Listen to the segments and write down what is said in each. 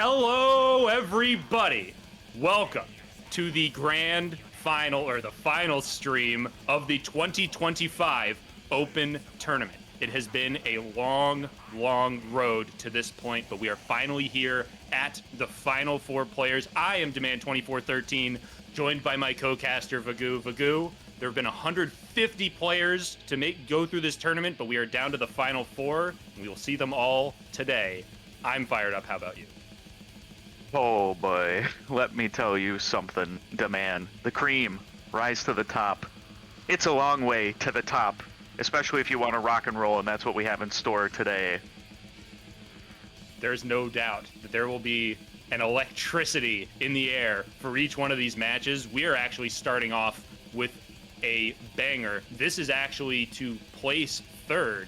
Hello, everybody. Welcome to the grand final, or the final stream of the 2025 Open Tournament. It has been a long, long road to this point, but we are finally here at the final four players. I am Demand2413, joined by my co-caster, Vagu. Vagu, there have been 150 players to go through this tournament, but we are down to the final four, and we will see them all today. I'm fired up. How about you? Oh boy, let me tell you something, Demand. The cream, rise to the top. It's a long way to the top, especially if you want to rock and roll, and that's what we have in store today. There's no doubt that there will be an electricity in the air for each one of these matches. We are actually starting off with a banger. This is actually to place third.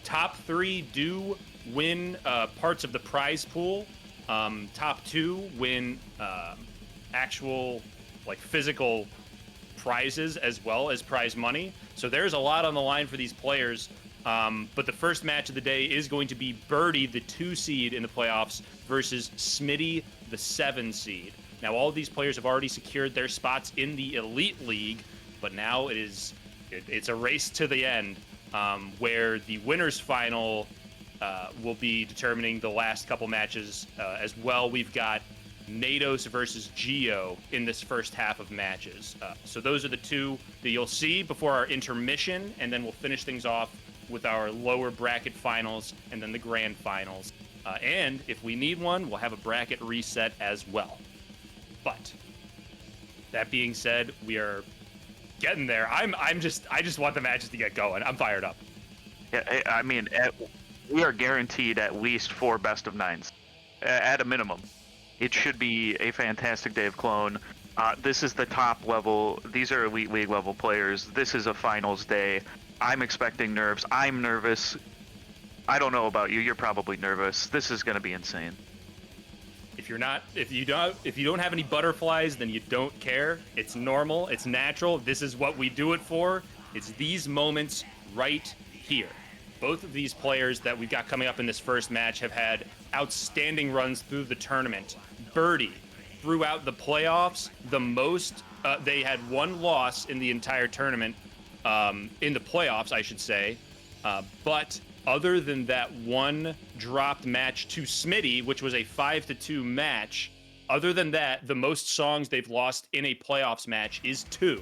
Top three do win parts of the prize pool. Top two win actual physical prizes as well as prize money. So there's a lot on the line for these players. But the first match of the day is going to be Burdee, the 2 seed in the playoffs, versus Smitty, the 7 seed. Now, all of these players have already secured their spots in the Elite League, but now it's a race to the end, where the winners final will be determining the last couple matches as well. We've got Nados versus Gio in this first half of matches. So those are the two that you'll see before our intermission, and then we'll finish things off with our lower bracket finals and then the grand finals. And if we need one, we'll have a bracket reset as well. But that being said, we are getting there. I just want the matches to get going. I'm fired up. Yeah, I mean, we are guaranteed at least 4 best of 9s, at a minimum. It should be a fantastic day of Clone. This is the top level. These are Elite League level players. This is a finals day. I'm expecting nerves. I'm nervous. I don't know about you. You're probably nervous. This is going to be insane. If you don't have any butterflies, then you don't care. It's normal. It's natural. This is what we do it for. It's these moments right here. Both of these players that we've got coming up in this first match have had outstanding runs through the tournament. Burdee, throughout the playoffs, the most, they had one loss in the entire tournament, in the playoffs, I should say. But other than that one dropped match to Smitty, which was a 5-2 match, other than that, the most songs they've lost in a playoffs match is 2.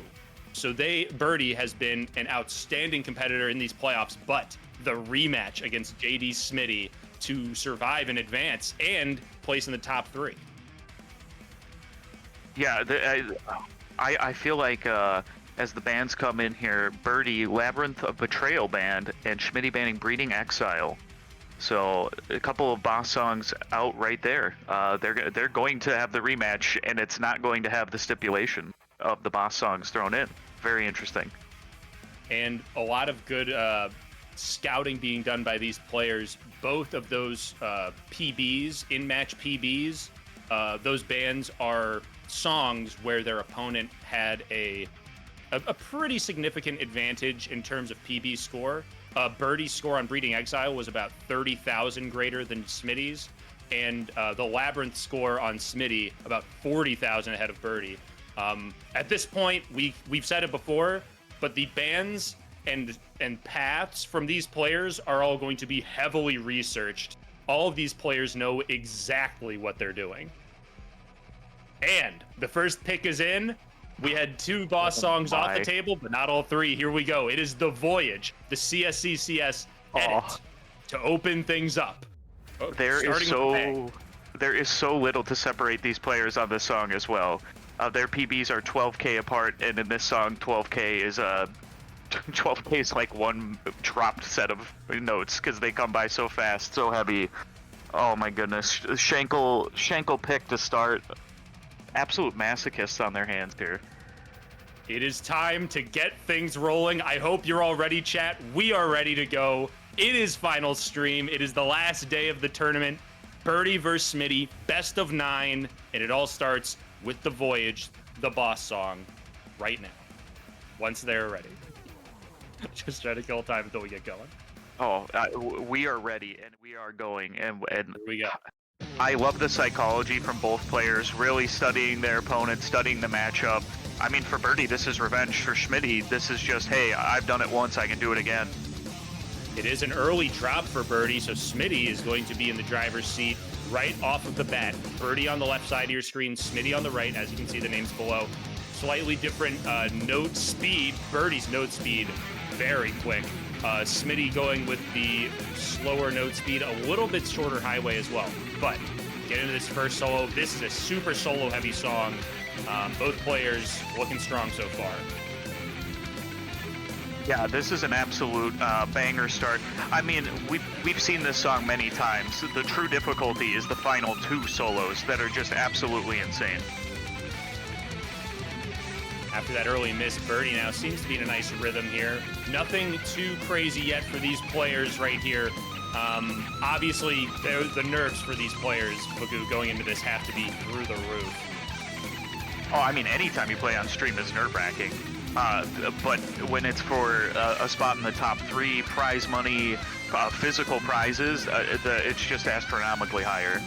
So Burdee has been an outstanding competitor in these playoffs, but the rematch against JDSmitty to survive and advance and place in the top 3. Yeah, I feel like as the bands come in here, Burdee, Labyrinth of Betrayal Band, and Schmitty banning Breeding Exile. So a couple of boss songs out right there. They're going to have the rematch, and it's not going to have the stipulation of the boss songs thrown in. Very interesting. And a lot of good scouting being done by these players. Both of those PBs, in-match PBs, those bans are songs where their opponent had a pretty significant advantage in terms of PB score. Burdee's score on Breeding Exile was about 30,000 greater than Smitty's, and the Labyrinth score on Smitty about 40,000 ahead of Burdee. At this point, we've said it before, but the bans and paths from these players are all going to be heavily researched. All of these players know exactly what they're doing. And the first pick is in. We had 2 boss songs off the table, but not all 3. Here we go. It is The Voyage, the CSCCS edit to open things up. There is so little to separate these players on this song as well. Their PBs are 12k apart, and in this song, 12k is like one dropped set of notes because they come by so fast, so heavy. Oh my goodness. Shankle pick to start. Absolute masochists on their hands here. It is time to get things rolling. I hope you're all ready, chat. We are ready to go. It is final stream. It is the last day of the tournament. Burdee versus Smitty, best of 9, and it all starts with The Voyage, the boss song, right now. Once they're ready. Just try to kill time until we get going. Oh, we are ready, and we are going, and Here we go. I love the psychology from both players, really studying their opponent, studying the matchup. I mean, for Burdee, this is revenge. For Schmitty, this is just, hey, I've done it once, I can do it again. It is an early drop for Burdee, so Smitty is going to be in the driver's seat right off of the bat. Burdee on the left side of your screen, Smitty on the right, as you can see the names below. Slightly different note speed. Burdee's note speed, very quick. Smitty going with the slower note speed, a little bit shorter highway as well. But get into this first solo. This is a super solo-heavy song. Both players looking strong so far. Yeah, this is an absolute banger start. I mean, we've seen this song many times. The true difficulty is the final two solos that are just absolutely insane. After that early miss, Burdee now seems to be in a nice rhythm here. Nothing too crazy yet for these players right here. Obviously, the nerves for these players, Bagu, going into this have to be through the roof. Oh, I mean, anytime you play on stream is nerve-wracking. But when it's for a spot in the top 3, prize money, physical prizes, it's just astronomically higher.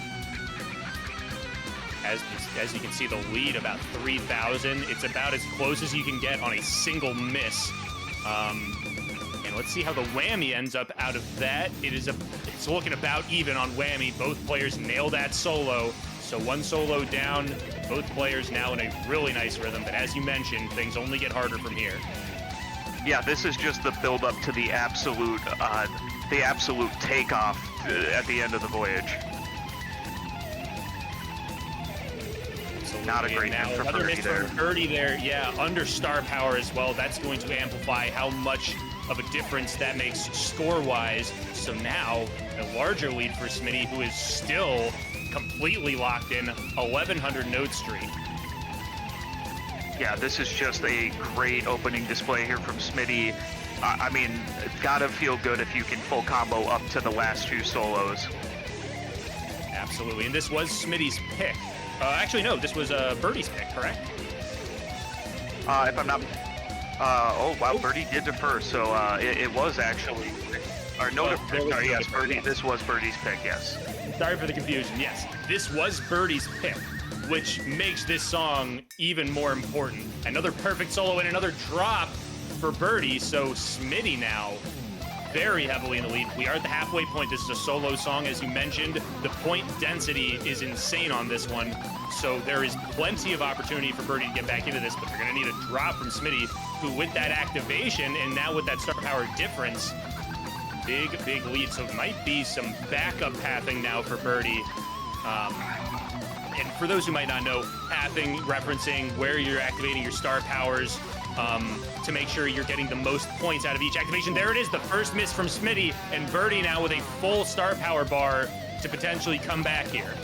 As you can see, the lead about 3,000. It's about as close as you can get on a single miss. And let's see how the whammy ends up out of that. It's looking about even on whammy. Both players nail that solo. So one solo down, both players now in a really nice rhythm. But as you mentioned, things only get harder from here. Yeah, this is just the build-up to the absolute takeoff at the end of the voyage. Not a great now hit for another Burdee miss there. from Burdee there. Yeah, under star power as well. That's going to amplify how much of a difference that makes score-wise. So now a larger lead for Smitty, who is still completely locked in, 1,100 note streak. Yeah, this is just a great opening display here from Smitty. I mean, gotta feel good if you can full combo up to the last 2 solos. Absolutely, and this was Smitty's pick. Actually, no, this was Burdee's pick, correct? If I'm not... oh, wow, Burdee did defer, so it was actually... Or no, sorry, yes, Burdee, this was Burdee's pick, yes. Sorry for the confusion, yes. This was Burdee's pick, which makes this song even more important. Another perfect solo and another drop for Burdee, so Smitty now very heavily in the lead. We are at the halfway point. This is a solo song, as you mentioned. The point density is insane on this one, so there is plenty of opportunity for Burdee to get back into this, but they're going to need a drop from Smitty, who with that activation and now with that star power difference, big lead. So it might be some backup pathing now for Burdee. And for those who might not know, pathing, referencing where you're activating your star powers to make sure you're getting the most points out of each activation. There it is, the first miss from Smitty, and Burdee now with a full star power bar to potentially come back here.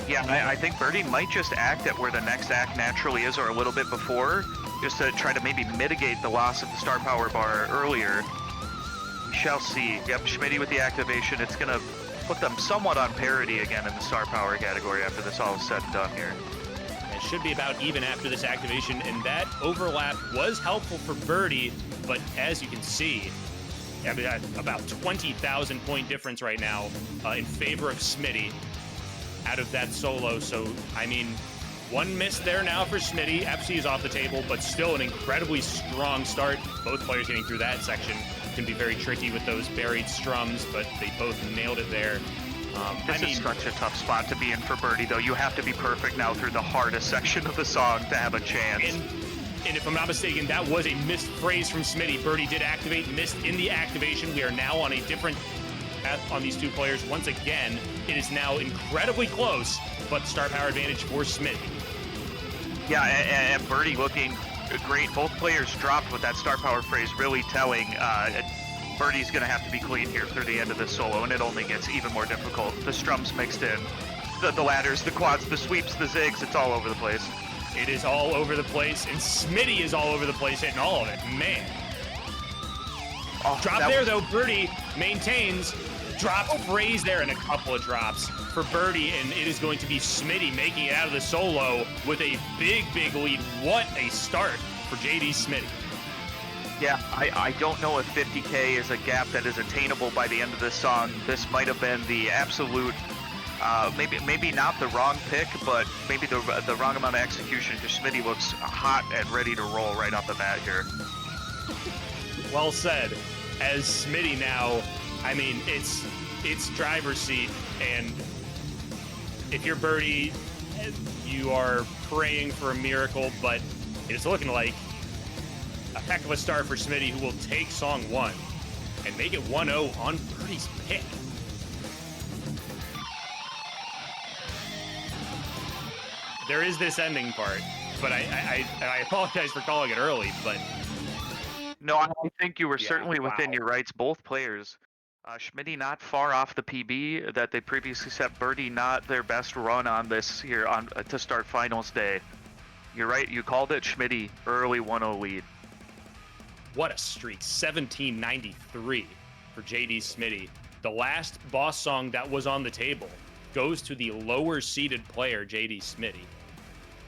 Yeah, I think Burdee might just act at where the next act naturally is, or a little bit before, just to try to maybe mitigate the loss of the star power bar earlier. We shall see. Yep, Schmitty with the activation. It's going to put them somewhat on parity again in the star power category after this all is said and done here. It should be about even after this activation, and that overlap was helpful for Burdee, but as you can see, about 20,000 point difference right now in favor of Smitty out of that solo. So, I mean, one miss there now for Smitty. FC is off the table, but still an incredibly strong start. Both players getting through that section can be very tricky with those buried strums, but they both nailed it there. This is such a tough spot to be in for Burdee, though. You have to be perfect now through the hardest section of the song to have a chance. And if I'm not mistaken, that was a missed phrase from Smitty. Burdee did activate, missed in the activation. We are now on a different path on these two players. Once again, it is now incredibly close, but star power advantage for Smitty. Yeah, and Burdee looking great. Both players dropped with that star power phrase, really telling. Burdee's going to have to be clean here through the end of this solo, and it only gets even more difficult. The strums mixed in, the ladders, the quads, the sweeps, the zigs, it's all over the place. It is all over the place, and Smitty is all over the place, hitting all of it. Man. Oh, drop there, though. Burdee maintains. Drops phrase there, and a couple of drops for Burdee, and it is going to be Smitty making it out of the solo with a big lead. What a start for JDSmitty. Yeah, I don't know if 50K is a gap that is attainable by the end of this song. This might have been the absolute Maybe not the wrong pick, but maybe the wrong amount of execution, because Smitty looks hot and ready to roll right off the bat here. Well said. As Smitty now, I mean, it's driver's seat, and if you're Burdee, you are praying for a miracle, but it's looking like a heck of a start for Smitty, who will take song 1 and make it 1-0 on Burdee's pick. There is this ending part, but I apologize for calling it early, but... No, I think you were certainly within your rights, both players. Smitty not far off the PB that they previously set. Burdee not their best run on this here to start finals day. You're right, you called it. Smitty, early 1-0 lead. What a streak, 1793 for JDSmitty. The last boss song that was on the table goes to the lower seeded player, JDSmitty.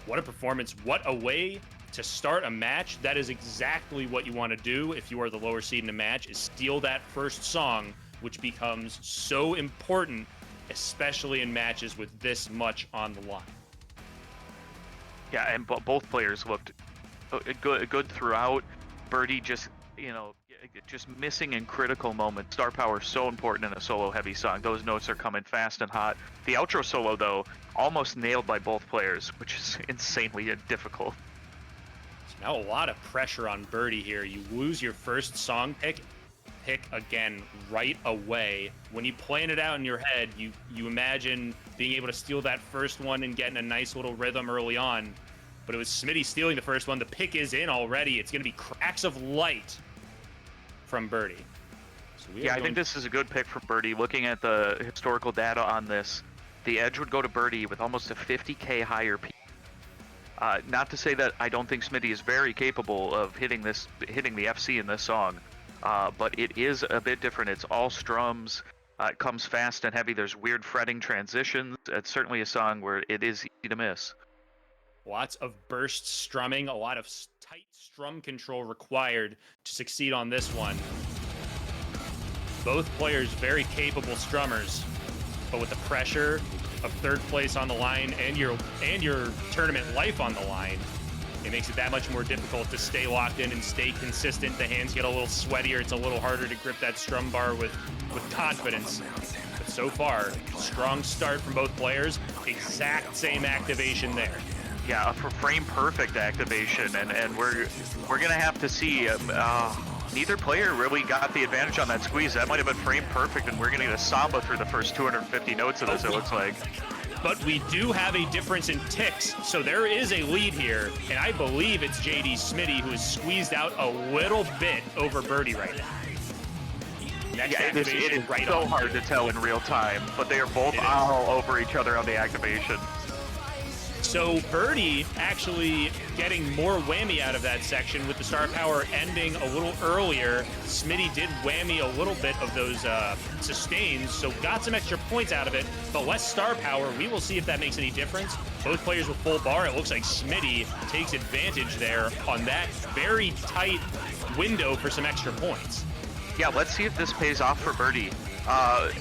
What a performance, what a way to start a match. That is exactly what you want to do if you are the lower seed in a match, is steal that first song, which becomes so important, especially in matches with this much on the line. Yeah, and both players looked good throughout. Burdee just, just missing in critical moments. Star power so important in a solo heavy song. Those notes are coming fast and hot. The outro solo, though, almost nailed by both players, which is insanely difficult. Now a lot of pressure on Burdee here. You lose your first song pick again right away. When you plan it out in your head, you imagine being able to steal that first one and getting a nice little rhythm early on. But it was Smitty stealing the first one. The pick is in already. It's going to be Cracks of Light from Burdee. So I think this is a good pick from Burdee. Looking at the historical data on this, the edge would go to Burdee with almost a 50k higher peak. Not to say that I don't think Smitty is very capable of hitting the FC in this song, but it is a bit different. It's all strums. It comes fast and heavy. There's weird fretting transitions. It's certainly a song where it is easy to miss. Lots of burst strumming, a lot of tight strum control required to succeed on this one. Both players very capable strummers, but with the pressure of third place on the line and your tournament life on the line, it makes it that much more difficult to stay locked in and stay consistent. The hands get a little sweatier. It's a little harder to grip that strum bar with confidence. But so far, strong start from both players. Exact same activation there. Yeah, a frame perfect activation, and we're gonna have to see. Neither player really got the advantage on that squeeze. That might have been frame perfect, and we're gonna get a samba through the first 250 notes of this. It looks like. But we do have a difference in ticks, so there is a lead here, and I believe it's JDSmitty who is squeezed out a little bit over Burdee right now. Next activation, it is right so on. hard to tell in real time, but they are both all over each other on the activation. So Burdee actually getting more whammy out of that section with the star power ending a little earlier. Smitty did whammy a little bit of those sustains, so got some extra points out of it, but less star power. We will see if that makes any difference. Both players with full bar. It looks like Smitty takes advantage there on that very tight window for some extra points. Yeah, let's see if this pays off for Burdee.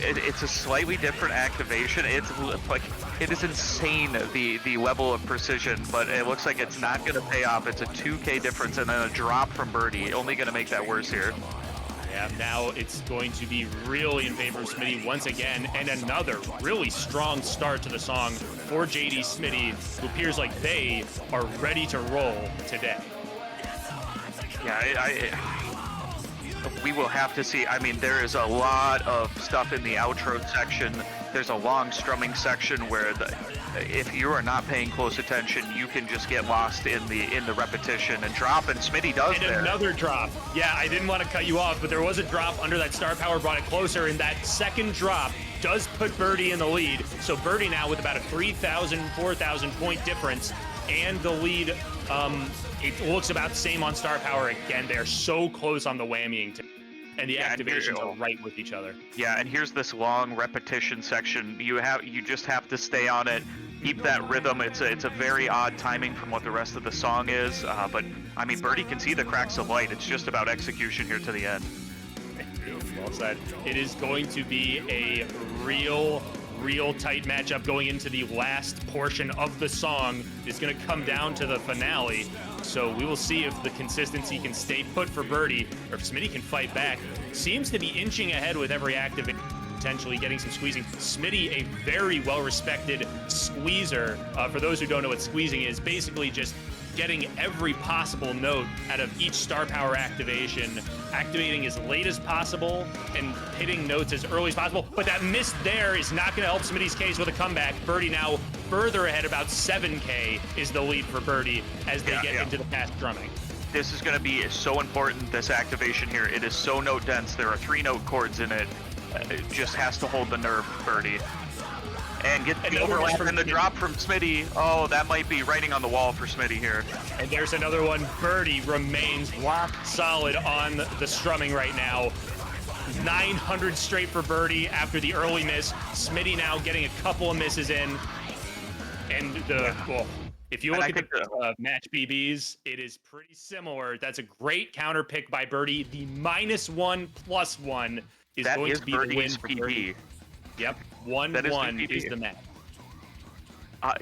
It's a slightly different activation. It's like, it is insane, the level of precision, but it looks like it's not going to pay off. It's a 2k difference and then a drop from Burdee, only going to make that worse here. Yeah, now it's going to be really in favor of Smitty once again, and another really strong start to the song for JDSmitty, who appears like they are ready to roll today. Yeah, we will have to see. I mean, there is a lot of stuff in the outro section. There's a long strumming section where if you are not paying close attention, you can just get lost in the repetition and drop, and Smitty does and there. Another drop. Yeah, I didn't want to cut you off, but there was a drop under that star power, brought it closer, and that second drop does put Burdee in the lead. So Burdee now with about a 3,000, 4,000 point difference, and the lead, it looks about the same on star power. Again, they're so close on the whammying, and the activations are right with each other. Yeah, and here's this long repetition section. You just have to stay on it, keep that rhythm. It's a very odd timing from what the rest of the song is, but I mean, Burdee can see the cracks of light. It's just about execution here to the end. Well said. It is going to be a real real tight matchup going into the last portion of the song is going to come down to the finale. So we will see if the consistency can stay put for Burdee or if Smitty can fight back. Seems to be inching ahead with every activation, potentially getting some squeezing. Smitty, a very well-respected squeezer. For those who don't know what squeezing is, basically just getting every possible note out of each star power activation, activating as late as possible and hitting notes as early as possible. But that miss there is not going to help Smitty's case with a comeback. Burdee now further ahead, about 7K is the lead for Burdee as they get into the past drumming. This is going to be so important, this activation here. It is so note dense. There are 3 note chords in it. It just has to hold the nerve, Burdee. And get the overlap and the drop from Smitty. Oh, that might be writing on the wall for Smitty here. And there's another one. Burdee remains rock solid on the strumming right now. 900 straight for Burdee after the early miss. Smitty now getting a couple of misses in. And if you look at the match BBs, it is pretty similar. That's a great counter pick by Burdee. The -1+1 is going to be the win for Burdee. Yep, 1-1 is the match.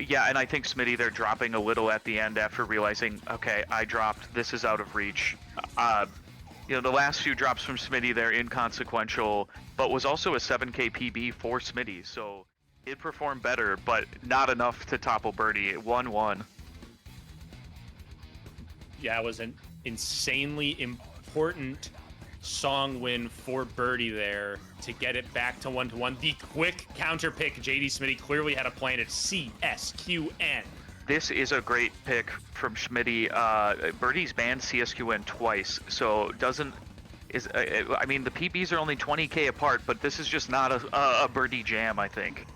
Yeah, and I think Smitty, they're dropping a little at the end after realizing, okay, I dropped, this is out of reach. You know, the last few drops from Smitty, they're inconsequential, but was also a 7K PB for Smitty, so it performed better, but not enough to topple Burdee. 1-1. Yeah, it was an insanely important song win for Burdee there to get it back to 1-1. The quick counter pick, JDSmitty clearly had a plan at CSQN. This is a great pick from Schmitty. Burdee's banned CSQN twice, so I mean, the PBs are only 20K apart, but this is just not a Burdee jam, I think.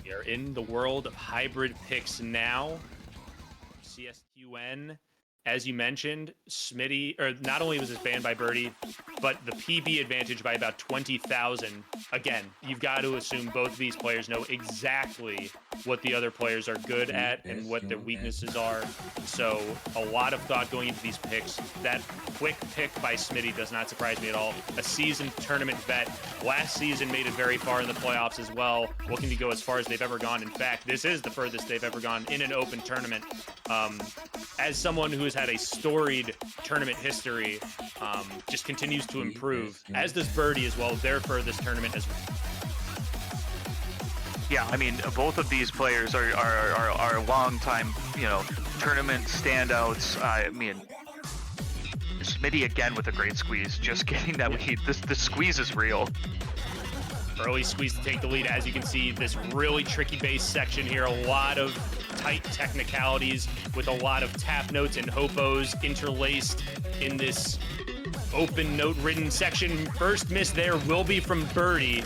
We are in the world of hybrid picks now. CSQN, as you mentioned, Smitty, or not only was this banned by Burdee, but the PB advantage by about 20,000. Again, you've got to assume both of these players know exactly what the other players are good at and what their weaknesses are. So a lot of thought going into these picks. That quick pick by Smitty does not surprise me at all. A seasoned tournament vet. Last season made it very far in the playoffs as well, looking to go as far as they've ever gone. In fact, this is the furthest they've ever gone in an open tournament. As someone who has had a storied tournament history, just continues to improve, as does Burdee as well, their furthest tournament as well. Yeah, I mean, both of these players are long-time, you know, tournament standouts. I mean, Smitty again with a great squeeze, just getting that lead. The squeeze is real. Early squeeze to take the lead. As you can see, this really tricky bass section here. A lot of tight technicalities with a lot of tap notes and hopos interlaced in this open note-ridden section. First miss there will be from Burdee.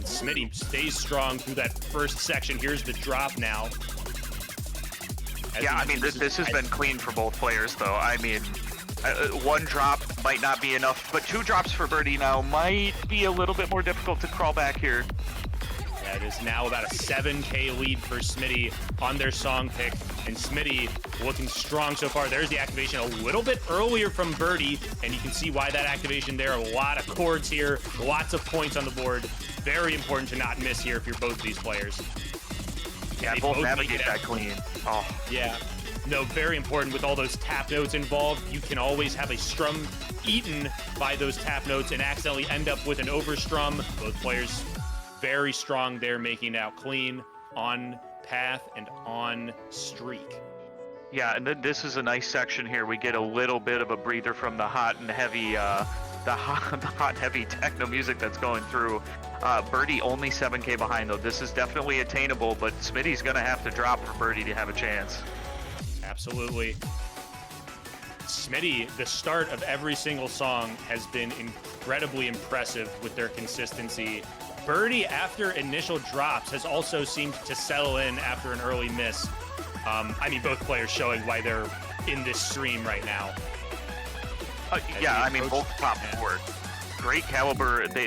Smitty stays strong through that first section. Here's the drop now. Yeah, I mean, this has been clean for both players, though. I mean, one drop might not be enough, but 2 drops for Burdee now might be a little bit more difficult to crawl back here. Yeah, it is now about a 7K lead for Smitty on their song pick, and Smitty looking strong so far. There's the activation a little bit earlier from Burdee, and you can see why that activation there. A lot of chords here, lots of points on the board. Very important to not miss here if you're both these players. Yeah, both navigate that clean. Oh. Yeah. No, very important with all those tap notes involved. You can always have a strum eaten by those tap notes and accidentally end up with an overstrum. Both players very strong there, making it out clean, on path, and on streak. Yeah, and then this is a nice section here. We get a little bit of a breather from the hot and heavy, the hot heavy techno music that's going through. Burdee only 7K behind though. This is definitely attainable, but Smitty's gonna have to drop for Burdee to have a chance. Absolutely. Smitty, the start of every single song has been incredibly impressive with their consistency. Burdee, after initial drops, has also seemed to settle in after an early miss. I mean, both players showing why they're in this stream right now. Yeah, I mean, both top 4. Great caliber. They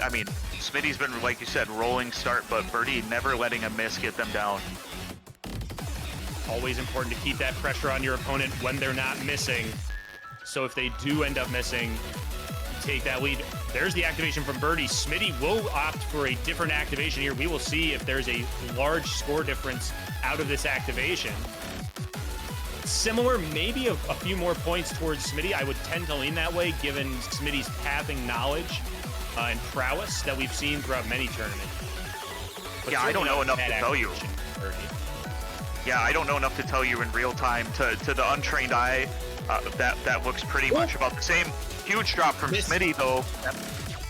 I mean, Smitty's been, like you said, rolling start, but Burdee never letting a miss get them down. Always important to keep that pressure on your opponent when they're not missing. So if they do end up missing, take that lead. There's the activation from Burdee. Smitty will opt for a different activation here. We will see if there's a large score difference out of this activation. Similar, maybe a few more points towards Smitty. I would tend to lean that way given Smitty's pathing knowledge and prowess that we've seen throughout many tournaments. But yeah, I don't know enough to tell you. Yeah, I don't know enough to tell you in real time. To the untrained eye, that looks pretty much about the same. Huge drop from Smitty, though.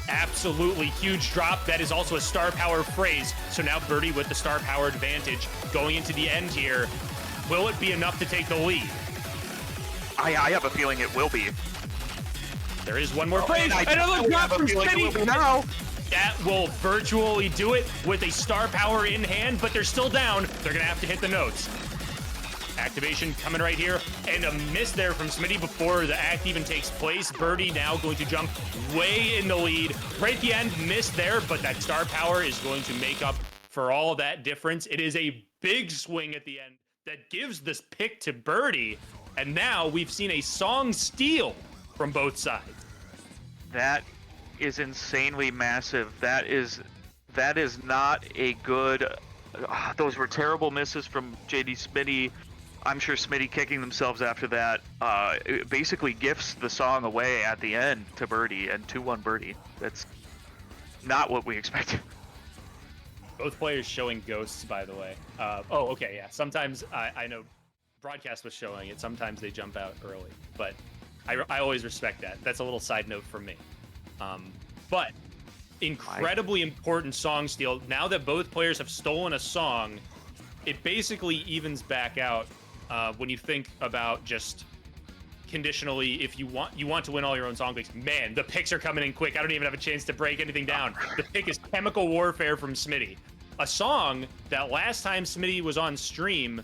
Absolutely huge drop. That is also a star power phrase. So now Burdee with the star power advantage going into the end here. Will it be enough to take the lead? I have a feeling it will be. There is one more phrase. Another drop from Smitty. Now. That will virtually do it with a star power in hand, but they're still down. They're going to have to hit the notes. Activation coming right here, and a miss there from Smitty before the act even takes place. Burdee now going to jump way in the lead. Right at the end, missed there, but that star power is going to make up for all of that difference. It is a big swing at the end that gives this pick to Burdee, and now we've seen a song steal from both sides. That is insanely massive. That is not a good. Those were terrible misses from JDSmitty. I'm sure Smitty kicking themselves after that. It basically gifts the song away at the end to Burdee, and 2-1 Burdee. That's not what we expected. Both players showing ghosts, by the way. Oh, okay, yeah. Sometimes I know broadcast was showing it. Sometimes they jump out early, but I always respect that. That's a little side note from me. But incredibly important song steal. Now that both players have stolen a song, it basically evens back out when you think about just conditionally, if you want to win all your own song picks. Man, the picks are coming in quick. I don't even have a chance to break anything down. The pick is Chemical Warfare from Smitty. A song that last time Smitty was on stream,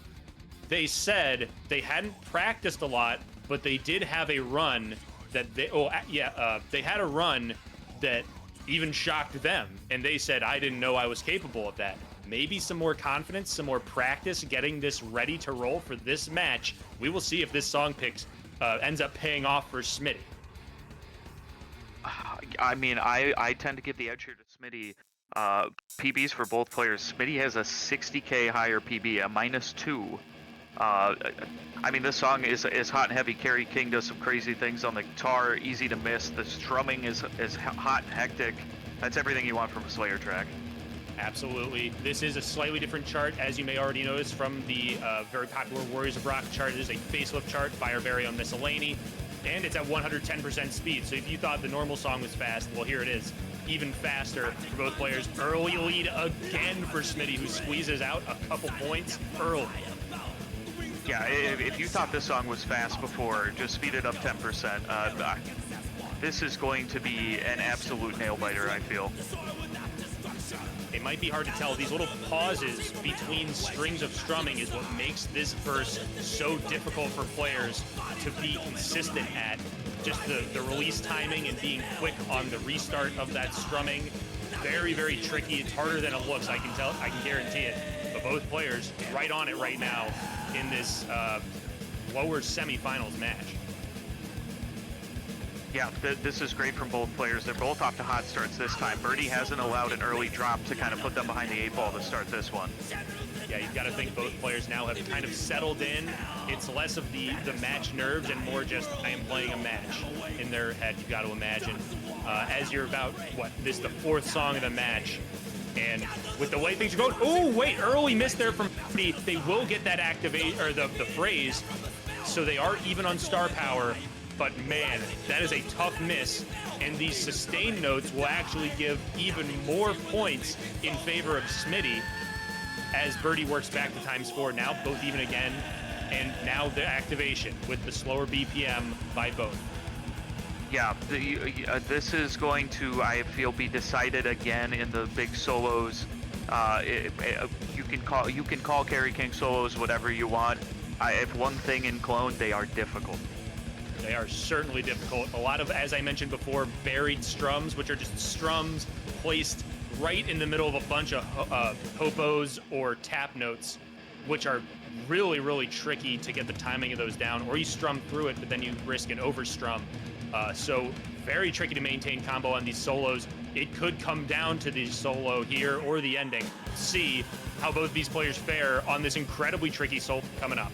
they said they hadn't practiced a lot, but they did have a run that they had a run that even shocked them, and they said, I didn't know I was capable of that. Maybe some more confidence, some more practice, getting this ready to roll for this match. We will see if this song picks ends up paying off for Smitty. I mean, I tend to give the edge here to Smitty. PBs for both players. Smitty has a 60k higher PB, a -2. I mean, this song is hot and heavy. Carry King does some crazy things on the guitar, easy to miss. The strumming is hot and hectic. That's everything you want from a Slayer track. Absolutely. This is a slightly different chart, as you may already notice from the very popular Warriors of Rock chart. It is a facelift chart by our very own Miscellany, and it's at 110% speed. So if you thought the normal song was fast, well, here it is. Even faster for both players. Early lead again for Smitty, who squeezes out a couple points early. Yeah, if you thought this song was fast before, just speed it up 10%. This is going to be an absolute nail-biter, I feel. It might be hard to tell. These little pauses between strings of strumming is what makes this verse so difficult for players to be consistent at. Just the release timing and being quick on the restart of that strumming. Very, very tricky. It's harder than it looks, I can tell. I can guarantee it. But both players right on it right now in this lower semifinals match. Yeah, this is great from both players. They're both off to hot starts this time. Burdee hasn't allowed an early drop to kind of put them behind the 8 ball to start this one. Yeah, you've got to think both players now have kind of settled in. It's less of the match nerves and more just, I am playing a match in their head, you've got to imagine. As you're about, this is the 4th song of the match. And with the way things are going, oh, wait, early miss there from Burdee. They will get that activate, or the phrase, so they are even on star power. But man, that is a tough miss, and these sustained notes will actually give even more points in favor of Smitty as Burdee works back to ×4. Now both even again, and now the activation with the slower BPM by both. Yeah, this is going to, I feel, be decided again in the big solos. You can call Carry King solos whatever you want. If one thing in Clone, they are difficult. They are certainly difficult. A lot of, as I mentioned before, buried strums, which are just strums placed right in the middle of a bunch of hopos or tap notes, which are really, really tricky to get the timing of those down, or you strum through it, but then you risk an overstrum. So very tricky to maintain combo on these solos. It could come down to the solo here or the ending. See how both these players fare on this incredibly tricky solo coming up.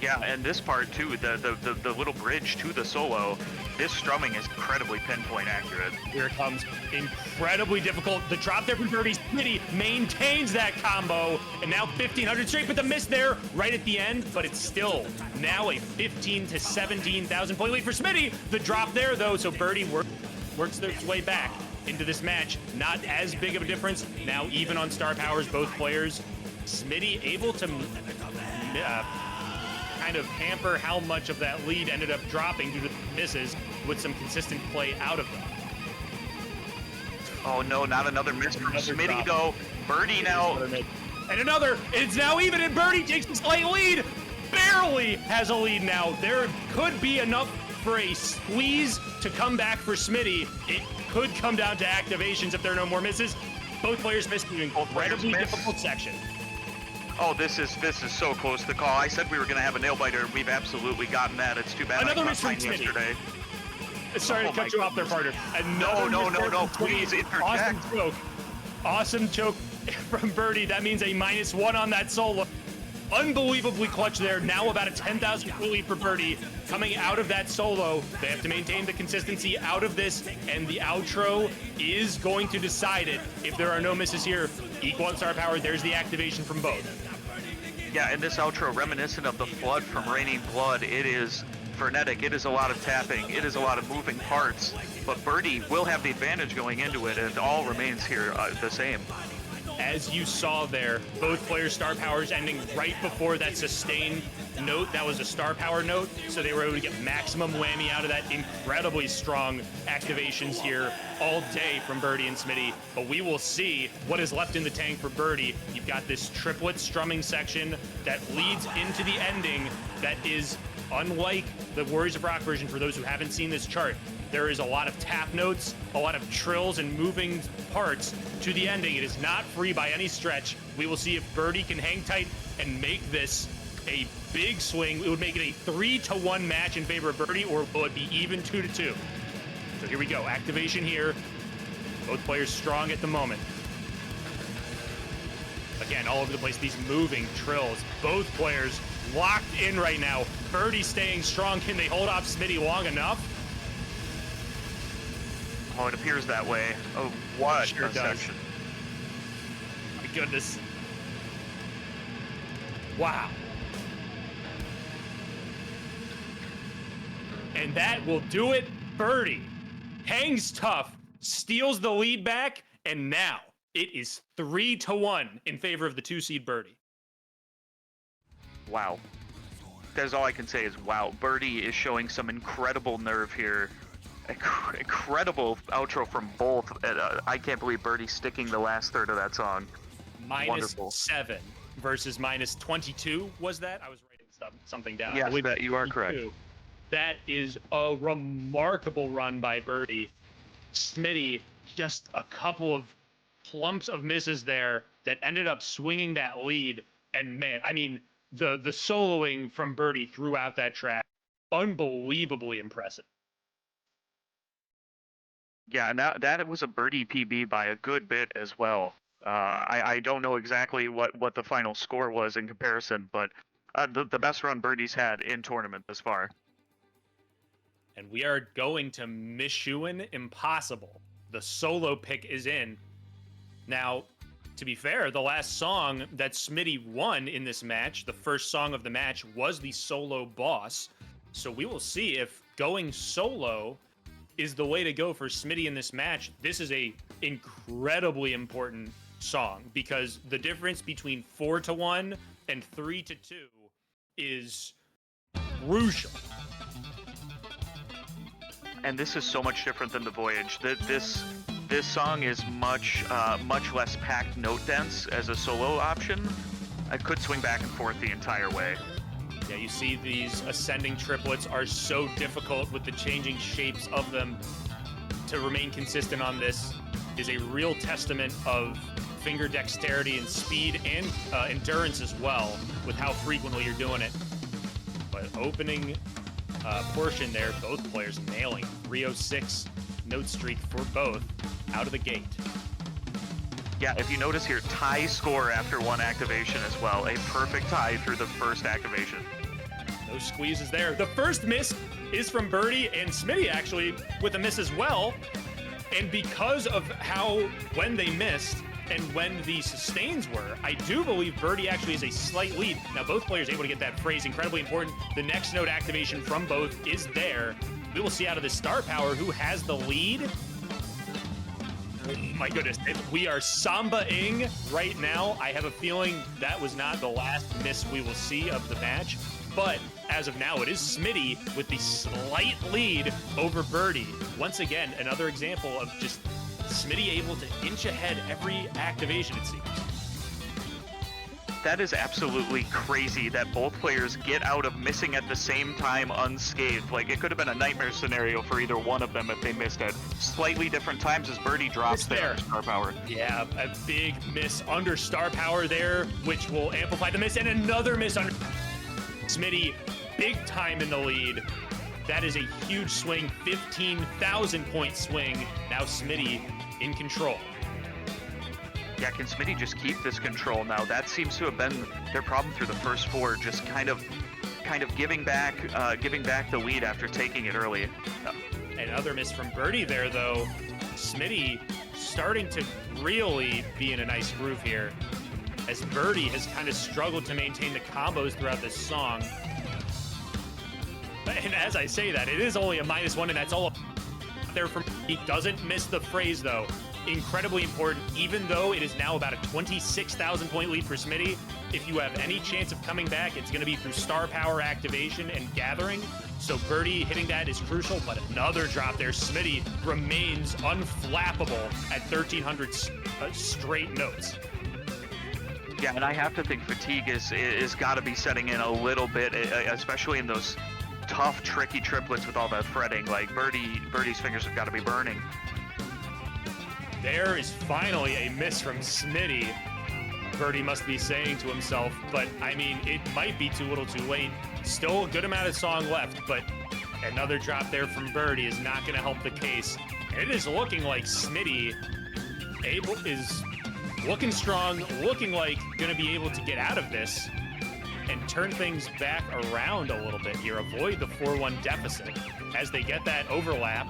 Yeah, and this part too, the little bridge to the solo, this strumming is incredibly pinpoint accurate. Here it comes, incredibly difficult. The drop there from Burdee. SMITty maintains that combo, and now 1,500 straight, but the miss there right at the end, but it's still now a 15 to 17,000 point lead for SMITty. The drop there though, so Burdee works their way back into this match. Not as big of a difference. Now even on star powers, both players. SMITty able to kind of hamper how much of that lead ended up dropping due to misses with some consistent play out of them. Oh no, not another miss from SMITty though. Burdee now. And another, it's now even, and Burdee takes a slight lead. Barely has a lead now. There could be enough for a squeeze to come back for SMITty. It could come down to activations if there are no more misses. Both players missed an incredibly difficult section. Oh, this is so close to the call. I said we were going to have a nail biter, and we've absolutely gotten that. It's too bad. Another miss from SMITty. Yesterday. Sorry to cut you off there, partner. No, please interject. Awesome choke. Awesome choke from Burdee. That means a -1 on that solo. Unbelievably clutch there. Now about a 10,000 lead for Burdee. Coming out of that solo, they have to maintain the consistency out of this, and the outro is going to decide it. If there are no misses here, equal on star power, there's the activation from both. Yeah, and this outro, reminiscent of the Flood from Raining Blood, it is frenetic, it is a lot of tapping, it is a lot of moving parts, but Burdee will have the advantage going into it, and it all remains here the same. As you saw there, both players' star powers ending right before that sustained note. That was a star power note, so they were able to get maximum whammy out of that. Incredibly strong activations here all day from Burdee and SMITty, but we will see what is left in the tank for Burdee. You've got this triplet strumming section that leads into the ending that is unlike the Warriors of Rock version. For those who haven't seen this chart, there is a lot of tap notes, a lot of trills and moving parts to the ending. It is not free by any stretch. We will see if Burdee can hang tight and make this a big swing. It would make it a 3-1 match in favor of Burdee, or will it be even 2-2? So here we go, activation here. Both players strong at the moment. Again, all over the place, these moving trills. Both players locked in right now. Burdee staying strong. Can they hold off SMITty long enough? Oh, it appears that way. Oh, what sure a section. My goodness. Wow. And that will do it. Burdee hangs tough, steals the lead back, and now it is 3-1 in favor of the 2-seed Burdee. Wow. That's all I can say is wow. Burdee is showing some incredible nerve here. Incredible outro from both. I can't believe Burdee sticking the last third of that song. -7 versus -22, was that? I was writing something down. Yes, that you are correct. That is a remarkable run by Burdee. SMITty, just a couple of clumps of misses there that ended up swinging that lead. And man, I mean, the soloing from Burdee throughout that track, unbelievably impressive. Yeah, and that was a Burdee PB by a good bit as well. I don't know exactly what the final score was in comparison, but the best run Burdee's had in tournament thus far. And we are going to Michoud Impossible. The solo pick is in. Now, to be fair, the last song that SMITty won in this match, the first song of the match, was the solo boss. So we will see if going solo is the way to go for SMITty in this match. This is a incredibly important song because the difference between 4-1 and 3-2 is crucial. And this is so much different than the Voyage. This song is much less packed note dense as a solo option. I could swing back and forth the entire way. Yeah, you see these ascending triplets are so difficult with the changing shapes of them. To remain consistent on this is a real testament of finger dexterity and speed and endurance as well with how frequently you're doing it. But opening portion there, both players nailing 306 note streak for both out of the gate. Yeah, if you notice here, tie score after one activation as well. A perfect tie through the first activation. No squeezes there. The first miss is from Burdee, and Smitty actually with a miss as well. And because of when they missed and when the sustains were, I do believe Burdee actually has a slight lead. Now both players able to get that phrase, incredibly important. The next note activation from both is there. We will see out of the star power who has the lead. Oh my goodness, we are samba-ing right now. I have a feeling that was not the last miss we will see of the match. But as of now, it is Smitty with the slight lead over Burdee. Once again, another example of just Smitty able to inch ahead every activation, it seems. That is absolutely crazy that both players get out of missing at the same time unscathed. Like, it could have been a nightmare scenario for either one of them if they missed at slightly different times as Burdee drops their star power. Yeah, a big miss under star power there, which will amplify the miss, and another miss under Smitty, big time in the lead. That is a huge swing, 15,000 point swing. Now Smitty in control. Yeah, can Smitty just keep this control now? That seems to have been their problem through the first four, just kind of giving back the lead after taking it early. Another miss from Burdee there, though. Smitty starting to really be in a nice groove here, as Burdee has kind of struggled to maintain the combos throughout this song. And as I say that, it is only a -1, and that's all there from he doesn't miss the phrase, though. Incredibly important, even though it is now about a 26,000 point lead for Smitty. If you have any chance of coming back, it's going to be through star power activation and gathering. So Burdee hitting that is crucial, but another drop there. Smitty remains unflappable at 1,300 straight notes. Yeah, and I have to think fatigue is got to be setting in a little bit, especially in those tough, tricky triplets with all that fretting. Like Burdee's fingers have got to be burning. There is finally a miss from Smitty. Burdee must be saying to himself, but I mean, it might be too little too late. Still a good amount of song left, but another drop there from Burdee is not going to help the case. And it is looking like Smitty is looking strong, looking like going to be able to get out of this and turn things back around a little bit here. Avoid the 4-1 deficit as they get that overlap.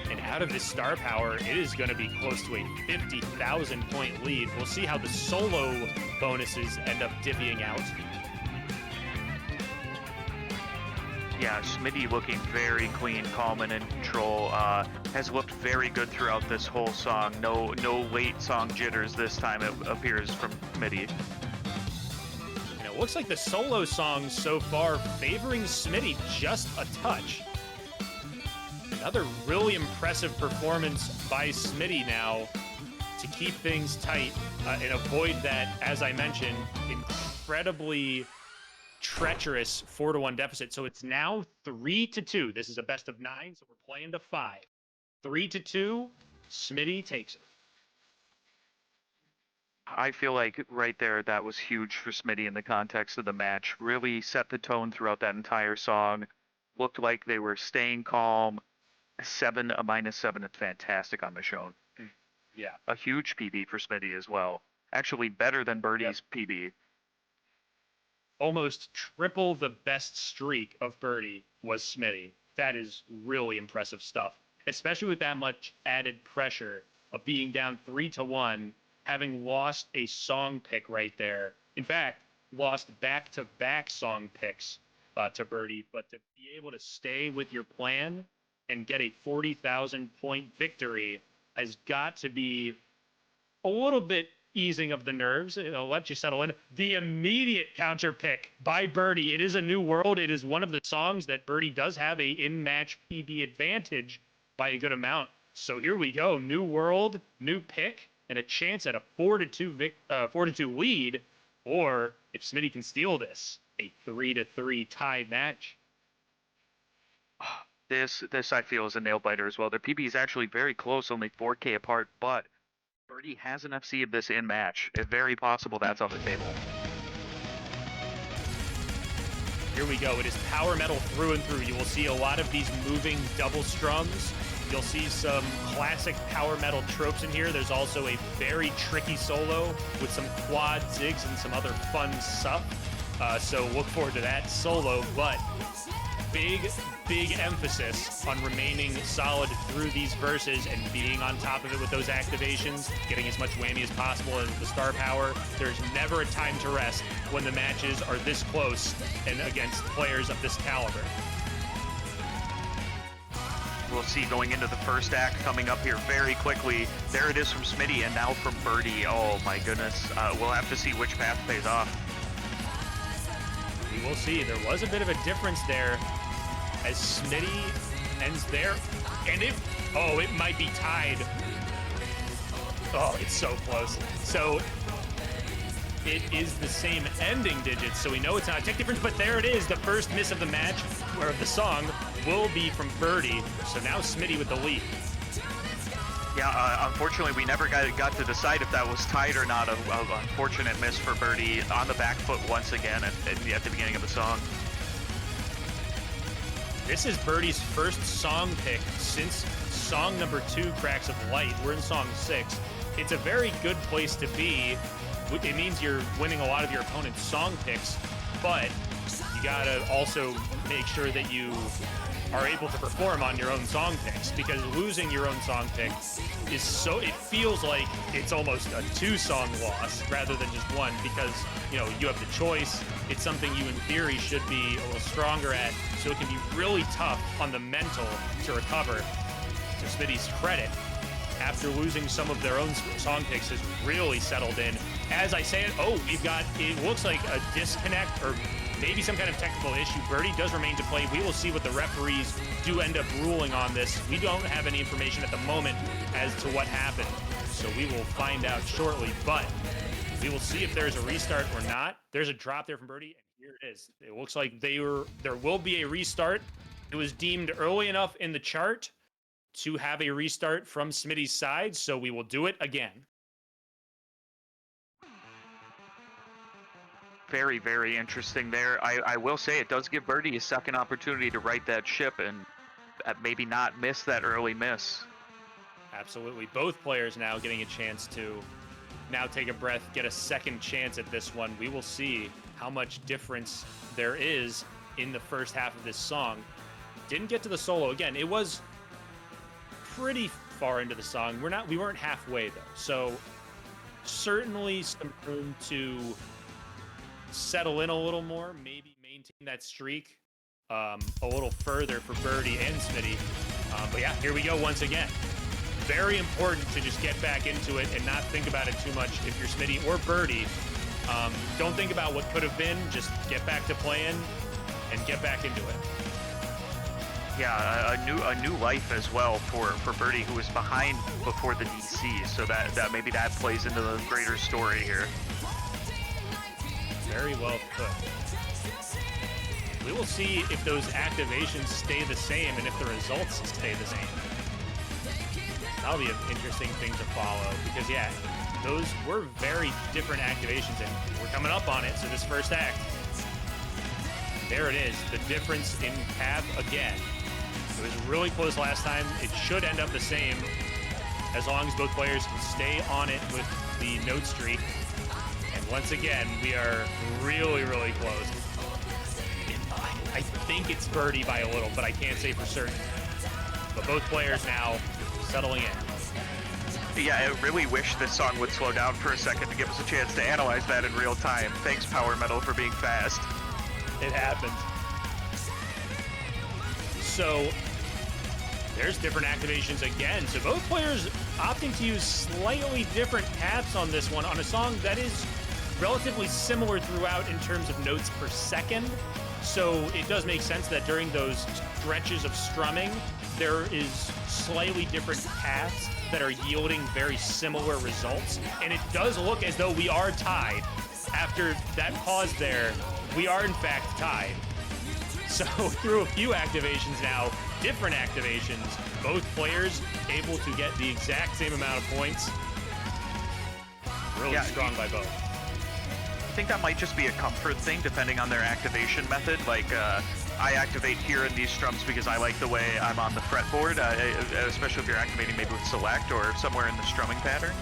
And out of this star power, it is going to be close to a 50,000 point lead. We'll see how the solo bonuses end up divvying out. Yeah, Smitty looking very clean, calm, and in control. Has looked very good throughout this whole song. No late song jitters this time, it appears, from Smitty. And it looks like the solo songs so far favoring Smitty just a touch. Another really impressive performance by Smitty now to keep things tight and avoid that, as I mentioned, incredibly treacherous 4-1 deficit. So it's now 3-2. This is a best of 9, so we're playing to 5. 3-2, Smitty takes it. I feel like right there, that was huge for Smitty in the context of the match. Really set the tone throughout that entire song. Looked like they were staying calm. A -7, it's fantastic on Michonne. Yeah. A huge PB for Smitty as well. Actually better than Burdee's PB. Almost triple the best streak of Burdee was Smitty. That is really impressive stuff, especially with that much added pressure of being down 3-1, having lost a song pick right there. In fact, lost back-to-back song picks to Burdee, but to be able to stay with your plan and get a 40,000 point victory has got to be a little bit easing of the nerves. It'll let you settle in. The immediate counter pick by Burdee. It is a new world. It is one of the songs that Burdee does have a in-match PB advantage by a good amount. So here we go. New world, new pick, and a chance at a 4-2 lead. Or if Smitty can steal this, a 3-3 tie match. This I feel is a nail biter as well. Their PB is actually very close, only 4K apart, but Burdee has an FC of this in match. It's very possible that's on the table. Here we go. It is power metal through and through. You will see a lot of these moving double strums. You'll see some classic power metal tropes in here. There's also a very tricky solo with some quad zigs and some other fun stuff. So look forward to that solo, but big emphasis on remaining solid through these verses and being on top of it with those activations, getting as much whammy as possible as the star power. There's never a time to rest when the matches are this close and against players of this caliber. We'll see going into the first act coming up here very quickly. There it is from Smitty and now from Burdee. Oh my goodness. We'll have to see which path pays off. We will see. There was a bit of a difference there as Smitty ends there. And it might be tied. Oh, it's so close. So it is the same ending digits, so we know it's not a tech difference, but there it is. The first miss of the match, or of the song, will be from Burdee. So now Smitty with the lead. Yeah, unfortunately, we never got to decide if that was tied or not. An unfortunate miss for Burdee on the back foot once again at the beginning of the song. This is Burdee's first song pick since song number 2, Cracks of Light. We're in song 6. It's a very good place to be. It means you're winning a lot of your opponent's song picks, but you gotta also make sure that you are able to perform on your own song picks, because losing your own song pick is it feels like it's almost a 2-song loss rather than just one, because you have the choice. It's something you in theory should be a little stronger at, so it can be really tough on the mental to recover. To Smitty's credit, after losing some of their own song picks, has really settled in. As I say it, it looks like a disconnect or maybe some kind of technical issue. Burdee does remain to play. We will see what the referees do end up ruling on this. We don't have any information at the moment as to what happened, so we will find out shortly, but we will see if there's a restart or not. There's a drop there from Burdee, and here it is. It looks like there will be a restart. It was deemed early enough in the chart to have a restart from Smitty's side, so we will do it again. Very, very interesting there. I will say it does give Burdee a second opportunity to right that ship and maybe not miss that early miss. Absolutely. Both players now getting a chance to now take a breath, get a second chance at this one. We will see how much difference there is in the first half of this song. Didn't get to the solo. Again, it was pretty far into the song. We weren't halfway though. So certainly some room to settle in a little more, maybe maintain that streak a little further for Burdee and Smitty. But yeah, here we go once again. Very important to just get back into it and not think about it too much if you're Smitty or Burdee. Don't think about what could have been, just get back to playing and get back into it. Yeah, a new life as well for Burdee, who was behind before the DC, so that maybe that plays into the greater story here. Very well put. We will see if those activations stay the same and if the results stay the same. That'll be an interesting thing to follow, because yeah, those were very different activations and we're coming up on it. So this first act, there it is, the difference in path again. It was really close last time. It should end up the same as long as both players can stay on it with the note streak. And once again, we are really, really close. I think it's Burdee by a little, but I can't say for certain. But both players now settling in. Yeah, I really wish this song would slow down for a second to give us a chance to analyze that in real time. Thanks, Power Metal, for being fast. It happens. So there's different activations again. So both players opting to use slightly different paths on this one, on a song that is relatively similar throughout in terms of notes per second. So it does make sense that during those stretches of strumming, there is slightly different paths that are yielding very similar results. And it does look as though we are tied. After that pause there, we are in fact tied. So through a few activations now, different activations, both players able to get the exact same amount of points. Really strong by both. I think that might just be a comfort thing, depending on their activation method. Like, I activate here in these strums because I like the way I'm on the fretboard, especially if you're activating maybe with select or somewhere in the strumming pattern.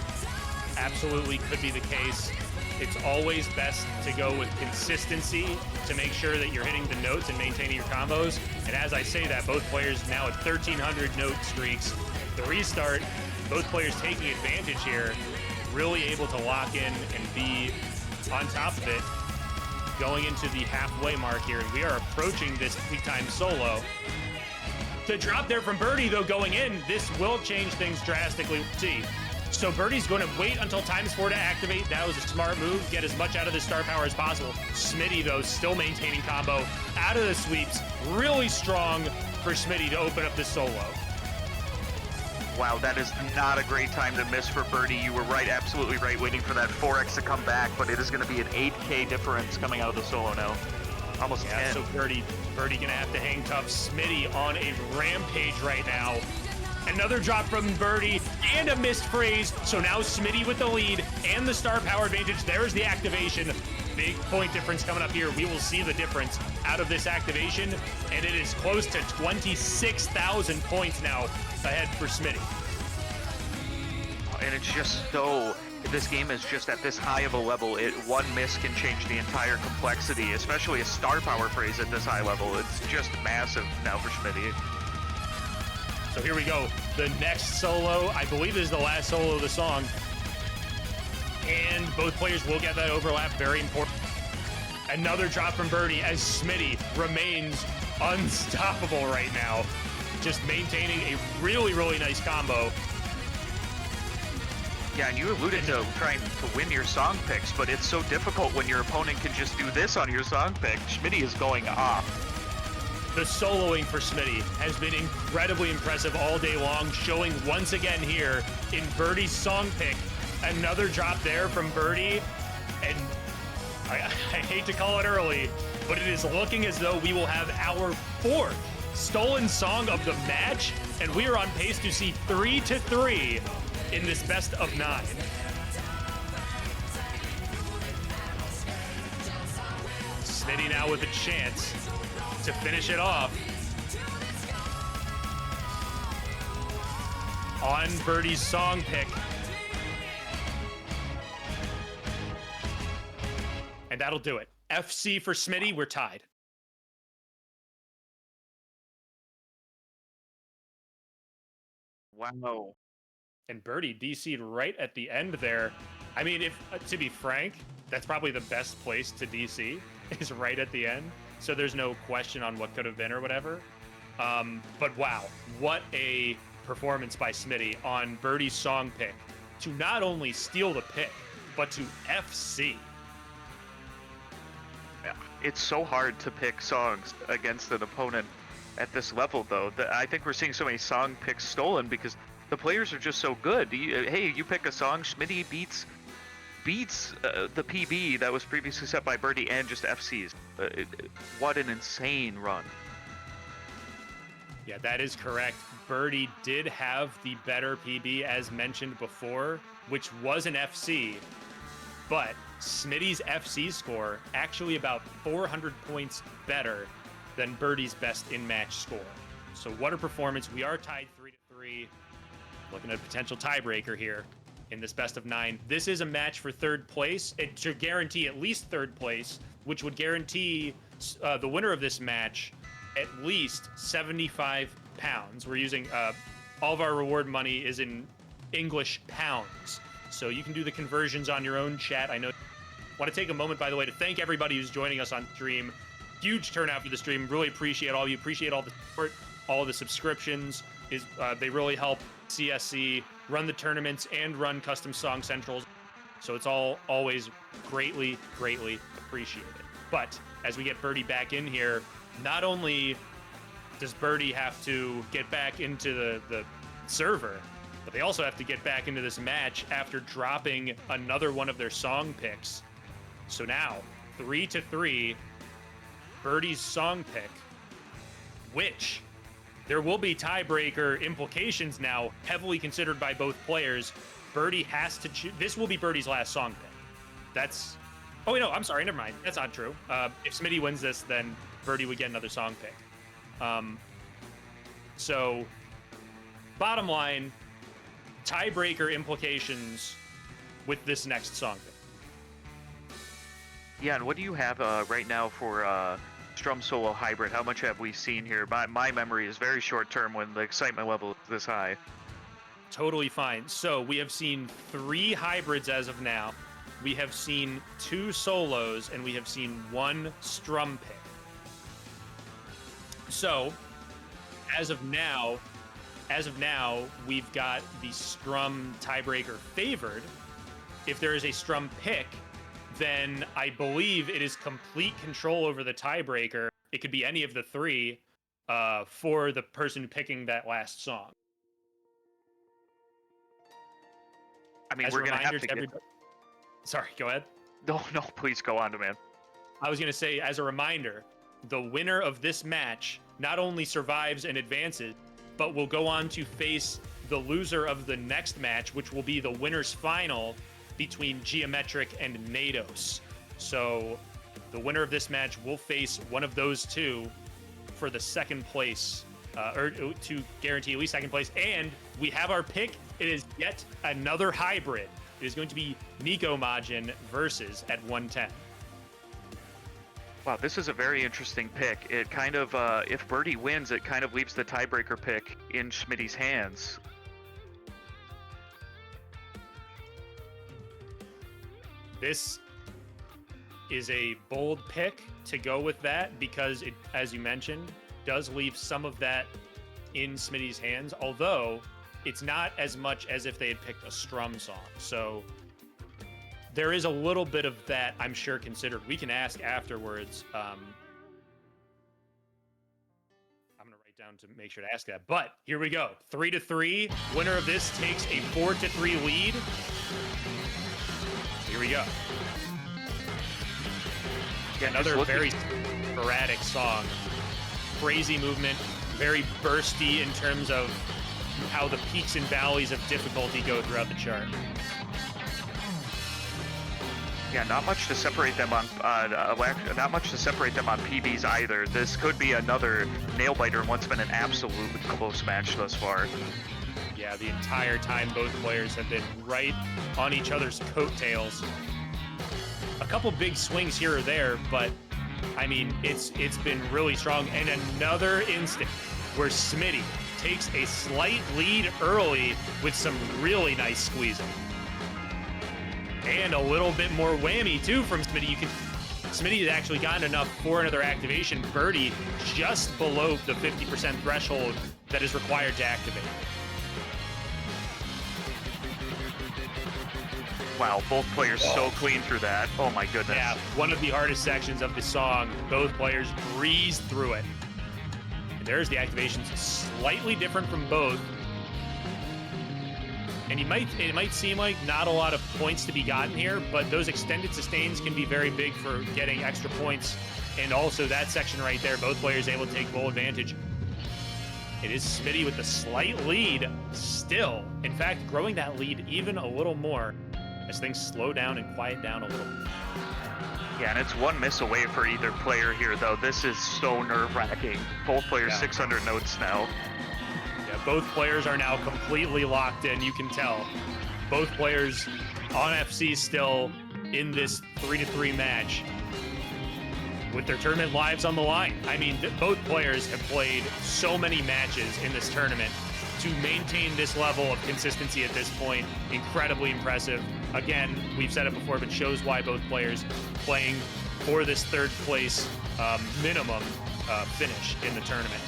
Absolutely could be the case. It's always best to go with consistency to make sure that you're hitting the notes and maintaining your combos. And as I say that, both players now at 1,300 note streaks. The restart, both players taking advantage here, really able to lock in and be on top of it going into the halfway mark here. And we are approaching this peak time solo. The drop there from Burdee, though, going in, this will change things drastically. See. So Burdee's going to wait until time is 4 to activate. That was a smart move. Get as much out of the star power as possible. Smitty, though, still maintaining combo out of the sweeps. Really strong for Smitty to open up this solo. Wow, that is not a great time to miss for Burdee. You were right, absolutely right, waiting for that 4x to come back, but it is going to be an 8k difference coming out of the solo now. Almost 10. So Burdee going to have to hang tough. Smitty on a rampage right now. Another drop from Burdee and a missed phrase. So now Smitty with the lead and the star power advantage. There's the activation. Big point difference coming up here. We will see the difference out of this activation. And it is close to 26,000 points now ahead for Smitty. And it's just so, this game is just at this high of a level. One miss can change the entire complexity, especially a star power phrase at this high level. It's just massive now for Smitty. So here we go. The next solo, I believe this is the last solo of the song. And both players will get that overlap, very important. Another drop from Burdee as Smitty remains unstoppable right now. Just maintaining a really, really nice combo. Yeah, and you alluded to trying to win your song picks, but it's so difficult when your opponent can just do this on your song pick. Smitty is going off. The soloing for Smitty has been incredibly impressive all day long, showing once again here in Burdee's song pick. Another drop there from Burdee, and I hate to call it early, but it is looking as though we will have our 4th stolen song of the match, and we are on pace to see 3-3 in this best of 9. Smitty now with a chance to finish it off. On Burdee's song pick. And that'll do it. FC for Smitty, we're tied. Wow. And Burdee DC'd right at the end there. I mean, if to be frank, that's probably the best place to DC, is right at the end. So there's no question on what could have been or whatever. But wow, what a performance by Smitty on Burdee's song pick to not only steal the pick, but to FC. Yeah, it's so hard to pick songs against an opponent at this level, though. I think we're seeing so many song picks stolen because the players are just so good. Hey, you pick a song, Smitty beats the PB that was previously set by Burdee and just FCs. What an insane run. Yeah, that is correct. Burdee did have the better PB as mentioned before, which was an FC, but Smitty's FC score actually about 400 points better than Burdee's best in-match score. So what a performance. We are tied 3-3. Looking at a potential tiebreaker here in this best of 9. This is a match for 3rd place. It should guarantee at least 3rd place, which would guarantee the winner of this match at least 75 pounds. We're using all of our reward money is in English pounds, so you can do the conversions on your own, chat. I know. Want to take a moment, by the way, to thank everybody who's joining us on stream. Huge turnout for the stream. Really appreciate all of you. Appreciate all the support, all the subscriptions. They really help CSC run the tournaments and run custom song centrals. So it's all always greatly, greatly appreciated. But as we get Burdee back in here, not only does Burdee have to get back into the server, but they also have to get back into this match after dropping another one of their song picks. So now 3-3, Burdee's song pick, which there will be tiebreaker implications now, heavily considered by both players. Burdee has to choose. This will be Burdee's last song pick. That's. Oh wait, no, I'm sorry. Never mind. That's not true. If Smitty wins this, then Burdee would get another song pick. So, bottom line, tiebreaker implications with this next song pick. Yeah, and what do you have right now for Strum Solo Hybrid? How much have we seen here? My memory is very short term when the excitement level is this high. Totally fine. So we have seen 3 hybrids as of now. We have seen 2 solos, and we have seen 1 strum pick. So, as of now, we've got the strum tiebreaker favored. If there is a strum pick, then I believe it is complete control over the tiebreaker. It could be any of the 3 for the person picking that last song. I mean, we're going to have to get... Sorry, go ahead. No, please go on, man. I was going to say, as a reminder, the winner of this match not only survives and advances, but will go on to face the loser of the next match, which will be the winner's final between GiometriQ and Nados. So the winner of this match will face one of those 2 for the second place, or to guarantee at least second place. And we have our pick. It is yet another hybrid. It is going to be Nico Majin versus at 110. Wow, this is a very interesting pick. It kind of, if Burdee wins, it kind of leaves the tiebreaker pick in Smitty's hands. This is a bold pick to go with that because it, as you mentioned, does leave some of that in Smitty's hands, although it's not as much as if they had picked a strum song. So there is a little bit of that, I'm sure, considered. We can ask afterwards. I'm going to write down to make sure to ask that. But here we go. 3-3. Winner of this takes a 4-3 lead. Here we go. Yeah, another very sporadic song. Crazy movement. Very bursty in terms of how the peaks and valleys of difficulty go throughout the chart. Yeah, not much to separate them on PBs either. This could be another nail biter in what's been an absolutely close match thus far. Yeah, the entire time both players have been right on each other's coattails. A couple big swings here or there, but I mean, it's been really strong. And another instant where Smitty takes a slight lead early with some really nice squeezing. And a little bit more whammy, too, from Smitty. Smitty has actually gotten enough for another activation. Burdee just below the 50% threshold that is required to activate. Wow, both players so clean through that. Oh my goodness. Yeah, one of the hardest sections of the song. Both players breezed through it. And there's the activations, slightly different from both. And it might seem like not a lot of points to be gotten here, but those extended sustains can be very big for getting extra points. And also that section right there, both players able to take full advantage. It is Smitty with the slight lead still. In fact, growing that lead even a little more as things slow down and quiet down a little. Yeah, and it's one miss away for either player here, though. This is so nerve-wracking. Both players 600 notes now. Yeah, both players are now completely locked in, you can tell. Both players on FC still in this 3-3 match with their tournament lives on the line. I mean, both players have played so many matches in this tournament. To maintain this level of consistency at this point, incredibly impressive. Again, we've said it before, but shows why both players playing for this third place minimum finish in the tournament.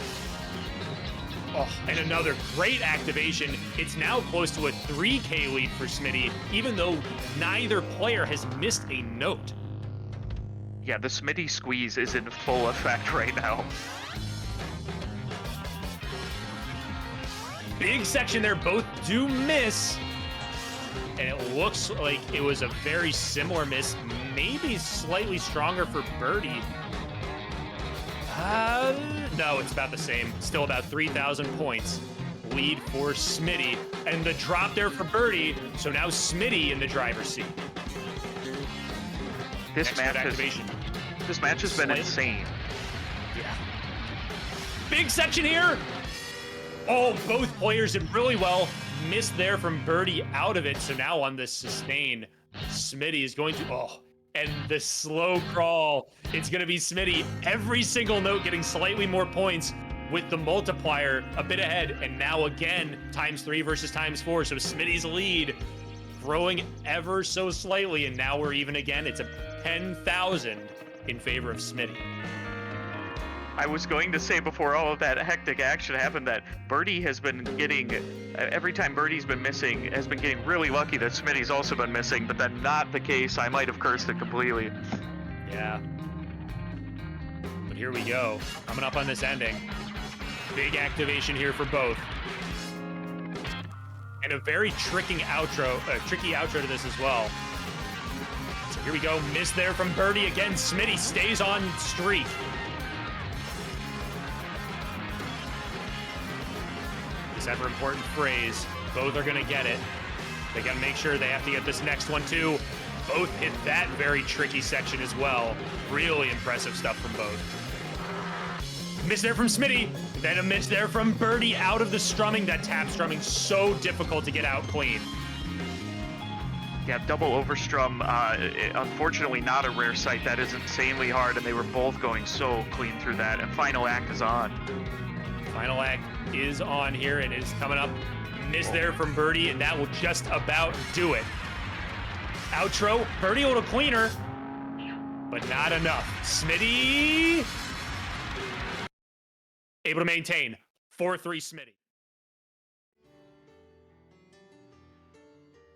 Oh, and another great activation. It's now close to a 3K lead for Smitty, even though neither player has missed a note. Yeah, the Smitty squeeze is in full effect right now. Big section there, both do miss. And it looks like it was a very similar miss, maybe slightly stronger for Burdee. No, it's about the same. Still about 3,000 points lead for Smitty. And the drop there for Burdee, so now Smitty in the driver's seat. This match has been insane. Yeah. Big section here. Oh, both players did really well. Missed there from Burdee out of it. So now on this sustain, Smitty is going to, and the slow crawl. It's going to be Smitty. Every single note getting slightly more points with the multiplier a bit ahead. And now again, ×3 versus ×4. So Smitty's lead growing ever so slightly. And now we're even again. It's a 10,000 in favor of Smitty. I was going to say before all of that hectic action happened that Burdee has been getting, every time Burdee's been missing, has been getting really lucky that Smitty's also been missing, but that's not the case. I might have cursed it completely. Yeah. But here we go. Coming up on this ending. Big activation here for both. And a very tricky outro to this as well. So here we go. Miss there from Burdee again. Smitty stays on streak. This ever important phrase. Both are going to get it. They got to make sure they have to get this next one too. Both hit that very tricky section as well. Really impressive stuff from both. Miss there from Smitty. Then a miss there from Burdee out of the strumming. That tap strumming so difficult to get out clean. Yeah, double overstrum. Unfortunately, not a rare sight. That is insanely hard, and they were both going so clean through that. And final act is on. Final act is on here, and it is coming up. Miss there from Burdee, and that will just about do it. Outro, Burdee a little cleaner, but not enough. Smitty able to maintain 4-3 Smitty.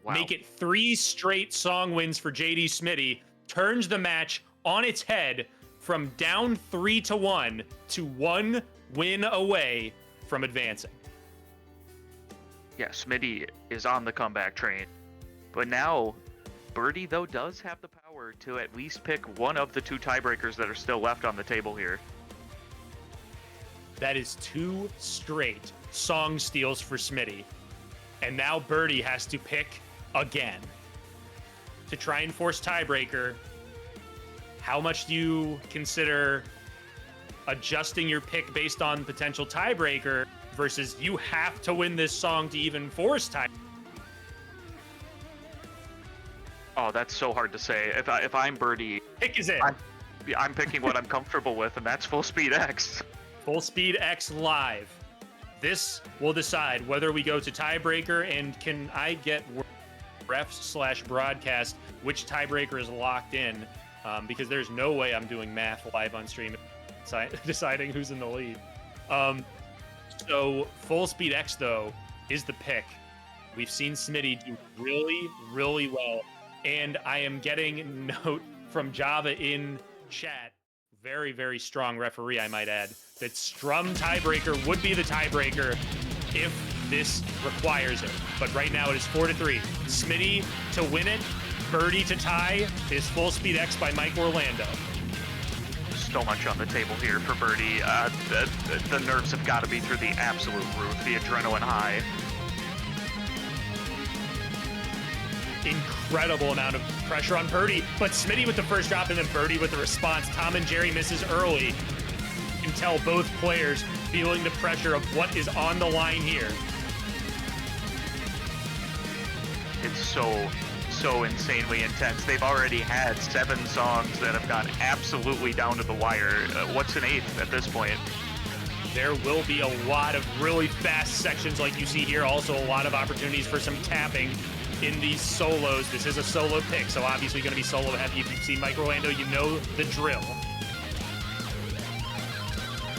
Wow. Make it 3 straight song wins for JDSmitty. Turns the match on its head from down 3-1 to 1 win away from advancing. Yeah, Smitty is on the comeback train. But now, Burdee, though, does have the power to at least pick one of the 2 tiebreakers that are still left on the table here. That is 2 straight song steals for Smitty. And now Burdee has to pick again to try and force tiebreaker. How much do you consider adjusting your pick based on potential tiebreaker versus you have to win this song to even force tie? Oh, that's so hard to say. If I'm Burdee, Pick is it. I'm picking what I'm comfortable with, and that's Full Speed X. Full Speed X live. This will decide whether we go to tiebreaker, and can I get refs/broadcast which tiebreaker is locked in, because there's no way I'm doing math live on stream deciding who's in the lead. So Full Speed X, though, is the pick. We've seen Smitty do really, really well. And I am getting note from Java in chat, very, very strong referee, I might add, that Strum tiebreaker would be the tiebreaker if this requires it. But right now it is 4-3. Smitty to win it, Burdee to tie is Full Speed X by Mike Orlando. So much on the table here for Burdee. The nerves have got to be through the absolute roof, the adrenaline high. Incredible amount of pressure on Burdee, but Smitty with the first drop and then Burdee with the response. Tom and Jerry misses early. You can tell both players feeling the pressure of what is on the line here. It's so insanely intense. They've already had 7 songs that have gone absolutely down to the wire. What's an 8th at this point? There will be a lot of really fast sections like you see here. Also a lot of opportunities for some tapping in these solos. This is a solo pick, so obviously going to be solo heavy. If you've seen Mike Orlando, you know the drill.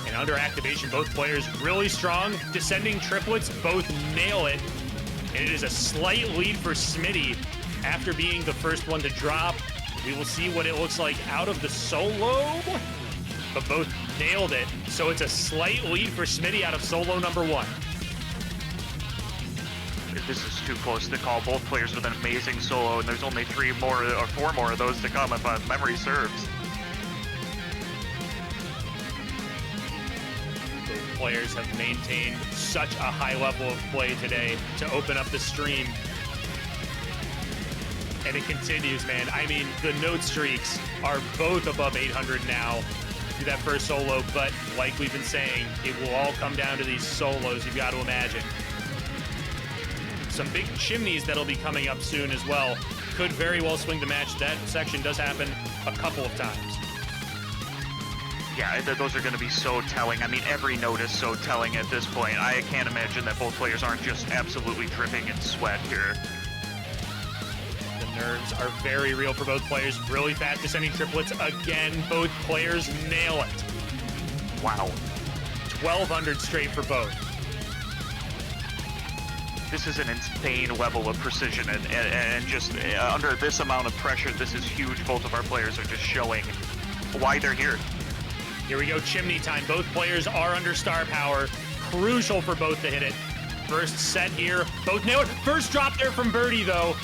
And under activation, both players really strong. Descending triplets, both nail it. And it is a slight lead for Smitty after being the first one to drop. We will see what it looks like out of the solo, but both nailed it. So it's a slight lead for Smitty out of solo number 1. This is too close to call. Both players with an amazing solo, and there's only 3 more or 4 more of those to come if memory serves. Both players have maintained such a high level of play today to open up the stream. And it continues, man. I mean, the note streaks are both above 800 now through that first solo, but like we've been saying, it will all come down to these solos, you've got to imagine. Some big chimneys that'll be coming up soon as well could very well swing the match. That section does happen a couple of times. Yeah, those are going to be so telling. I mean, every note is so telling at this point. I can't imagine that both players aren't just absolutely dripping in sweat here. The nerves are very real for both players. Really fast descending triplets. Again, both players nail it. Wow. 1,200 straight for both. This is an insane level of precision, and just under this amount of pressure, this is huge. Both of our players are just showing why they're here. Here we go, chimney time. Both players are under star power. Crucial for both to hit it. First set here, both nail it. First drop there from Burdee, though.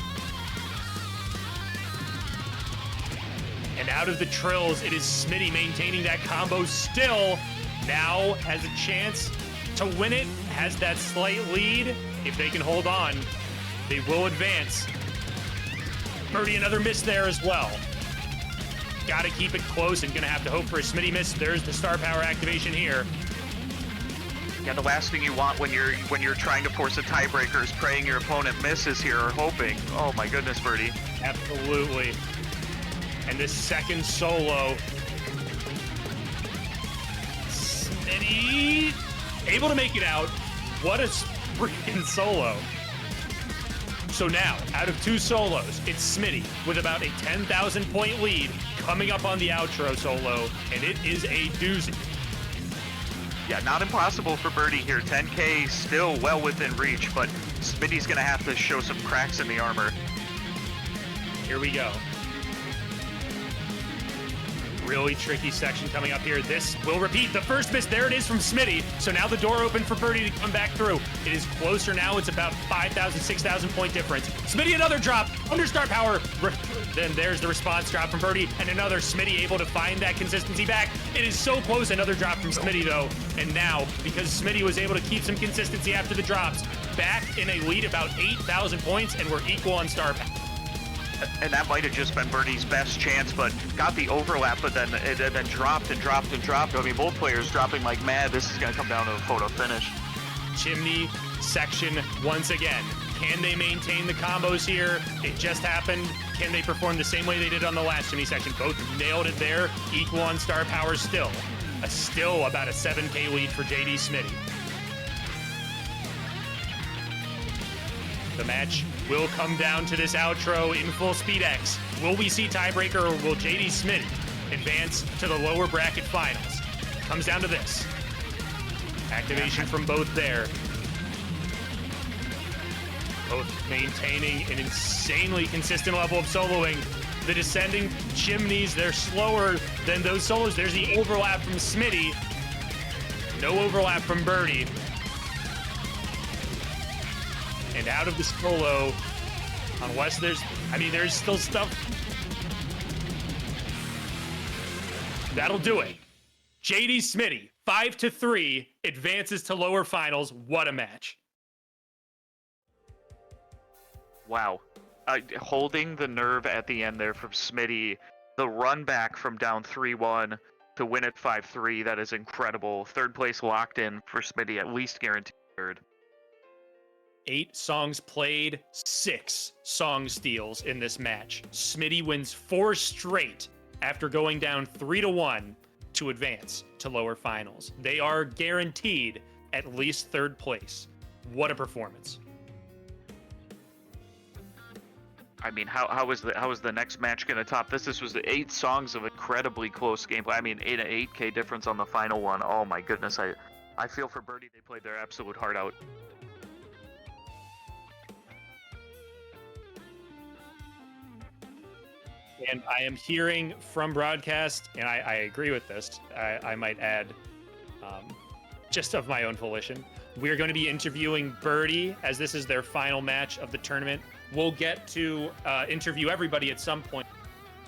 And out of the trills, it is Smitty maintaining that combo still. Now has a chance to win it, has that slight lead. If they can hold on, they will advance. Burdee, another miss there as well. Got to keep it close and going to have to hope for a Smitty miss. There's the star power activation here. Yeah, the last thing you want when you're trying to force a tiebreaker is praying your opponent misses here or hoping. Oh my goodness, Burdee. Absolutely. And this second solo, Smitty able to make it out. What a freaking solo. So now, out of two solos, it's Smitty with about a 10,000 point lead coming up on the outro solo, and it is a doozy. Yeah, not impossible for Burdee here. 10K still well within reach, but Smitty's gonna have to show some cracks in the armor. Here we go. Really tricky section coming up here. This will repeat. The first miss, there it is from Smitty. So now the door open for Burdee to come back through. It is closer now. It's about 5,000, 6,000 point difference. Smitty, another drop. Under star power. Then there's the response drop from Burdee. And another Smitty able to find that consistency back. It is so close. Another drop from Smitty, though. And now, because Smitty was able to keep some consistency after the drops, back in a lead about 8,000 points, and we're equal on star power. And that might have just been Burdee's best chance, but got the overlap, but then dropped and dropped and dropped. I mean, both players dropping like mad. This is going to come down to a photo finish. Chimney section once again. Can they maintain the combos here? It just happened. Can they perform the same way they did on the last chimney section? Both nailed it there. Equal on star power still. Still about a 7K lead for JDSmitty. The match will come down to this outro in full speed X. Will we see tiebreaker, or will JDSmitty advance to the lower bracket finals? Comes down to this. Activation from both there. Both maintaining an insanely consistent level of soloing. The descending chimneys, they're slower than those solos. There's the overlap from Smitty. No overlap from Burdee. And out of the solo on West, there's still stuff. That'll do it. JDSmitty, 5-3, advances to lower finals. What a match. Wow. Holding the nerve at the end there from Smitty. The run back from down 3-1 to win at 5-3, that is incredible. Third place locked in for Smitty, at least guaranteed third. 8 songs played, 6 song steals in this match. Smitty wins 4 straight after going down 3-1 to advance to lower finals. They are guaranteed at least third place. What a performance. I mean, how is the next match going to top this? This was the 8 songs of incredibly close gameplay. I mean, 8K difference on the final one. Oh my goodness, I feel for Burdee. They played their absolute heart out. And I am hearing from broadcast, and I agree with this, I might add, just of my own volition, we're going to be interviewing Burdee as this is their final match of the tournament. We'll get to interview everybody at some point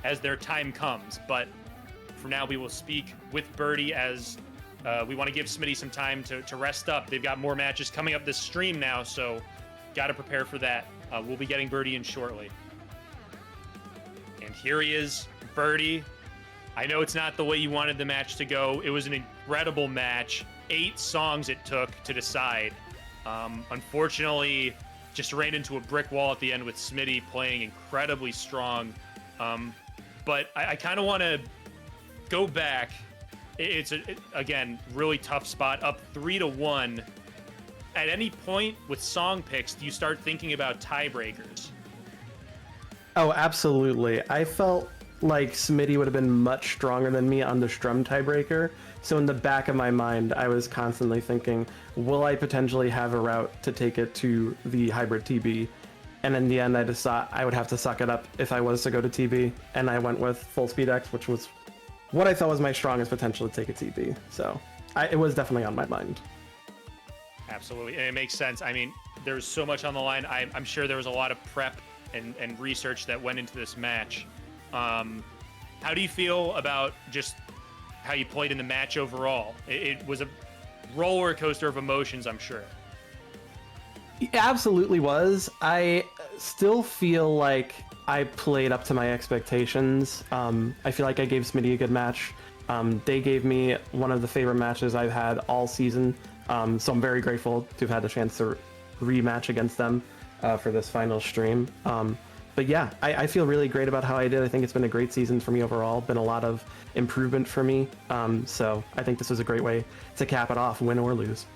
as their time comes, but for now we will speak with Burdee as we want to give Smitty some time to rest up. They've got more matches coming up this stream now, so got to prepare for that. We'll be getting Burdee in shortly. And here he is, Burdee. I know it's not the way you wanted the match to go. It was an incredible match. 8 songs it took to decide. Unfortunately, just ran into a brick wall at the end with Smitty playing incredibly strong. But I kind of want to go back. It's, again, really tough spot, up 3-1. At any point with song picks, do you start thinking about tiebreakers? Oh, absolutely. I felt like Smitty would have been much stronger than me on the Strum tiebreaker. So in the back of my mind, I was constantly thinking, will I potentially have a route to take it to the hybrid TB? And in the end, I just thought I would have to suck it up if I was to go to TB. And I went with Full Speed X, which was what I thought was my strongest potential to take a TB. So it was definitely on my mind. Absolutely, and it makes sense. I mean, there was so much on the line. I'm sure there was a lot of prep and research that went into this match. How do you feel about just how you played in the match overall? It was a roller coaster of emotions, I'm sure. It absolutely was. I still feel like I played up to my expectations. I feel like I gave Smitty a good match. They gave me one of the favorite matches I've had all season. So I'm very grateful to have had the chance to rematch against them for this final stream. But yeah, I feel really great about how I did. I think it's been a great season for me overall. Been a lot of improvement for me. So I think this was a great way to cap it off, win or lose.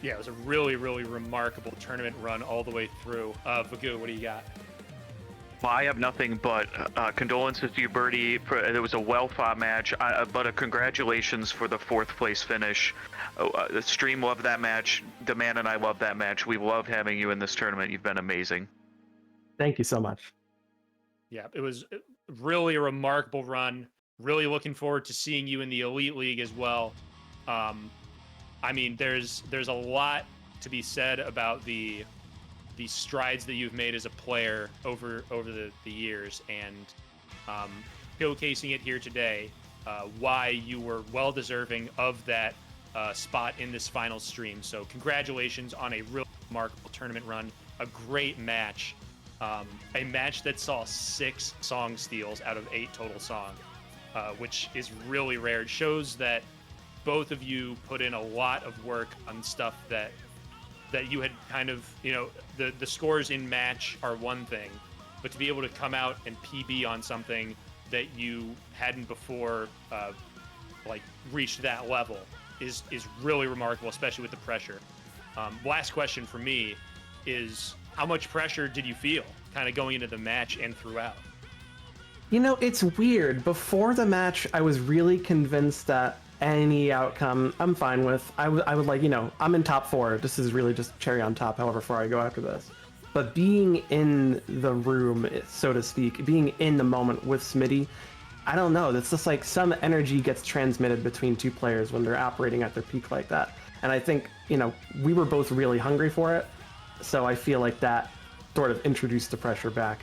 Yeah, it was a really, really remarkable tournament run all the way through. Vagu, what do you got? Well, I have nothing but condolences to you, Burdee. It was a well-fought match, but a congratulations for the 4th place finish. The stream loved that match. The man and I loved that match. We loved having you in this tournament. You've been amazing. Thank you so much. Yeah, it was really a remarkable run. Really looking forward to seeing you in the Elite League as well. I mean, there's a lot to be said about the strides that you've made as a player over the years, and showcasing it here today, why you were well deserving of that spot in this final stream. So congratulations on a real remarkable tournament run, a great match, a match that saw 6 song steals out of 8 total songs, which is really rare. It shows that both of you put in a lot of work on stuff that you had kind of, you know, the scores in match are one thing, but to be able to come out and PB on something that you hadn't before, like reached that level is really remarkable, especially with the pressure. Last question for me is, how much pressure did you feel kind of going into the match and throughout? You know, it's weird. Before the match, I was really convinced that any outcome I'm fine with. I would like, you know, I'm in top 4. This is really just cherry on top, however far I go after this. But being in the room, so to speak, being in the moment with Smitty, I don't know. It's just like some energy gets transmitted between 2 players when they're operating at their peak like that. And I think, you know, we were both really hungry for it. So I feel like that sort of introduced the pressure back.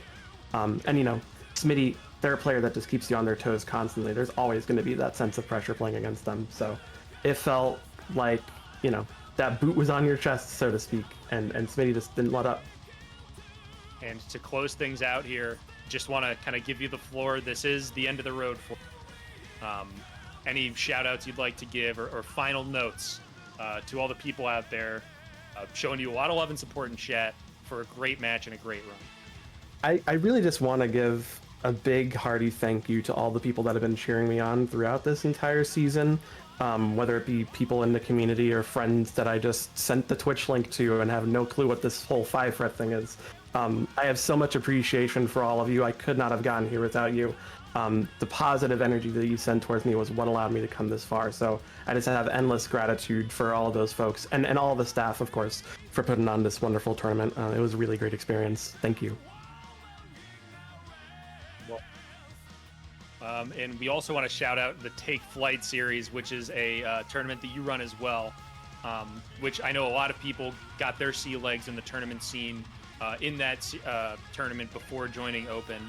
And, you know, Smitty, they're a player that just keeps you on their toes constantly. There's always going to be that sense of pressure playing against them. So it felt like, you know, that boot was on your chest, so to speak, and Smitty just didn't let up. And to close things out here, just want to kind of give you the floor. This is the end of the road for any shout outs you'd like to give, or final notes to all the people out there, showing you a lot of love and support in chat for a great match and a great run. I really just want to give a big hearty thank you to all the people that have been cheering me on throughout this entire season, whether it be people in the community or friends that I just sent the Twitch link to and have no clue what this whole 5-fret thing is. I have so much appreciation for all of you. I could not have gotten here without you. The positive energy that you sent towards me was what allowed me to come this far. So I just have endless gratitude for all of those folks and all the staff, of course, for putting on this wonderful tournament. It was a really great experience. Thank you. And we also want to shout out the Take Flight series, which is a tournament that you run as well, which I know a lot of people got their sea legs in the tournament scene in that tournament before joining Open.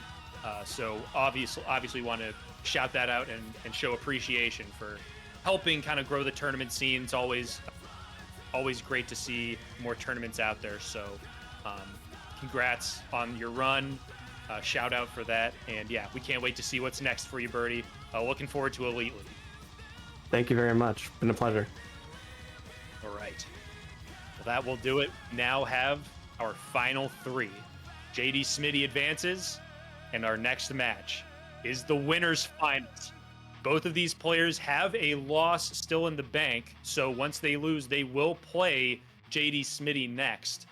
So obviously want to shout that out and show appreciation for helping kind of grow the tournament scene. It's always great to see more tournaments out there. So congrats on your run. Shout out for that. And yeah, we can't wait to see what's next for you, Burdee. Looking forward to Elite League. Thank you very much. Been a pleasure. All right. Well, that will do it. Now have our final three. JDSmitty advances, and our next match is the winners finals. Both of these players have a loss still in the bank, so once they lose, they will play JDSmitty next.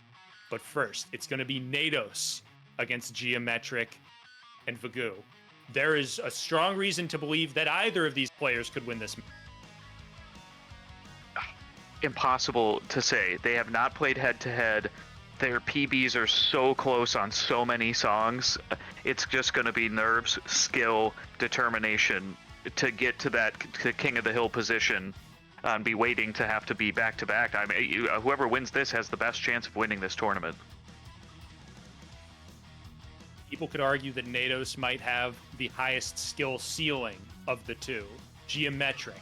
But first, it's going to be Nados against GiometriQ and VOD. There is a strong reason to believe that either of these players could win this match. Impossible to say. They have not played head-to-head. Their PBs are so close on so many songs. It's just going to be nerves, skill, determination to get to that King of the Hill position and be waiting to have to be back-to-back. I mean, whoever wins this has the best chance of winning this tournament. People could argue that Nados might have the highest skill ceiling of the two. GiometriQ,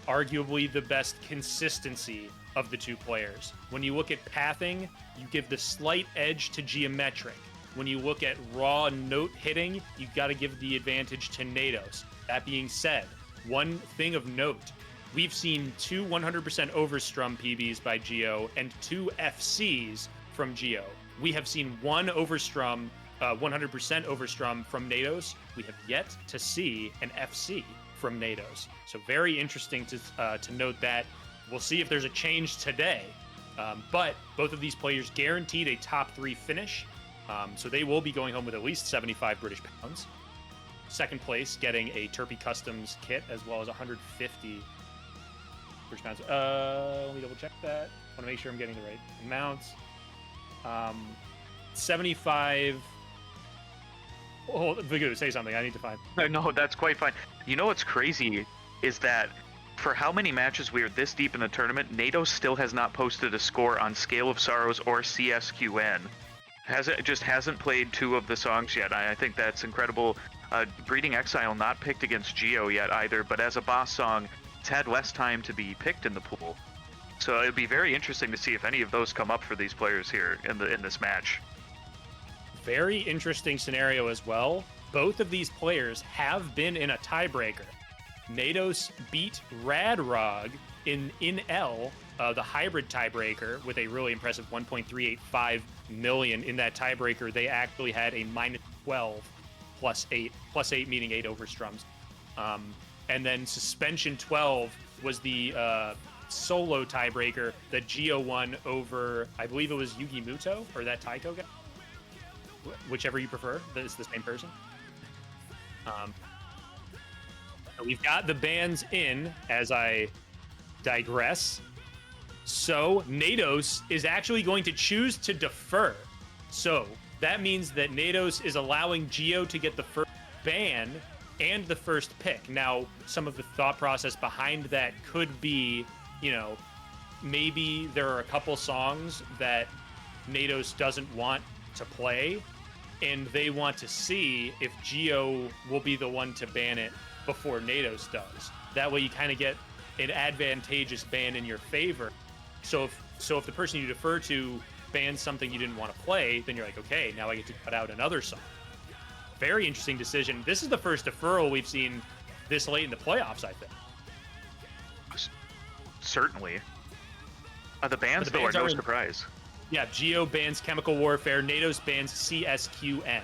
arguably the best consistency of the two players. When you look at pathing, you give the slight edge to GiometriQ. When you look at raw note hitting, you got to give the advantage to Nados. That being said, one thing of note, we've seen two 100% overstrum PBs by Gio and two FCs from Gio. We have seen one overstrum, 100% overstrum from Nados. We have yet to see an FC from Nados. So very interesting to note that. We'll see if there's a change today. But both of these players guaranteed a top 3 finish. So they will be going home with at least 75 British pounds. Second place getting a Turpy Customs kit as well as 150 British pounds. Let me double check that. I want to make sure I'm getting the right amounts. 75. Oh, VOD, say something. I need to find. No, that's quite fine. You know what's crazy is that for how many matches we are this deep in the tournament, Nados still has not posted a score on Scale of Sorrows or CSQN. Just hasn't played 2 of the songs yet. I think that's incredible. Breeding Exile not picked against Gio yet either, but as a boss song, it's had less time to be picked in the pool. So it'd be very interesting to see if any of those come up for these players here in this match. Very interesting scenario as well. Both of these players have been in a tiebreaker. Nados beat Radrog in L, the hybrid tiebreaker, with a really impressive 1.385 million in that tiebreaker. They actually had a -12 +8 meaning 8 overstrums. And then Suspension 12 was the solo tiebreaker that Gio won over, I believe it was Yugi Muto, or that Taiko guy. Whichever you prefer, it's the same person. We've got the bans in as I digress. So Nados is actually going to choose to defer. So that means that Nados is allowing Gio to get the first ban and the first pick. Now, some of the thought process behind that could be, maybe there are a couple songs that Nados doesn't want to play, and they want to see if Gio will be the one to ban it before Nados does. That way you kind of get an advantageous ban in your favor. So if the person you defer to bans something you didn't want to play, then you're like, okay, now I get to cut out another song. Very interesting decision. This is the first deferral we've seen this late in the playoffs, I think. Certainly. The bans, though, are no surprise. Yeah, Gio bans Chemical Warfare, Nados bans CSQN.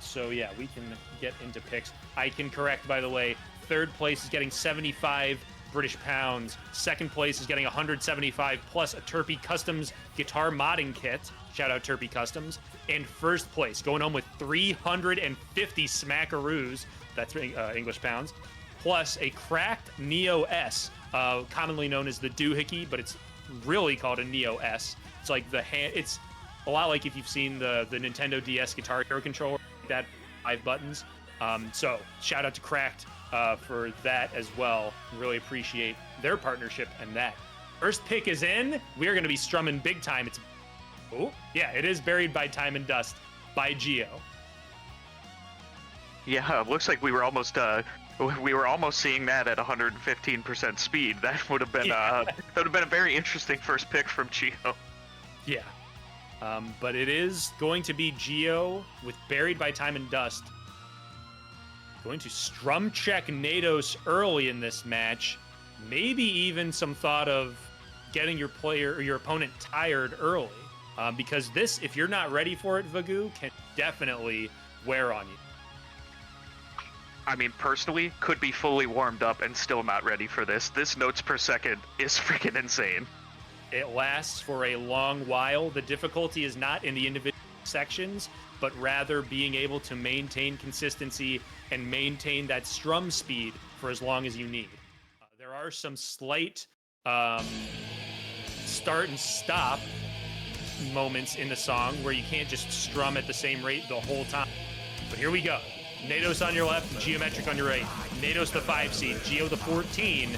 So yeah, we can get into picks. I can correct, by the way, third place is getting 75 British pounds. Second place is getting 175 plus a Turpy Customs guitar modding kit. Shout out Turpy Customs. And first place, going home with 350 smackaroos. That's English pounds. Plus a cracked Neo S, commonly known as the doohickey, but it's really called a Neo S. It's like it's a lot like if you've seen the Nintendo DS Guitar Hero controller, that 5 buttons. So shout out to Cracked for that as well. Really appreciate their partnership and that. First pick is in. We are going to be strumming big time. It is Buried by Time and Dust by Gio. Yeah, it looks like we were almost We were almost seeing that at 115% speed. That would have been that would have been a very interesting first pick from Gio. Yeah. But it is going to be Gio with Buried by Time and Dust. Going to strum check Nados early in this match. Maybe even some thought of getting your player or your opponent tired early. Because this, if you're not ready for it, Vagu, can definitely wear on you. I mean, personally, could be fully warmed up and still not ready for this. This notes per second is freaking insane. It lasts for a long while. The difficulty is not in the individual sections, but rather being able to maintain consistency and maintain that strum speed for as long as you need. There are some slight start and stop moments in the song where you can't just strum at the same rate the whole time. But here we go. Nados on your left, GiometriQ on your right. Nados the 5 seed, Gio the 14.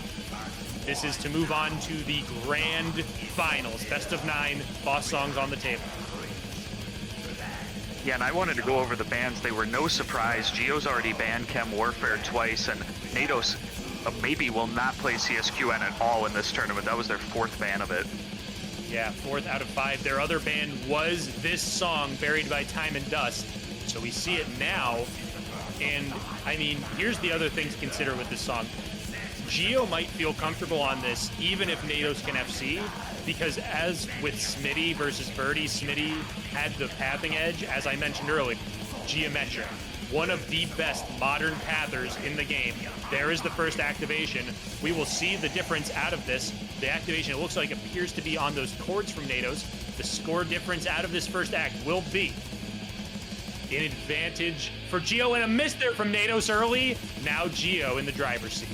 This is to move on to the grand finals. Best of 9, boss songs on the table. Yeah, and I wanted to go over the bans. They were no surprise. Gio's already banned Chem Warfare twice, and Nados maybe will not play CSQN at all in this tournament. That was their 4th ban of it. Yeah, 4th out of 5. Their other ban was this song, Buried by Time and Dust. So we see it now. And, I mean, here's the other thing to consider with this song. Gio might feel comfortable on this, even if Nados can FC, because as with Smitty versus Burdee, Smitty had the pathing edge, as I mentioned earlier. GiometriQ, one of the best modern pathers in the game. There is the first activation. We will see the difference out of this. The activation, it looks like, appears to be on those chords from Nados. The score difference out of this first act will be an advantage for Gio, and a miss there from Nados early. Now Gio in the driver's seat.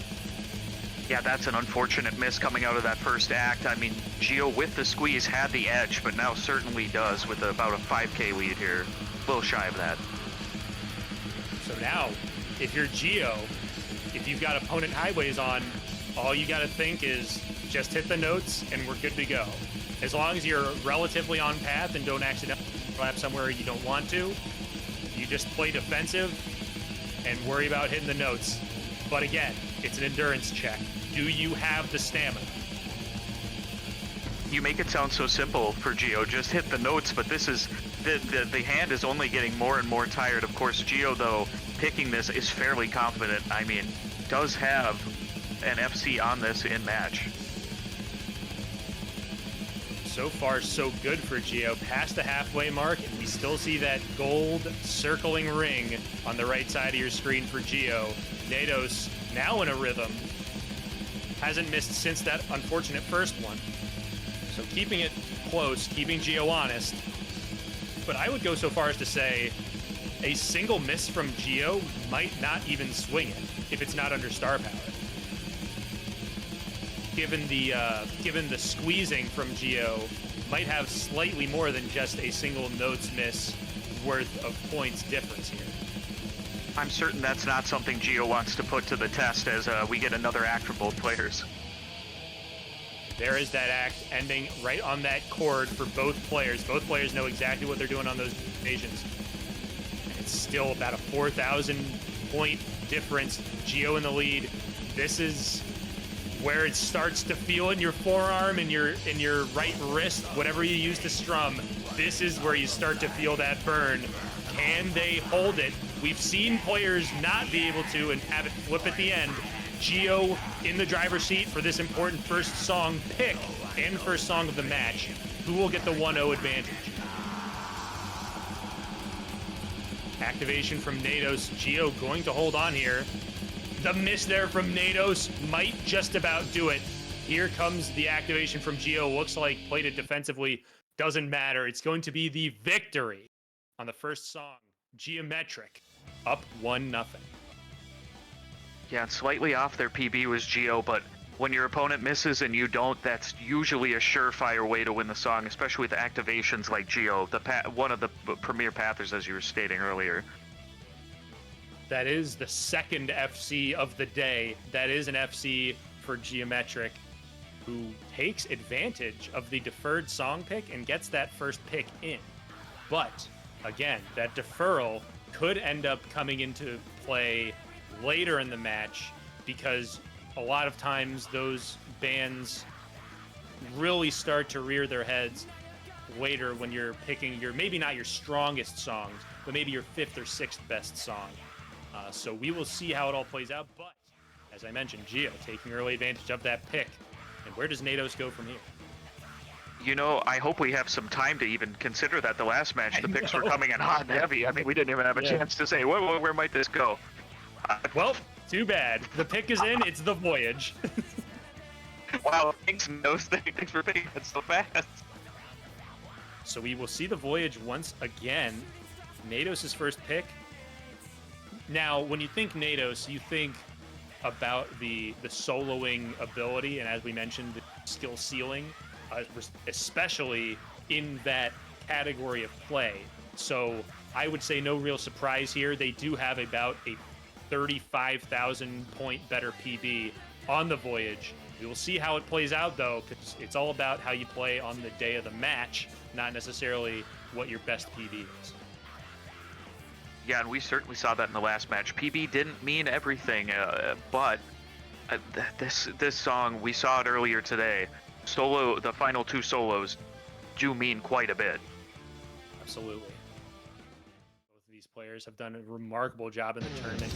Yeah, that's an unfortunate miss coming out of that first act. I mean, Gio with the squeeze had the edge, but now certainly does with about a 5K lead here. A little shy of that. So now, if you're Gio, if you've got opponent highways on, all you got to think is just hit the notes and we're good to go. As long as you're relatively on path and don't accidentally slap somewhere you don't want to, you just play defensive and worry about hitting the notes. But again, it's an endurance check. Do you have the stamina? You make it sound so simple for Gio, just hit the notes, but this is, the hand is only getting more and more tired. Of course, Gio, though, picking this is fairly confident. I mean, does have an FC on this in match. So far, so good for Gio. Past the halfway mark, and we still see that gold circling ring on the right side of your screen for Gio. Nados now in a rhythm. Hasn't missed since that unfortunate first one. So keeping it close, keeping Gio honest. But I would go so far as to say a single miss from Gio might not even swing it if it's not under star power. Given the squeezing from Gio, might have slightly more than just a single notes miss worth of points difference here. I'm certain that's not something Gio wants to put to the test as we get another act from both players. There is that act ending right on that chord for both players. Both players know exactly what they're doing on those occasions. And it's still about a 4,000 point difference. Gio in the lead. This is where it starts to feel in your forearm and your right wrist, whatever you use to strum. This is where you start to feel that burn. Can they hold it? We've seen players not be able to and have it flip at the end. Gio in the driver's seat for this important first song pick and first song of the match. Who will get the 1-0 advantage? Activation from Nados. Gio going to hold on here. The miss there from Nados might just about do it. Here comes the activation from Gio. Looks like played it defensively. Doesn't matter. It's going to be the victory on the first song. GiometriQ up 1-0. Yeah, slightly off their PB was Gio, but when your opponent misses and you don't, that's usually a surefire way to win the song, especially with activations like Gio, one of the premier pathers, as you were stating earlier. That is the second FC of the day. That is an FC for GiometriQ, who takes advantage of the deferred song pick and gets that first pick in. But, again, that deferral could end up coming into play later in the match, because a lot of times those bands really start to rear their heads later when you're picking your, maybe not your strongest songs, but maybe your 5th or 6th best song. So we will see how it all plays out. But as I mentioned, Gio taking early advantage of that pick. And where does Nados go from here? You know, I hope we have some time to even consider that. The last match, the picks were coming in hot and heavy. I mean, we didn't even have a chance to say, where might this go? Well, too bad. The pick is in. It's the Voyage. Wow, thanks, Nados. Thanks for picking that so fast. So we will see the Voyage once again. Nados' first pick. Now, when you think Nados, you think about the soloing ability, and as we mentioned, the skill ceiling, especially in that category of play. So I would say no real surprise here. They do have about a 35,000 point better PB on the Voyage. We will see how it plays out, though, because it's all about how you play on the day of the match, not necessarily what your best PB is. Yeah, and we certainly saw that in the last match. PB didn't mean everything, but this song, we saw it earlier today. The final 2 solos do mean quite a bit. Absolutely. Both of these players have done a remarkable job in the tournament.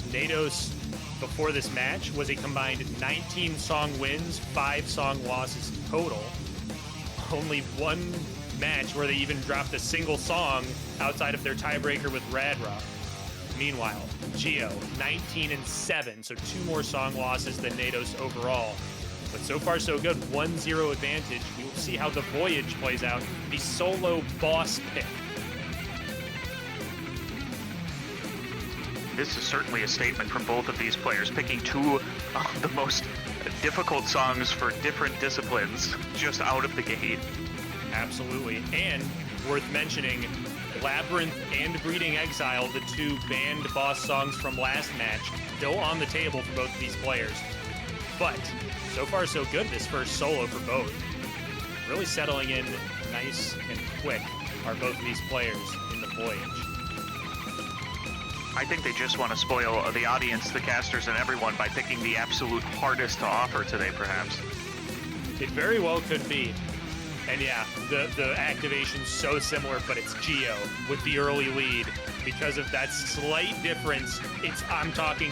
Nados, before this match, was a combined 19 song wins, 5 song losses total. Only one match where they even dropped a single song outside of their tiebreaker with Radrock. Meanwhile, Gio, 19-7, so 2 more song losses than Nados overall. But so far so good, 1-0 advantage. We will see how the Voyage plays out, the solo boss pick. This is certainly a statement from both of these players, picking 2 of the most difficult songs for different disciplines just out of the gate. Absolutely. And worth mentioning, Labyrinth and Breeding Exile, the 2 banned boss songs from last match, still on the table for both of these players. But so far so good this first solo for both. Really settling in nice and quick are both of these players in the Voyage. I think they just want to spoil the audience, the casters, and everyone by picking the absolute hardest to offer today, perhaps. It very well could be. And yeah, the activation's so similar, but it's Gio with the early lead. Because of that slight difference, I'm talking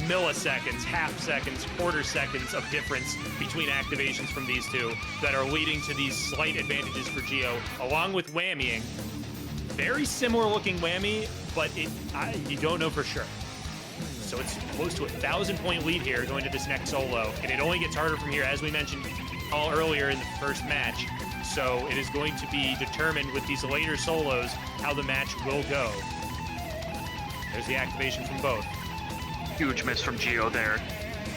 milliseconds, half seconds, quarter seconds of difference between activations from these 2 that are leading to these slight advantages for Gio, along with whammying. Very similar looking whammy, but you don't know for sure. So it's close to a 1,000-point lead here going to this next solo, and it only gets harder from here, as we mentioned all earlier in the first match. So it is going to be determined with these later solos how the match will go. There's the activation from both. Huge miss from Gio there.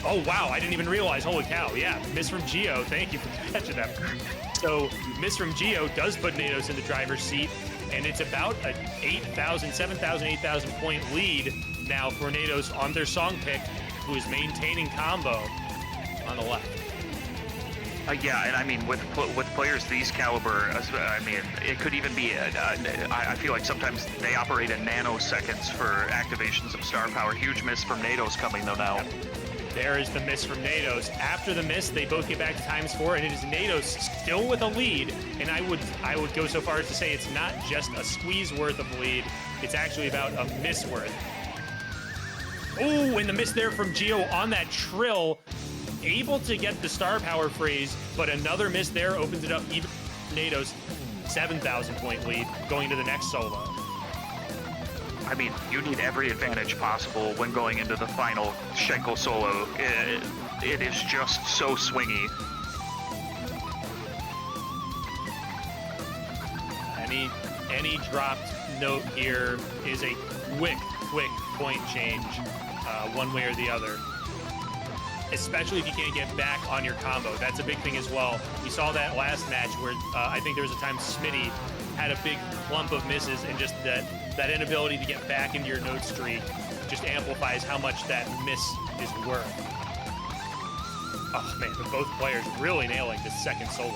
Oh, wow, I didn't even realize. Holy cow, yeah, miss from Gio. Thank you for catching that. So miss from Gio does put Nados in the driver's seat, and it's about an 7,000, 8,000 point lead now for Nados on their song pick, who is maintaining combo on the left. Yeah, and I mean, with players these caliber, I mean, it could even be, I feel like sometimes they operate in nanoseconds for activations of star power. Huge miss from Nados coming, though, now. There is the miss from Nados. After the miss, they both get back to ×4, and it is Nados still with a lead. And I would go so far as to say it's not just a squeeze worth of lead. It's actually about a miss worth. Oh, and the miss there from Gio on that trill. Able to get the star power phrase, but another miss there opens it up even for Nados. 7,000 point lead going to the next solo. I mean, you need every advantage possible when going into the final Schenkel solo. It is just so swingy. Any dropped note here is a quick point change, one way or the other. Especially if you can't get back on your combo. That's a big thing as well. We saw that last match where I think there was a time Smitty had a big clump of misses, and just that inability to get back into your note streak just amplifies how much that miss is worth. Oh man, but both players really nailing this second solo.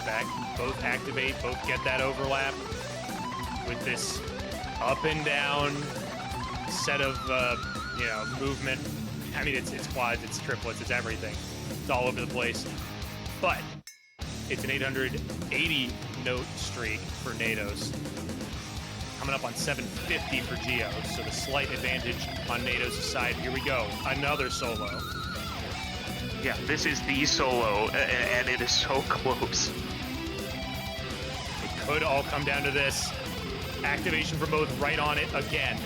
Back, both activate, both get that overlap. with this up and down set of movement. I mean, it's quads, it's triplets, it's everything. It's all over the place. But it's an 880 note streak for Nados. Coming up on 750 for Gio, so the slight advantage on Nados' side. Here we go, another solo. Yeah, this is the solo, and it is so close. It could all come down to this. Activation from both right on it again.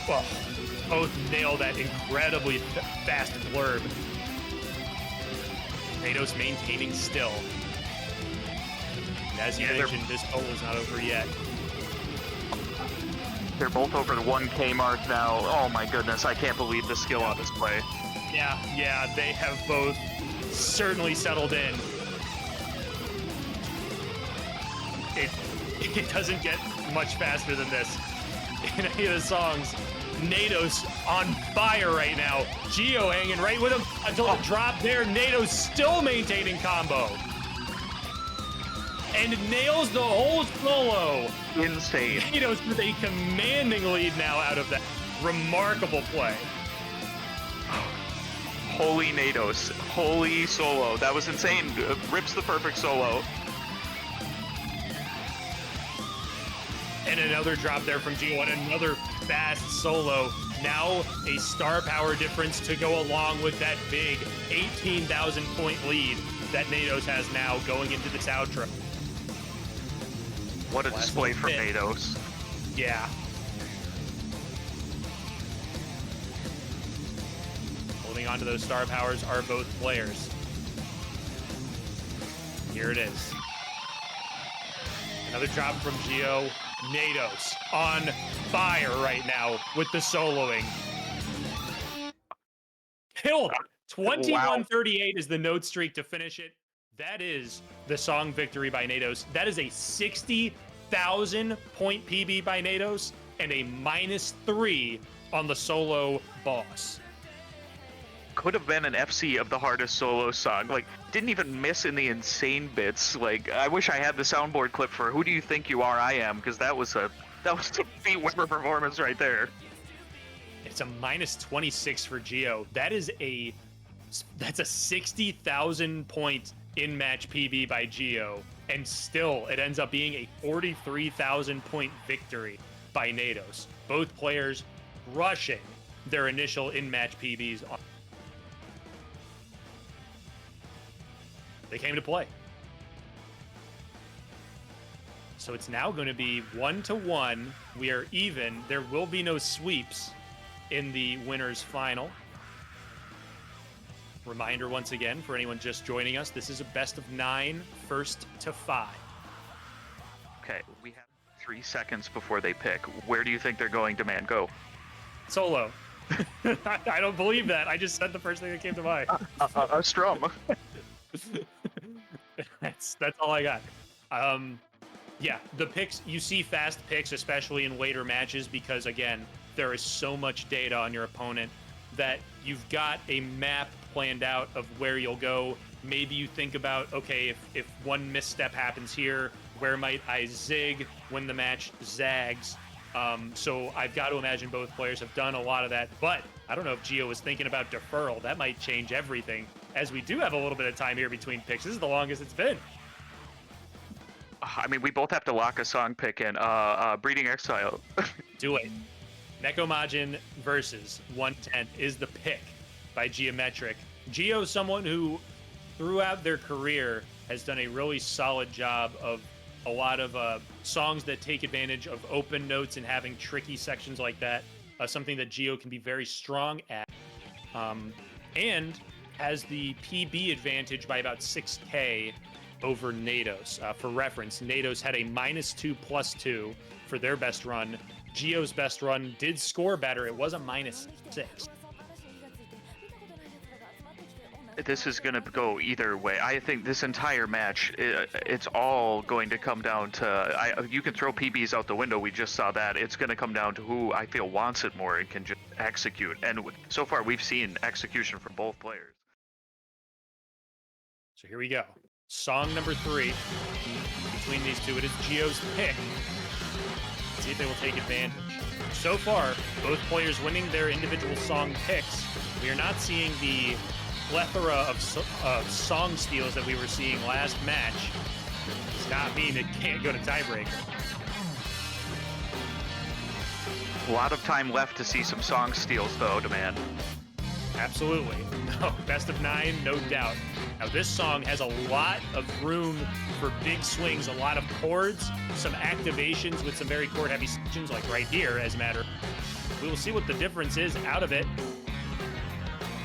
Well, both nail that incredibly fast blurb. Nados maintaining still. And as you mentioned, this solo is not over yet. They're both over the 1K mark now. Oh my goodness, I can't believe the skill on this play. Yeah, they have both certainly settled in. It doesn't get much faster than this in any of the songs. Nados on fire right now. Gio hanging right with him until the drop there. Nados still maintaining combo. And nails the whole solo. Insane. Nados with a commanding lead now out of that remarkable play. Holy Nados. Holy solo. That was insane. Rips the perfect solo. And another drop there from Gio and another fast solo. Now a star power difference to go along with that big 18,000 point lead that Nados has now going into this outro. What a display from Nados. Yeah. Holding on to those star powers are both players. Here it is. Another drop from Gio. Nados on fire right now with the soloing. Killed. 21-38 is the note streak to finish it. That is the song victory by Nados. That is a 60,000 point PB by Nados and a -3 on the solo boss. Could have been an FC of the hardest solo song. Like, didn't even miss in the insane bits. Like, I wish I had the soundboard clip for "Who Do You Think You Are, I Am," because that was a beat Wimmer performance right there. It's a -26 for Gio. That's a 60,000 point in-match PB by Gio, and still it ends up being a 43,000 point victory by Nados. Both players rushing their initial in-match PBs. They came to play. So it's now going to be 1-1. We are even. There will be no sweeps in the winners final. Reminder once again for anyone just joining us, this is a best of 9, first to 5. Okay, we have 3 seconds before they pick. Where do you think they're going to go? Solo. I don't believe that. I just said the first thing that came to mind. Strum. That's all I got. Yeah, the picks, you see fast picks, especially in later matches, because again, there is so much data on your opponent that you've got a map planned out of where you'll go. Maybe you think about, okay, if one misstep happens here, where might I zig when the match zags? So I've got to imagine both players have done a lot of that, but I don't know if Gio was thinking about deferral. That might change everything, as we do have a little bit of time here between picks. This is the longest it's been. I mean, we both have to lock a song pick in. Breeding Exile. Do it. Nekomajin versus 110 is the pick by GiometriQ. Gio, someone who throughout their career has done a really solid job of a lot of songs that take advantage of open notes and having tricky sections like that. Something that Gio can be very strong at. And has the PB advantage by about 6K over Nados. For reference, Nados had a -2/+2 for their best run. Gio's best run did score better. It was a -6. This is going to go either way. I think this entire match, it's all going to come down to, you can throw PBs out the window. We just saw that. It's going to come down to who I feel wants it more and can just execute. And so far, we've seen execution from both players. So here we go. Song number 3 between these two. It is Gio's pick. see if they will take advantage. So far, both players winning their individual song picks. We are not seeing the plethora of song steals that we were seeing last match. Does not mean it can't go to tiebreaker. A lot of time left to see some song steals, though, Demand. Absolutely. No, best of 9, no doubt. Now, this song has a lot of room for big swings, a lot of chords, some activations with some very chord-heavy sections, like right here, as a matter. We will see what the difference is out of it.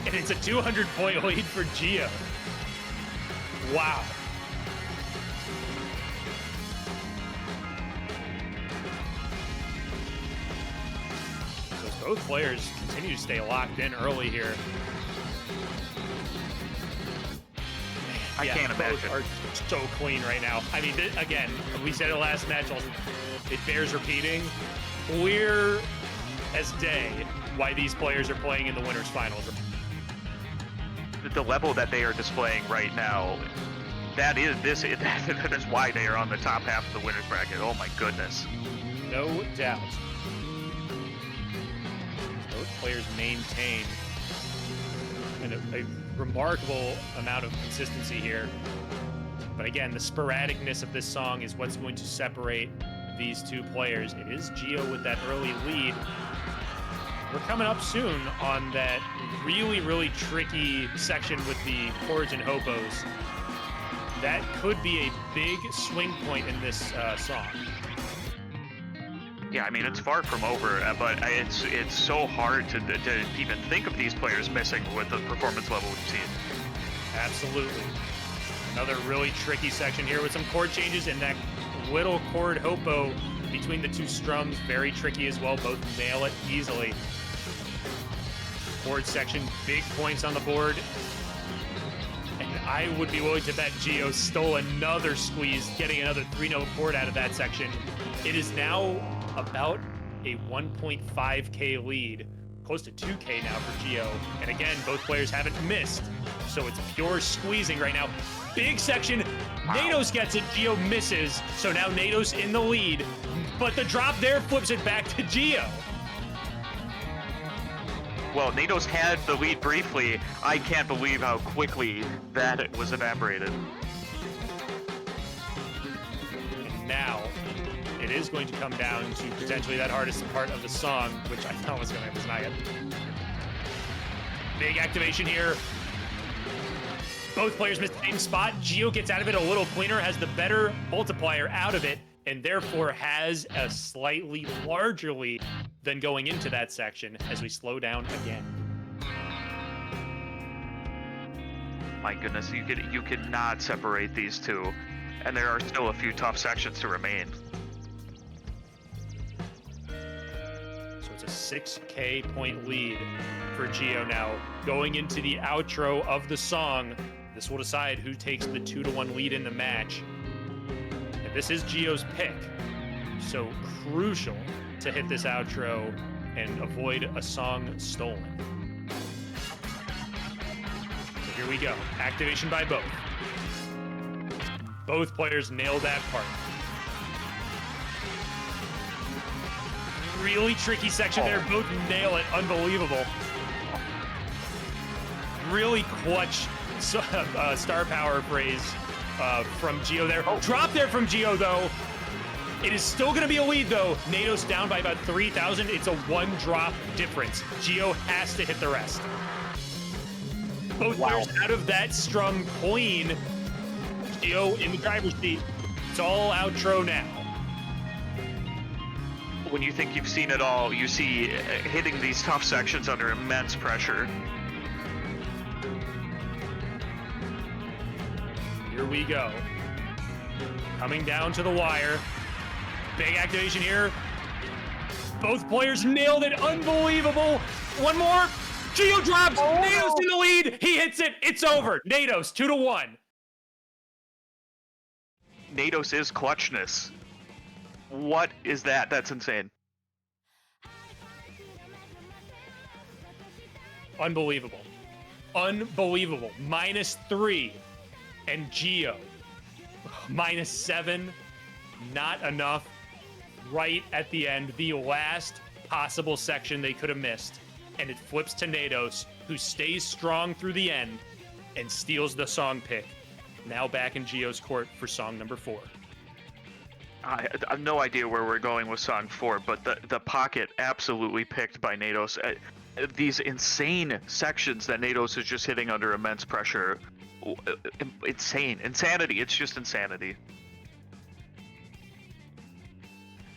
And it's a 200-point lead for Gio. Wow. So as both players continue to stay locked in early here. I can't imagine. Both are so clean right now. I mean, again, we said it last match. It bears repeating. Clear as day why these players are playing in the winners finals. The level that they are displaying right now, that is why they are on the top half of the winners bracket. Oh my goodness. No doubt. Both players maintain a remarkable amount of consistency here. But again, the sporadicness of this song is what's going to separate these two players. It is Gio with that early lead. We're coming up soon on that really, really tricky section with the chords and hopos. That could be a big swing point in this song. Yeah, I mean, it's far from over, but it's so hard to even think of these players missing with the performance level we've seen. Absolutely. Another really tricky section here with some chord changes and that little chord hopo between the two strums. Very tricky as well. Both nail it easily. Chord section, big points on the board. And I would be willing to bet Gio stole another squeeze, getting another 3-note chord out of that section. It is now about a 1.5K lead, close to 2K now for Gio. And again, both players haven't missed, so it's pure squeezing right now. Big section, wow. Nados gets it, Gio misses, so now Nados in the lead, but the drop there flips it back to Gio. Well, Nados had the lead briefly. I can't believe how quickly that was evaporated. And now, it is going to come down to potentially that hardest part of the song, which I thought was not yet. Big activation here. Both players miss the same spot. Gio gets out of it a little cleaner, has the better multiplier out of it, and therefore has a slightly larger lead than going into that section as we slow down again. My goodness, you could not separate these two, and there are still a few tough sections to remain. So it's a 6K point lead for Gio now. Going into the outro of the song, this will decide who takes the 2-1 lead in the match. And this is Gio's pick, so crucial to hit this outro and avoid a song stolen. So here we go. Activation by both. Both players nailed that part. Really tricky section there. Both nail it. Unbelievable. Really clutch star power phrase from Gio there. Drop there from Gio, though. It is still going to be a lead, though. Nados down by about 3,000. It's a one-drop difference. Gio has to hit the rest. Both players out of that strum clean. Gio in the driver's seat. It's all outro now. When you think you've seen it all, you see hitting these tough sections under immense pressure. Here we go. Coming down to the wire. Big activation here. Both players nailed it. Unbelievable. One more. Gio drops. Nados in the lead. He hits it. It's over. Nados 2-1. Nados is clutchness. What is that? That's insane. Unbelievable. Unbelievable. -3. And Gio. -7. Not enough. right at the end, the last possible section they could have missed. And it flips to Nados, who stays strong through the end and steals the song pick. Now back in Gio's court for song number 4. I have no idea where we're going with song 4, but the pocket absolutely picked by Nados. These insane sections that Nados is just hitting under immense pressure. Insanity. It's just insanity.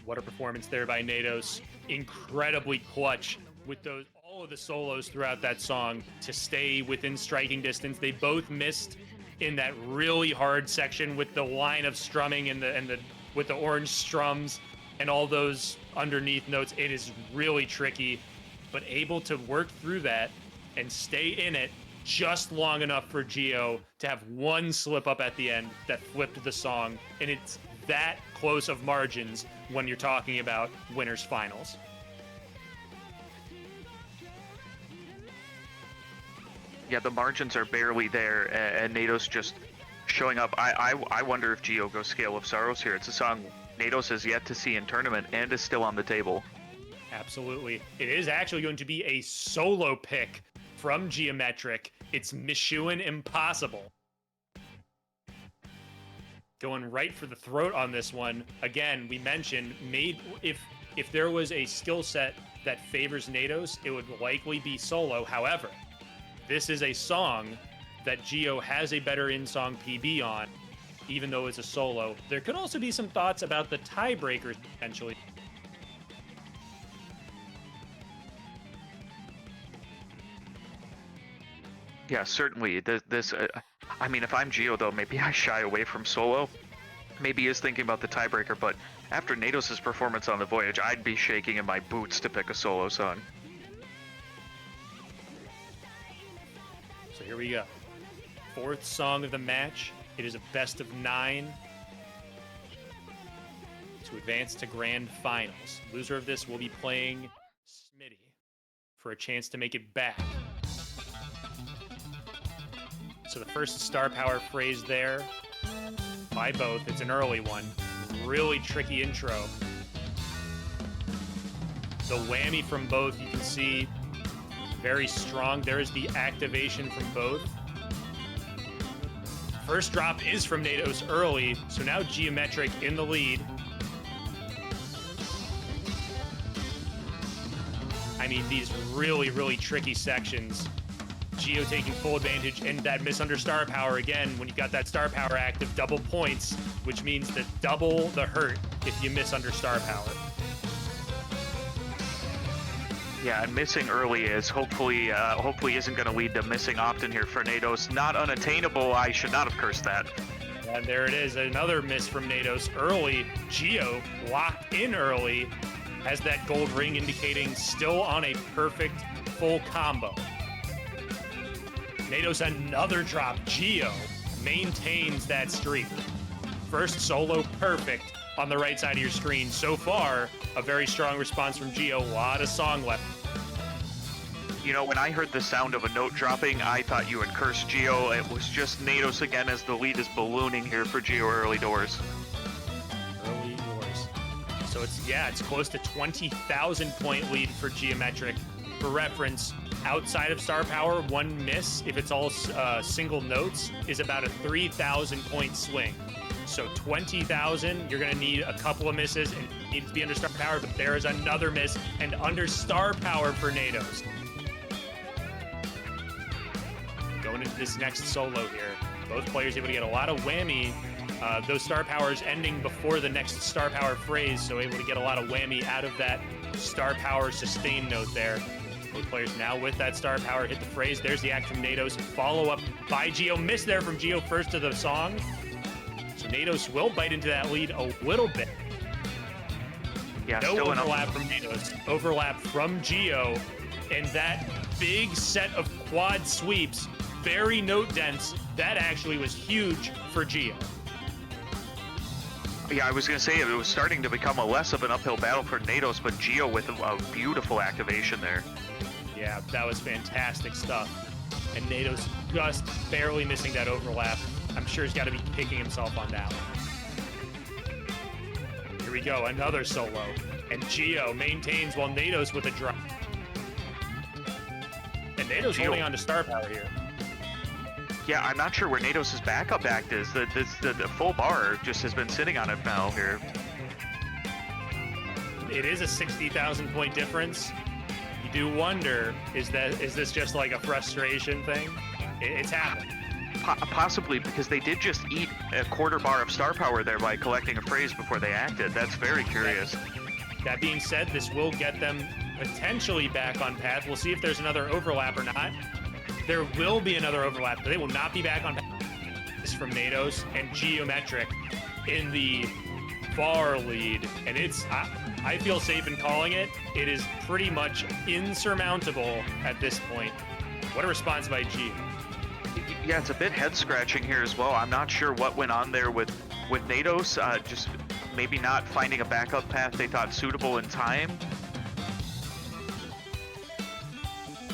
What a performance there by Nados. Incredibly clutch with all of the solos throughout that song to stay within striking distance. They both missed in that really hard section with the line of strumming and with the orange strums and all those underneath notes. It is really tricky, but able to work through that and stay in it just long enough for Gio to have one slip up at the end that flipped the song. And it's that close of margins when you're talking about winners finals. Yeah, the margins are barely there, and Nados just showing up. I wonder if Gio goes Scale of Sorrows here. It's a song Nados has yet to see in tournament and is still on the table. Absolutely. It is actually going to be a solo pick from GiometriQ. It's Mishuin Impossible. Going right for the throat on this one. Again, we mentioned if there was a skill set that favors Nados, it would likely be solo. However, this is a song that Gio has a better in-song PB on, even though it's a solo. There could also be some thoughts about the tiebreakers potentially. Yeah, certainly. I mean, if I'm Gio, though, maybe I shy away from solo. Maybe he is thinking about the tiebreaker, but after Nados' performance on the Voyage, I'd be shaking in my boots to pick a solo song. So here we go. 4th song of the match. It is a best of 9 to advance to grand finals. Loser of this will be playing Smitty for a chance to make it back. So the first star power phrase there by both. It's an early one. Really tricky intro. The whammy from both, you can see, very strong. There is the activation from both. First drop is from Nados early, so now GiometriQ in the lead. I mean, these really, really tricky sections. Gio taking full advantage, and that miss under star power again. When you've got that star power active, double points, which means that double the hurt if you miss under star power. Yeah, and missing early is hopefully isn't going to lead to missing often here for Nados. Not unattainable. I should not have cursed that. And there it is, another miss from Nados early. Gio locked in early, has that gold ring indicating still on a perfect full combo. Nados another drop. Gio maintains that streak. First solo perfect on the right side of your screen. So far, a very strong response from Gio. A lot of song left. You know, when I heard the sound of a note dropping, I thought you had cursed Gio. It was just Nados again as the lead is ballooning here for Gio early doors. Early doors. So it's close to 20,000 point lead for GiometriQ. For reference, outside of star power, one miss, if it's all single notes, is about a 3,000 point swing. So 20,000, you're going to need a couple of misses and it needs to be under star power, but there is another miss and under star power for Nados. Going into this next solo here, both players able to get a lot of whammy. Those star powers ending before the next star power phrase, so able to get a lot of whammy out of that star power sustain note there. Both players now with that star power hit the phrase. There's the act from Nados. Follow up by Gio. Miss there from Gio first to the song. So Nados will bite into that lead a little bit. Yeah, no still overlap from Nados. Overlap from Gio. And that big set of quad sweeps, very note dense. That actually was huge for Gio. Yeah, I was going to say it was starting to become a less of an uphill battle for Nados, but Gio with a beautiful activation there. Yeah, that was fantastic stuff. And Nados just barely missing that overlap. I'm sure he's got to be kicking himself on that one. Here we go, another solo. And Gio maintains while Nados with a drop. And Nados holding on to star power here. Yeah, I'm not sure where Nados' backup act is. The full bar just has been sitting on it now here. It is a 60,000 point difference. You do wonder, is this just like a frustration thing? It's happened. Possibly, because they did just eat a quarter bar of star power there by collecting a phrase before they acted. That's very curious. That being said, this will get them potentially back on path. We'll see if there's another overlap or not. There will be another overlap, but they will not be back on path. This is from Nados and GiometriQ in the far lead. And it's, I feel safe in calling it. It is pretty much insurmountable at this point. What a response by Gio. Yeah, it's a bit head-scratching here as well. I'm not sure what went on there with Nados, just maybe not finding a backup path they thought suitable in time.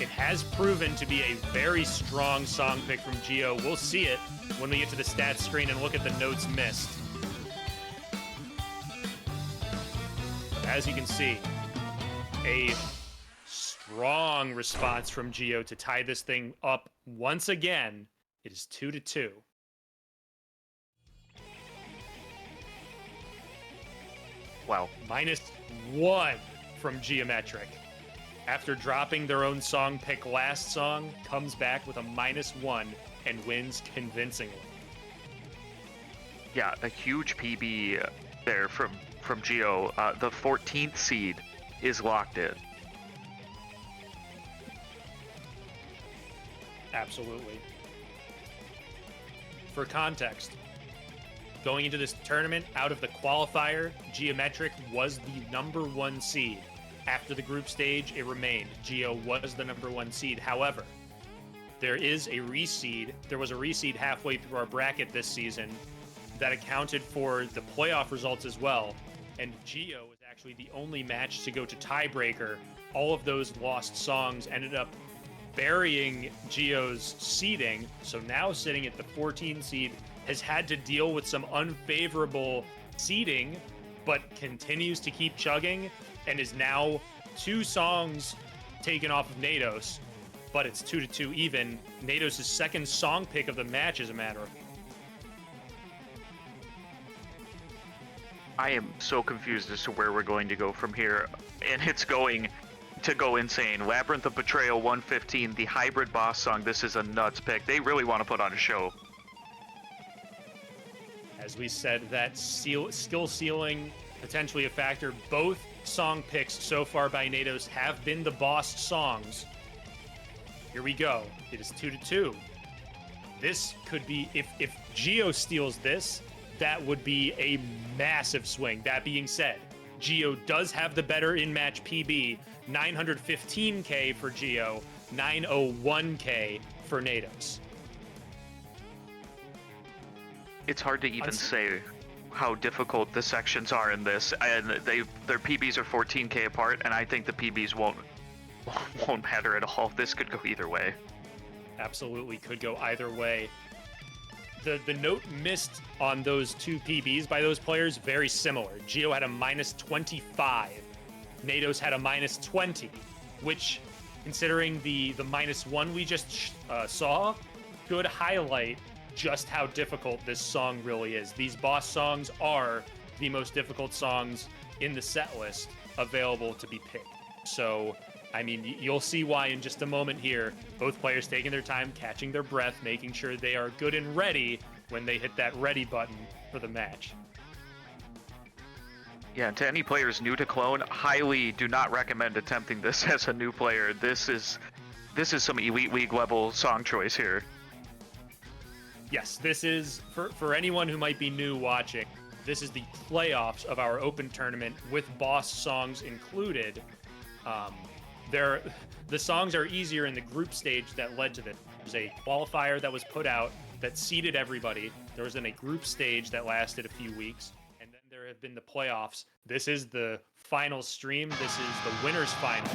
It has proven to be a very strong song pick from Gio. We'll see it when we get to the stats screen and look at the notes missed. As you can see, a strong response from Gio to tie this thing up once again. It is 2-2. Wow. -1 from GiometriQ. After dropping their own song pick last song, comes back with a -1 and wins convincingly. Yeah, a huge PB there from Gio. The 14th seed is locked in. Absolutely. For context, going into this tournament, out of the qualifier, GiometriQ was the #1 seed. After the group stage, it remained. Gio was the #1 seed. However, there is a reseed. There was a reseed halfway through our bracket this season that accounted for the playoff results as well. And Gio was actually the only match to go to tiebreaker. All of those lost songs ended up burying Gio's seeding. So now sitting at the 14 seed, has had to deal with some unfavorable seeding, but continues to keep chugging and is now 2 songs taken off of Nados, but it's 2-2 even. Nados' second song pick of the match, as a matter of fact. I am so confused as to where we're going to go from here, and it's going to go insane. Labyrinth of Betrayal 115, the hybrid boss song. This is a nuts pick. They really want to put on a show. As we said, that skill ceiling potentially a factor. Both song picks so far by Nados have been the boss songs. Here we go. It is 2-2. This could be, if Gio steals this, that would be a massive swing. That being said, Gio does have the better in-match PB. 915K for Gio, 901K for Nados. It's hard to even say how difficult the sections are in this, and their PBs are 14K apart, and I think the PBs won't matter at all. This could go either way. Absolutely could go either way. The note missed on those 2 PBs by those players, very similar. Gio had a -25. Nados had a -20, which, considering the -1 we just saw, could highlight just how difficult this song really is. These boss songs are the most difficult songs in the set list available to be picked. So, I mean, you'll see why in just a moment here. Both players taking their time, catching their breath, making sure they are good and ready when they hit that ready button for the match. Yeah, and to any players new to Clone, highly do not recommend attempting this as a new player. This is some Elite League level song choice here. Yes, this is, for anyone who might be new watching, this is the playoffs of our open tournament with boss songs included. The songs are easier in the group stage that led to this. There's a qualifier that was put out that seeded everybody. There was then a group stage that lasted a few weeks, and then there have been the playoffs. This is the final stream. This is the winner's final.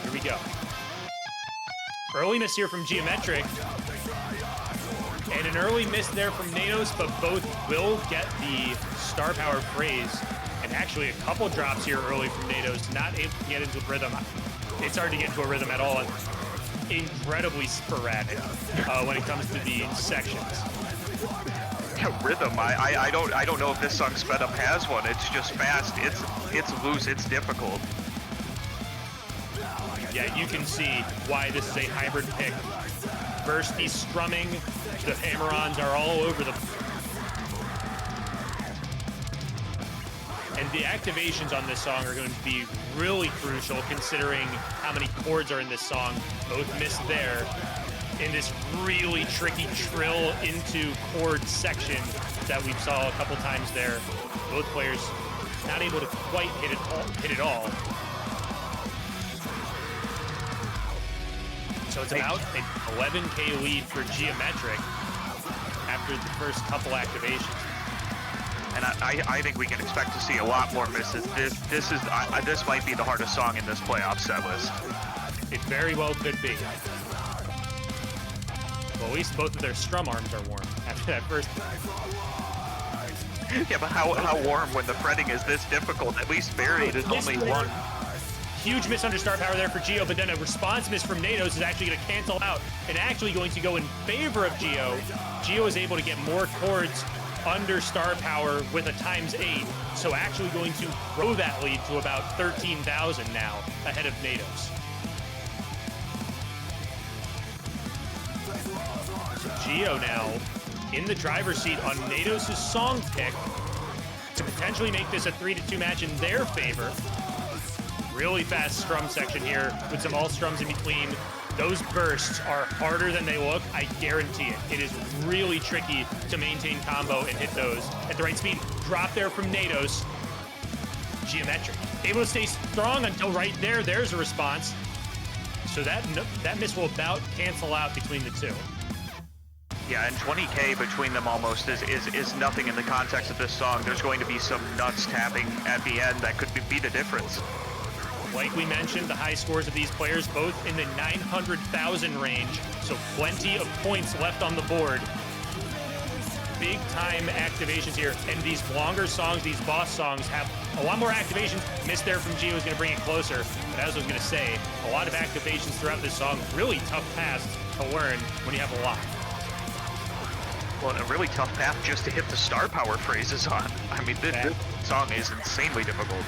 Here we go. Early miss here from GiometriQ. And an early miss there from Nados, but both will get the star power phrase and Actually, a couple drops here early from Nados, not able to get into rhythm. It's hard to get into a rhythm at all. Incredibly sporadic when it comes to the sections. Rhythm, I don't know if this song sped up has one. It's just fast. It's loose. It's difficult. Yeah, you can see why this is a hybrid pick. First, he's strumming. The hammer-ons are all over the. And the activations on this song are going to be really crucial considering how many chords are in this song. Both missed there in this really tricky trill into chord section that we saw a couple times there. Both players not able to quite hit it all. So it's about an 11K lead for GiometriQ after the first couple activations. And I think we can expect to see a lot more misses. This might be the hardest song in this playoff set list. It very well could be. Well, at least both of their strum arms are warm after that first. Yeah, but how warm when the fretting is this difficult? At least varied is only one. Huge miss under star power there for Gio, but then a response miss from Nados is actually going to cancel out and actually going to go in favor of Gio. Gio is able to get more chords under star power with a ×8, so actually going to grow that lead to about 13,000 now ahead of Nados. So Gio now in the driver's seat on Nados' song pick to potentially make this a 3-2 match in their favor. Really fast strum section here with some all strums in between. Those bursts are harder than they look, I guarantee it. It is really tricky to maintain combo and hit those at the right speed. Drop there from Nados. GiometriQ able to stay strong until right there. There's a response. So that miss will about cancel out between the two. Yeah, and 20K between them almost is nothing in the context of this song. There's going to be some nuts tapping at the end that could be the difference. Like we mentioned, the high scores of these players, both in the 900,000 range, so plenty of points left on the board. Big time activations here, and these longer songs, these boss songs, have a lot more activations. Miss there from Gio is going to bring it closer, but as I was going to say, a lot of activations throughout this song. Really tough paths to learn when you have a lot. Well, and a really tough path just to hit the star power phrases on. I mean, this song is insanely difficult.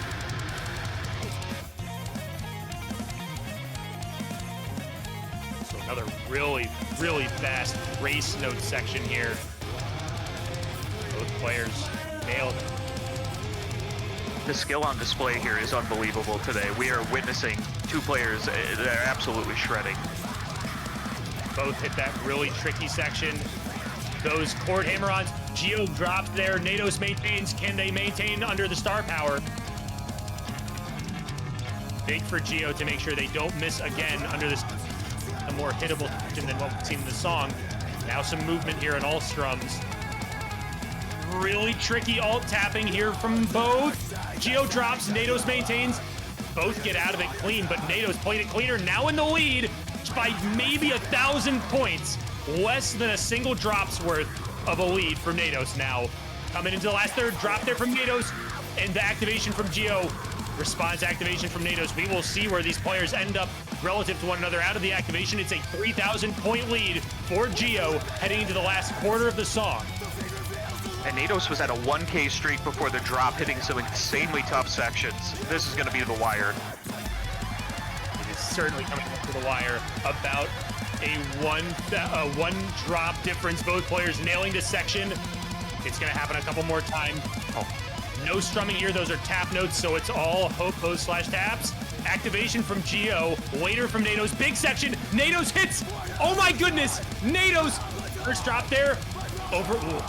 Another really, really fast race note section here. Both players nailed it. The skill on display here is unbelievable today. We are witnessing two players that are absolutely shredding. Both hit that really tricky section. Those chord hammer-ons. Gio dropped there. Nados maintains. Can they maintain under the star power? Big for Gio to make sure they don't miss again under this. A more hittable section than what we've seen in the song. Now some movement here in all strums. Really tricky alt tapping here from both. Gio drops, Nados maintains. Both get out of it clean, but Nados played it cleaner. Now in the lead by maybe 1,000 points. Less than a single drop's worth of a lead from Nados now. Coming into the last third, drop there from Nados, and the activation from Gio. Response activation from Nados. We will see where these players end up relative to one another out of the activation. It's a 3,000 point lead for Gio heading into the last quarter of the song. And Nados was at a 1K streak before the drop, hitting some insanely tough sections. This is going to be the wire. It is certainly coming to the wire. About a one drop difference. Both players nailing this section. It's going to happen a couple more times. No strumming here. Those are tap notes, so it's all ho-pos / taps. Activation from Gio. Later from Nados. Big section. Nados hits. Oh my goodness. Nados. First drop there. Over. Ooh.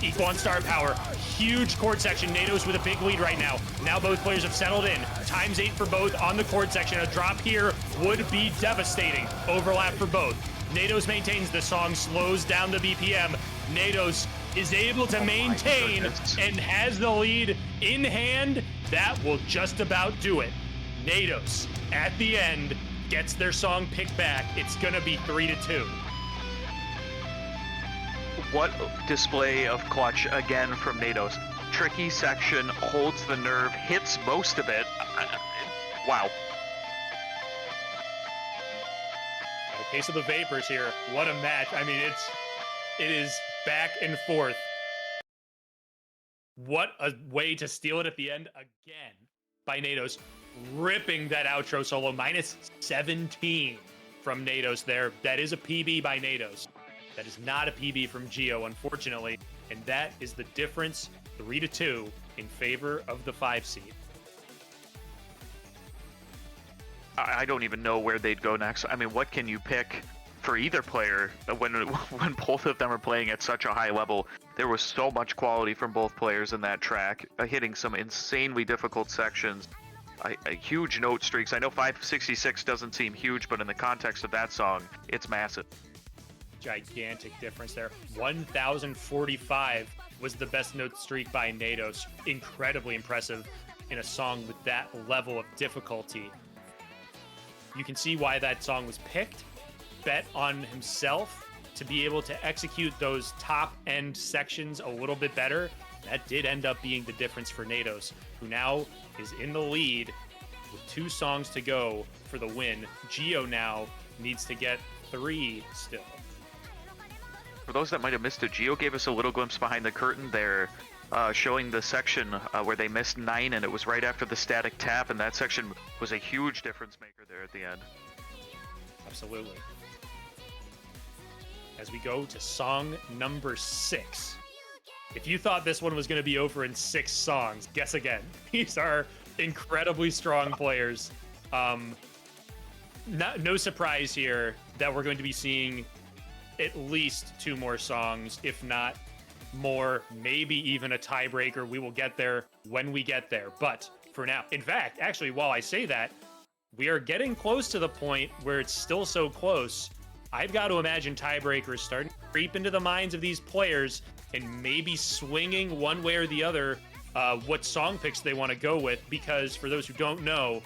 Equal on star power. Huge chord section. Nados with a big lead right now. Now both players have settled in. ×8 for both on the chord section. A drop here would be devastating. Overlap for both. Nados maintains. The song slows down the BPM. Nados is able to maintain and has the lead in hand. That will just about do it. Nados, at the end, gets their song picked back. It's going to be 3-2. What display of clutch again from Nados. tricky section, holds the nerve, hits most of it. Wow. The case of the Vapors here. What a match. I mean, it is back and forth. What a way to steal it at the end again by Nados, ripping that outro solo. Minus 17 from Nados there. That is a PB by Nados. That is not a PB from Gio, unfortunately. And that is the difference, 3-2, in favor of the 5 seed. I don't even know where they'd go next. I mean, what can you pick for either player when both of them are playing at such a high level? There was so much quality from both players in that track, hitting some insanely difficult sections, huge note streaks. I know 566 doesn't seem huge, but in the context of that song, it's massive. Gigantic difference there. 1,045 was the best note streak by Nados. Incredibly impressive in a song with that level of difficulty. You can see why that song was picked. Bet on himself to be able to execute those top end sections a little bit better. That did end up being the difference for Nados, who now is in the lead with 2 songs to go for the win. Gio now needs to get 3 still. For those that might have missed it, Gio gave us a little glimpse behind the curtain there, showing the section where they missed 9, and it was right after the static tap, and that section was a huge difference maker there at the end. Absolutely. As we go to song number 6. If you thought this one was going to be over in 6 songs, guess again. These are incredibly strong players. No surprise here that we're going to be seeing at least 2 more songs, if not more, maybe even a tiebreaker. We will get there when we get there. But for now, in fact, actually, while I say that, we are getting close to the point where it's still so close. I've got to imagine tiebreakers starting to creep into the minds of these players and maybe swinging one way or the other what song picks they want to go with, because for those who don't know,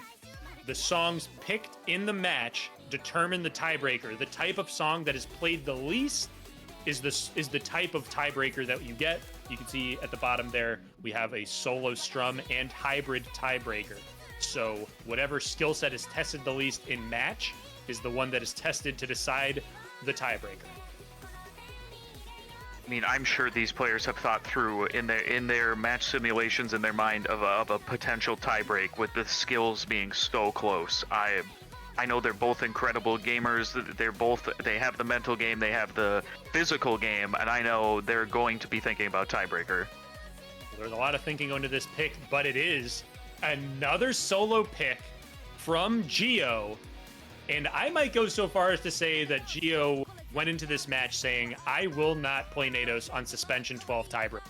the songs picked in the match determine the tiebreaker. The type of song that is played the least is the type of tiebreaker that you get. You can see at the bottom there, we have a solo strum and hybrid tiebreaker. So whatever skill set is tested the least in match is the one that is tested to decide the tiebreaker. I mean, I'm sure these players have thought through in their match simulations in their mind of a potential tiebreak with the skills being so close. I know they're both incredible gamers. They have the mental game, they have the physical game, and I know they're going to be thinking about tiebreaker. There's a lot of thinking into this pick, but it is another solo pick from Gio. And I might go so far as to say that Gio went into this match saying, I will not play Nados on suspension 12 tiebreaker.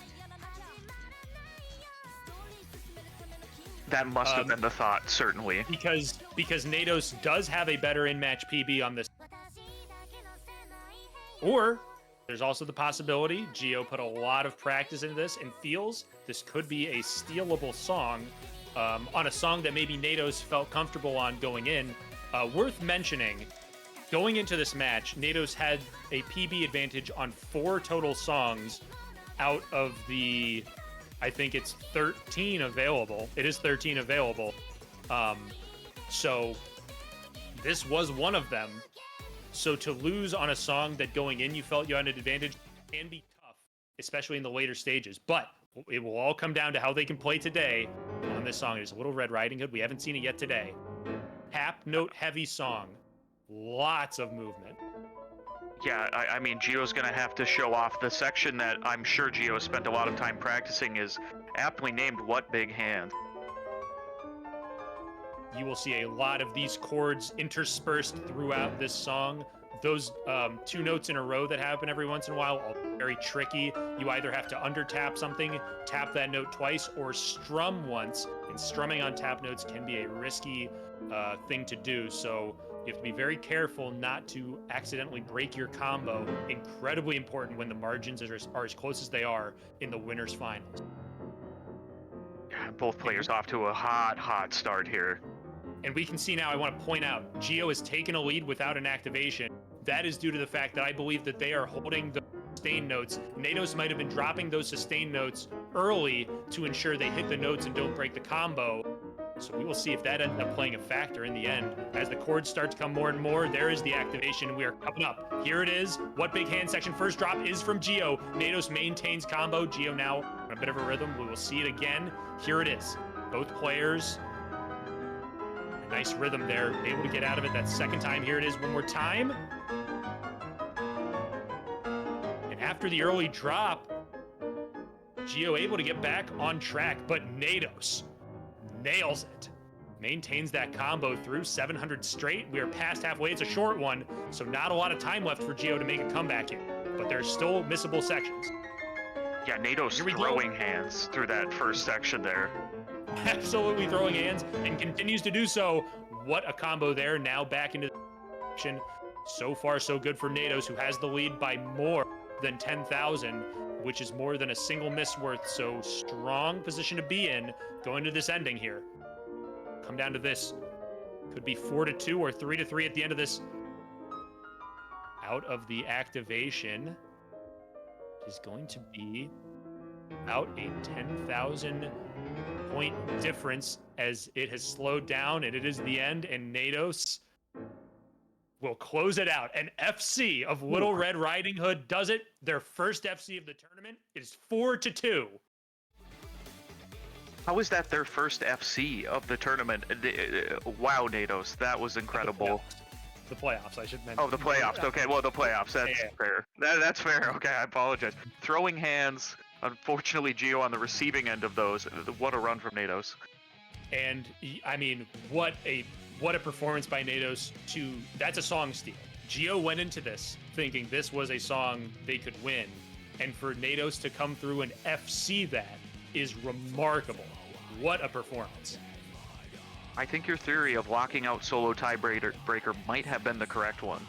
That must have been the thought, certainly. Because Nados does have a better in-match PB on this. Or there's also the possibility Gio put a lot of practice into this and feels this could be a stealable song on a song that maybe Nados felt comfortable on going in. Worth mentioning, going into this match, Nados had a PB advantage on 4 total songs out of the, I think it's 13 available. It is 13 available. So this was one of them. So to lose on a song that going in you felt you had an advantage can be tough, especially in the later stages. But it will all come down to how they can play today on this song. It's a Little Red Riding Hood. We haven't seen it yet today. Tap note heavy song. Lots of movement. Yeah, I mean, Gio's going to have to show off the section that I'm sure Gio spent a lot of time practicing is aptly named What Big Hand. You will see a lot of these chords interspersed throughout this song. Those 2 notes in a row that happen every once in a while are very tricky. You either have to under tap something, tap that note twice, or strum once. And strumming on tap notes can be a risky thing to do. So you have to be very careful not to accidentally break your combo. Incredibly important when the margins are as close as they are in the winners finals. Both players off to a hot start here. And we can see now, I want to point out, Gio has taken a lead without an activation. That is due to the fact that I believe that they are holding sustained notes. Nados might have been dropping those sustained notes early to ensure they hit the notes and don't break the combo. So we will see if that ends up playing a factor in the end. As the chords start to come more and more, there is the activation. We are coming up. Here it is. What big hand section first drop is from Gio. Nados maintains combo. Gio now on a bit of a rhythm. We will see it again. Here it is. Both players. A nice rhythm there. Able to get out of it that second time. Here it is one more time. And after the early drop, Gio able to get back on track, but Nados nails it. Maintains that combo through 700 straight. We are past halfway. It's a short one, so not a lot of time left for Gio to make a comeback in, but there's still missable sections. Yeah, Nados throwing hands through that first section there. Absolutely throwing hands and continues to do so. What a combo there. Now back into the action. So far, so good for Nados, who has the lead by more than 10,000, which is more than a single miss worth. So strong position to be in going to this ending here. Come down to this. Could be 4-2 or 3-3 at the end of this. Out of the activation is going to be about a 10,000 point difference as it has slowed down, and it is the end, and Nados will close it out. An FC of Little Red Riding Hood does it. Their first FC of the tournament. It is 4-2. How is that their first FC of the tournament? Wow, Nados, that was incredible. The playoffs, I should mention. Oh, the playoffs. Okay, well, the playoffs. That's fair. That's fair. Okay, I apologize. Throwing hands. Unfortunately, Gio on the receiving end of those. What a run from Nados. And I mean, what a performance by Nados that's a song steal. Gio went into this thinking this was a song they could win, and for Nados to come through and FC that is remarkable. What a performance. I think your theory of locking out solo tiebreaker might have been the correct one.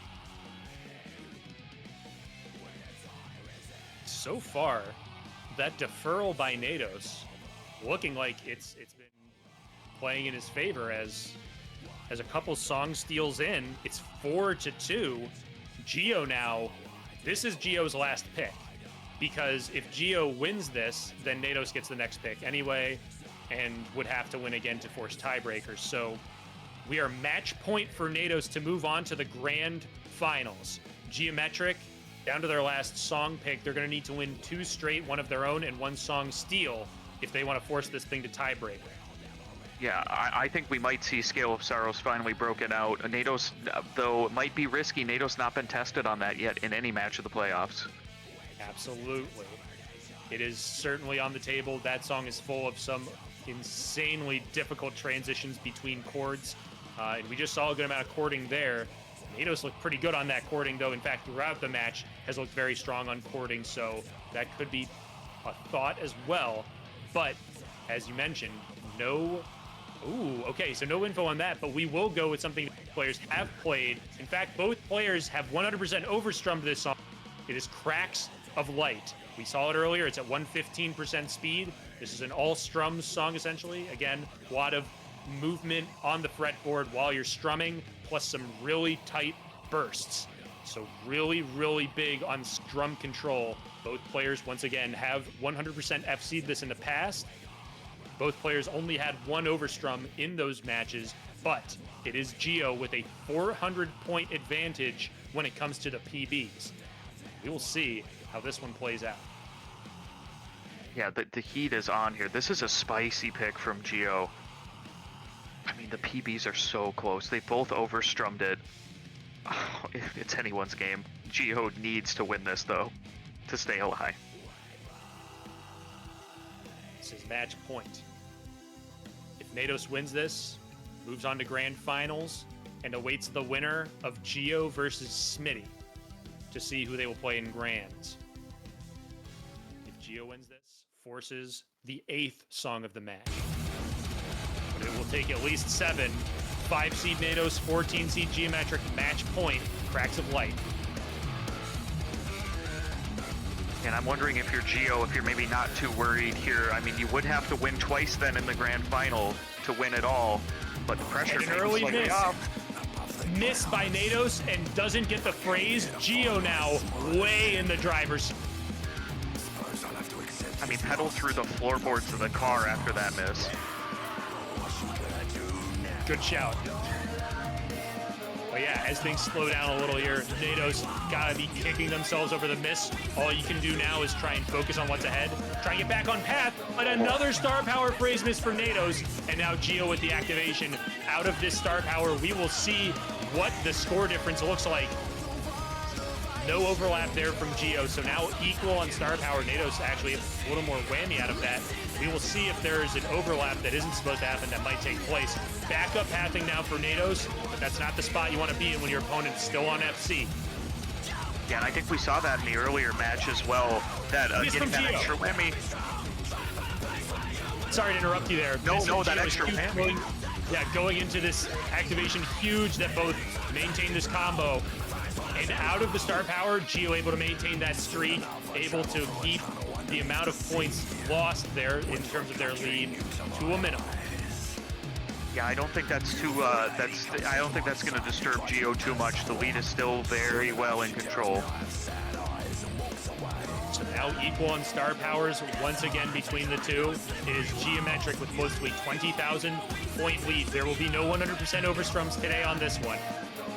So far, that deferral by Nados looking like it's been playing in his favor as a couple song steals in. It's 4-2. Gio now, this is Gio's last pick, because if Gio wins this, then Nados gets the next pick anyway and would have to win again to force tiebreakers. So we are match point for Nados to move on to the grand finals. GiometriQ, down to their last song pick, they're going to need to win 2 straight, one of their own and 1 song steal, if they want to force this thing to tiebreaker. Yeah, I think we might see Scale of Sorrows finally broken out. Nados, though it might be risky, Nados not been tested on that yet in any match of the playoffs. Absolutely. It is certainly on the table. That song is full of some insanely difficult transitions between chords. And we just saw a good amount of chording there. Nados looked pretty good on that chording, though. In fact, throughout the match has looked very strong on chording, so that could be a thought as well. But, as you mentioned, no... Ooh, okay, so no info on that, but we will go with something that players have played. In fact, both players have 100% overstrummed this song. It is Cracks of Light. We saw it earlier. It's at 115% speed. This is an all-strum song, essentially. Again, a lot of movement on the fretboard while you're strumming, plus some really tight bursts. So really, really big on strum control. Both players, once again, have 100% FC'd this in the past. Both players only had 1 overstrum in those matches, but it is Gio with a 400-point advantage when it comes to the PBs. We will see how this one plays out. Yeah, the heat is on here. This is a spicy pick from Gio. I mean, the PBs are so close. They both overstrummed it. Oh, it's anyone's game. Gio needs to win this, though, to stay alive. This is match point. If Nados wins this, moves on to grand finals, and awaits the winner of Gio versus Smitty to see who they will play in grands. If Gio wins this, forces the 8th song of the match. But it will take at least 7. 5-seed Nados, 14-seed GiometriQ, match point, Cracks of Light. And I'm wondering if you're Gio, if you're maybe not too worried here. I mean, you would have to win twice then in the grand final to win it all, but the pressure an early miss. Miss by Nados and doesn't get the phrase. Geo now way in the driver's. I mean, pedal through the floorboards of the car after that miss. Good shout. But yeah, as things slow down a little here, Nados gotta be kicking themselves over the miss. All you can do now is try and focus on what's ahead. Try and get back on path, but another star power phrase miss for Nados. And now Geo with the activation. Out of this star power, we will see what the score difference looks like. No overlap there from Geo, so now equal on star power. Nados actually a little more whammy out of that. We will see if there is an overlap that isn't supposed to happen that might take place. Backup pathing now for Nados, but that's not the spot you want to be in when your opponent's still on FC. Yeah, and I think we saw that in the earlier match as well, that getting that extra whammy. Sorry to interrupt you there. No, that extra whammy. Yeah, going into this activation, huge that both maintain this combo. And out of the star power, Geo able to maintain that streak, able to keep the amount of points lost there in terms of their lead to a minimum. Yeah, I don't think that's too. I don't think that's going to disturb Geo too much. The lead is still very well in control. So now equal on star powers once again between the two. It is GiometriQ with close to a 20,000 point lead. There will be no 100% overstrums today on this one.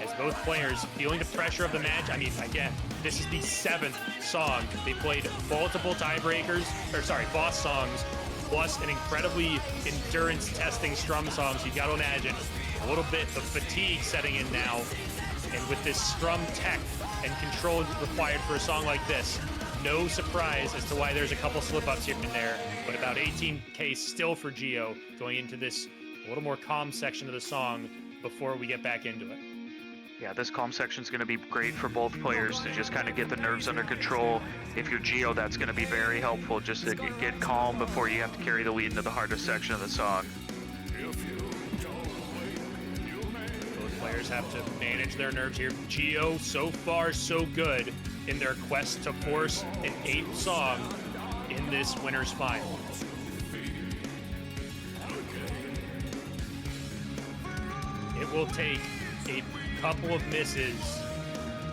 As both players feeling the pressure of the match. I mean, again, this is the 7th song. They played multiple tiebreakers, or sorry, boss songs, plus an incredibly endurance testing strum song. So you got to imagine a little bit of fatigue setting in now. And with this strum tech and control required for a song like this, no surprise as to why there's a couple slip-ups here and there, but about 18K still for Geo going into this a little more calm section of the song before we get back into it. Yeah, this calm section is going to be great for both players to just kind of get the nerves under control. If you're Geo, that's going to be very helpful just to get calm before you have to carry the lead into the hardest section of the song. Both players have to manage their nerves here. Geo, so far, so good in their quest to force an 8th song in this winner's final. It will take a couple of misses,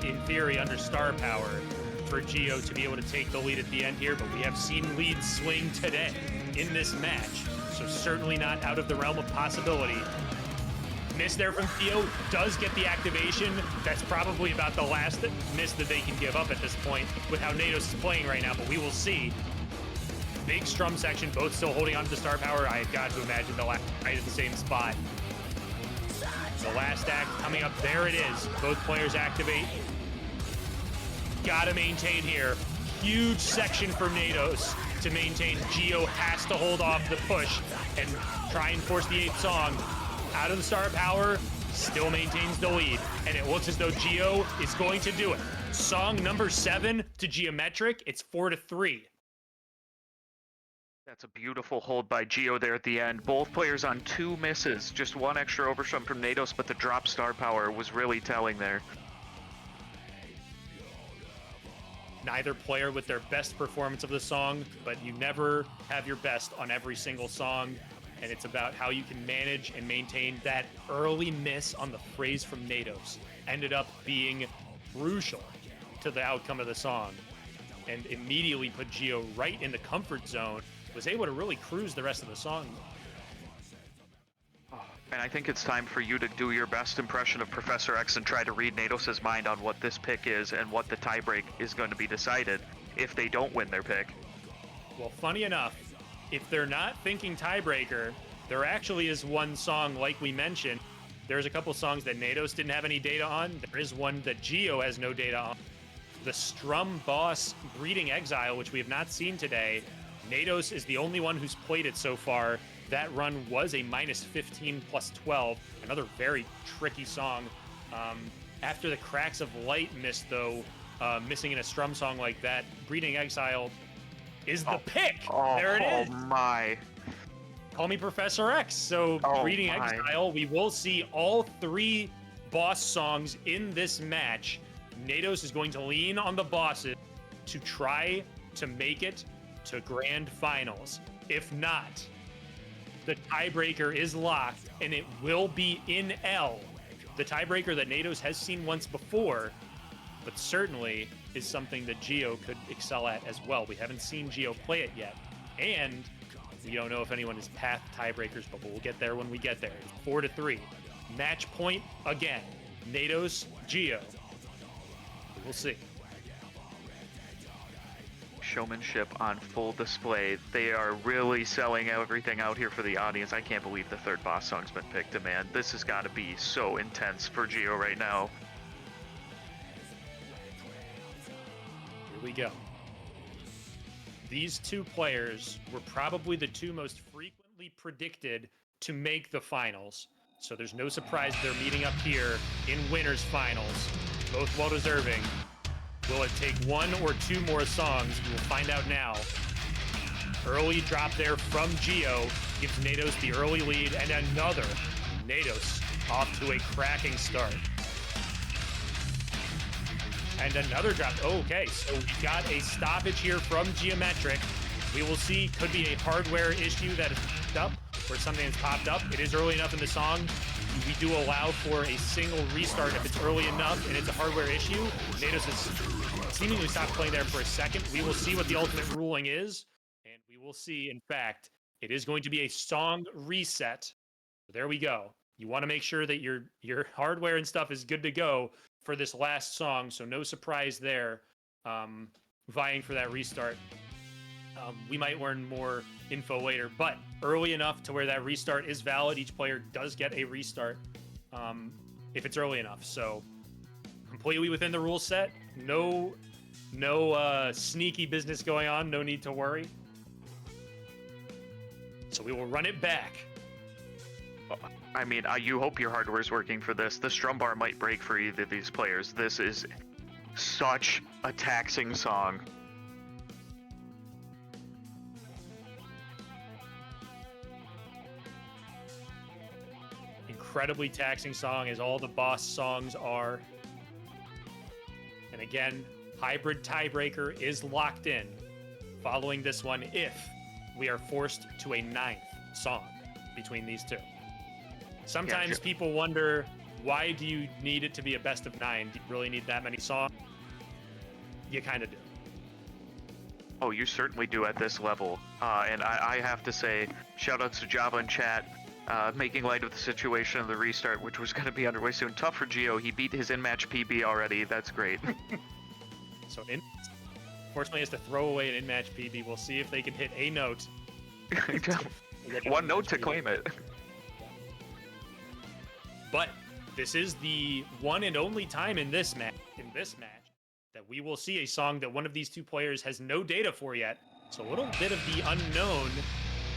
in theory, under star power for Geo to be able to take the lead at the end here, but we have seen leads swing today in this match, so certainly not out of the realm of possibility. Miss there from Theo does get the activation. That's probably about the last miss that they can give up at this point with how Nados is playing right now, but we will see. Big strum section, both still holding on to the star power. I had got to imagine the last right at the same spot. The last act coming up, there it is. Both players activate. Gotta maintain here. Huge section for Nados to maintain. Geo has to hold off the push and try and force the 8th song. Out of the star power, still maintains the lead. And it looks as though Geo is going to do it. Song number 7 to GiometriQ, it's 4-3. That's a beautiful hold by Geo there at the end. Both players on 2 misses, just 1 extra overstrum from Nados, but the drop star power was really telling there. Neither player with their best performance of the song, but you never have your best on every single song, and it's about how you can manage and maintain that early miss on the phrase from Nados. Ended up being crucial to the outcome of the song, and immediately put Geo right in the comfort zone. Was able to really cruise the rest of the song. And I think it's time for you to do your best impression of Professor X and try to read Nados' mind on what this pick is and what the tiebreak is going to be decided if they don't win their pick. Well, funny enough, if they're not thinking tiebreaker, there actually is one song, like we mentioned. There's a couple songs that Nados didn't have any data on. There is one that Geo has no data on. The Strum Boss Breeding Exile, which we have not seen today. Nados is the only one who's played it so far. That run was a -15 +12. Another very tricky song. After the Cracks of Light miss, though, missing in a strum song like that, Breeding Exile is the pick. There it is. Oh my. Call me Professor X. So Breeding Exile, we will see all 3 boss songs in this match. Nados is going to lean on the bosses to try to make it to grand finals. If not, the tiebreaker is locked and it will be in L the tiebreaker that Nados has seen once before, but certainly is something that Gio could excel at as well. We haven't seen Gio play it yet, and we don't know if anyone is past tiebreakers, but we'll get there when we get there. It's 4-3. Match point again. Nados, Gio. We'll see. Showmanship on full display. They are really selling everything out here for the audience. I can't believe the third boss song's been picked, man. This has got to be so intense for Gio right now. Here we go. These two players were probably the two most frequently predicted to make the finals. So there's no surprise they're meeting up here in winners finals. Both well deserving. Will it take one or two more songs? We will find out now. Early drop there from Gio gives Nados the early lead, and another. Nados off to a cracking start. And another drop. Okay, so we've got a stoppage here from GiometriQ. We will see, could be a hardware issue that is popped up, or something that's popped up. It is early enough in the song. We do allow for a single restart if it's early enough and it's a hardware issue. Nados has seemingly stopped playing there for a second. We will see what the ultimate ruling is, and we will see, in fact, it is going to be a song reset. There we go. You want to make sure that your hardware and stuff is good to go for this last song, so no surprise there, vying for that restart. We might learn more info later, but early enough to where that restart is valid. Each player does get a restart if it's early enough. So completely within the rule set. No sneaky business going on. No need to worry. So we will run it back. I mean, you hope your hardware's working for this. The strum bar might break for either of these players. This is such a taxing song. Incredibly taxing song, as all the boss songs are. And again, hybrid tiebreaker is locked in following this one if we are forced to a 9th song between these two. Sometimes people wonder, why do you need it to be a best of 9? Do you really need that many songs? You kind of do. Oh, you certainly do at this level. And I have to say, shout outs to Java and chat, making light of the situation of the restart, which was going to be underway soon. Tough for Gio. He beat his in-match PB already. That's great. So, fortunately, has to throw away an in-match PB. We'll see if they can hit a note. One note to claim it. But this is the one and only time in this match that we will see a song that one of these two players has no data for yet. So a little bit of the unknown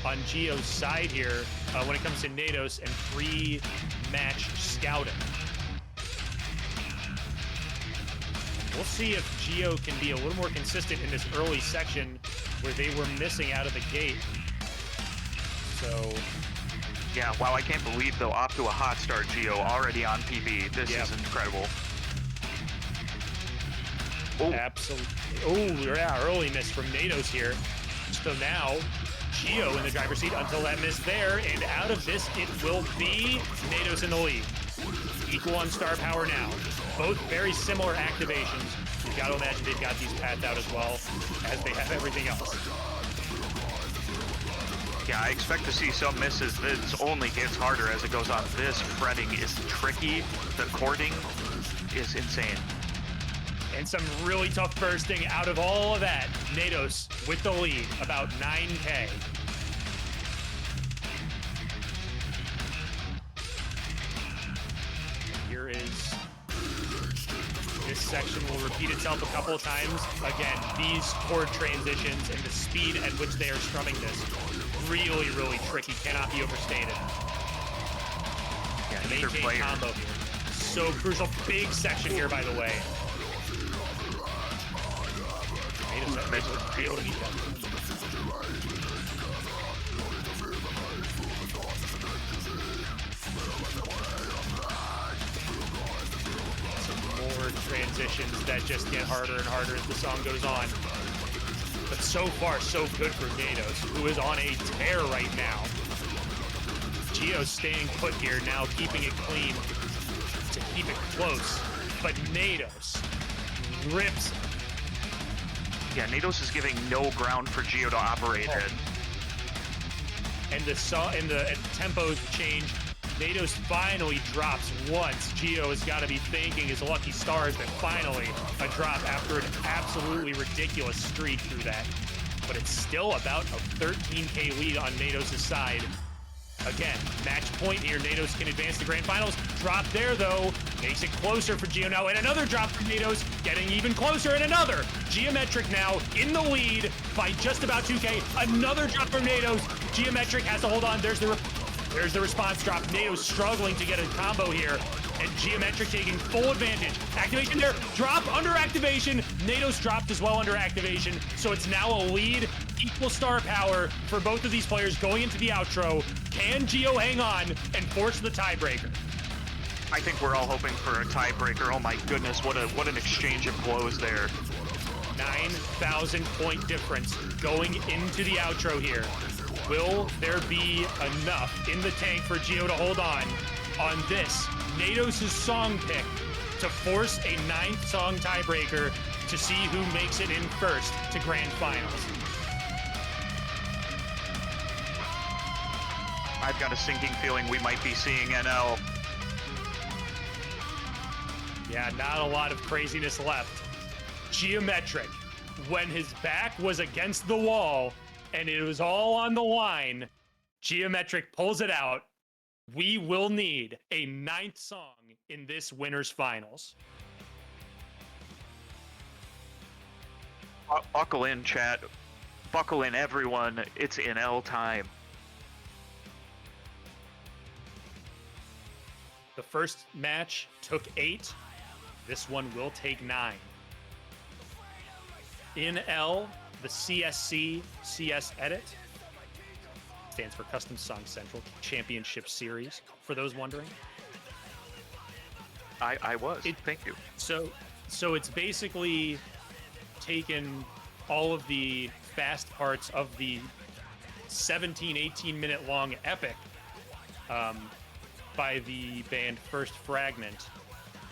on Gio's side here when it comes to Nados and pre-match scouting. We'll see if Gio can be a little more consistent in this early section where they were missing out of the gate. So... yeah, wow, I can't believe, though, off to a hot start, Gio, already on PB. This is incredible. Oh. Absolutely. Oh, yeah, early miss from Nados here. So now, Gio in the driver's seat until that miss there, and out of this, it will be Nados in the lead. Equal on star power now. Both very similar activations. You've got to imagine they've got these pads out as well, as they have everything else. Yeah, I expect to see some misses. This only gets harder as it goes on. This fretting is tricky. The chording is insane. And some really tough bursting out of all of that. Nados with the lead, about 9K. Here is... this section will repeat itself a couple of times. Again, these chord transitions and the speed at which they are strumming this, really, really tricky. Cannot be overstated. Yeah, maintain combo here. So crucial. Big section here, by the way. Be able to beat that. More transitions that just get harder and harder as the song goes on. But so far, so good for Nados, who is on a tear right now. Gio staying put here now, keeping it clean. to keep it close, but Nados rips. Yeah, Nados is giving no ground for Gio to operate in. And the tempo change. Nados finally drops once. Gio has got to be thanking his lucky stars that finally a drop after an absolutely ridiculous streak through that. But it's still about a 13K lead on Nados' side. Again, match point here. Nados can advance to grand finals. Drop there, though. Makes it closer for Gio now. And another drop for Nados. Getting even closer. And another. GiometriQ now in the lead by just about 2K. Another drop from Nados. GiometriQ has to hold on. There's the response drop. Nados struggling to get a combo here. And GiometriQ taking full advantage. Activation there. Drop under activation. Nados dropped as well under activation. So it's now a lead. Equal star power for both of these players going into the outro. Can Gio hang on and force the tiebreaker? I think we're all hoping for a tiebreaker. Oh my goodness, what an exchange of blows there. 9,000 point difference going into the outro here. Will there be enough in the tank for Gio to hold on this Nados' song pick to force a 9th song tiebreaker to see who makes it in first to grand finals? I've got a sinking feeling we might be seeing NL. Yeah, not a lot of craziness left. GiometriQ, when his back was against the wall and it was all on the line, GiometriQ pulls it out. We will need a 9th song in this winner's finals. Buckle in, chat. Buckle in, everyone. It's NL time. The first match took 8. This one will take 9. In L, the CSC CS edit stands for Custom Song Central Championship Series, for those wondering. I was. Thank you. So it's basically taken all of the fast parts of the 17, 18-minute long epic by the band First Fragment.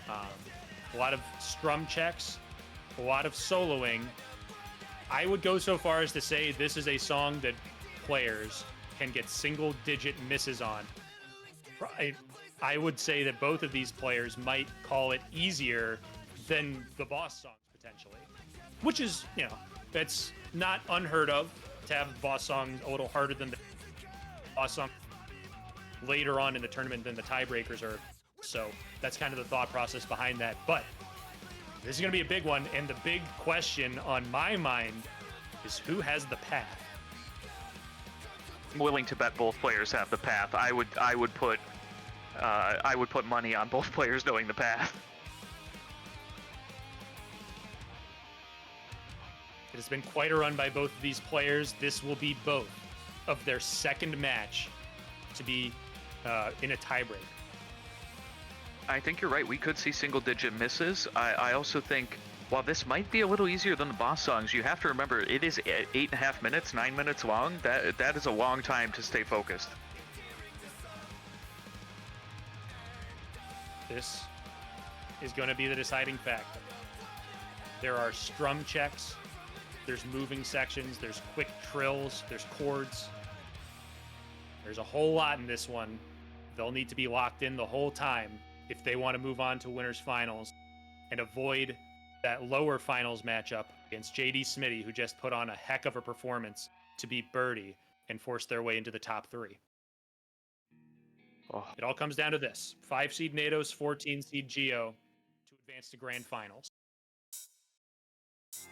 A lot of strum checks, a lot of soloing. I would go so far as to say this is a song that players can get single-digit misses on. I would say that both of these players might call it easier than the boss songs, potentially. Which is, that's not unheard of, to have boss songs a little harder than the boss song later on in the tournament than the tiebreakers are. So that's kind of the thought process behind that. But this is going to be a big one, and the big question on my mind is who has the path? I'm willing to bet both players have the path. I would put money on both players knowing the path. It has been quite a run by both of these players. This will be both of their second match to be in a tiebreaker. I think you're right. We could see single-digit misses. I also think, while this might be a little easier than the boss songs, you have to remember it is 8.5 minutes, 9 minutes long. That is a long time to stay focused. This is going to be the deciding factor. There are strum checks, there's moving sections, there's quick trills, there's chords. There's a whole lot in this one. They'll need to be locked in the whole time if they want to move on to winners finals and avoid that lower finals matchup against JDSmitty, who just put on a heck of a performance to beat Burdee and force their way into the top 3. Oh. It all comes down to this: 5 seed Nados, 14 seed Gio to advance to grand finals.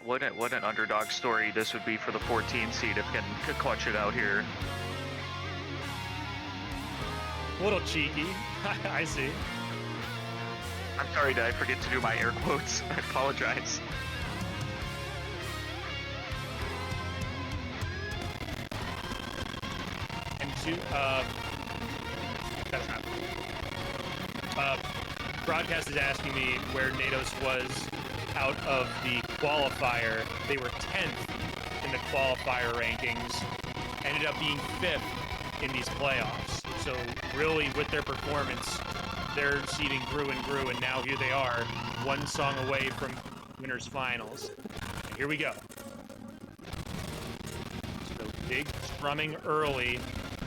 What an underdog story this would be for the 14 seed if can clutch it out here. A little cheeky. I see. I'm sorry, did I forget to do my air quotes? I apologize. And that's not. Broadcast is asking me where Nados was out of the qualifier. They were 10th in the qualifier rankings, ended up being 5th in these playoffs. So really, with their performance, their seeding grew and grew, and now here they are, one song away from winners finals. And here we go. So big strumming early,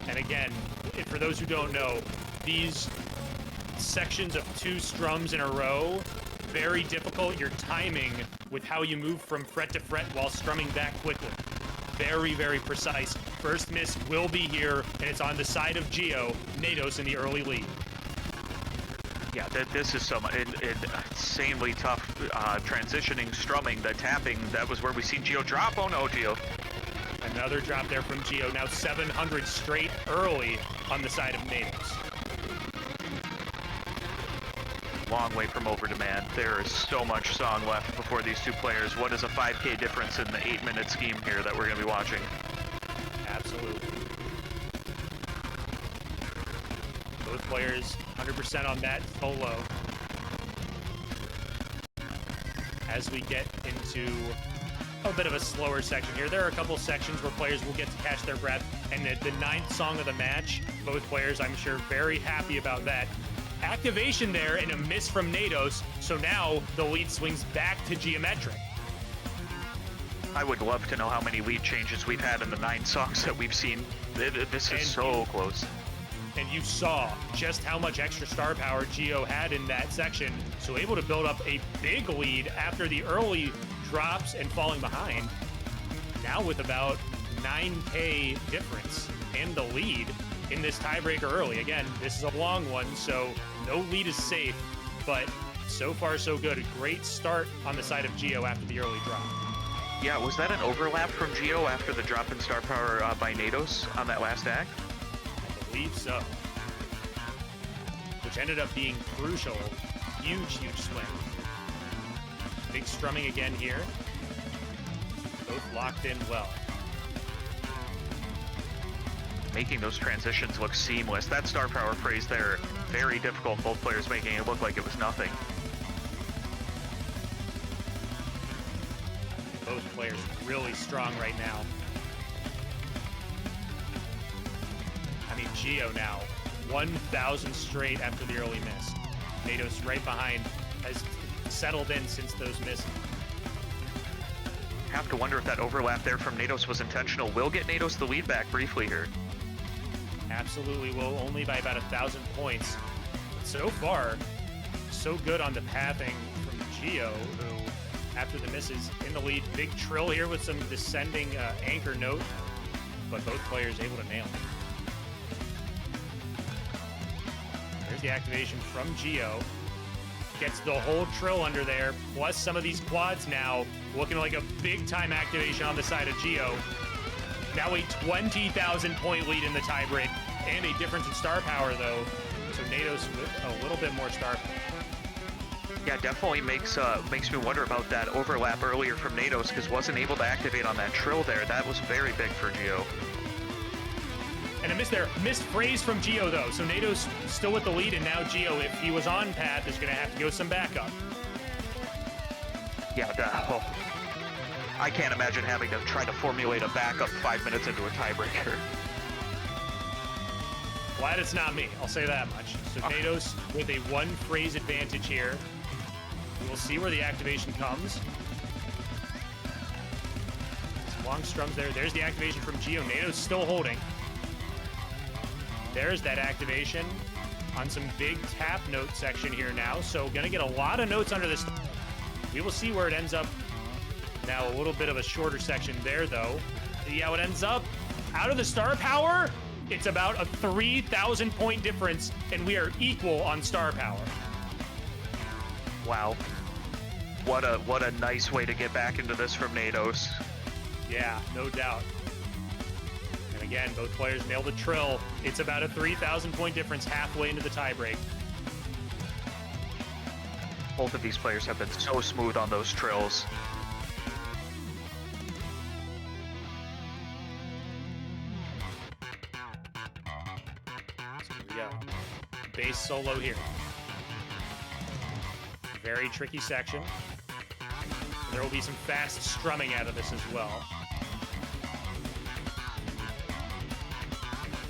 and again, for those who don't know, these sections of 2 strums in a row, very difficult. Your timing with how you move from fret to fret while strumming that quickly. Very, very precise. First miss will be here, and it's on the side of Gio. Nados in the early lead. Yeah, this is so insanely tough transitioning, strumming, the tapping. That was where we seen Gio drop. Oh no, Gio. Another drop there from Gio. Now 700 straight early on the side of Nados. Long way from over demand. There is so much song left before these two players. What is a 5K difference in the 8-minute scheme here that we're going to be watching? Absolutely. Both players 100% on that solo. As we get into a bit of a slower section here, there are a couple sections where players will get to catch their breath, and the 9th song of the match, both players, I'm sure, very happy about that. Activation there and a miss from Nados, so now the lead swings back to GiometriQ. I would love to know how many lead changes we've had in the 9 songs that we've seen. This is so close. And you saw just how much extra star power Gio had in that section, so able to build up a big lead after the early drops and falling behind. Now with about 9K difference in the lead in this tiebreaker early. Again, this is a long one, so no lead is safe, but so far so good. A great start on the side of Gio after the early drop. Yeah, was that an overlap from Gio after the drop in star power by Nados on that last act? I believe so. Which ended up being crucial. Huge, huge swing. Big strumming again here. Both locked in well. Making those transitions look seamless. That star power phrase there, very difficult. Both players making it look like it was nothing. Both players really strong right now. I mean, Gio now, 1,000 straight after the early miss. Nados right behind, has settled in since those misses. Have to wonder if that overlap there from Nados was intentional. Will get Nados the lead back briefly here. Absolutely will, only by about 1,000 points. But so far, so good on the pathing from Gio, who, after the misses, in the lead. Big trill here with some descending anchor note, but both players able to nail it. There's the activation from Gio. Gets the whole trill under there, plus some of these quads now, looking like a big-time activation on the side of Gio. Now a 20,000 point lead in the tiebreak, and a difference in star power though. So Nados with a little bit more star power. Yeah, definitely makes me wonder about that overlap earlier from Nados, because wasn't able to activate on that trill there. That was very big for Gio. And a miss there, missed phrase from Gio though. So Nados still with the lead, and now Gio, if he was on path, is gonna have to go some backup. Yeah, I can't imagine having to try to formulate a backup 5 minutes into a tiebreaker. Glad it's not me, I'll say that much. So Nados with a 1 phrase advantage here. We'll see where the activation comes. Some long strums there. There's the activation from Gio. Nados still holding. There's that activation on some big tap note section here now. So gonna get a lot of notes under this. We will see where it ends up. Now a little bit of a shorter section there though. See how it ends up? Out of the star power, it's about a 3,000 point difference, and we are equal on star power. Wow. What a nice way to get back into this from Nados. Yeah, no doubt. And again, both players nailed the trill. It's about a 3,000 point difference halfway into the tiebreak. Both of these players have been so smooth on those trills. So here we go. Bass solo here. Very tricky section. There will be some fast strumming out of this as well.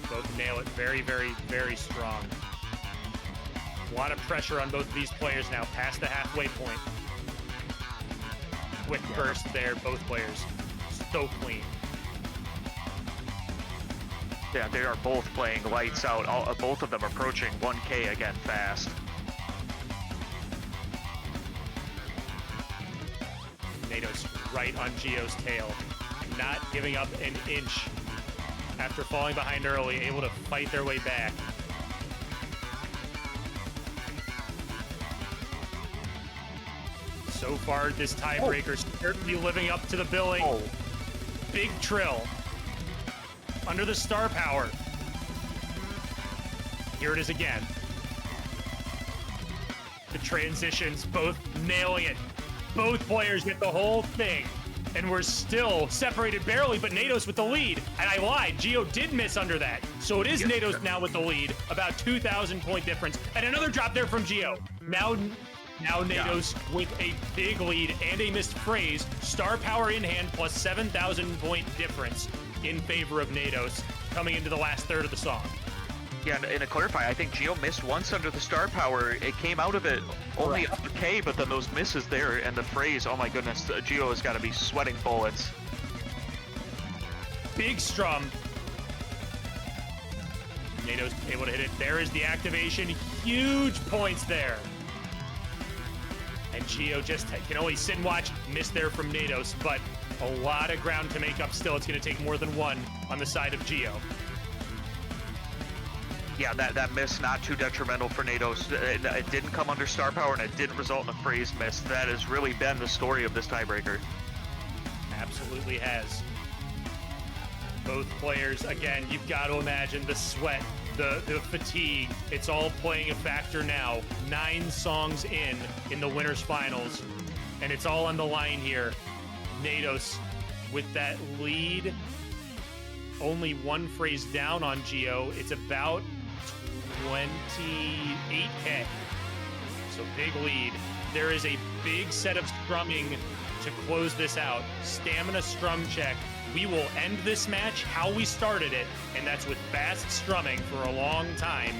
Both nail it very, very, very strong. A lot of pressure on both of these players now, past the halfway point. Quick burst there, both players. So clean. Yeah, they are both playing lights out. Both of them approaching 1K again fast. Nados right on Gio's tail. Not giving up an inch after falling behind early, able to fight their way back. So far, this tiebreaker certainly living up to the billing. Oh. Big Trill under the star power. Here it is again. The transitions, both nailing it. Both players get the whole thing. And we're still separated barely, but Nados with the lead. And I lied, Gio did miss under that. So it is Nados now with the lead, about 2,000 point difference. And another drop there from Gio. Now Nados with a big lead and a missed phrase. Star power in hand plus 7,000 point difference in favor of Nados coming into the last third of the song. Yeah, and to clarify, I think Gio missed once under the star power. It came out of it only up to K, but then those misses there and the phrase, oh my goodness, Gio has got to be sweating bullets. Big strum. Nados able to hit it. There is the activation. Huge points there. And Gio just can only sit and watch. Miss there from Nados, but a lot of ground to make up still. It's going to take more than one on the side of Gio. Yeah, that miss not too detrimental for Nados. It didn't come under star power and it didn't result in a phrase miss. That has really been the story of this tiebreaker. Absolutely has. Both players, again, you've got to imagine the sweat, the fatigue. It's all playing a factor now. 9 songs in the winners finals, and it's all on the line here. Nados with that lead, only one phrase down on Gio. It's about 28K. So big lead. There is a big set of strumming to close this out. Stamina strum check. We will end this match how we started it, and that's with fast strumming for a long time.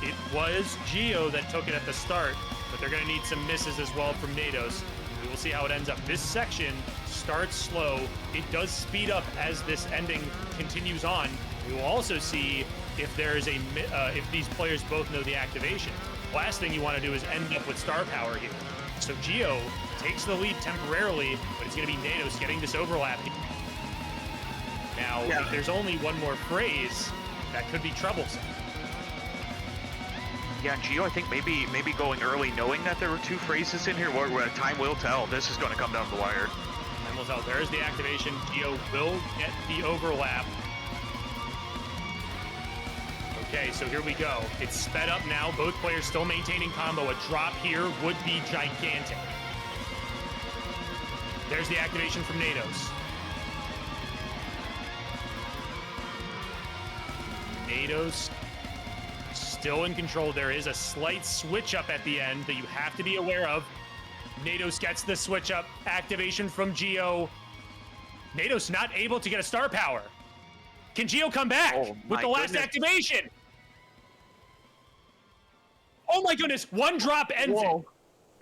It was Gio that took it at the start, but they're going to need some misses as well from Nados. We will see how it ends up. This section starts slow. It does speed up as this ending continues on. We will also see if there is if these players both know the activation. Last thing you want to do is end up with star power here. So Gio takes the lead temporarily, but it's going to be Nados getting this overlap. Now, if there's only one more phrase, that could be troublesome. Yeah, and Gio, I think maybe going early, knowing that there were 2 phrases in here, where time will tell. This is going to come down the wire. Time will tell. There's the activation. Gio will get the overlap. Okay, so here we go. It's sped up now. Both players still maintaining combo. A drop here would be gigantic. There's the activation from Nados. Nados still in control. There is a slight switch up at the end that you have to be aware of. Nados gets the switch up. Activation from Gio. Nados not able to get a star power. Can Gio come back with the last activation? Oh my goodness, one drop ends it.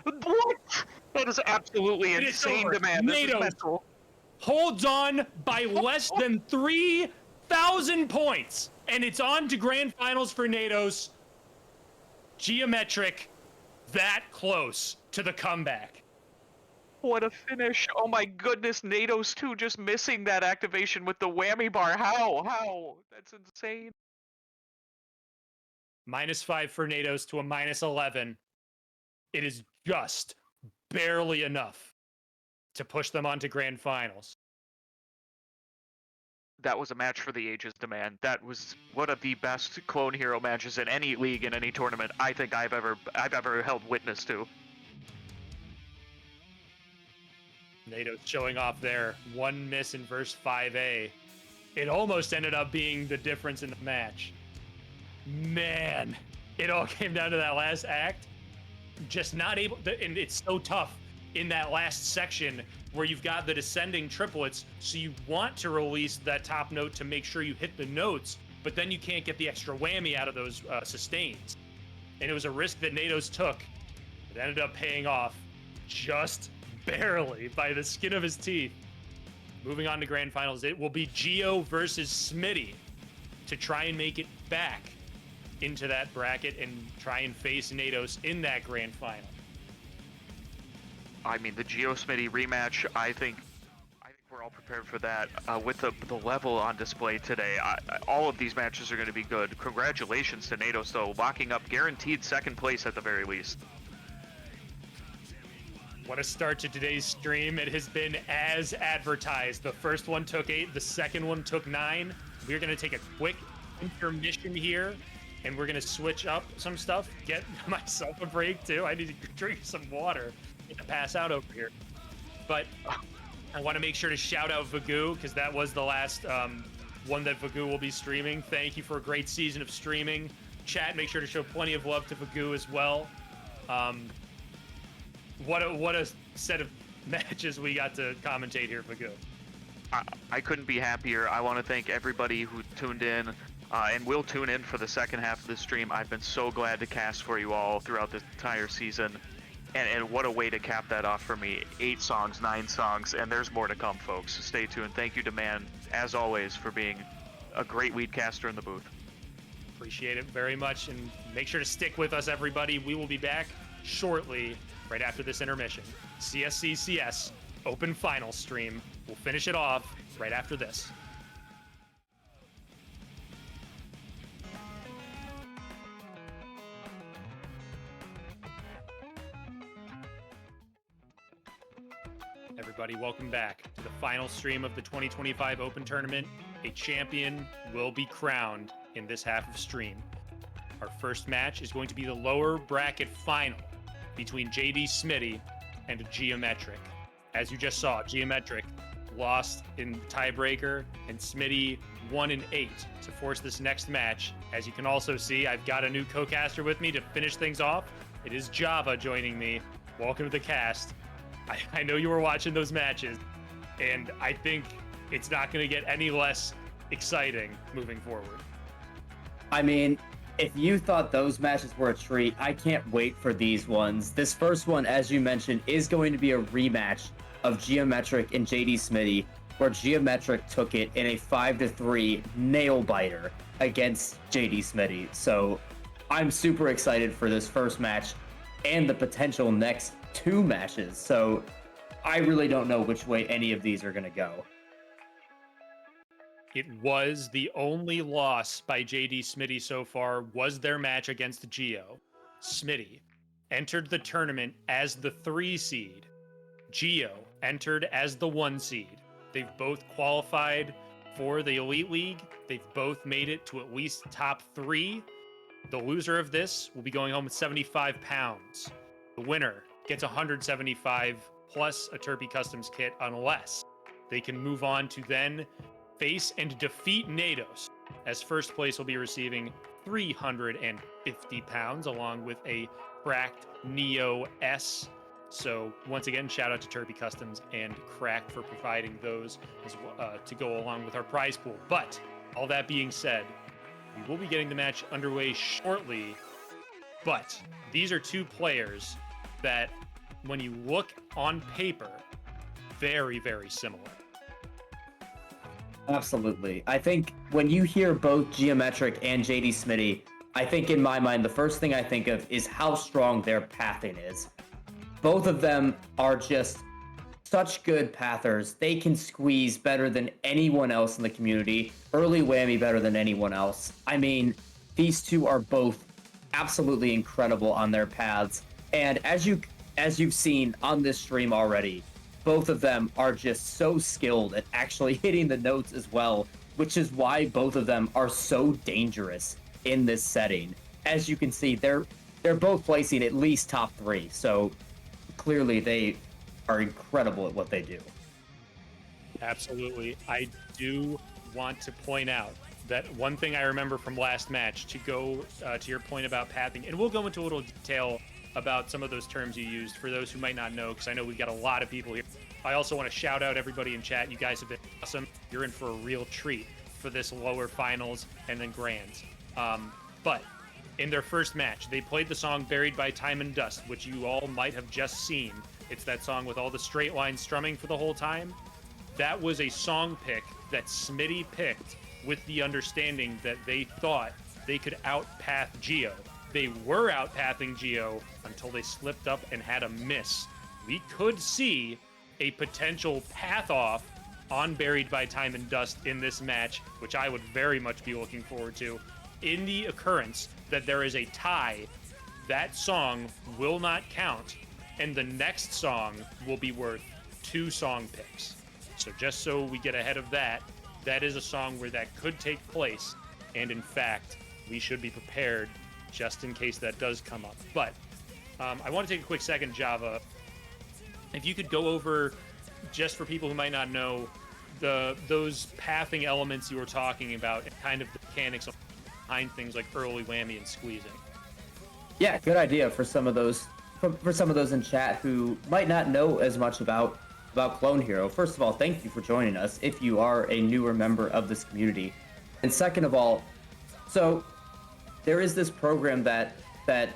What? That is absolutely insane demand. Nados holds on by less than 3,000 points. And it's on to grand finals for Nados. GiometriQ, that close to the comeback. What a finish. Oh my goodness, Nados too, just missing that activation with the whammy bar. How? That's insane. -5 for Nados to a -11. It is just barely enough to push them on to grand finals. That was a match for the ages, demand. That was one of the best clone hero matches in any league, in any tournament I think I've ever held witness to. Nados showing off there. One miss in verse 5A. It almost ended up being the difference in the match. Man, it all came down to that last act. Just not able to, and it's so tough in that last section where you've got the descending triplets, so you want to release that top note to make sure you hit the notes, but then you can't get the extra whammy out of those sustains. and it was a risk that Nados took. It ended up paying off just barely by the skin of his teeth. Moving on to grand finals, it will be Gio versus Smitty to try and make it back into that bracket and try and face Nados in that grand final. I mean, the JDSmitty rematch, I think we're all prepared for that. With the level on display today, all of these matches are going to be good. Congratulations to Nados, though, locking up guaranteed second place at the very least. What a start to today's stream. It has been as advertised. The first one took 8, the second one took 9. We're going to take a quick intermission here, and we're going to switch up some stuff. Get myself a break, too. I need to drink some water. To pass out over here. But I want to make sure to shout out Vagoo, because that was the last one that Vagoo will be streaming. Thank you for a great season of streaming. Chat, make sure to show plenty of love to Vagoo as well. What a set of matches we got to commentate here, Vagoo. I couldn't be happier. I want to thank everybody who tuned in and will tune in for the second half of the stream. I've been so glad to cast for you all throughout this entire season. And what a way to cap that off for me. 8 songs, 9 songs, and there's more to come, folks. So stay tuned. Thank you to Man, as always, for being a great lead caster in the booth. Appreciate it very much, and make sure to stick with us, everybody. We will be back shortly, right after this intermission. CSC CS Open Final stream. We'll finish it off right after this. Everybody, welcome back to the final stream of the 2025 Open Tournament. A champion will be crowned in this half of stream. Our first match is going to be the lower bracket final between JDSmitty and GiometriQ. As you just saw, GiometriQ lost in tiebreaker, and Smitty won in 8 to force this next match. As you can also see, I've got a new co-caster with me to finish things off. It is Java joining me. Welcome to the cast. I know you were watching those matches, and I think it's not going to get any less exciting moving forward. I mean, if you thought those matches were a treat, I can't wait for these ones. This first one, as you mentioned, is going to be a rematch of GiometriQ and JDSmitty, where GiometriQ took it in a 5-3 nail-biter against JDSmitty. So I'm super excited for this first match and the potential next 2 matches. So I really don't know which way any of these are going to go. It was the only loss by JDSmitty so far was their match against Gio. Smitty entered the tournament as the 3 seed. Gio entered as the 1 seed. They've both qualified for the Elite League. They've both made it to at least top 3. The loser of this will be going home with 75 pounds. The winner gets 175 plus a Turpy Customs kit, unless they can move on to then face and defeat Nados, as first place will be receiving 350 pounds along with a cracked Neo S. So once again, shout out to Turpy Customs and Cracked for providing those as well, to go along with our prize pool. But all that being said, we will be getting the match underway shortly. But these are 2 players that, when you look on paper, very, very similar. Absolutely. I think when you hear both GiometriQ and JDSmitty, I think in my mind, the first thing I think of is how strong their pathing is. Both of them are just such good pathers. They can squeeze better than anyone else in the community. Early whammy better than anyone else. I mean, these 2 are both absolutely incredible on their paths. And as you've seen on this stream already, both of them are just so skilled at actually hitting the notes as well, which is why both of them are so dangerous in this setting. As you can see, they're both placing at least top 3, so clearly they are incredible at what they do. Absolutely. I do want to point out that one thing I remember from last match, to go to your point about pathing, and we'll go into a little detail about some of those terms you used for those who might not know, because I know we've got a lot of people here. I also want to shout out everybody in chat. You guys have been awesome. You're in for a real treat for this lower finals and then grands. But in their first match, they played the song Buried by Time and Dust, which you all might have just seen. It's that song with all the straight line strumming for the whole time. That was a song pick that Smitty picked with the understanding that they thought they could outpath Gio. They were outpathing Gio until they slipped up and had a miss. We could see a potential path off on Buried by Time and Dust in this match, which I would very much be looking forward to. In the occurrence that there is a tie, that song will not count, and the next song will be worth 2 song picks. So just so we get ahead of that, that is a song where that could take place, and in fact, we should be prepared just in case that does come up. But I want to take a quick second, Java. If you could go over, just for people who might not know, those pathing elements you were talking about, and kind of the mechanics behind things like early whammy and squeezing. Yeah, good idea for some of those in chat who might not know as much about Clone Hero. First of all, thank you for joining us if you are a newer member of this community. And second of all, so there is this program that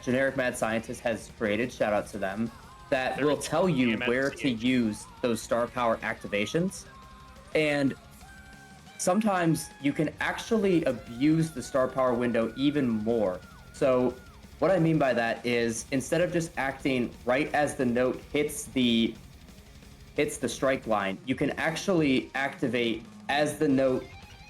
Generic Mad Scientist has created, shout out to them, that will tell you where to use those star power activations. And sometimes you can actually abuse the star power window even more. So what I mean by that is, instead of just acting right as the note hits the strike line, you can actually activate as the note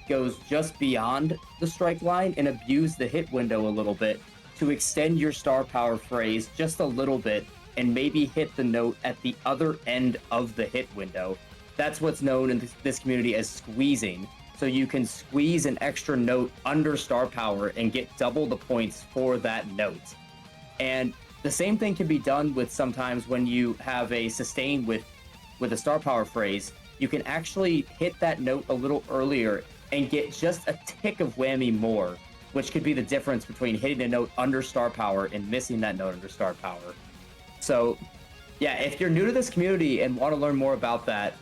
goes just beyond the strike line and abuse the hit window a little bit to extend your star power phrase just a little bit and maybe hit the note at the other end of the hit window. That's what's known in this community as squeezing. So you can squeeze an extra note under star power and get double the points for that note. And the same thing can be done with sometimes when you have a sustain with a star power phrase. You can actually hit that note a little earlier and get just a tick of whammy more, which could be the difference between hitting a note under star power and missing that note under star power. So yeah, if you're new to this community and want to learn more about that,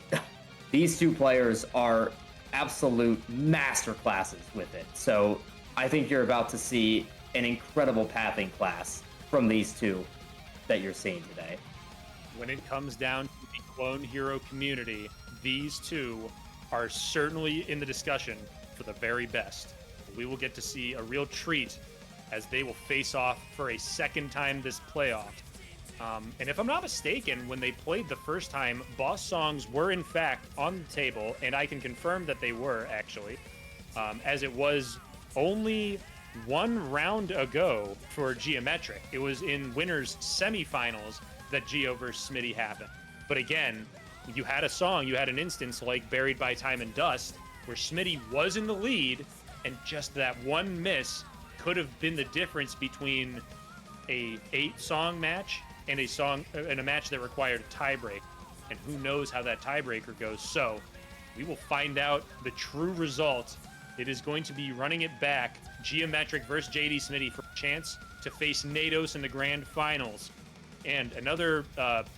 these two players are absolute master classes with it. So I think you're about to see an incredible pathing class from these two that you're seeing today. When it comes down to the Clone Hero community, these two are certainly in the discussion for the very best. We will get to see a real treat as they will face off for a second time this playoff. And if I'm not mistaken, when they played the first time, boss songs were in fact on the table, and I can confirm that they were actually, as it was only 1 round ago for GiometriQ. It was in winners semifinals that Gio versus Smitty happened. But again, you had a song, you had an instance like Buried by Time and Dust, where Smitty was in the lead, and just that one miss could have been the difference between a 8-song match and a match that required a tiebreak. And who knows how that tiebreaker goes. So we will find out the true result. It is going to be running it back, GiometriQ versus JDSmitty, for a chance to face Nados in the grand finals. And another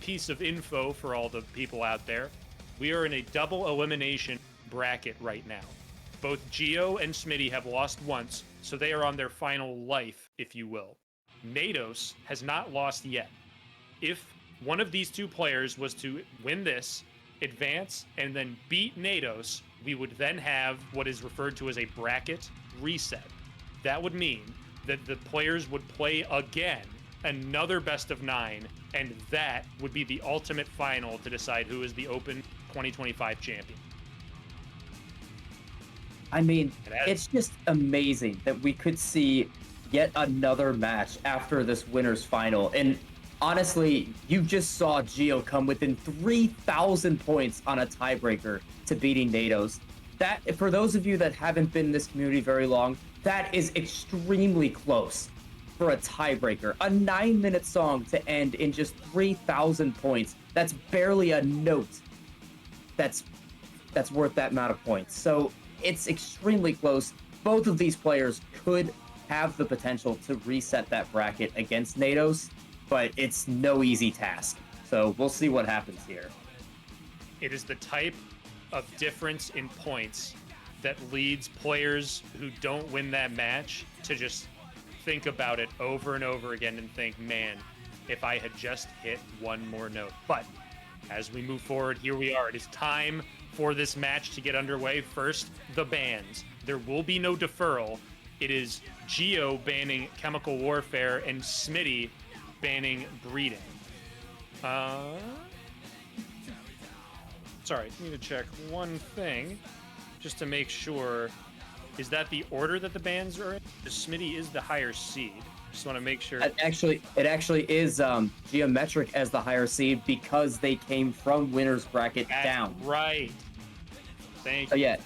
piece of info for all the people out there, we are in a double elimination bracket right now. Both Gio and Smitty have lost once, so they are on their final life, if you will. Nados has not lost yet. If one of these two players was to win this, advance, and then beat Nados, we would then have what is referred to as a bracket reset. That would mean that the players would play again, another best of 9, and that would be the ultimate final to decide who is the Open 2025 champion. I mean, it's just amazing that we could see yet another match after this winner's final. And honestly, you just saw Gio come within 3,000 points on a tiebreaker to beating Nados. That, for those of you that haven't been in this community very long, that is extremely close for a tiebreaker. A 9-minute song to end in just 3,000 points. That's barely a note that's worth that amount of points. So it's extremely close. Both of these players could have the potential to reset that bracket against Nados, but it's no easy task. So we'll see what happens here. It is the type of difference in points that leads players who don't win that match to just think about it over and over again and think, man, if I had just hit one more note. But as we move forward, here we are. It is time for this match to get underway. First, the bans. There will be no deferral. It is Gio banning Chemical Warfare and Smitty banning Breeding. Sorry, I need to check one thing just to make sure. Is that the order that the bans are in? Smitty is the higher seed. Just want to make sure. It actually is GiometriQ as the higher seed because they came from winner's bracket down. Right. Thank you. So yeah.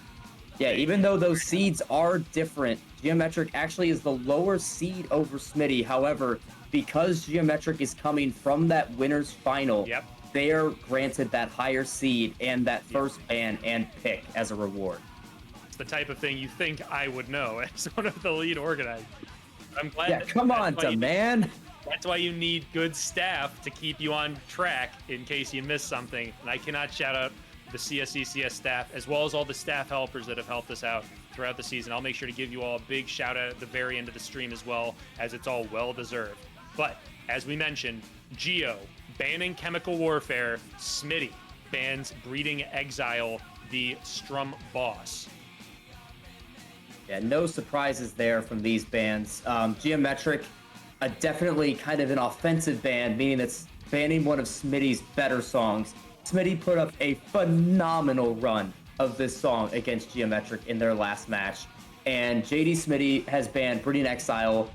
Even though those seeds are different, GiometriQ actually is the lower seed over Smitty. However, because GiometriQ is coming from that winner's final, they are granted that higher seed and that first ban and pick as a reward. It's the type of thing you think I would know as one of the lead organizers. I'm glad. Yeah, come on, man. That's why you need good staff to keep you on track in case you miss something. And I cannot shout out the CSCCS staff, as well as all the staff helpers that have helped us out throughout the season. I'll make sure to give you all a big shout out at the very end of the stream as well, as it's all well deserved. But as we mentioned, Gio banning Chemical Warfare, Smitty bans Breeding Exile, the Strum boss. Yeah, no surprises there from these bans. GiometriQ, definitely kind of an offensive ban, meaning it's banning one of Smitty's better songs. Smitty put up a phenomenal run of this song against GiometriQ in their last match. And JDSmitty has banned Breeding Exile,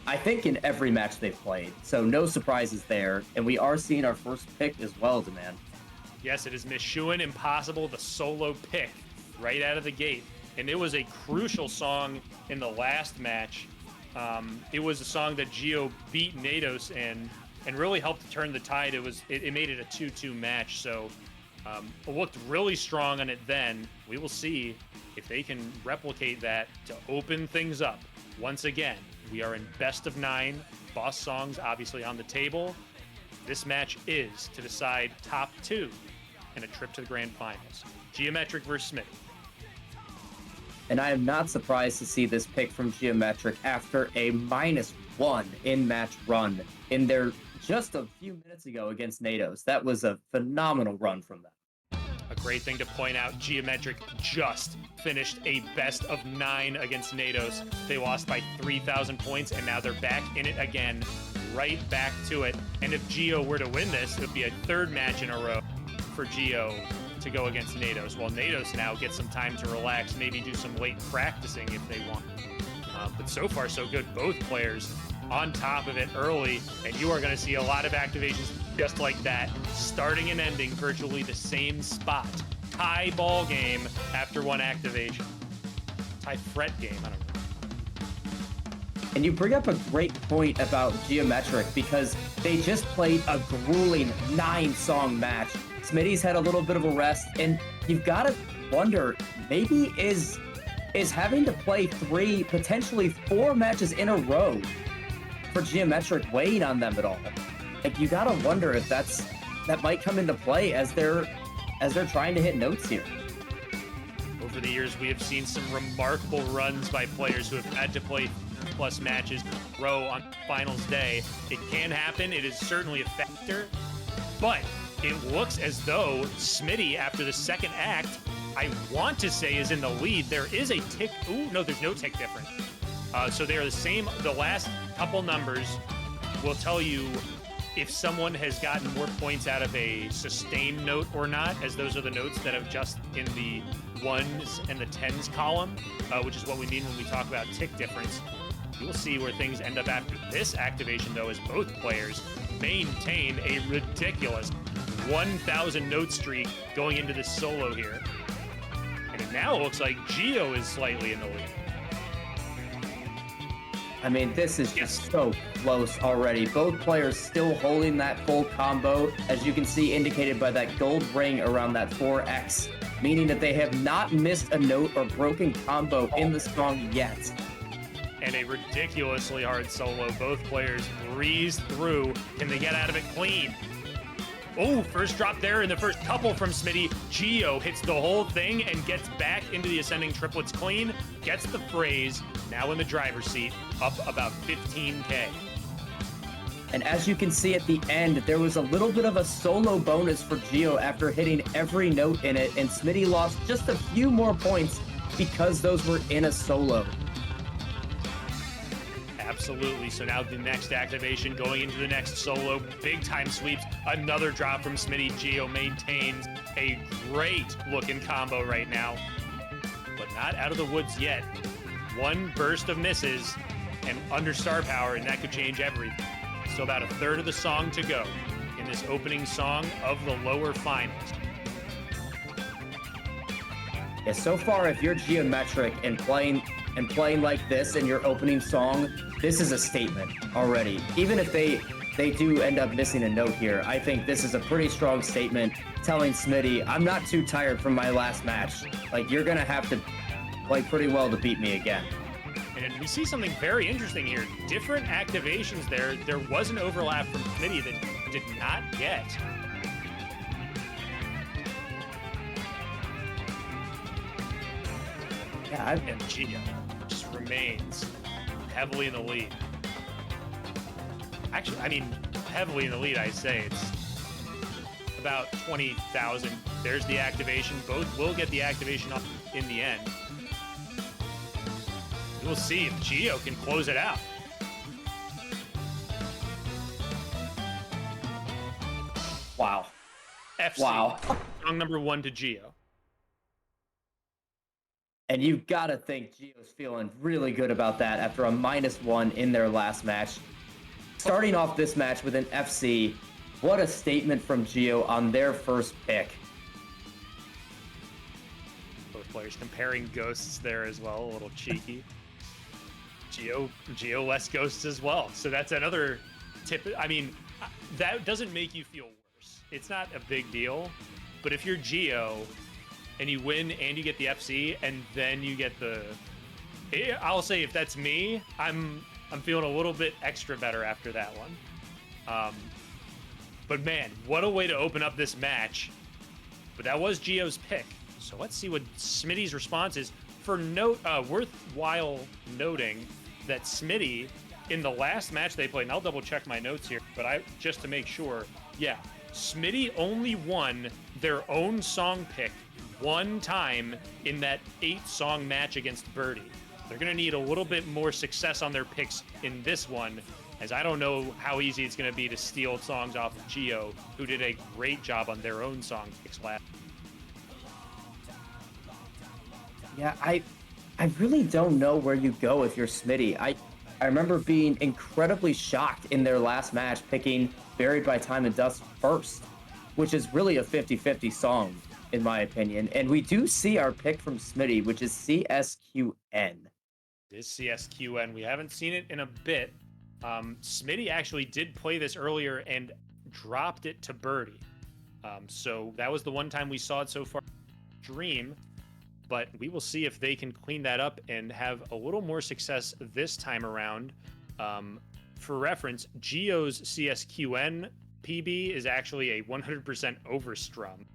I think, in every match they've played. So no surprises there. And we are seeing our first pick as well, Demand. Yes, it is Mishuan Impossible, the solo pick, right out of the gate. And it was a crucial song in the last match. It was a song that Gio beat Nados in and really helped to turn the tide. It made it a 2-2 match, so it looked really strong on it then. We will see if they can replicate that to open things up. Once again, we are in best of 9. Boss songs obviously on the table. This match is to decide top 2 in a trip to the grand finals. GiometriQ versus Smitty. And I am not surprised to see this pick from GiometriQ after a -1 in-match run in their just a few minutes ago against Nados. That was a phenomenal run from them. A great thing to point out, GiometriQ just finished a best of 9 against Nados. They lost by 3,000 points, and now they're back in it again, right back to it. And if Gio were to win this, it would be a 3rd match in a row for Gio to go against Nados. Well, Nados now gets some time to relax, maybe do some late practicing if they want. But so far, so good. Both players on top of it early, and you are going to see a lot of activations just like that, starting and ending virtually the same spot. Tie ball game after one activation. Tie fret game, I don't know. And you bring up a great point about GiometriQ because they just played a grueling 9-song match. Smitty's had a little bit of a rest, and you've got to wonder, maybe is having to play 3, potentially 4 matches in a row for GiometriQ weighing on them at all? Like, you got to wonder if that might come into play as they're trying to hit notes here. Over the years, we have seen some remarkable runs by players who have had to play plus matches in a row on finals day. It can happen. It is certainly a factor, but it looks as though Smitty, after the second act, I want to say is in the lead. There is a tick. Ooh, no, there's no tick difference. So they are the same. The last couple numbers will tell you if someone has gotten more points out of a sustained note or not, as those are the notes that have just in the 1s and the 10s column, which is what we mean when we talk about tick difference. You will see where things end up after this activation, though, as both players maintain a ridiculous 1,000 note streak going into this solo here. And it now looks like Gio is slightly in the lead. I mean, this is just so close already. Both players still holding that full combo, as you can see indicated by that gold ring around that 4X, meaning that they have not missed a note or broken combo in the song yet. And a ridiculously hard solo. Both players breezed through. Can they get out of it clean? Oh, first drop there in the first couple from Smitty. Gio hits the whole thing and gets back into the ascending triplets clean, gets the phrase, now in the driver's seat, up about 15K. And as you can see at the end, there was a little bit of a solo bonus for Gio after hitting every note in it, and Smitty lost just a few more points because those were in a solo. Absolutely. So now the next activation going into the next solo. Big time sweeps. Another drop from Smitty. Gio maintains a great looking combo right now, but not out of the woods yet. One burst of misses and under star power, and that could change everything. So about a third of the song to go in this opening song of the lower finals. Yeah, so far, if you're GiometriQ and playing like this in your opening song, this is a statement already. Even if they do end up missing a note here, I think this is a pretty strong statement telling Smitty, I'm not too tired from my last match. Like, you're gonna have to play pretty well to beat me again. And we see something very interesting here. Different activations there. There was an overlap from Smitty that did not get. Yeah, And Gio just remains heavily in the lead. Actually, I mean, heavily in the lead, I say. It's about 20,000. There's the activation. Both will get the activation up in the end. We'll see if Gio can close it out. wow. FC. Wow. Song number 1 to Gio. And you've got to think Gio's feeling really good about that after a -1 in their last match. Starting off this match with an FC, what a statement from Gio on their first pick. Both players comparing ghosts there as well, a little cheeky. Gio less ghosts as well. So that's another tip. I mean, that doesn't make you feel worse. It's not a big deal. But if you're Gio and you win and you get the FC and then you get the... I'll say if that's me, I'm feeling a little bit extra better after that one. But man, what a way to open up this match. But that was Gio's pick. So let's see what Smitty's response is. For worthwhile noting that Smitty, in the last match they played, and I'll double check my notes here, but just to make sure, yeah, Smitty only won their own song pick one time in that 8-song match against Burdee. They're going to need a little bit more success on their picks in this one, as I don't know how easy it's going to be to steal songs off of Gio, who did a great job on their own song picks last. Yeah, I really don't know where you go if you're Smitty. I remember being incredibly shocked in their last match picking Buried by Time and Dust first, which is really a 50-50 song, in my opinion. And we do see our pick from Smitty, which is CSQN. It is CSQN. We haven't seen it in a bit. Smitty actually did play this earlier and dropped it to Burdee. So that was the one time we saw it so far. Dream. But we will see if they can clean that up and have a little more success this time around. For reference, Gio's CSQN PB is actually a 100% overstrum.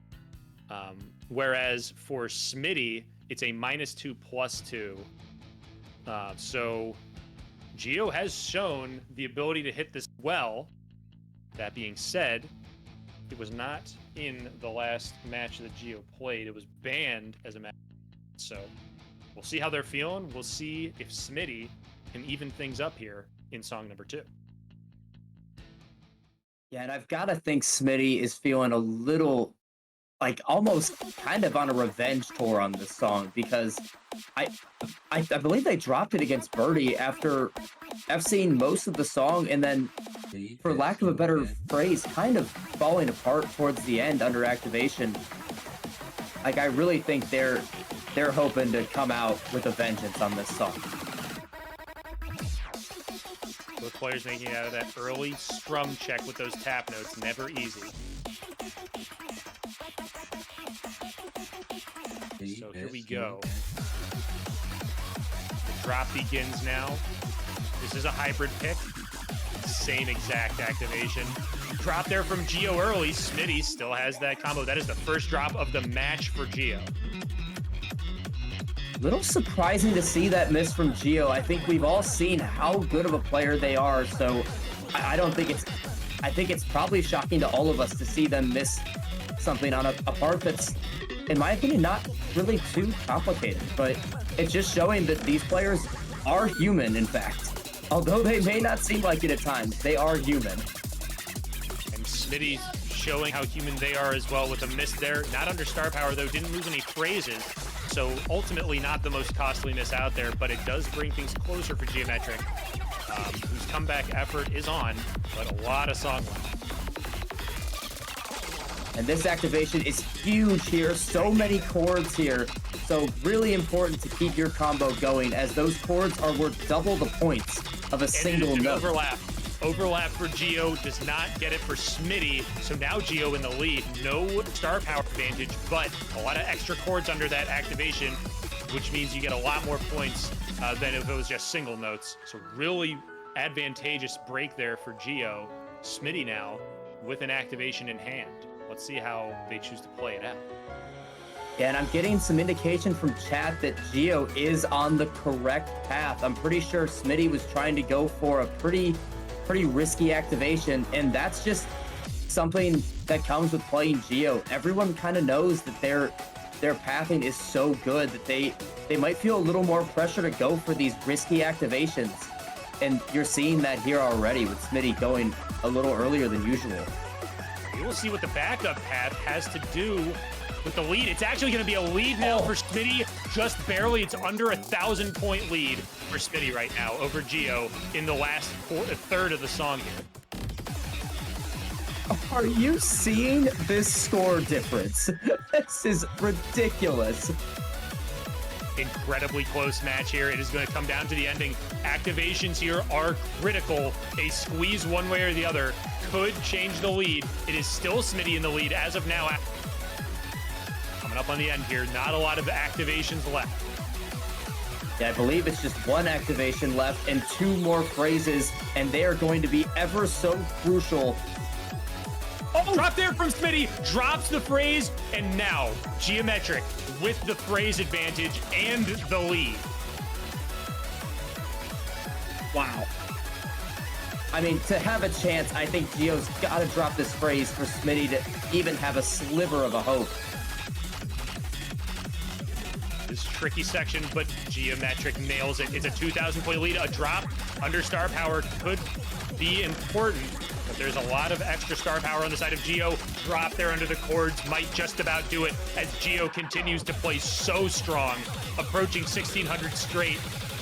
Whereas for Smitty, it's a -2 +2. So Gio has shown the ability to hit this well. That being said, it was not in the last match that Gio played. It was banned as a match. So we'll see how they're feeling. We'll see if Smitty can even things up here in song number 2. Yeah, and I've got to think Smitty is feeling a little, like, almost kind of on a revenge tour on this song, because I believe they dropped it against Burdee after FCing most of the song, and then, for lack of a better phrase, kind of falling apart towards the end under activation. Like, I really think they're hoping to come out with a vengeance on this song. Both players making it out of that early strum check with those tap notes, never easy. So here we go. The drop begins now. This is a hybrid pick. same exact activation. Drop there from Gio early. Smitty still has that combo. That is the first drop of the match for Gio. Little surprising to see that miss from Gio. I think we've all seen how good of a player they are, so I don't think it's... I think it's probably shocking to all of us to see them miss something on a part that's, in my opinion, not really too complicated, but it's just showing that these players are human, in fact. Although they may not seem like it at times, they are human. And Smitty showing how human they are as well with a miss there. Not under star power, though, didn't lose any phrases. So ultimately not the most costly miss out there, but it does bring things closer for GiometriQ, whose comeback effort is on, but a lot of song left. And this activation is huge here. So many chords here. So really important to keep your combo going, as those chords are worth double the points of a single note. Overlap for Gio, does not get it for Smitty. So now Gio in the lead. No star power advantage, but a lot of extra chords under that activation, which means you get a lot more points than if it was just single notes. So really advantageous break there for Gio. Smitty now with an activation in hand. Let's see how they choose to play it out. Yeah, and I'm getting some indication from chat that Gio is on the correct path. I'm pretty sure Smitty was trying to go for a pretty risky activation, and that's just something that comes with playing Gio. Everyone kind of knows that their pathing is so good that they might feel a little more pressure to go for these risky activations. And you're seeing that here already with Smitty going a little earlier than usual. We will see what the backup path has to do with the lead. It's actually going to be a lead now for Smitty, just barely. It's under 1,000-point lead for Smitty right now over Gio in the last third of the song here. Are you seeing this score difference? This is ridiculous. Incredibly close match here. It is going to come down to the ending. Activations here are critical. A squeeze one way or the other could change the lead. It is still Smitty in the lead as of now. Coming up on the end here, not a lot of activations left. Yeah, I believe it's just one activation left and two more phrases, and they are going to be ever so crucial. Oh, drop there from Smitty, drops the phrase, and now GiometriQ with the phrase advantage and the lead. Wow. I mean, to have a chance, I think Gio's got to drop this phrase for Smitty to even have a sliver of a hope. This tricky section, but GiometriQ nails it. It's a 2,000-point lead. A drop under star power could be important, but there's a lot of extra star power on the side of Gio. Drop there under the chords might just about do it as Gio continues to play so strong, approaching 1,600 straight,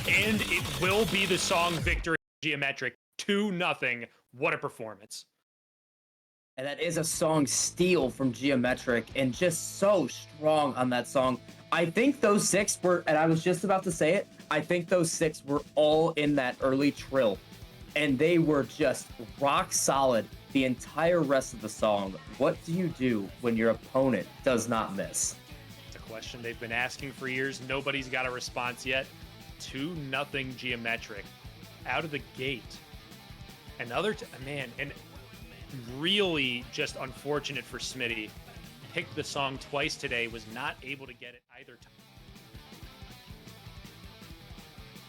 and it will be the song victory. GiometriQ 2-0. What a performance. And that is a song steal from GiometriQ, and just so strong on that song. I think those six were, and I was just about to say it, I think those six were all in that early trill. And they were just rock solid the entire rest of the song. What do you do when your opponent does not miss? It's a question they've been asking for years. Nobody's got a response yet. 2-0 GiometriQ out of the gate. Another, man, and really just unfortunate for Smitty. Picked the song twice today, was not able to get it either time.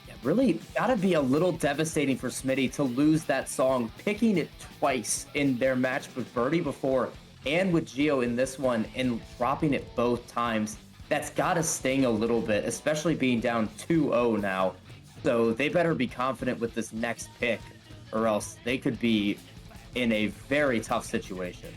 Yeah, really gotta be a little devastating for Smitty to lose that song, picking it twice in their match with Burdee before and with Gio in this one, and dropping it both times. That's gotta sting a little bit, especially being down 2-0 now. So they better be confident with this next pick, or else they could be in a very tough situation.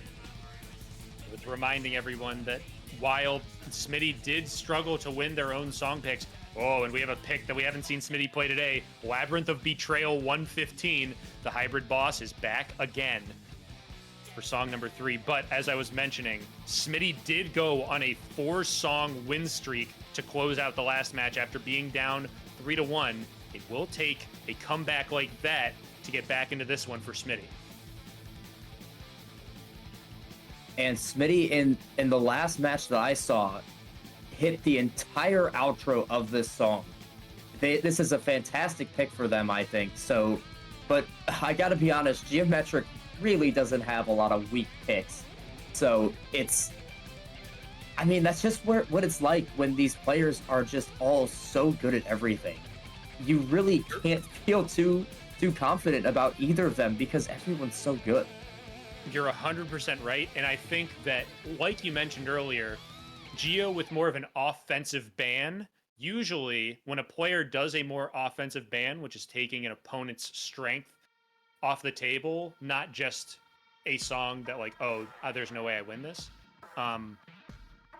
With reminding everyone that while Smitty did struggle to win their own song picks, oh, and we have a pick that we haven't seen Smitty play today, Labyrinth of Betrayal 115, the hybrid boss is back again for song number 3. But as I was mentioning, Smitty did go on a 4-song win streak to close out the last match after being down 3-1. It will take a comeback like that to get back into this one for Smitty. And Smitty, in the last match that I saw, hit the entire outro of this song. This is a fantastic pick for them, I think. So but I gotta be honest, GiometriQ really doesn't have a lot of weak picks. So it's, I mean, that's just what it's like when these players are just all so good at everything. You really can't feel too confident about either of them because everyone's so good. You're 100% right, and I think that, like you mentioned earlier, Gio with more of an offensive ban, usually when a player does a more offensive ban, which is taking an opponent's strength off the table, not just a song that like, oh, there's no way I win this.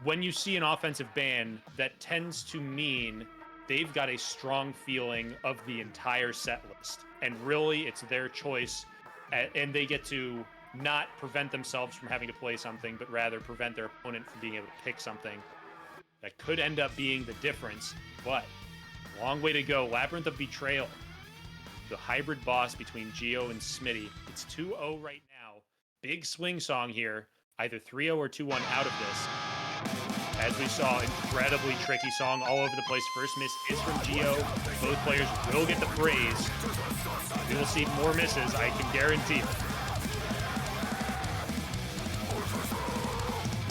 When you see an offensive ban, that tends to mean they've got a strong feeling of the entire set list. And really, it's their choice, and they get to not prevent themselves from having to play something, but rather prevent their opponent from being able to pick something that could end up being the difference. But long way to go. Labyrinth of Betrayal, the hybrid boss between Gio and Smitty. It's 2-0 right now. Big swing song here, either 3-0 or 2-1 out of this. As we saw, incredibly tricky song all over the place. First miss is from Gio. Both players will get the praise. We will see more misses, I can guarantee it.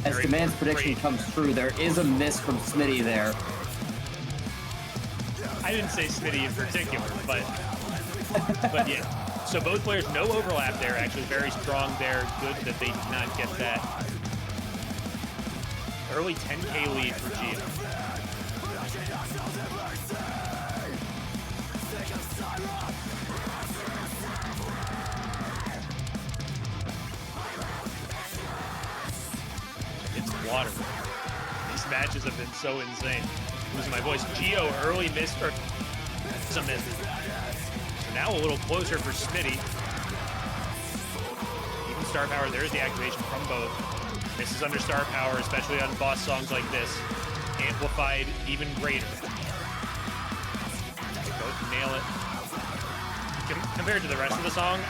As the man's prediction comes true, there is a miss from Smitty there. I didn't say Smitty in particular, but yeah. So both players, no overlap there, actually very strong there. Good that they did not get that early 10K lead for Gio. It's water. These matches have been so insane. Losing my voice. Gio early miss, or some misses. So now a little closer for Smitty. Even star power, there's the activation from both. Misses under star power, especially on boss songs like this. Amplified even greater. They both nail it. Compared to the rest of the song,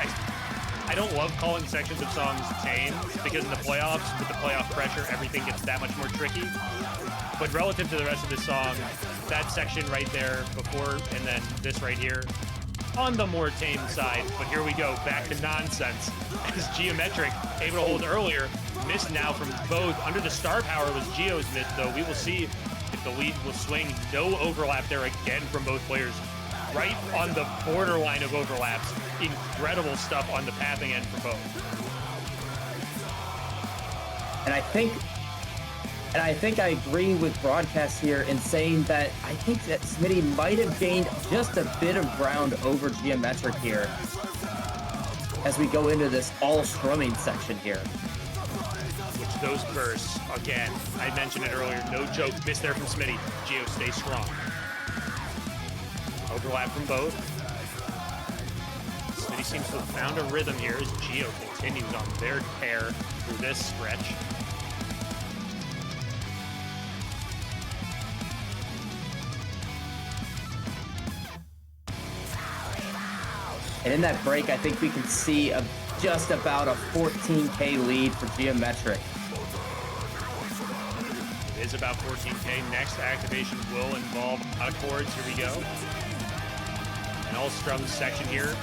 I don't love calling sections of songs tame, because in the playoffs, with the playoff pressure, everything gets that much more tricky. But relative to the rest of this song, that section right there before, and then this right here, on the more tame side. But here we go, back to nonsense. As GiometriQ, able to hold earlier, missed now from both. Under the star power was Gio's miss, though. We will see if the lead will swing. No overlap there again from both players. Right on the borderline of overlaps. Incredible stuff on the pathing end for both. And I think I agree with Broadcast here in saying that I think that Smitty might have gained just a bit of ground over GiometriQ here as we go into this all strumming section here. Which those bursts, again, I mentioned it earlier, no joke, miss there from Smitty. Gio stays strong. Overlap from both. Smitty seems to have found a rhythm here as Gio continues on their tear through this stretch. And in that break, I think we can see just about a 14K lead for GiometriQ. It is about 14K. Next activation will involve chords. Here we go. An all strums section here.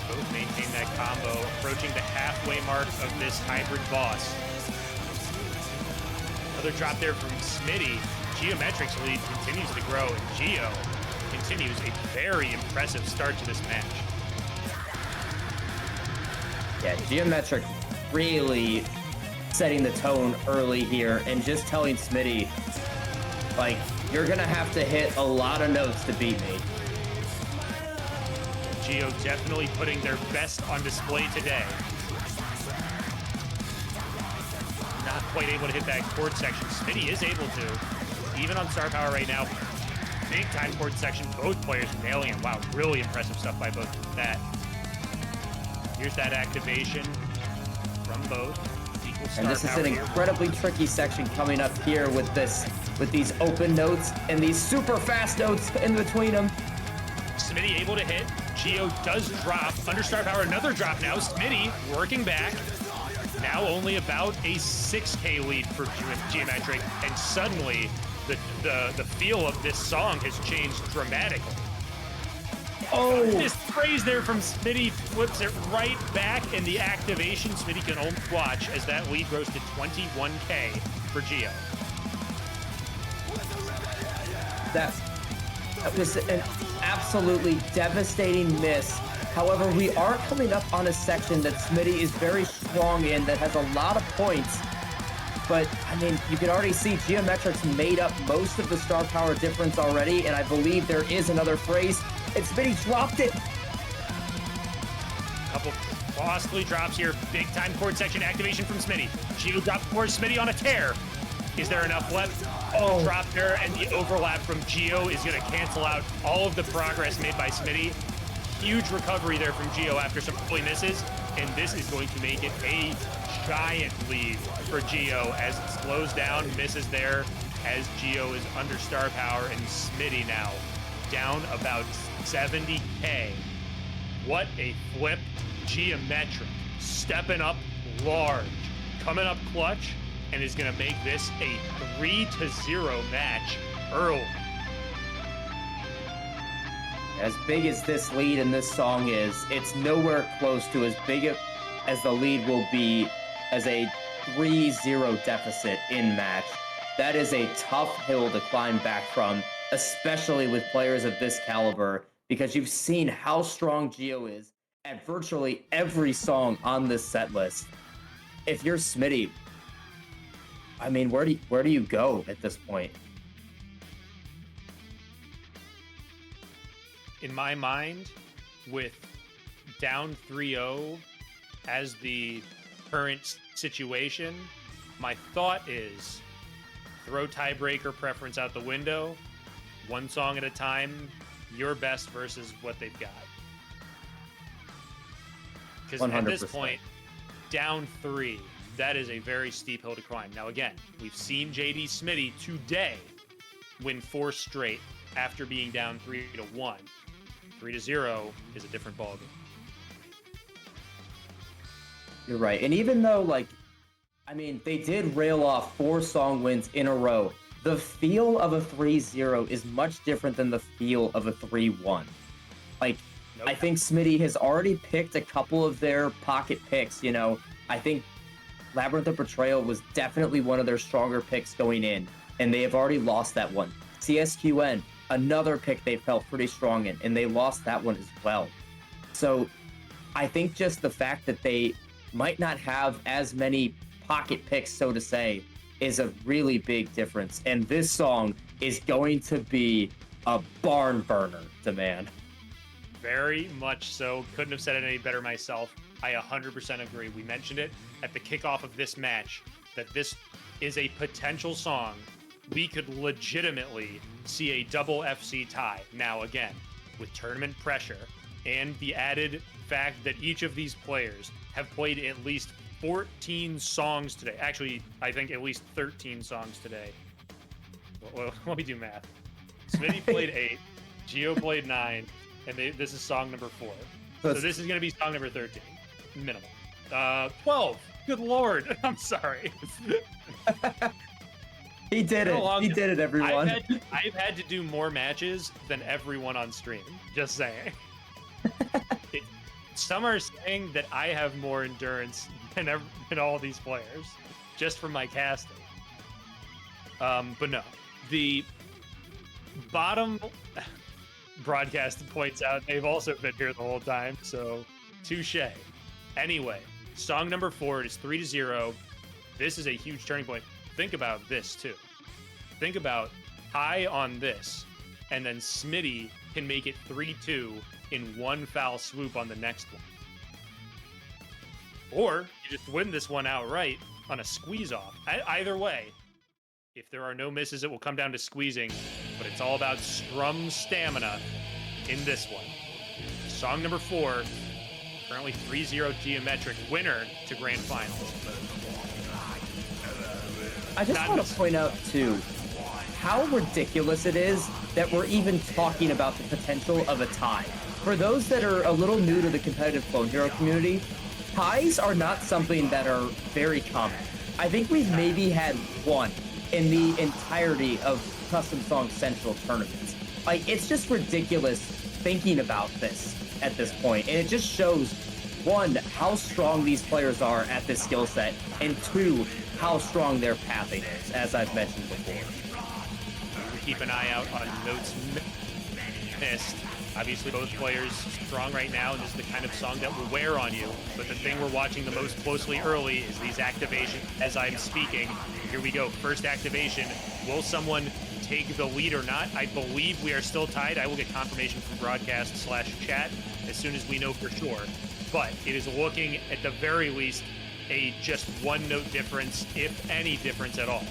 Both maintain that combo, approaching the halfway mark of this hybrid boss. Another drop there from Smitty. GiometriQ's lead continues to grow, and Gio continues a very impressive start to this match. Yeah, GiometriQ really setting the tone early here and just telling Smitty, like, you're gonna have to hit a lot of notes to beat me. Gio definitely putting their best on display today. Not quite able to hit that chord section. Smitty is able to, even on star power right now. Big time chord section, both players nailing it. Wow, really impressive stuff by both with that. Here's that activation from both. Equal star and this is an incredibly tricky section coming up here with these open notes and these super fast notes in between them. Smitty able to hit. Gio does drop. Under star power, another drop now. Smitty working back. Now only about a 6K lead for GiometriQ, and suddenly the feel of this song has changed dramatically. Oh, This phrase there from Smitty flips it right back, and the activation, Smitty can only watch as that lead grows to 21K for Gio. That was an absolutely devastating miss. However, we are coming up on a section that Smitty is very strong in that has a lot of points. But, I mean, you can already see GiometriQ's made up most of the star power difference already, and I believe there is another phrase. And Smitty dropped it. Couple costly drops here. Big time chord section activation from Smitty. Gio drops for Smitty on a tear. Is there enough left? Oh, drop there, and the overlap from Gio is going to cancel out all of the progress made by Smitty. Huge recovery there from Gio after some early misses, and this is going to make it a giant lead for Gio as it slows down, misses there as Gio is under star power, and Smitty now down about 70K. What a flip. GiometriQ stepping up large, coming up clutch, and is going to make this a 3-0 match early. As big as this lead in this song is, it's nowhere close to as big as the lead will be as a 3-0 deficit in match. That is a tough hill to climb back from, especially with players of this caliber, because you've seen how strong Gio is at virtually every song on this set list. If you're Smitty, I mean, where do you go at this point? In my mind, with down 3-0 as the current situation, my thought is throw tiebreaker preference out the window, one song at a time, your best versus what they've got. Because at this point, down 3, that is a very steep hill to climb. Now again, we've seen JDSmitty today win 4 straight after being down 3-1. 3-0 is a different ballgame. You're right. And even though, like, I mean, they did rail off 4 song wins in a row, the feel of a 3-0 is much different than the feel of a 3-1. Like, nope. I think Smitty has already picked a couple of their pocket picks, you know. I think Labyrinth of Betrayal was definitely one of their stronger picks going in, and they have already lost that one. CSQN, another pick they felt pretty strong in, and they lost that one as well. So I think just the fact that they might not have as many pocket picks, so to say, is a really big difference. And this song is going to be a barn burner, demand. Very much so. Couldn't have said it any better myself. I 100% agree. We mentioned it at the kickoff of this match that this is a potential song we could legitimately see a double FC tie. Now, again, with tournament pressure and the added fact that each of these players have played at least 14 songs today. Actually, I think at least 13 songs today. Well, let me do math. Smitty played 8, Gio played 9, and this is song number 4. So this is going to be song number 13, minimum. 12. Good Lord. I'm sorry. He did it. He did it, everyone. I've had to do more matches than everyone on stream. Just saying. Some are saying that I have more endurance than all these players, just from my casting. But no, the bottom broadcast points out they've also been here the whole time, so touche. Anyway, song number 4, it is 3-0. This is a huge turning point. Think about this too. Think about high on this, and then Smitty can make it 3-2 in one foul swoop on the next one. Or you just win this one outright on a squeeze off. Either way, if there are no misses, it will come down to squeezing, but it's all about scrum stamina in this one. Song number 4, currently 3-0 GiometriQ, winner to grand finals. I just want to point out, too, how ridiculous it is that we're even talking about the potential of a tie. For those that are a little new to the competitive Clone Hero community, ties are not something that are very common. I think we've maybe had one in the entirety of Custom Song Central tournaments. Like, it's just ridiculous thinking about this at this point. And it just shows, one, how strong these players are at this skill set, and two, how strong their pathing is, as I've mentioned before. Keep an eye out on notes missed. Obviously, both players strong right now, and this is the kind of song that will wear on you. But the thing we're watching the most closely early is these activations. As I'm speaking, here we go. First activation. Will someone take the lead or not? I believe we are still tied. I will get confirmation from broadcast/chat as soon as we know for sure. But it is looking, at the very least, a just one-note difference, if any difference at all.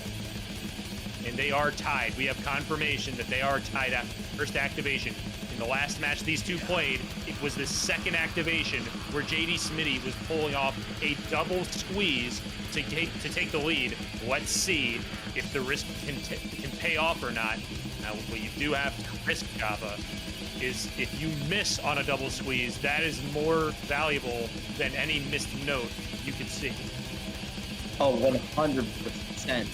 And they are tied. We have confirmation that they are tied after first activation. In the last match these two played, it was the second activation where JDSmitty was pulling off a double squeeze to take the lead. Let's see if the risk can pay off or not. Now, what you do have to risk, Java, is if you miss on a double squeeze, that is more valuable than any missed note you could see. Oh, 100%.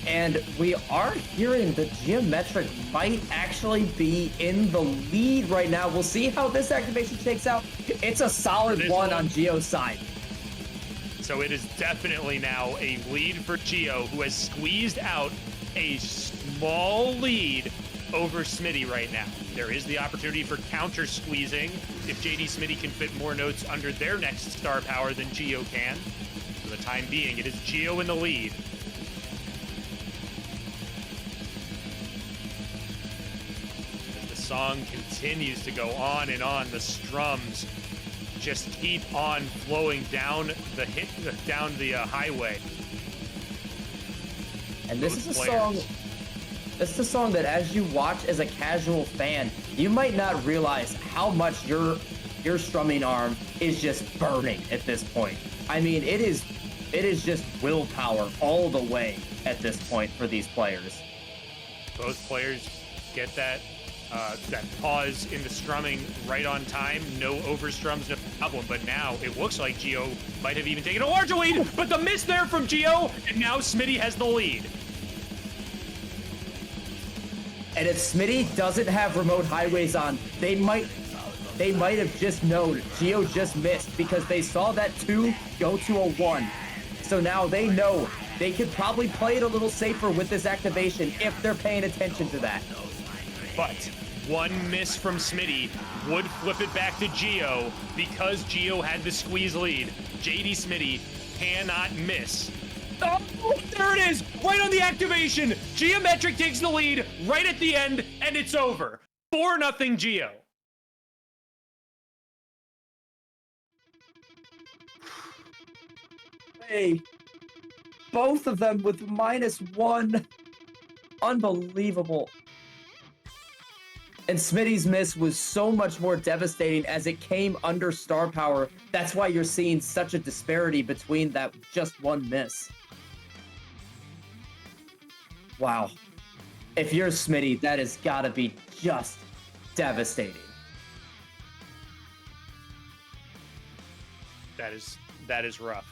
And we are hearing that GiometriQ might actually be in the lead right now. We'll see how this activation shakes out. It's a solid one on Gio's side. So it is definitely now a lead for Gio, who has squeezed out a small lead over Smitty right now. There is the opportunity for counter squeezing if JDSmitty can fit more notes under their next star power than Gio can. For the time being, it is Gio in the lead. Song continues to go on and on. The strums just keep on flowing down the highway. And this is a song. This is a song that, as you watch as a casual fan, you might not realize how much your strumming arm is just burning at this point. I mean, it is just willpower all the way at this point for these players. Both players get that pause in the strumming right on time. No overstrums, no problem. But now it looks like Gio might have even taken a larger lead, but the miss there from Gio, and now Smitty has the lead. And if Smitty doesn't have remote highways on, they might have just known Gio just missed, because they saw that 2 go to a 1. So now they know they could probably play it a little safer with this activation if they're paying attention to that. But one miss from Smitty would flip it back to Gio, because Gio had the squeeze lead. JDSmitty cannot miss. Oh, there it is! Right on the activation! GiometriQ takes the lead right at the end, and it's over. 4-0 Gio. Hey, both of them with -1. Unbelievable. And Smitty's miss was so much more devastating as it came under star power. That's why you're seeing such a disparity between that just one miss. Wow. If you're Smitty, that has got to be just devastating. That is rough.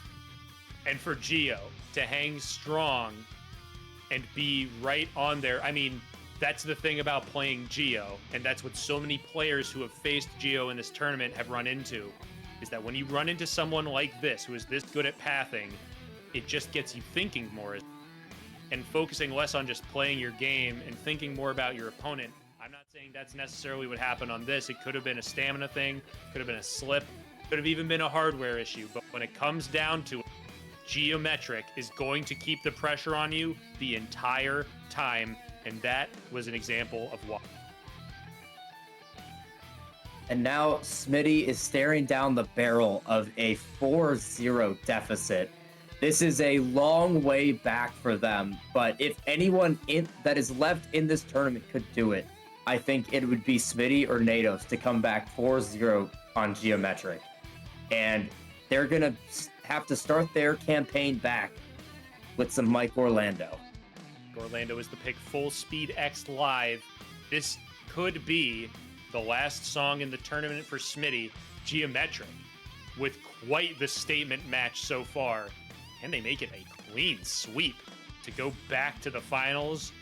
And for Gio to hang strong and be right on there, I mean, that's the thing about playing Gio, and that's what so many players who have faced Gio in this tournament have run into, is that when you run into someone like this, who is this good at pathing, it just gets you thinking more and focusing less on just playing your game and thinking more about your opponent. I'm not saying that's necessarily what happened on this. It could have been a stamina thing, could have been a slip, could have even been a hardware issue, but when it comes down to it, GiometriQ is going to keep the pressure on you the entire time. And that was an example of why. And now Smitty is staring down the barrel of a 4-0 deficit. This is a long way back for them, but if anyone that is left in this tournament could do it, I think it would be Smitty or Nados to come back 4-0 on GiometriQ. And they're going to have to start their campaign back with some Mike Orlando. Orlando is the pick. Full Speed X Live. This could be the last song in the tournament for Smitty. GiometriQ, with quite the statement match so far. Can they make it a clean sweep? to go back to the finals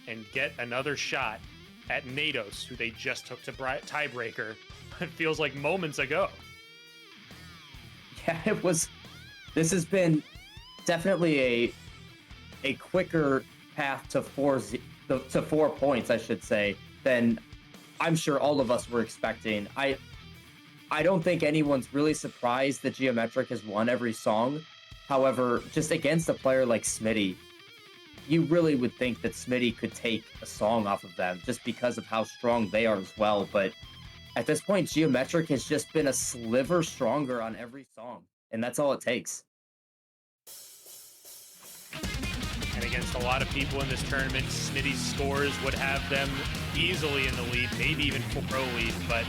and get another shot at Nados, who they just took to tiebreaker. It feels like moments ago. Yeah, it was. This has been definitely a quicker path to 4 points, I should say, than I'm sure all of us were expecting. I don't think anyone's really surprised that GiometriQ has won every song. However, just against a player like Smitty, you really would think that Smitty could take a song off of them just because of how strong they are as well. But at this point, GiometriQ has just been a sliver stronger on every song, and that's all it takes. And against a lot of people in this tournament, Smitty's scores would have them easily in the lead, maybe even 4-0 lead, but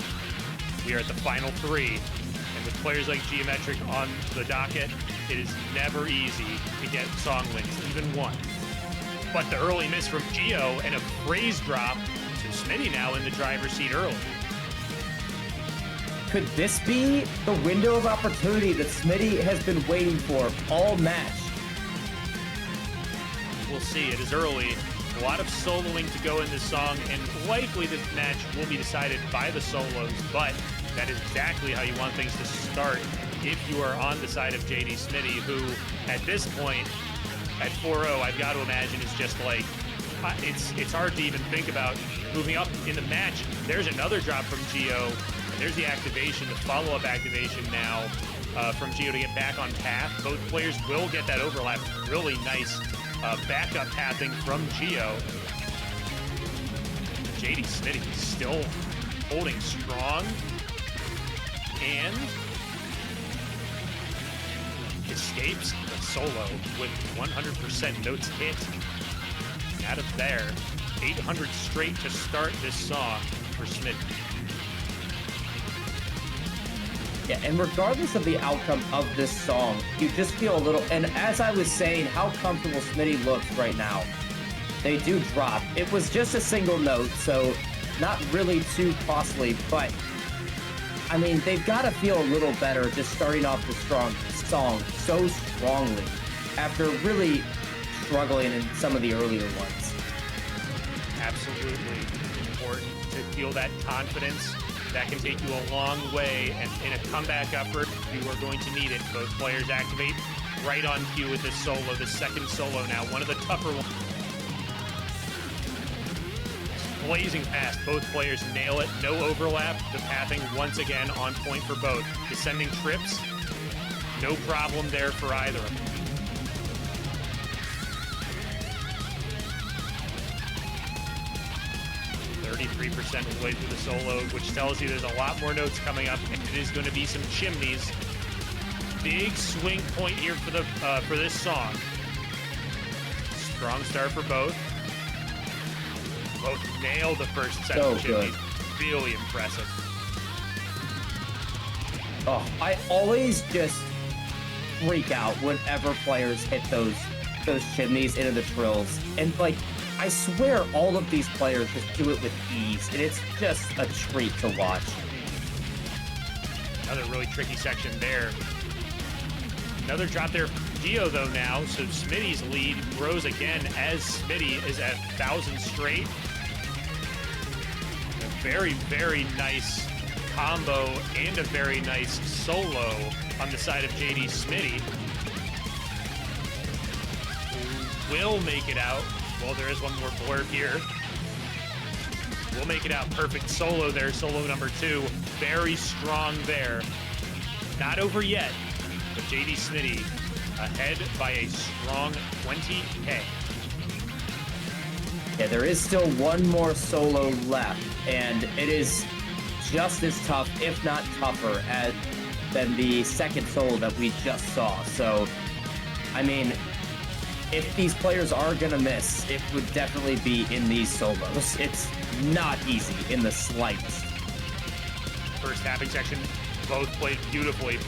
we are at the final 3. And with players like GiometriQ on the docket, it is never easy to get song wins, even one. But the early miss from Gio and a phrase drop to Smitty now in the driver's seat early. Could this be the window of opportunity that Smitty has been waiting for all match? We'll see. It is early. A lot of soloing to go in this song, and likely this match will be decided by the solos, but that is exactly how you want things to start if you are on the side of JDSmitty, who at this point, at 4-0, I've got to imagine is just like, it's hard to even think about moving up in the match. There's another drop from Gio, and there's the activation, the follow-up activation now from Gio to get back on path. Both players will get that overlap. Really nice backup pathing from Gio. JDSmitty still holding strong and escapes the solo with 100% notes hit. Out of there, 800 straight to start this song for Smitty. Yeah, and regardless of the outcome of this song, you just feel a little, and as I was saying, how comfortable Smitty looks right now. They do drop. It was just a single note, so not really too costly, but I mean, they've got to feel a little better just starting off the song so strongly after really struggling in some of the earlier ones. Absolutely important to feel that confidence. That can take you a long way, and in a comeback effort, you are going to need it. Both players activate right on cue with this solo, the second solo now, one of the tougher ones. Blazing fast, both players nail it, no overlap. The pathing once again on point for both. Descending trips, no problem there for either of them. 33% of the way through the solo, which tells you there's a lot more notes coming up, and it is going to be some chimneys. Big swing point here for this song. Strong start for both. Both nail the first set of chimneys. Really impressive. Oh, I always just freak out whenever players hit those chimneys into the trills, and like, I swear all of these players just do it with ease, and it's just a treat to watch. Another really tricky section there. Another drop there for Gio, though, now, so Smitty's lead grows again as Smitty is at 1,000 straight. A very, very nice combo and a very nice solo on the side of JDSmitty. Will make it out. Well, there is one more blurb here. We'll make it out. Perfect solo there. Solo number 2. Very strong there. Not over yet, but JDSmitty ahead by a strong 20K. Yeah, there is still one more solo left, and it is just as tough, if not tougher, than the second solo that we just saw. So, I mean, if these players are going to miss, it would definitely be in these solos. It's not easy in the slightest. First tapping section, both played beautifully.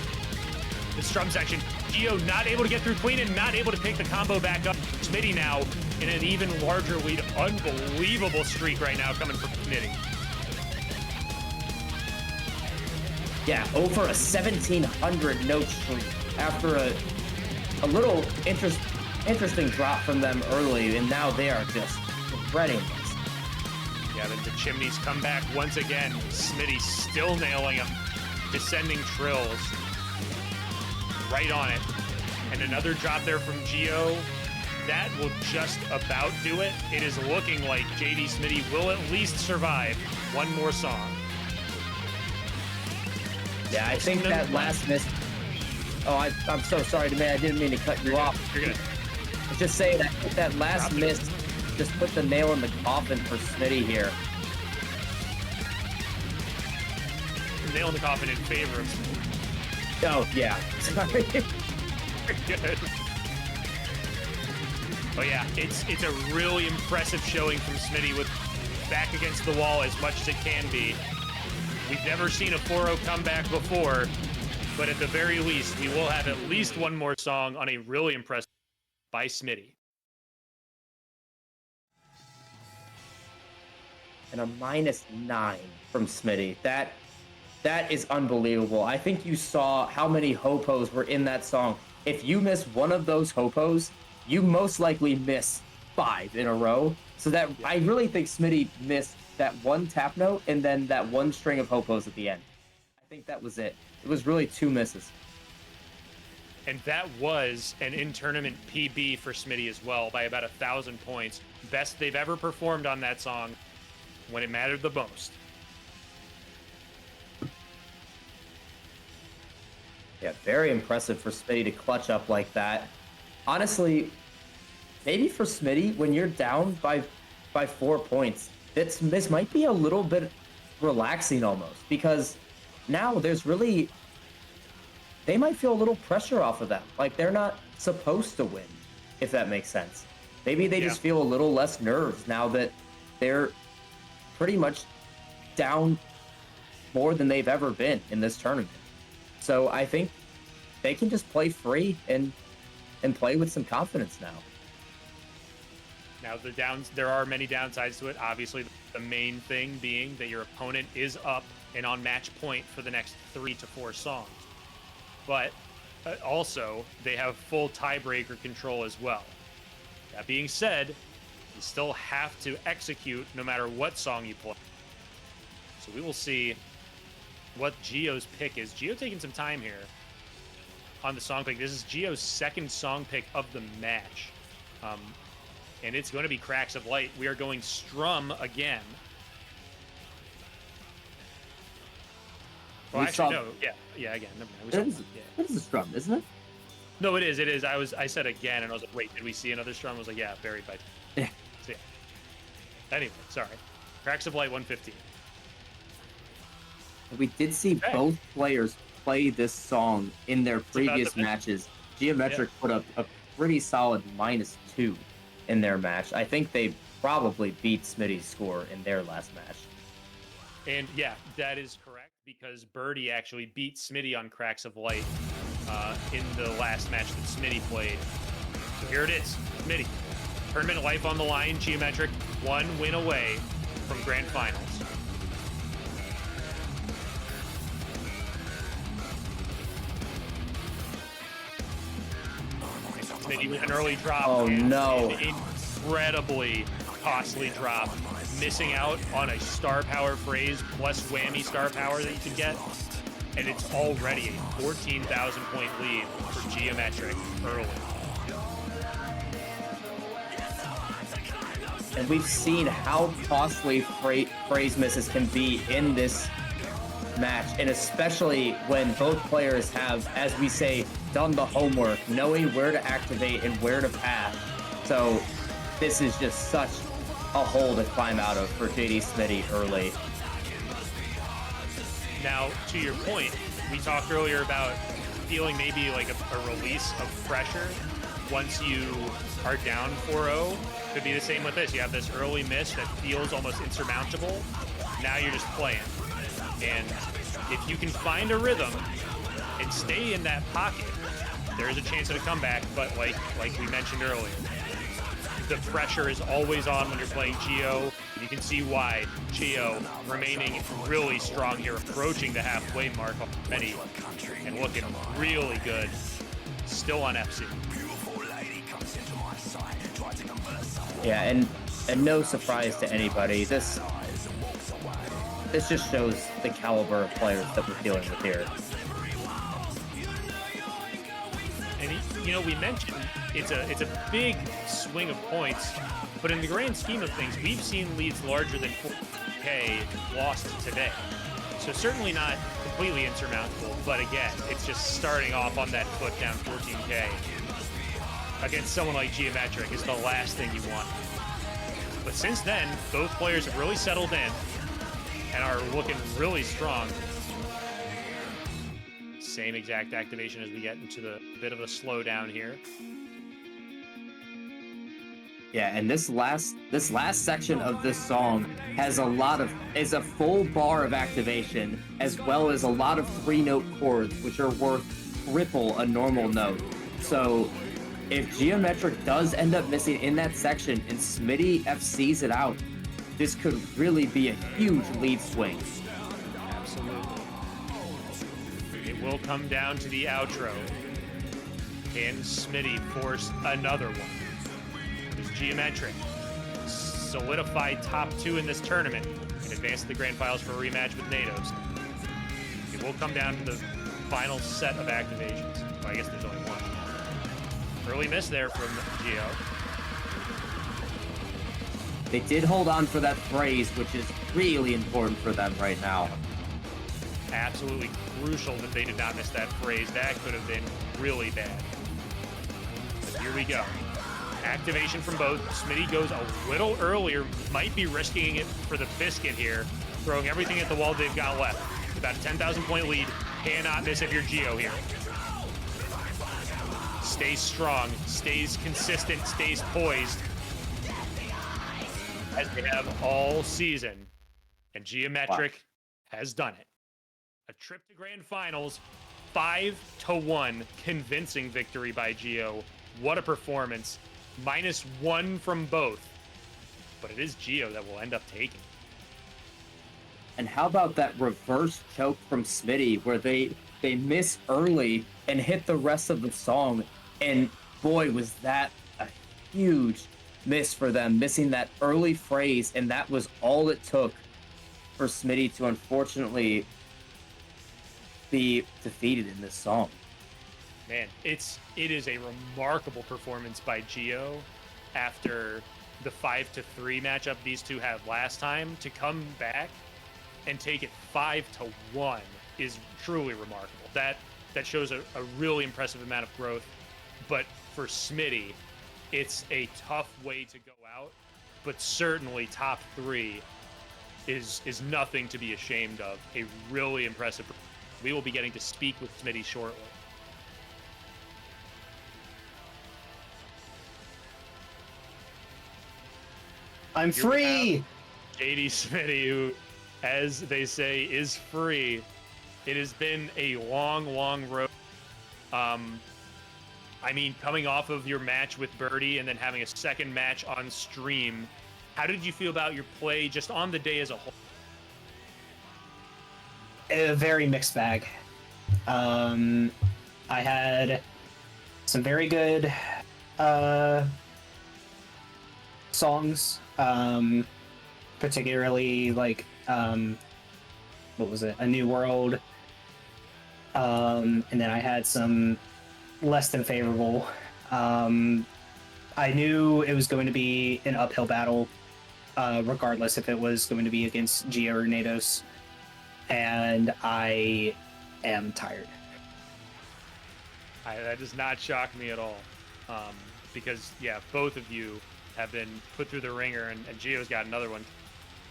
The strum section, Gio not able to get through clean and not able to pick the combo back up. Smitty now in an even larger lead. Unbelievable streak right now coming from Smitty. Yeah, over a 1,700 note streak after a little interesting drop from them early, and now they are just shredding this. Yeah, then the Chimneys come back once again. Smitty still nailing them. Descending trills. Right on it. And another drop there from Gio. That will just about do it. It is looking like JDSmitty will at least survive one more song. Yeah, I think that last miss... Oh, I'm so sorry, man. I didn't mean to cut you off. You're good. I was just saying, I think that last miss just put the nail in the coffin for Smitty here. Nail in the coffin in favor of Smitty. Oh, yeah. Sorry. Good. Oh yeah, it's a really impressive showing from Smitty with back against the wall as much as it can be. We've never seen a 4-0 comeback before, but at the very least, we will have at least one more song on a really impressive by Smitty. And a -9 from Smitty. That is unbelievable. I think you saw how many hopos were in that song. If you miss one of those hopos, you most likely miss 5 in a row. So that I really think Smitty missed that one tap note and then that one string of hopos at the end. I think that was it. It was really 2 misses. And that was an in-tournament PB for Smitty as well by about 1,000 points. Best they've ever performed on that song when it mattered the most. Yeah, very impressive for Smitty to clutch up like that. Honestly, maybe for Smitty, when you're down by 4 points, this might be a little bit relaxing almost, because now there's really, they might feel a little pressure off of them. Like they're not supposed to win, if that makes sense. Maybe they just feel a little less nerves now that they're pretty much down more than they've ever been in this tournament. So I think they can just play free and play with some confidence now. Now there are many downsides to it. Obviously, the main thing being that your opponent is up and on match point for the next 3 to 4 songs. But also, they have full tiebreaker control as well. That being said, you still have to execute no matter what song you play. So we will see what Gio's pick is. Gio taking some time here on the song pick. This is Gio's second song pick of the match. And it's going to be Cracks of Light. We are going Strum again. Well, actually, no. Yeah, again. Never mind. It is a Strum, isn't it? No, it is. It is. I said again, and I was like, wait, did we see another Strum? I was like, yeah, buried by... Yeah. So, yeah. Anyway, sorry. Cracks of Light 115. We did see both players play this song in their previous matches. GiometriQ put up a pretty solid -2 in their match. I think they probably beat Smitty's score in their last match. And yeah, that is correct, because Burdee actually beat Smitty on Cracks of Light in the last match that Smitty played. So here it is, Smitty. Tournament life on the line, GiometriQ 1 win away from Grand Finals. Smitty with an early drop. Oh no. An incredibly costly drop. Missing out on a star power phrase plus whammy star power that you can get. And it's already a 14,000 point lead for GiometriQ early. And we've seen how costly phrase misses can be in this match, and especially when both players have, as we say, done the homework, knowing where to activate and where to pass. So this is just such a hole to climb out of for JDSmitty early. Now, to your point, we talked earlier about feeling maybe like a release of pressure once you are down 4-0. Could be the same with this. You have this early miss that feels almost insurmountable. Now you're just playing. And if you can find a rhythm and stay in that pocket, there is a chance at a comeback. But like we mentioned earlier, the pressure is always on when you're playing Gio. You can see why Gio remaining really strong here, approaching the halfway mark already, and looking really good. Still on FC. Yeah, and no surprise to anybody. This just shows the caliber of players that we're dealing with here. And you know, we mentioned it's a big swing of points, but in the grand scheme of things, we've seen leads larger than 4K lost today. So certainly not completely insurmountable, but again, it's just starting off on that foot down 14K against someone like GiometriQ is the last thing you want. But since then, both players have really settled in and are looking really strong. Same exact activation as we get into the bit of a slowdown here. Yeah, and this last section of this song has is a full bar of activation, as well as a lot of 3-note chords, which are worth triple a normal note. So if GiometriQ does end up missing in that section and Smitty FCs it out, this could really be a huge lead swing. Absolutely. It will come down to the outro. Can Smitty force another one? Does GiometriQ solidify top 2 in this tournament and advance to the grand finals for a rematch with Nados? It will come down to the final set of activations. Well, I guess there's only one. Early miss there from Gio. They did hold on for that phrase, which is really important for them right now. Absolutely crucial that they did not miss that phrase. That could have been really bad. But here we go. Activation from both. Smitty goes a little earlier, might be risking it for the biscuit here, throwing everything at the wall they've got left. About a 10,000 point lead. Cannot miss if you're Gio here. Stays strong, stays consistent, stays poised, as they have all season. And GiometriQ has done it. A trip to grand finals, 5-1, convincing victory by Gio. What a performance. -1 from both. But it is Gio that will end up taking. And how about that reverse choke from Smitty, where they miss early and hit the rest of the song, and boy, was that a huge miss for them, missing that early phrase, and that was all it took for Smitty to unfortunately be defeated in this song. Man, it is a remarkable performance by Gio after the 5-3 matchup these two had last time. To come back and take it 5-1 is truly remarkable. That shows a really impressive amount of growth. But for Smitty, it's a tough way to go out, but certainly top 3 is nothing to be ashamed of. A really impressive. We will be getting to speak with Smitty shortly. I'm free! JDSmitty, who, as they say, is free. It has been a long, long road. I mean, coming off of your match with Burdee and then having a second match on stream, how did you feel about your play just on the day as a whole? A very mixed bag. I had some very good songs, particularly like what was it? A New World. And then I had some less than favorable. I knew it was going to be an uphill battle, regardless if it was going to be against Gio or Nados. And I am tired. That does not shock me at all. Because, yeah, both of you have been put through the ringer, and Gio's got another one,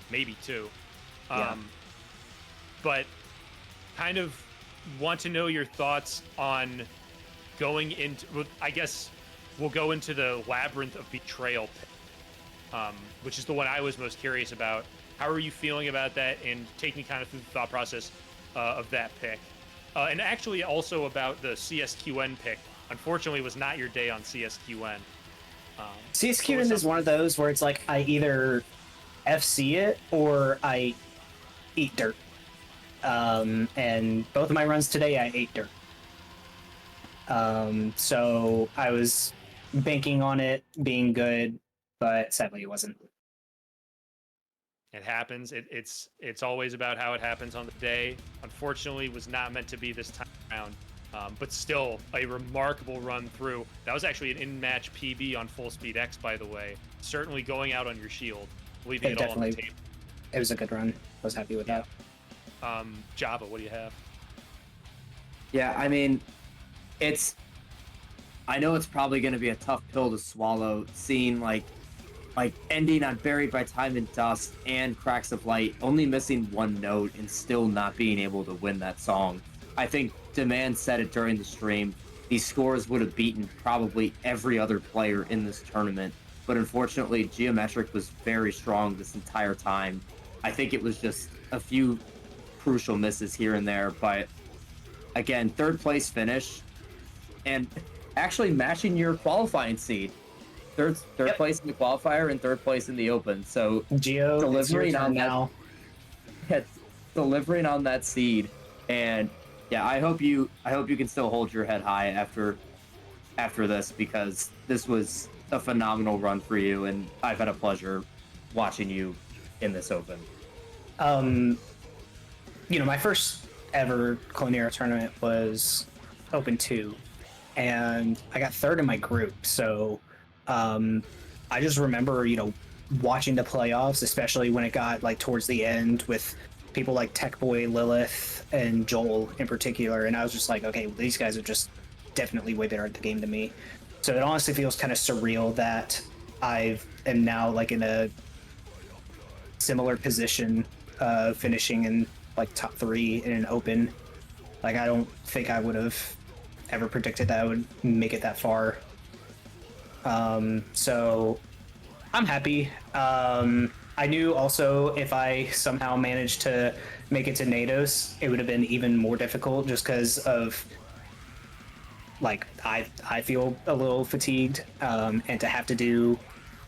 maybe 2. Yeah. But kind of want to know your thoughts on going into, I guess we'll go into the labyrinth of betrayal, which is the one I was most curious about. How are you feeling about that, and take me kind of through the thought process of that pick? And actually also about the CSQN pick. Unfortunately, it was not your day on CSQN. CSQN is one of those where it's like I either FC it or I eat dirt. And both of my runs today, I ate dirt. So I was banking on it being good. but sadly it wasn't. It happens. It's always about how it happens on the day. Unfortunately, it was not meant to be this time around. But still, a remarkable run through. That was actually an in-match PB on Full Speed X, by the way. Certainly going out on your shield, leaving it all on the table. It was a good run. I was happy with that. Java, what do you have? Yeah, I mean, I know it's probably going to be a tough pill to swallow, seeing like ending on Buried by Time and Dust and Cracks of Light, only missing one note and still not being able to win that song. I think Demand said it during the stream. These scores would have beaten probably every other player in this tournament, but unfortunately, GiometriQ was very strong this entire time. I think it was just a few crucial misses here and there, but again, third place finish and actually matching your qualifying seed. Third place in the qualifier and third place in the open. So Gio, delivering on now. Delivering on that seed, and yeah, I hope you can still hold your head high after this, because this was a phenomenal run for you, and I've had a pleasure watching you in this open. My first ever Clonera tournament was Open 2, and I got third in my group, so I just remember, watching the playoffs, especially when it got like towards the end with people like Tech Boy, Lilith, and Joel in particular, and I was just like, okay, well, these guys are just definitely way better at the game than me. So it honestly feels kind of surreal that I am now like in a similar position, finishing in like top 3 in an open. Like, I don't think I would have ever predicted that I would make it that far. So I'm happy. I knew also if I somehow managed to make it to Nados, it would have been even more difficult, just because of like I feel a little fatigued, and to have to do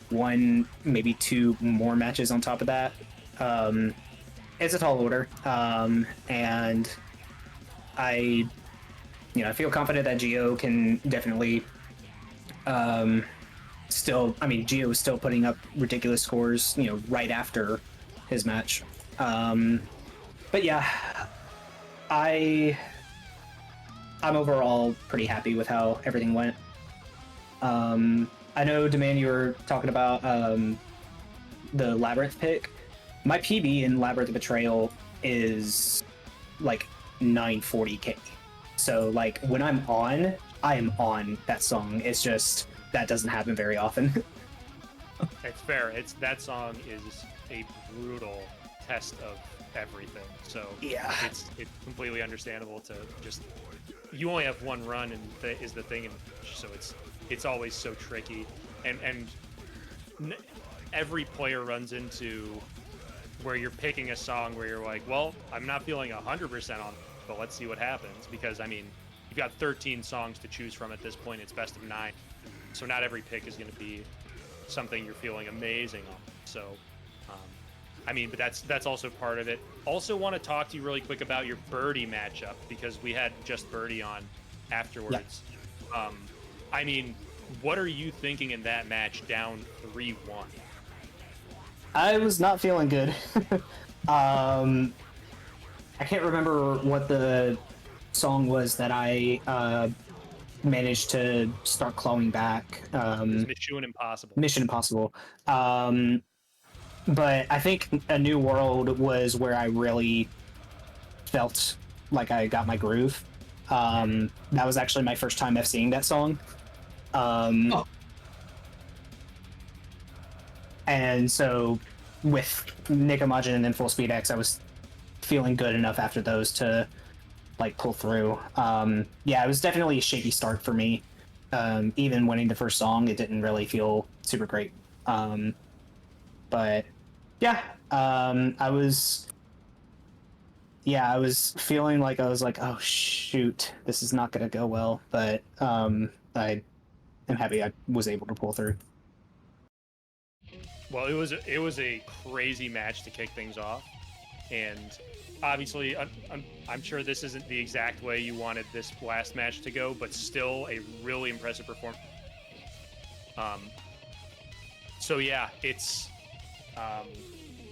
1, maybe 2 more matches on top of that. It's a tall order, and I feel confident that Gio can definitely Gio was still putting up ridiculous scores, right after his match. But yeah, I'm overall pretty happy with how everything went. I know, Demand, you were talking about the Labyrinth pick. My PB in Labyrinth Betrayal is like 940k. So like when I'm on, I am on that song. It's just that doesn't happen very often. It's fair. That song is a brutal test of everything. So yeah, it's completely understandable to just, you only have one run, and is the thing, and so it's always so tricky, and every player runs into where you're picking a song where you're like, well, I'm not feeling 100% on it, but let's see what happens, because I mean, you've got 13 songs to choose from at this point. It's best of 9, so not every pick is going to be something you're feeling amazing on. So but that's also part of it. Also want to talk to you really quick about your Burdee matchup, because we had just Burdee on afterwards. Yeah. What are you thinking in that match down 3-1? I was not feeling good. I can't remember what the song was that I managed to start clawing back. Mission Impossible. Mission Impossible. But I think A New World was where I really felt like I got my groove. That was actually my first time FCing that song. And so with Nikomajin and then Full Speed X, I was feeling good enough after those to like pull through. Yeah, it was definitely a shaky start for me. Even winning the first song, it didn't really feel super great. But yeah, I was feeling like I was like, oh shoot, this is not gonna go well. But I am happy I was able to pull through. Well, it was a crazy match to kick things off, and obviously, I'm sure this isn't the exact way you wanted this last match to go, but still a really impressive performance. So yeah, it's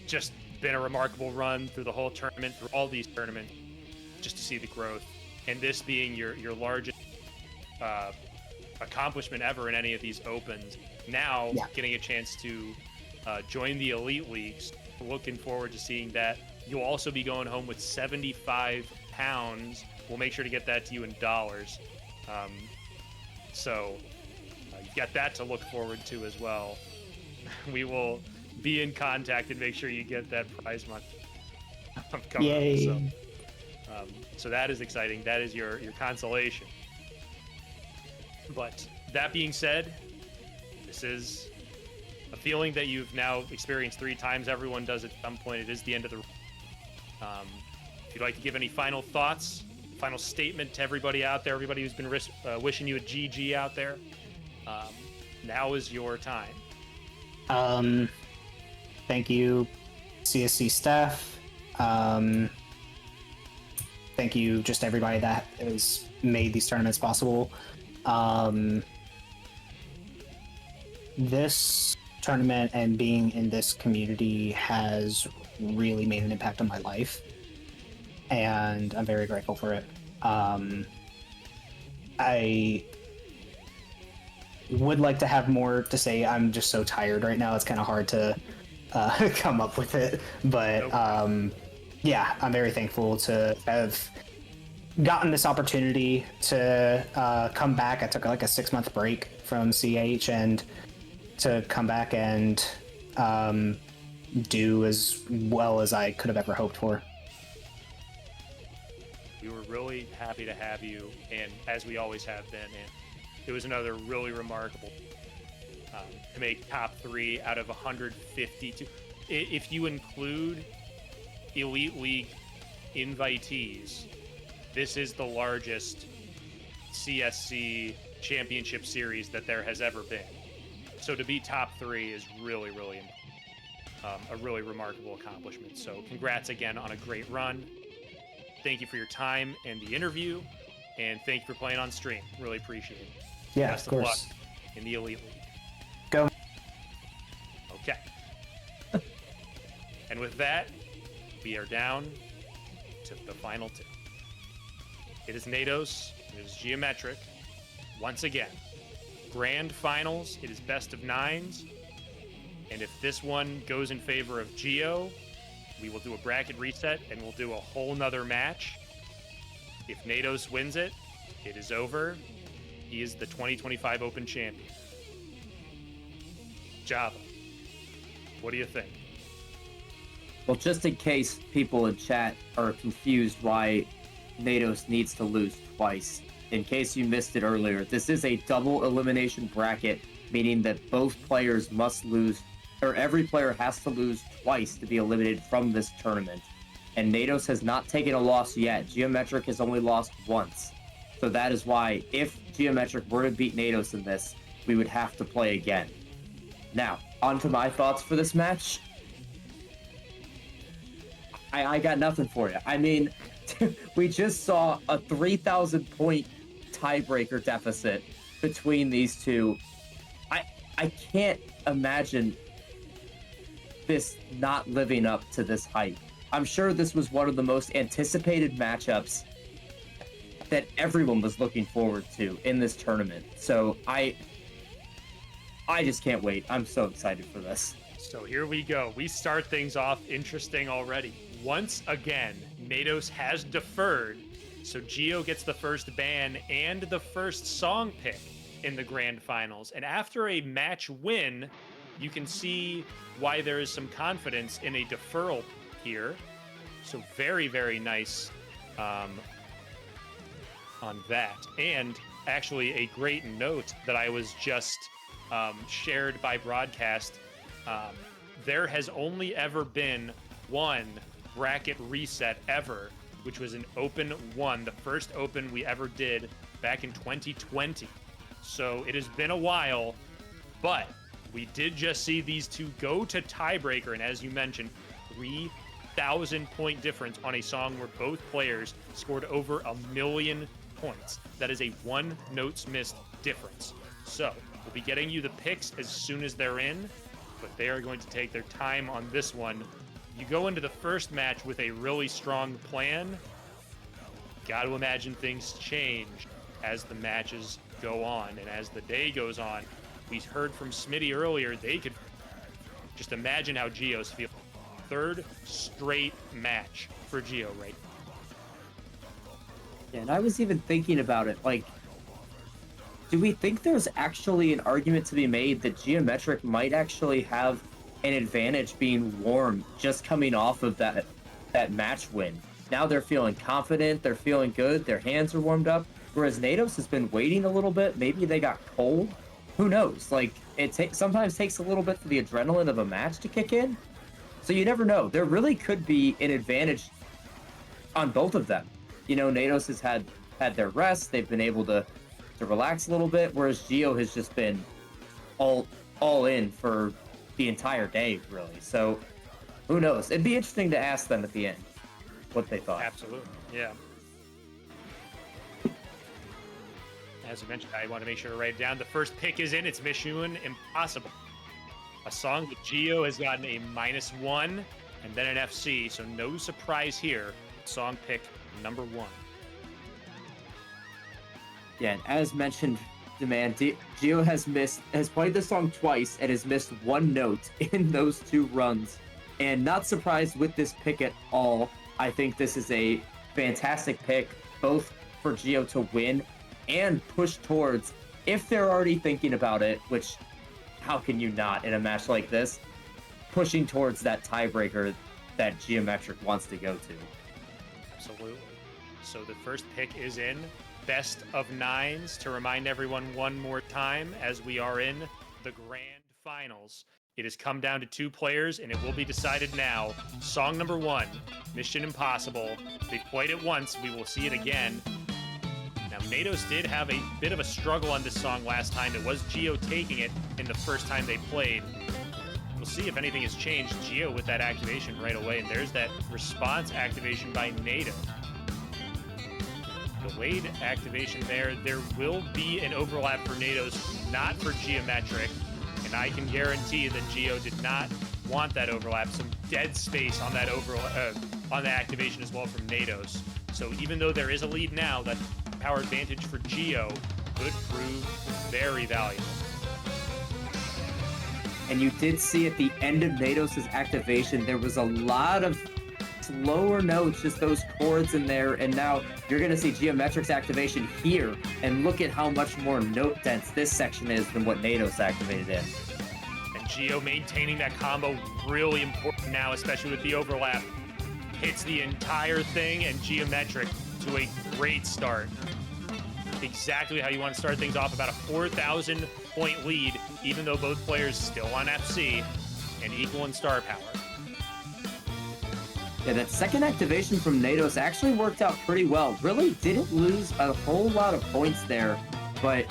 just been a remarkable run through the whole tournament, through all these tournaments, just to see the growth. And this being your largest accomplishment ever in any of these opens. Now getting a chance to join the Elite Leagues. Looking forward to seeing that. You'll also be going home with 75 pounds. We'll make sure to get that to you in dollars. So you've got that to look forward to as well. We will be in contact and make sure you get that prize money. Yay. So that is exciting. That is your consolation. But that being said, this is a feeling that you've now experienced 3 times. Everyone does at some point. It is the end of the. If you'd like to give any final thoughts, final statement to everybody out there, everybody who's been wishing you a GG out there, now is your time. Thank you, CSC staff. Thank you, just everybody that has made these tournaments possible. This tournament and being in this community has really made an impact on my life, and I'm very grateful for it. I would like to have more to say. I'm just so tired right now. It's kind of hard to come up with it, but yeah, I'm very thankful to have gotten this opportunity to come back. I took like a 6-month break from CH, and to come back and do as well as I could have ever hoped for. We were really happy to have you, and as we always have been, and it was another really remarkable to make top 3 out of 152. If you include Elite League invitees, this is the largest CSC championship series that there has ever been. So to be top 3 is really, really a really remarkable accomplishment. So congrats again on a great run. Thank you for your time and the interview, and thank you for playing on stream. Really appreciate it. Yeah, Best of course. luck in the Elite League. Go. Okay. And with that, we are down to the final 2. It is Nados, it is GiometriQ. Once again, Grand Finals, it is best of 9s. And if this one goes in favor of Gio, we will do a bracket reset and we'll do a whole nother match. If Nados wins it, it is over. He is the 2025 Open champion. Java, what do you think? Well, just in case people in chat are confused why Nados needs to lose twice, in case you missed it earlier, this is a double elimination bracket, meaning that both players must lose, or every player has to lose twice to be eliminated from this tournament. And Nados has not taken a loss yet. GiometriQ has only lost once. So that is why, if GiometriQ were to beat Nados in this, we would have to play again. Now, on to my thoughts for this match. I got nothing for you. I mean, we just saw a 3,000 point tiebreaker deficit between these two. I can't imagine this not living up to this hype. I'm sure this was one of the most anticipated matchups that everyone was looking forward to in this tournament. So I just can't wait. I'm so excited for this. So here we go. We start things off interesting already. Once again, Nados has deferred, so Gio gets the first ban and the first song pick in the Grand Finals. And after a match win, you can see why there is some confidence in a deferral here. So very, very nice on that. And actually a great note that I was just shared by broadcast. There has only ever been one bracket reset ever, which was an Open 1, the first Open we ever did back in 2020. So it has been a while, but we did just see these two go to tiebreaker, and as you mentioned, 3,000 point difference on a song where both players scored over 1 million points. That is a 1 notes missed difference. So we'll be getting you the picks as soon as they're in. but they are going to take their time on this one. You go into the first match with a really strong plan. Got to imagine things change as the matches go on and as the day goes on. We heard from Smitty earlier, they could just imagine how Gio's feel. Third straight match for Gio right now. Yeah, and I was even thinking about it, like, do we think there's actually an argument to be made that GiometriQ might actually have an advantage being warm just coming off of that match win? Now they're feeling confident, they're feeling good, their hands are warmed up, whereas Nados has been waiting a little bit. Maybe they got cold. Who knows? Like, it sometimes takes a little bit for the adrenaline of a match to kick in. So you never know. There really could be an advantage on both of them. You know, Nados has had their rest. They've been able to relax a little bit, whereas Gio has just been all in for the entire day, really. So who knows? It'd be interesting to ask them at the end what they thought. Absolutely, yeah. As I mentioned, I want to make sure to write it down. The first pick is in. It's Mission Impossible. A song that Gio has gotten a -1 and then an FC, so no surprise here. Song pick number 1. Yeah, and as mentioned, Demand, Gio has played this song twice and has missed one note in those 2 runs. And not surprised with this pick at all. I think this is a fantastic pick, both for Gio to win and push towards, if they're already thinking about it, which how can you not in a match like this, pushing towards that tiebreaker that GiometriQ wants to go to. Absolutely. So the first pick is in. Best of 9s to remind everyone one more time as we are in the grand finals. It has come down to 2 players and it will be decided now. Song number 1, Mission Impossible. They played it once, we will see it again. Now, Nados did have a bit of a struggle on this song last time. It was Gio taking it in the first time they played. We'll see if anything has changed. Gio with that activation right away, and there's that response activation by Nados. Delayed activation there. There will be an overlap for Nados, not for GiometriQ, and I can guarantee that Gio did not want that overlap. Some dead space on that on the activation as well from Nados. So even though there is a lead now, that power advantage for Gio could prove very valuable. And you did see at the end of Nados' activation, there was a lot of slower notes, just those chords in there, and now you're going to see GiometriQ's activation here, and look at how much more note dense this section is than what Nados activated in. And Gio maintaining that combo, really important now, especially with the overlap. Hits the entire thing, and GiometriQ to a great start. Exactly how you want to start things off, about a 4,000 point lead, even though both players still on FC and equal in star power. Yeah, that second activation from Nados actually worked out pretty well. Really didn't lose a whole lot of points there, but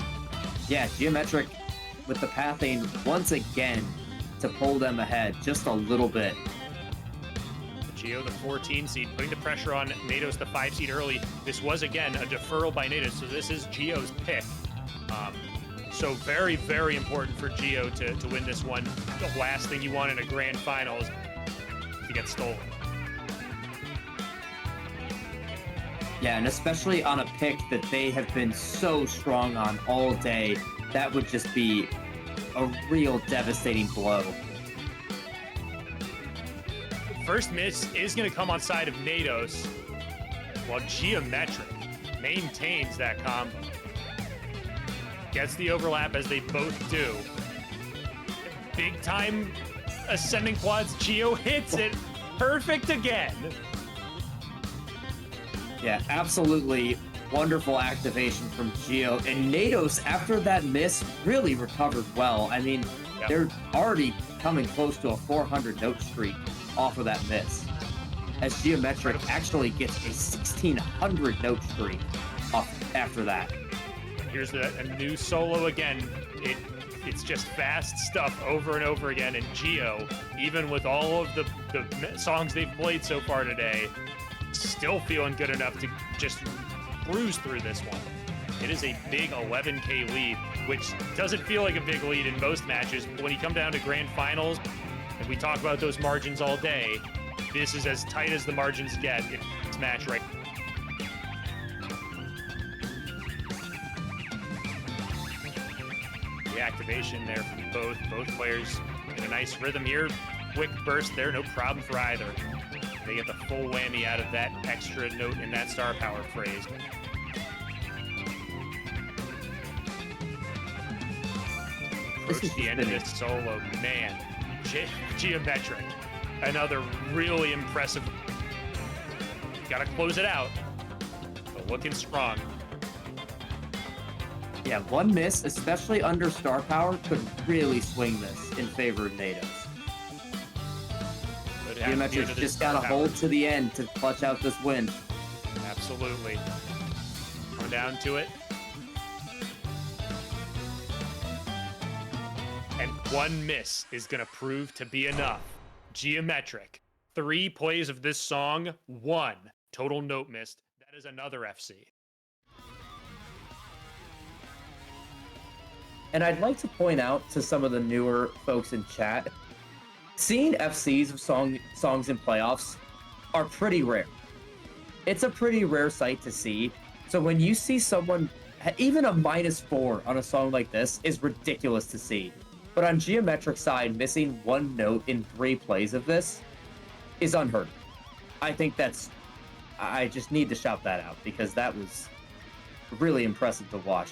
yeah, GiometriQ with the pathing once again to pull them ahead just a little bit. Gio, the 14 seed, putting the pressure on Nados, the 5 seed early. This was, again, a deferral by Nados, so this is Gio's pick. So very, very important for Gio to win this one. The last thing you want in a grand final is to get stolen. Yeah, and especially on a pick that they have been so strong on all day, that would just be a real devastating blow. First miss is going to come on side of Nados, while GiometriQ maintains that combo. Gets the overlap as they both do. Big time ascending quads. Gio hits it. Perfect again. Yeah, absolutely wonderful activation from Gio. And Nados, after that miss, really recovered well. I mean, Yep. They're already coming close to a 400 note streak off of that miss, as GiometriQ actually gets a 1600 note streak off after that. Here's a new solo again. It's just fast stuff over and over again. And Gio, even with all of the songs they've played so far today, still feeling good enough to just cruise through this one. It is a big 11K lead. which doesn't feel like a big lead in most matches, but when you come down to grand finals, and we talk about those margins all day, this is as tight as the margins get in this match right now. The activation there from both players in a nice rhythm here. Quick burst there, no problem for either. They get the full whammy out of that extra note in that star power phrase. Approach the end of this solo, man. GiometriQ, another really impressive. Got to close it out, but looking strong. Yeah, one miss, especially under star power, could really swing this in favor of Nados. GiometriQ just got to hold to the end to clutch out this win. Absolutely. Coming down to it. And one miss is going to prove to be enough. GiometriQ, 3 plays of this song, 1 total note missed. That is another FC. And I'd like to point out to some of the newer folks in chat, seeing FCs of songs in playoffs are pretty rare. It's a pretty rare sight to see. So when you see someone, even a -4 on a song like this is ridiculous to see. But on GiometriQ's side, missing 1 note in 3 plays of this is unheard of. I think I just need to shout that out because that was really impressive to watch.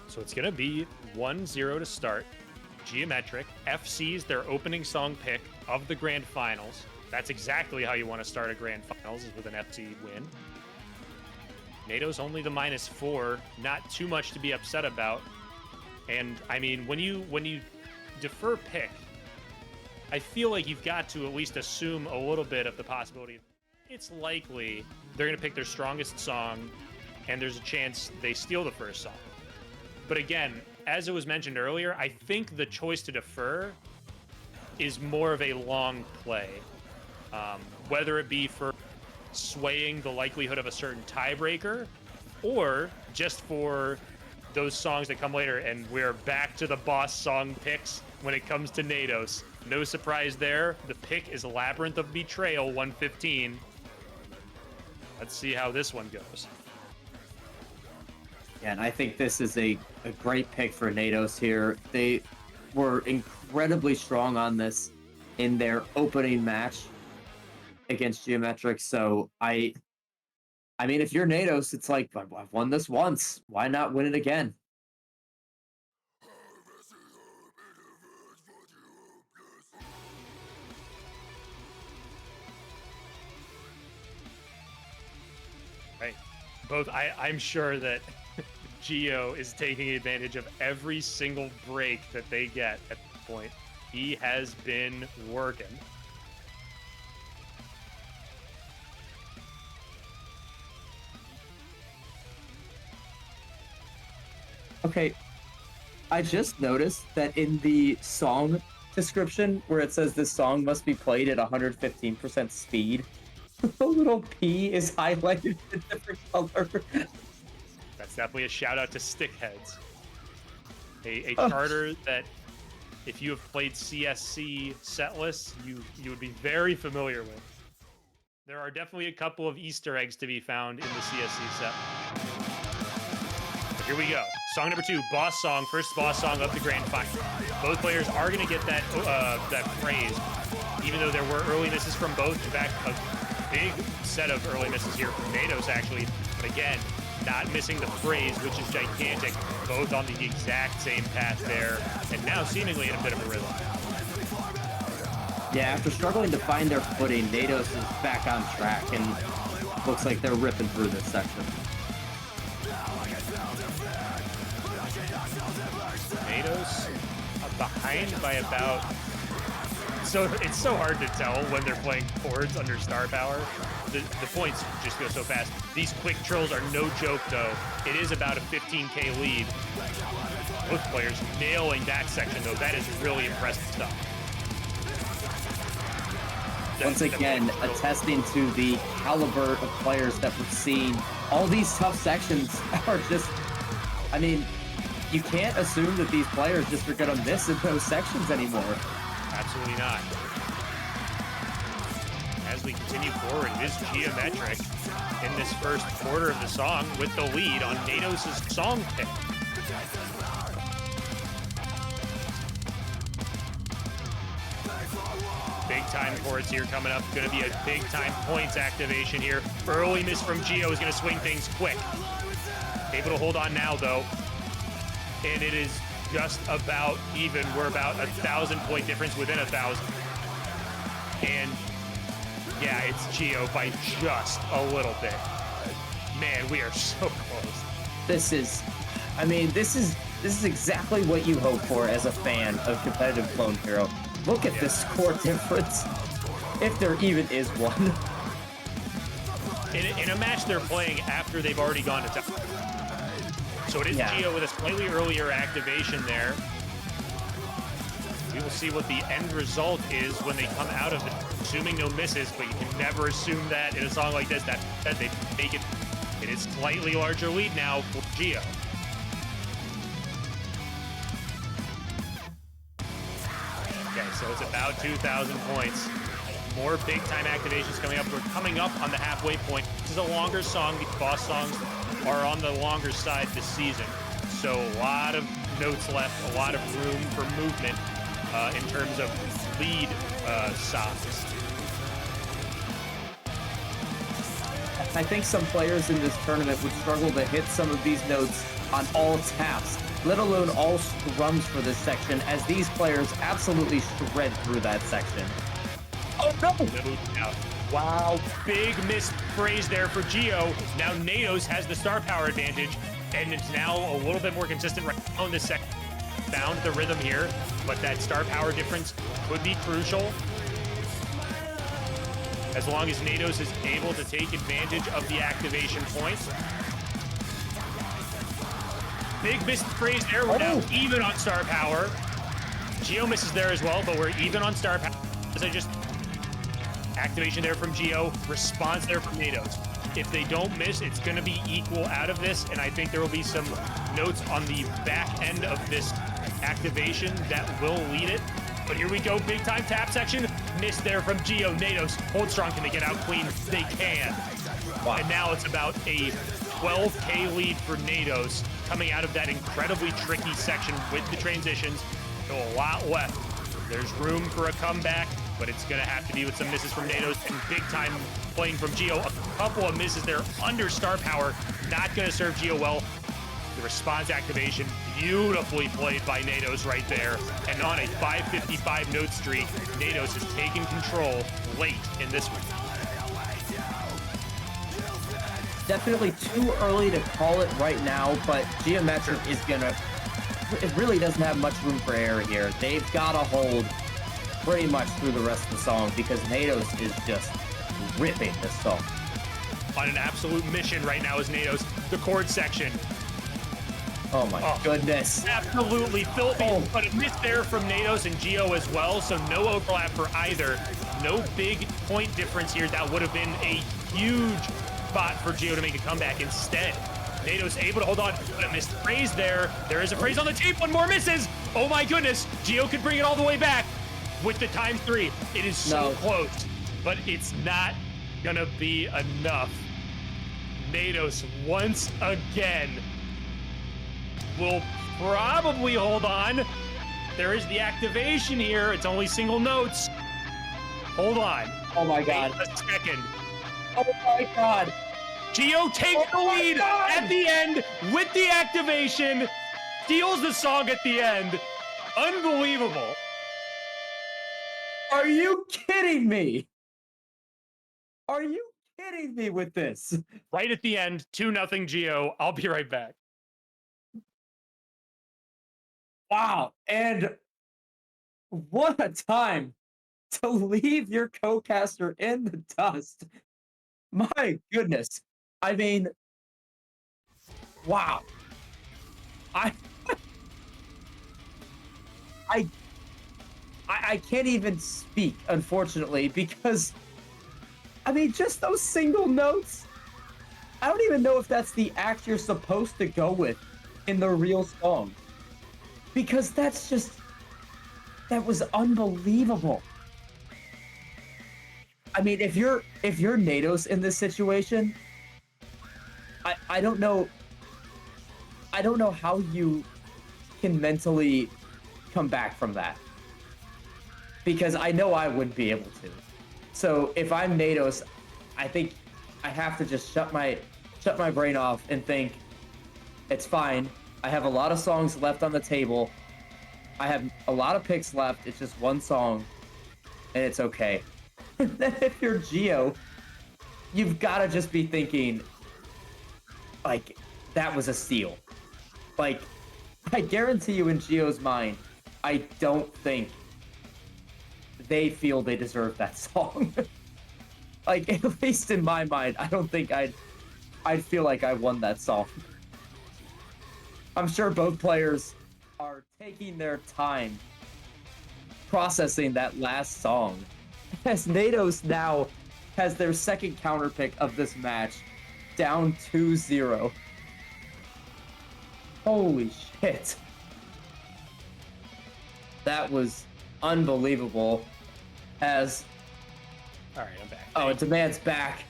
So it's going to be 1-0 to start. GiometriQ FC's their opening song pick of the grand finals. That's exactly how you want to start a grand finals, is with an FC win. Nados only the -4, not too much to be upset about. And I mean, when you defer pick, I feel like you've got to at least assume a little bit of the possibility. It's likely they're going to pick their strongest song, and there's a chance they steal the first song. But again, as it was mentioned earlier, I think the choice to defer is more of a long play. Whether it be for swaying the likelihood of a certain tiebreaker, or just for those songs that come later. And we're back to the boss song picks when it comes to Nados. No surprise there. The pick is Labyrinth of Betrayal 115. Let's see how this one goes. Yeah, and I think this is a great pick for Nados here. They were incredibly strong on this in their opening match against GiometriQ. So I mean, if you're Nados, it's like, I've won this once. Why not win it again? Right. I'm sure that Gio is taking advantage of every single break that they get at this point. He has been working. Okay, I just noticed that in the song description where it says this song must be played at 115% speed, the little P is highlighted in a different color. That's definitely a shout out to Stickheads. A charter that, if you have played CSC set lists, you would be very familiar with. There are definitely a couple of Easter eggs to be found in the CSC set. But here we go. Song number 2, boss song, first boss song of the grand final. Both players are going to get that praise, even though there were early misses from both. In fact, a big set of early misses here from Nados, actually. But again, not missing the phrase, which is gigantic. Both on the exact same path there, and now seemingly in a bit of a rhythm. Yeah, after struggling to find their footing, Nados is back on track, and looks like they're ripping through this section. Nados behind by about... So it's so hard to tell when they're playing chords under star power. The points just go so fast. These quick trills are no joke, though. It is about a 15k lead. Both players nailing that section, though. That is really impressive stuff. Once again, attesting to the caliber of players that we're seeing all these tough sections are just, I mean, you can't assume that these players just are going to miss in those sections anymore. Absolutely not. As we continue forward, it is Geometric in this first quarter of the song with the lead on Nados' song pick. Big time chords here coming up. Going to be a big time points activation here. Early miss from Gio is going to swing things quick. Able to hold on now though. And it is just about even. We're about 1,000-point difference within 1,000. And yeah, it's Gio by just a little bit. Man, we are so close. This is, I mean, this is exactly what you hope for as a fan of competitive Clone Hero. Look at the score difference, if there even is one. In a match they're playing after they've already gone to top. So it is Gio with a slightly earlier activation there. We will see what the end result is when they come out of it, assuming no misses, but you can never assume that in a song like this, that they make it. It is slightly larger lead now for Gio. Okay, so it's about 2,000 points. More big-time activations coming up. We're coming up on the halfway point. This is a longer song. These boss songs are on the longer side this season. So a lot of notes left, a lot of room for movement in terms of lead size. I think some players in this tournament would struggle to hit some of these notes on all taps, let alone all strums for this section, as these players absolutely shred through that section. Oh no! No doubt. Wow, big missed phrase there for Gio. Now Nados has the star power advantage, and it's now a little bit more consistent right now in this second. Found the rhythm here, but that star power difference could be crucial. As long as Nados is able to take advantage of the activation points. Big missed phrase there. We're now even on star power. Gio misses there as well, but we're even on star power. As I just activation there from Gio, response there from Nados. If they don't miss, it's going to be equal out of this, and I think there will be some notes on the back end of this activation that will lead it. But here we go, big time tap section. Missed there from Gio. Nados, hold strong. Can they get out clean? They can. Wow. And now it's about a 12K lead for Nados coming out of that incredibly tricky section with the transitions. Still a lot left. There's room for a comeback, but it's going to have to be with some misses from Nados and big time playing from Gio. A couple of misses there under star power. Not going to serve Gio well. The response activation, beautifully played by Nados right there. And on a 555 note streak, Nados has taken control late in this one. Definitely too early to call it right now, but Geometric is gonna, it really doesn't have much room for error here. They've got to hold pretty much through the rest of the song because Nados is just ripping this song. On an absolute mission right now is Nados. The chord section. Oh my goodness. Absolutely filthy, but a miss there from Nados and Gio as well, so no overlap for either. No big point difference here. That would have been a huge spot for Gio to make a comeback. Instead, Nados able to hold on, but a missed phrase there. There is a phrase on the tape, one more misses. Oh my goodness, Gio could bring it all the way back with the ×3. It is so close, but it's not gonna be enough. Nados once again will probably hold on. There is the activation here. It's only single notes. Hold on. Oh my God. Wait a second. Oh my God. Gio takes the lead at the end with the activation. Steals the song at the end. Unbelievable. Are you kidding me? Are you kidding me with this? Right at the end, 2-0 Gio. I'll be right back. Wow, and what a time to leave your co-caster in the dust. My goodness. I mean, wow. I can't even speak, unfortunately, because, I mean, just those single notes, I don't even know if that's the act you're supposed to go with in the real song. Because that's just... That was unbelievable. I mean, if you're Nados in this situation, I don't know how you can mentally come back from that. Because I know I wouldn't be able to. So if I'm Nados, I think I have to just shut my brain off and think, it's fine. I have a lot of songs left on the table. I have a lot of picks left. It's just one song, and it's okay. And then if you're Gio, you've got to just be thinking, like, that was a steal. Like, I guarantee you in Gio's mind, I don't think they feel they deserve that song. Like, at least in my mind, I don't think I'd feel like I won that song. I'm sure both players are taking their time processing that last song. As Nados now has their second counter pick of this match, down 2-0. Holy shit. That was unbelievable. As... Alright, I'm back. Oh, Demand's back.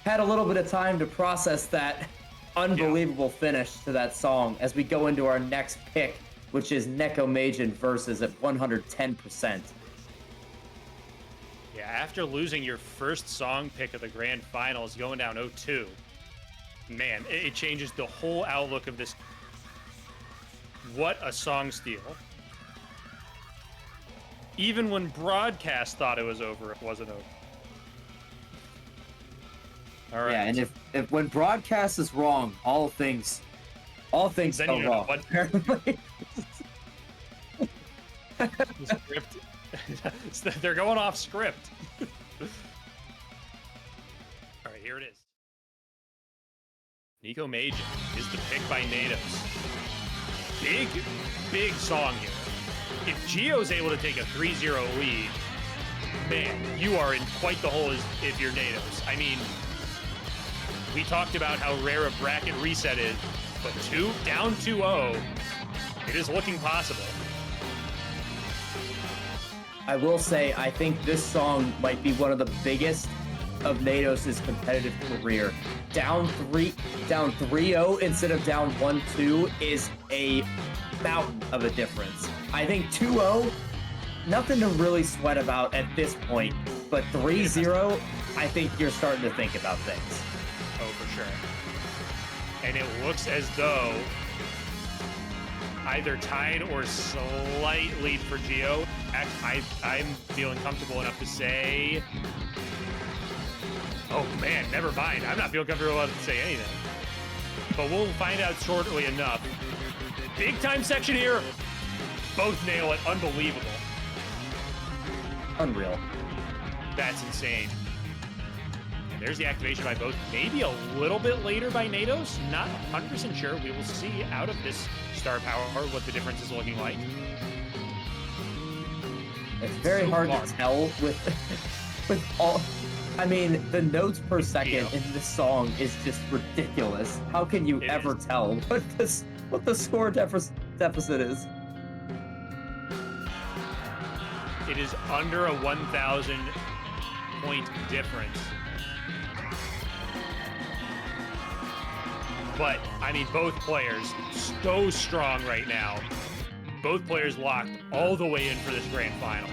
Had a little bit of time to process that unbelievable finish to that song as we go into our next pick, which is Neko Majin versus at 110%. Yeah, after losing your first song pick of the grand finals, going down 0-2, man, it changes the whole outlook of this. What a song steal. Even when broadcast thought it was over, it wasn't over. All right. Yeah, and if when broadcast is wrong, all things then go you know wrong. what? Apparently. The script. They're going off script. All right, here it is. Neko Majin is the pick by Nados. Big song here. If Gio's able to take a 3-0 lead, man, you are in quite the hole if you're Nados. I mean, we talked about how rare a bracket reset is, but down 2-0, it is looking possible. I will say, I think this song might be one of the biggest of Nados' competitive career. Down 3-0 instead of down 1-2 is a mountain of a difference. I think 2-0, nothing to really sweat about at this point, but 3-0, I think you're starting to think about things. Oh, for sure. And it looks as though either tied or slight lead for Gio. I'm feeling comfortable enough to say... Oh, man, never mind. I'm not feeling comfortable enough to say anything. But we'll find out shortly enough. Big time section here. Both nail it. Unbelievable. Unreal. That's insane. And there's the activation by both. Maybe a little bit later by Nados. Not 100% sure. We will see out of this star power what the difference is looking like. It's very hard to tell with all... I mean, the notes per second in this song is just ridiculous. How can you ever tell what the score deficit is? It is under a 1,000 point difference. But, I mean, both players so strong right now. Both players locked all the way in for this grand final.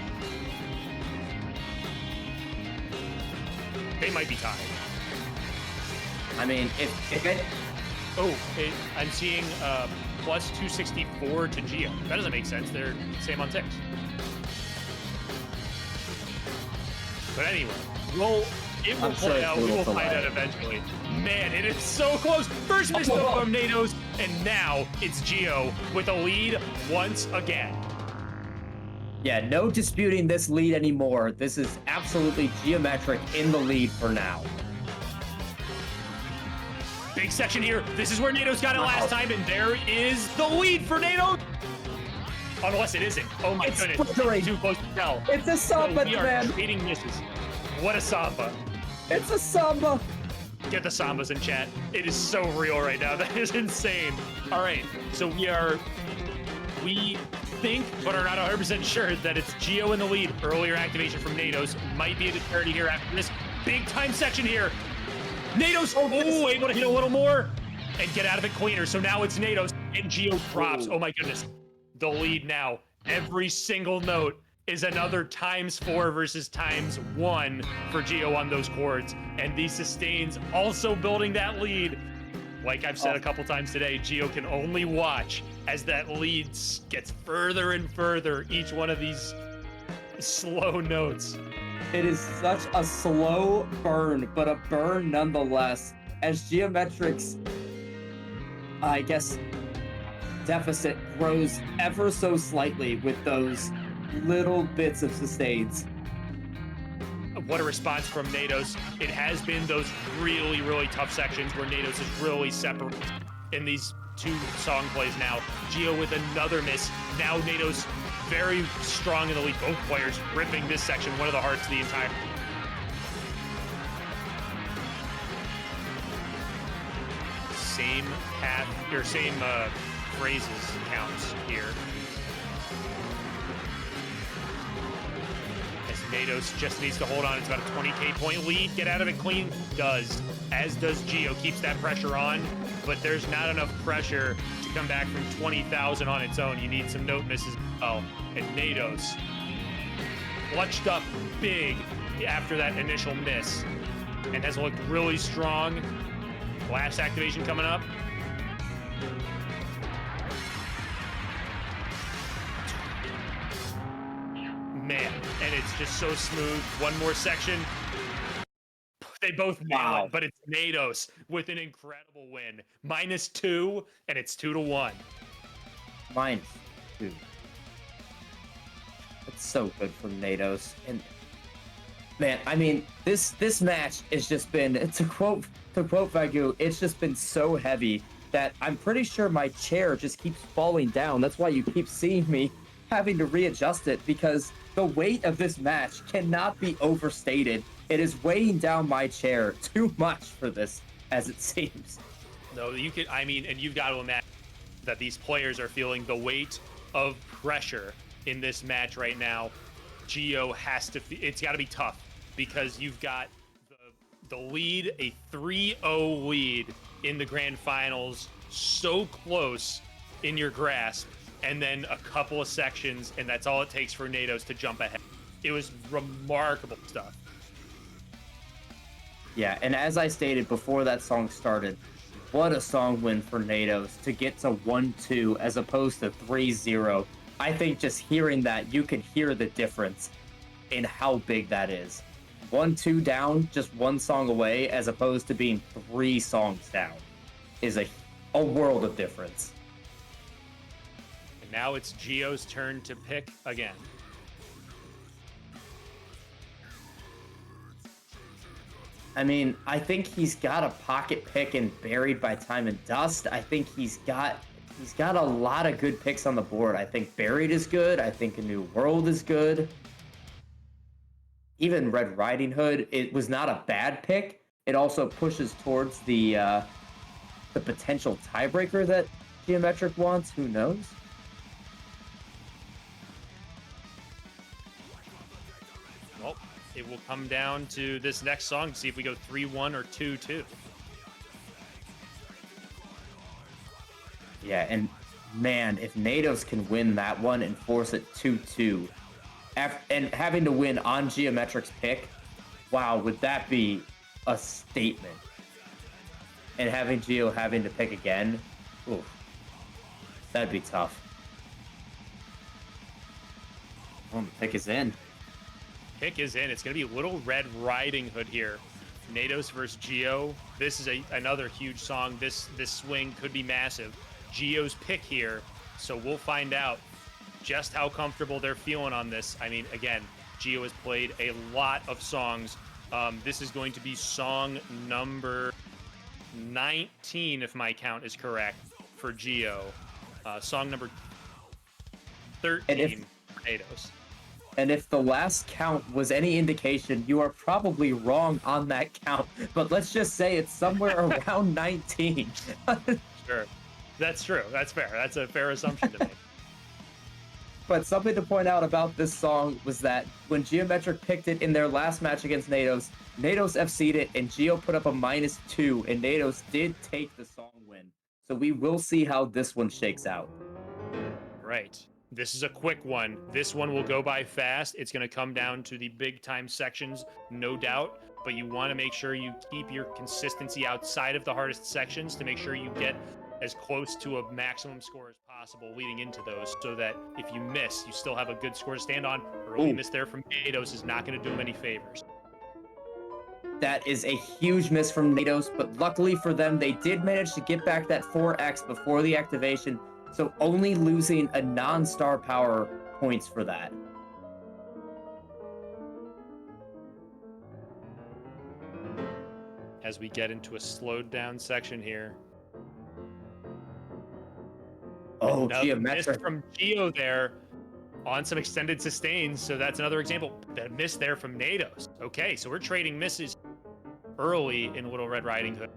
They might be tied. I mean, if it... Oh, I'm seeing plus 264 to Gio. That doesn't make sense. They're same on ticks. But anyway, it will play out. We will find out eventually. Man, it is so close. First misstep from Nados, and now it's Gio with a lead once again. Yeah, no disputing this lead anymore. This is absolutely GiometriQ in the lead for now. Big section here. This is where Nados got it last time, and there is the lead for Nados. Unless it isn't. Oh my goodness. It's too close to tell. It's a samba, we are man. trading misses. What a samba. It's a samba. Look at the Sambas in chat. It is so real right now. That is insane. All right, so we think, but are not 100% sure that it's Gio in the lead. Earlier activation from Nados might be a disparity here after this big time section here. Nados, able to hit a little more and get out of it cleaner. So now it's Nados and Gio drops. Oh my goodness. The lead now. Every single note is another ×4 versus ×1 for Gio on those chords. And these sustains also building that lead. Like I've said a couple times today, Gio can only watch as that lead gets further and further, each one of these slow notes. It is such a slow burn, but a burn nonetheless, as GiometriQ's, I guess, deficit grows ever so slightly with those little bits of sustains. What a response from Nados. It has been those really, really tough sections where Nados is really separate in these two song plays now. Gio with another miss. Now Nados very strong in the lead. Both players ripping this section, one of the hearts of the entire. Same path, or same phrases counts here. Nados just needs to hold on. It's about a 20K point lead. Get out of it clean. Does. As does Gio. Keeps that pressure on, but there's not enough pressure to come back from 20,000 on its own. You need some note misses. Oh, and Nados clutched up big after that initial miss and has looked really strong. Last activation coming up. Man, and it's just so smooth. One more section. They both nail it, but it's Nados with an incredible win. -2, and it's 2-1. -2. That's so good from Nados. And man, I mean, this match has just been, to quote Vagu, it's just been so heavy that I'm pretty sure my chair just keeps falling down. That's why you keep seeing me having to readjust it, because the weight of this match cannot be overstated. It is weighing down my chair too much for this, as it seems. No, you can, I mean, and you've got to imagine that these players are feeling the weight of pressure in this match right now. Gio has to, it's got to be tough, because you've got the lead, a 3-0 lead in the grand finals, so close in your grasp, and then a couple of sections, and that's all it takes for Nados to jump ahead. It was remarkable stuff. Yeah, and as I stated before that song started, what a song win for Nados to get to 1-2 as opposed to 3-0. I think just hearing that, you can hear the difference in how big that is. 1-2 down, just one song away, as opposed to being 3 songs down, is a world of difference. And now it's Gio's turn to pick again. I mean, I think he's got a pocket pick in Buried by Time and Dust. I think he's got a lot of good picks on the board. I think Buried is good. I think A New World is good. Even Red Riding Hood, it was not a bad pick. It also pushes towards the potential tiebreaker that GiometriQ wants. Who knows? Well, it will come down to this next song to see if we go 3-1 or 2-2. Yeah, and man, if Nados can win that one and force it 2-2, and having to win on GiometriQ's pick, wow, would that be a statement? And having Gio having to pick again, oof, that'd be tough. Oh, the pick is in. Pick is in. It's going to be Little Red Riding Hood here. Nados versus Gio. This is another huge song. This swing could be massive. Gio's pick here, so we'll find out just how comfortable they're feeling on this. I mean, again, Gio has played a lot of songs. This is going to be song number 19, if my count is correct, for Gio. Song number 13 for Nados. And if the last count was any indication, you are probably wrong on that count. But let's just say it's somewhere around 19. Sure. That's true. That's fair. That's a fair assumption to make. But something to point out about this song was that when GiometriQ picked it in their last match against Nados, Nados FC'd it, and Gio put up a -2, and Nados did take the song win. So we will see how this one shakes out. Right. This is a quick one. This one will go by fast. It's going to come down to the big time sections, no doubt. But you want to make sure you keep your consistency outside of the hardest sections to make sure you get as close to a maximum score as possible leading into those, so that if you miss, you still have a good score to stand on. Early miss there from Nados is not going to do him any favors. That is a huge miss from Nados, but luckily for them, they did manage to get back that 4x before the activation, so only losing a non-star power points for that. As we get into a slowed down section here. Oh, Another miss GiometriQ. from Gio there on some extended sustains, so that's another example. That miss there from Nados. Okay, so we're trading misses early in Little Red Riding Hood.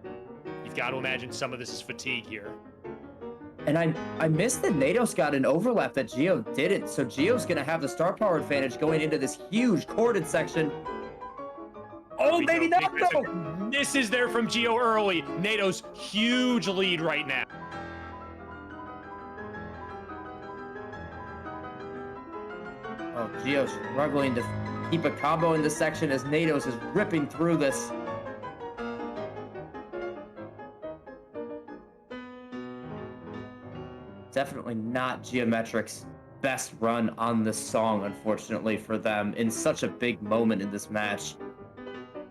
You've got to imagine some of this is fatigue here. And I missed that Nados got an overlap that Gio didn't, so Gio's going to have the star power advantage going into this huge corded section. Oh, maybe not, though! Misses there from Gio early. Nados, huge lead right now. Oh, Gio's struggling to keep a combo in this section as Nados is ripping through this. Definitely not GiometriQ's best run on this song, unfortunately, for them in such a big moment in this match.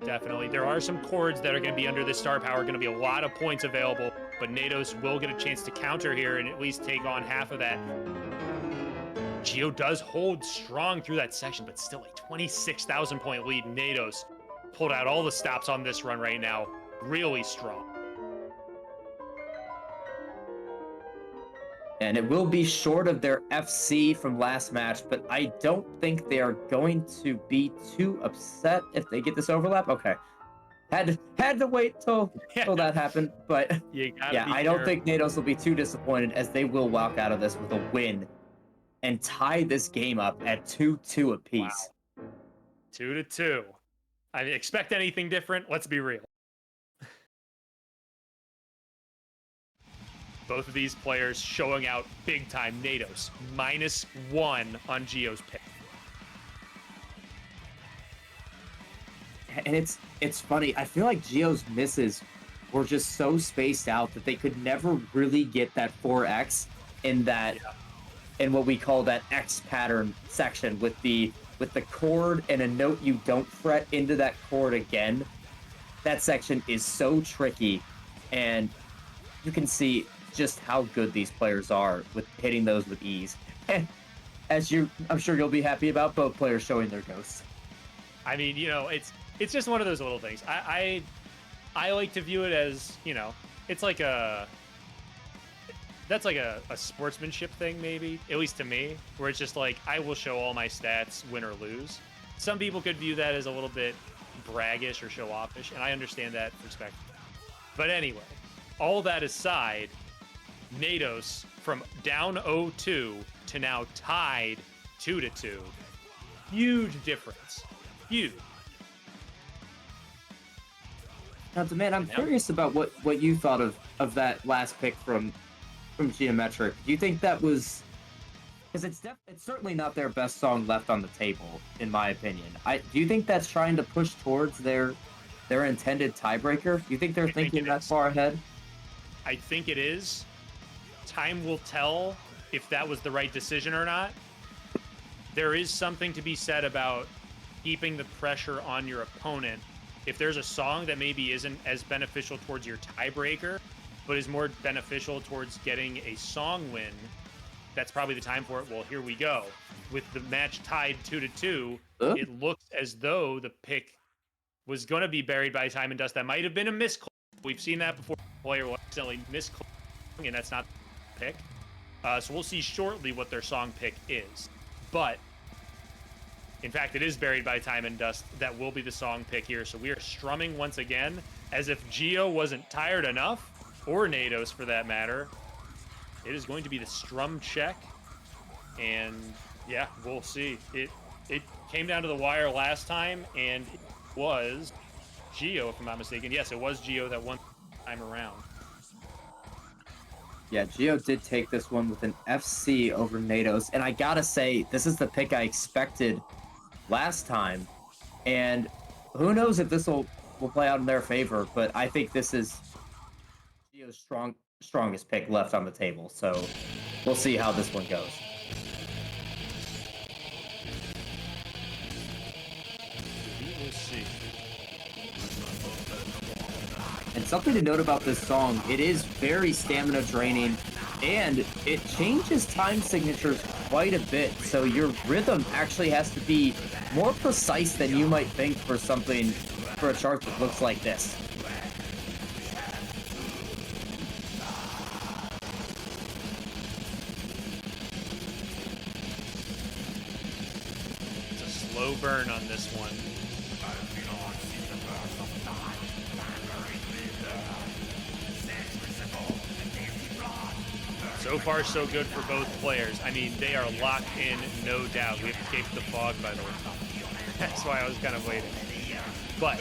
Definitely. There are some chords that are going to be under this star power, going to be a lot of points available, but Nados will get a chance to counter here and at least take on half of that. Gio does hold strong through that section, but still a 26,000 point lead. Nados pulled out all the stops on this run right now. Really strong. And it will be short of their FC from last match, but I don't think they are going to be too upset if they get this overlap. Okay. Had to wait till that happened, but yeah, I don't think Nados will be too disappointed, as they will walk out of this with a win and tie this game up at 2-2 apiece. Wow. 2-2. I expect anything different. Let's be real. Both of these players showing out big time. Nados, -1 on Gio's pick. And it's funny. I feel like Gio's misses were just so spaced out that they could never really get that 4x in that in what we call that X pattern section with the chord and a note you don't fret into that chord again. That section is so tricky, and you can see just how good these players are with hitting those with ease. And I'm sure you'll be happy about both players showing their ghosts. I mean, it's just one of those little things. I like to view it as, it's like that's like a sportsmanship thing, maybe, at least to me, where it's just like, I will show all my stats, win or lose. Some people could view that as a little bit braggish or show-offish, and I understand that perspective. But anyway, all that aside, Nados from down 0-2 to now tied 2-2. Huge difference. Huge. Now, man, I'm curious about what you thought of that last pick from GiometriQ. Do you think that was, because it's certainly not their best song left on the table, in my opinion. Do you think that's trying to push towards their intended tiebreaker? Do you think they're thinking that far ahead? I think it is. Time will tell if that was the right decision or not. There is something to be said about keeping the pressure on your opponent. If there's a song that maybe isn't as beneficial towards your tiebreaker, but is more beneficial towards getting a song win, that's probably the time for it. Well, here we go. With the match tied 2-2, it looks as though the pick was going to be buried by time and dust. That might have been a misclick. We've seen that before. The player will accidentally misclick, and that's not the pick. So we'll see shortly what their song pick is. But In fact, it is Buried by Time and Dust that will be the song pick here. So we are strumming once again, as if Gio wasn't tired enough, or Nados for that matter. It is going to be the strum check. And yeah, we'll see. It came down to the wire last time, and it was Gio, if I'm not mistaken. Yes, it was Gio that won time around. Yeah, Gio did take this one with an FC over Nados. And I gotta say, this is the pick I expected last time. And who knows if this will play out in their favor, but I think this is Gio's strongest pick left on the table. So we'll see how this one goes. We will see. And something to note about this song, it is very stamina draining, and it changes time signatures quite a bit, so your rhythm actually has to be more precise than you might think for a chart that looks like this. It's a slow burn on this one. So far, so good for both players. I mean, they are locked in, no doubt. We have escaped the fog, by the way. That's why I was kind of waiting. But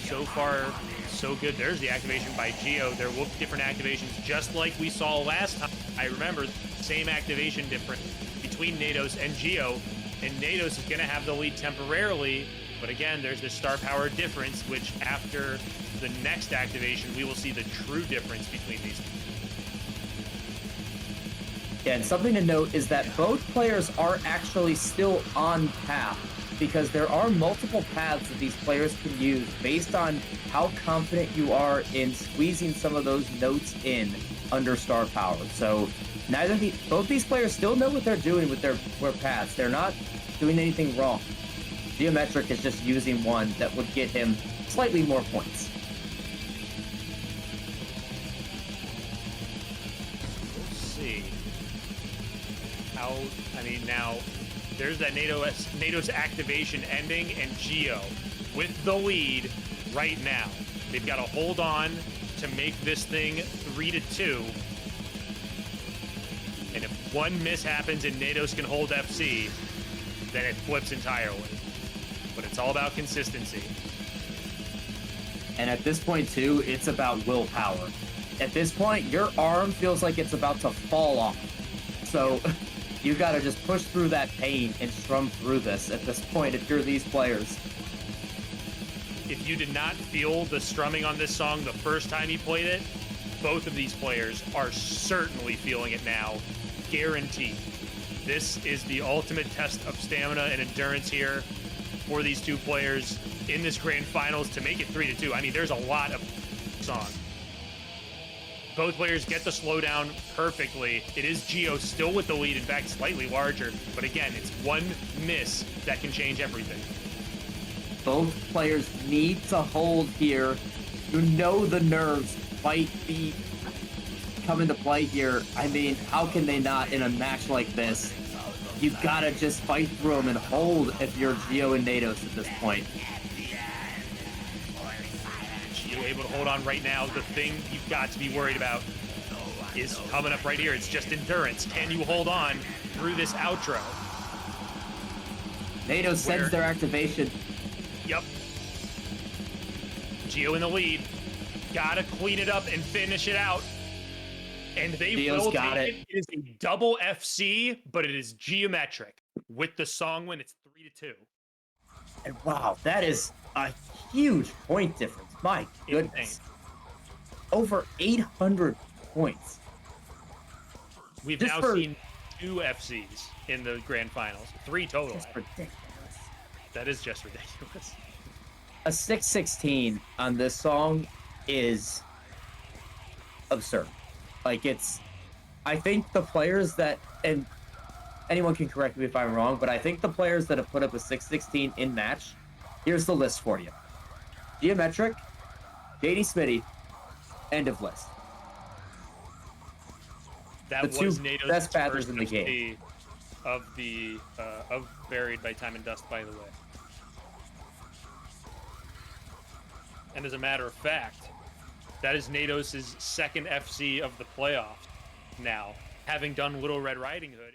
so far, so good. There's the activation by Gio. There will be different activations, just like we saw last time. I remember same activation difference between Nados and Gio, and Nados is going to have the lead temporarily. But again, there's this star power difference, which after the next activation, we will see the true difference between these. Yeah, and something to note is that both players are actually still on path, because there are multiple paths that these players can use based on how confident you are in squeezing some of those notes in under star power. So both these players still know what they're doing with their paths. They're not doing anything wrong. GiometriQ is just using one that would get him slightly more points. We'll see how, I mean, now there's that Nados activation ending, and Gio with the lead right now. They've got to hold on to make this thing 3-2. And if one miss happens and Nados can hold FC, then it flips entirely. But it's all about consistency. And at this point, too, it's about willpower. At this point, your arm feels like it's about to fall off. So you got to just push through that pain and strum through this at this point if you're these players. If you did not feel the strumming on this song the first time you played it, both of these players are certainly feeling it now. Guaranteed. This is the ultimate test of stamina and endurance here for these two players in this grand finals to make it 3-2. I mean, there's a lot of song. Both players get the slowdown perfectly. It is Gio still with the lead, in fact, slightly larger. But again, it's one miss that can change everything. Both players need to hold here. You know the nerves might be come into play here. I mean, how can they not in a match like this? You gotta just fight through them and hold if you're Gio and Nados at this point. Gio able to hold on right now. The thing you've got to be worried about is coming up right here. It's just endurance. Can you hold on through this outro? Nados sends their activation. Yep. Gio in the lead. Gotta clean it up and finish it out. And they Gio's will got take it. It is a double FC, but it is GiometriQ. With the song win, it's 3-2. And wow, that is a huge point difference. My goodness. Insane. Over 800 points. We've Just now seen 2 FCs in the grand finals. 3 total. That's ridiculous. That is just ridiculous. A 616 on this song is absurd. Like, I think the players that, and anyone can correct me if I'm wrong, but I think the players that have put up a 616 in match, here's the list for you. GiometriQ, JDSmitty, end of list. That The was two Nados' best batters first in the FC. game. of the of Buried by Time and Dust, by the way. And as a matter of fact, that is Nados' second FC of the playoffs now, having done Little Red Riding Hood.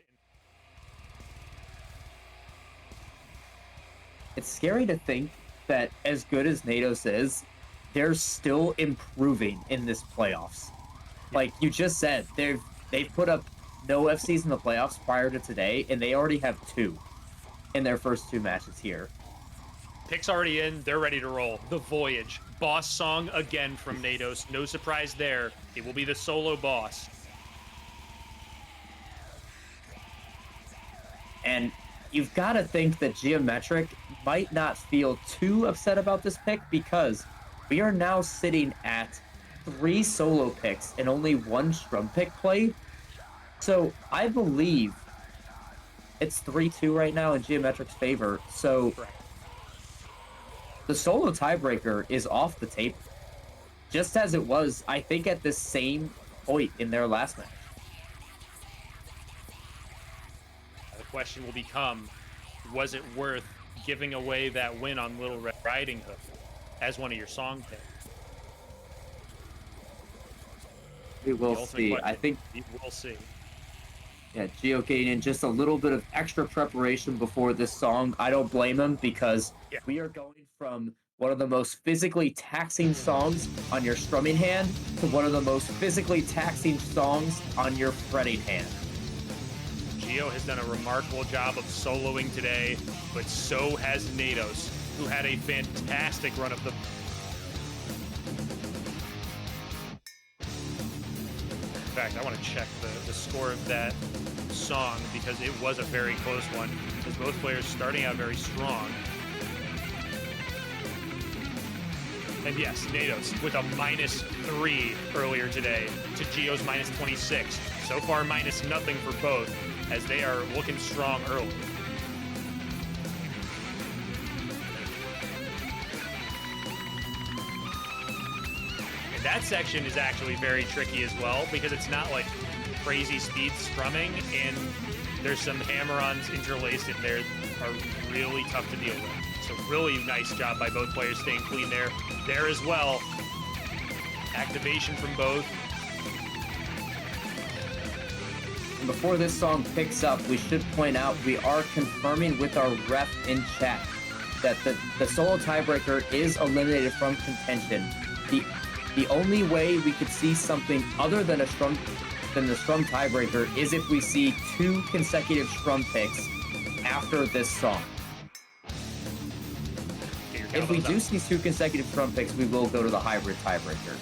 It's scary to think that as good as Nados is, they're still improving in this playoffs. Like you just said, they've put up no FCs in the playoffs prior to today, and they already have 2 in their first 2 matches here. Pick's already in. They're ready to roll. The Voyage. Boss song again from Nados. No surprise there. It will be the solo boss. And you've got to think that GiometriQ might not feel too upset about this pick because we are now sitting at 3 solo picks and only 1 strum pick played. So I believe it's 3-2 right now in GiometriQ's favor. So the solo tiebreaker is off the table, just as it was, I think, at the same point in their last match. The question will become, was it worth giving away that win on Little Red Riding Hood as one of your song picks? We will see. Question. I think we'll see. Yeah, Gio getting in just a little bit of extra preparation before this song. I don't blame him because we are going from one of the most physically taxing songs on your strumming hand to one of the most physically taxing songs on your fretting hand. Gio has done a remarkable job of soloing today, but so has Nados, who had a fantastic run of the... In fact, I want to check the score of that song because it was a very close one, because both players starting out very strong. And yes, Nados with a -3 earlier today to Gio's -26. So far, minus nothing for both, as they are looking strong early. And that section is actually very tricky as well, because it's not like crazy speed strumming, and there's some hammer-ons interlaced in there are really tough to deal with. So really nice job by both players staying clean there as well. Activation from both. And before this song picks up, we should point out we are confirming with our ref in chat that the solo tiebreaker is eliminated from contention. The only way we could see something other than the strum tiebreaker is if we see 2 consecutive strum picks after this song. If we do see 2 consecutive strum picks, we will go to the hybrid tiebreaker.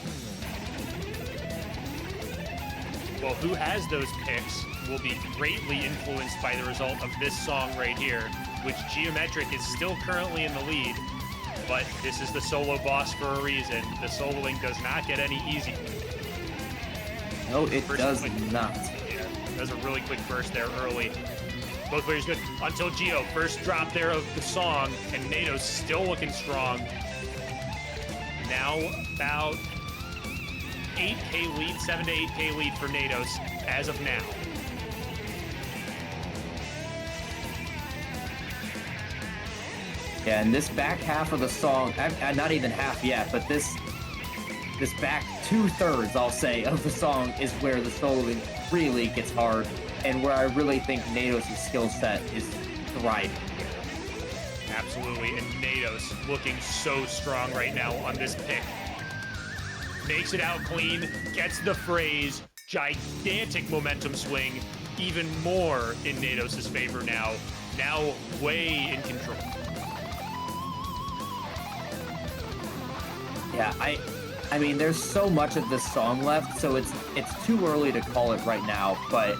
Well, who has those picks will be greatly influenced by the result of this song right here, which GiometriQ is still currently in the lead, but this is the solo boss for a reason. The soloing does not get any easier. No, it does not. Yeah, that was a really quick burst there early. Both players good until Gio. First drop there of the song, and Nados still looking strong. Now about 8K lead, 7 to 8K lead for Nados as of now. Yeah, and this back half of the song, not even half yet, but this back 2/3, I'll say, of the song is where the soloing really gets hard, and where I really think Nados' skill set is thriving. Absolutely, and Nados looking so strong right now on this pick. Makes it out clean, gets the phrase, gigantic momentum swing, even more in Nados' favor now. Now way in control. Yeah, I mean, there's so much of this song left, so it's too early to call it right now, but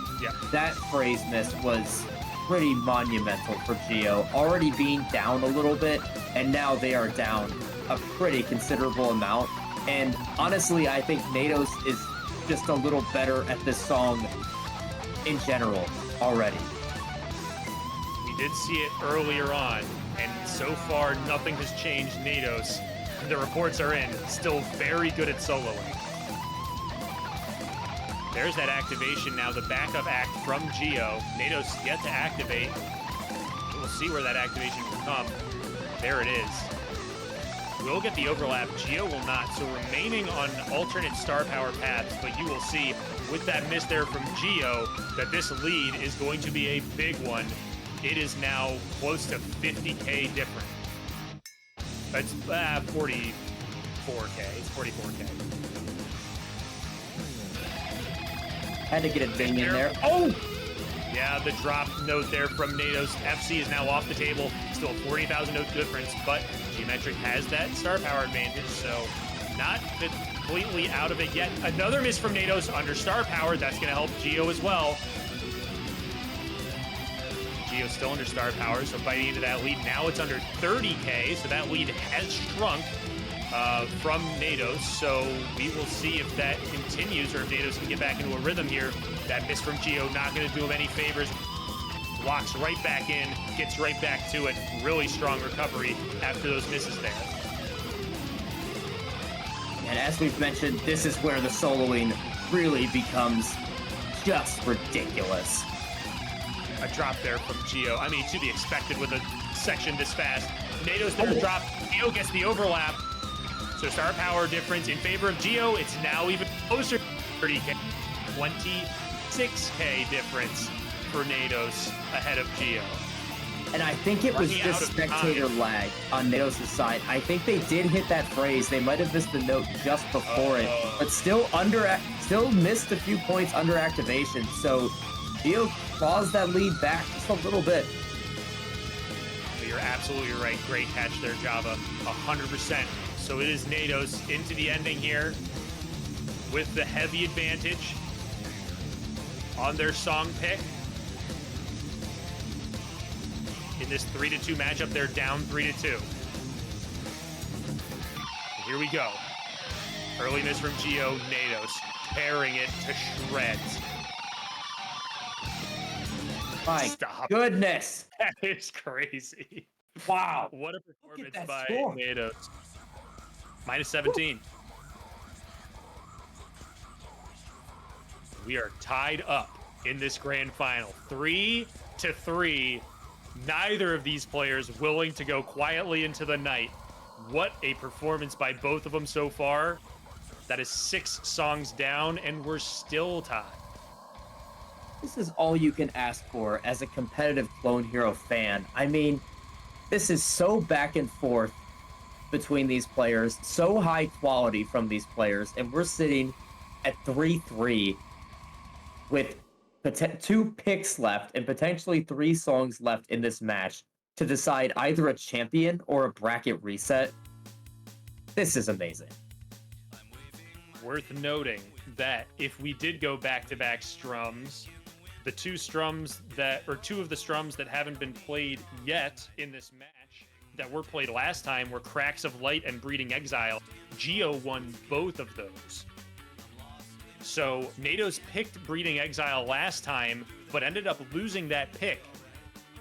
that phrase miss was pretty monumental for Gio, already being down a little bit, and now they are down a pretty considerable amount. And honestly, I think Nados is just a little better at this song in general already. We did see it earlier on, and so far nothing has changed Nados. The reports are in, still very good at soloing. There's that activation now, the backup act from Gio. Nados yet to activate. We'll see where that activation will come. There it is. We'll get the overlap. Gio will not. So remaining on alternate star power paths, but you will see with that miss there from Gio that this lead is going to be a big one. It is now close to 50K different. It's 44K. It's 44K. Had to get a ding in there. Oh! Yeah, the drop note there from Nados. FC is now off the table. Still a 40,000 note difference, but GiometriQ has that star power advantage, so not completely out of it yet. Another miss from Nados under star power. That's going to help Gio as well. Gio's still under star power, so biting into that lead. Now it's under 30K, so that lead has shrunk from Nados. So we will see if that continues or if Nados can get back into a rhythm here. That miss from Gio not going to do him any favors. Walks right back in, gets right back to it. Really strong recovery after those misses there. And as we've mentioned, this is where the soloing really becomes just ridiculous. A drop there from Gio. I mean, to be expected with a section this fast. Nados there drop. Gio gets the overlap. So star power difference in favor of Gio. It's now even closer. 30K, 26K difference for Nados ahead of Gio. And I think it was just spectator lag on Nados' side. I think they did hit that phrase. They might have missed the note just before it, but still missed a few points under activation. So Gio claws that lead back just a little bit. You're absolutely right. Great catch there, Java. 100%. So it is Nados into the ending here with the heavy advantage on their song pick. In this 3-2 matchup, they're down 3-2. Here we go. Early miss from Gio, Nados tearing it to shreds. My goodness. That is crazy. Wow. What a performance by score. Nados. Minus 17. We are tied up in this grand final. 3-3. Neither of these players willing to go quietly into the night. What a performance by both of them so far. That is 6 songs down, and we're still tied. This is all you can ask for as a competitive Clone Hero fan. I mean, this is so back and forth between these players, so high quality from these players, and we're sitting at 3-3 with 2 picks left and potentially 3 songs left in this match to decide either a champion or a bracket reset. This is amazing. Worth noting that if we did go back-to-back strums, the 2 of the strums that haven't been played yet in this match that were played last time were Cracks of Light and Breeding Exile. Gio won both of those. So Nados picked Breeding Exile last time, but ended up losing that pick.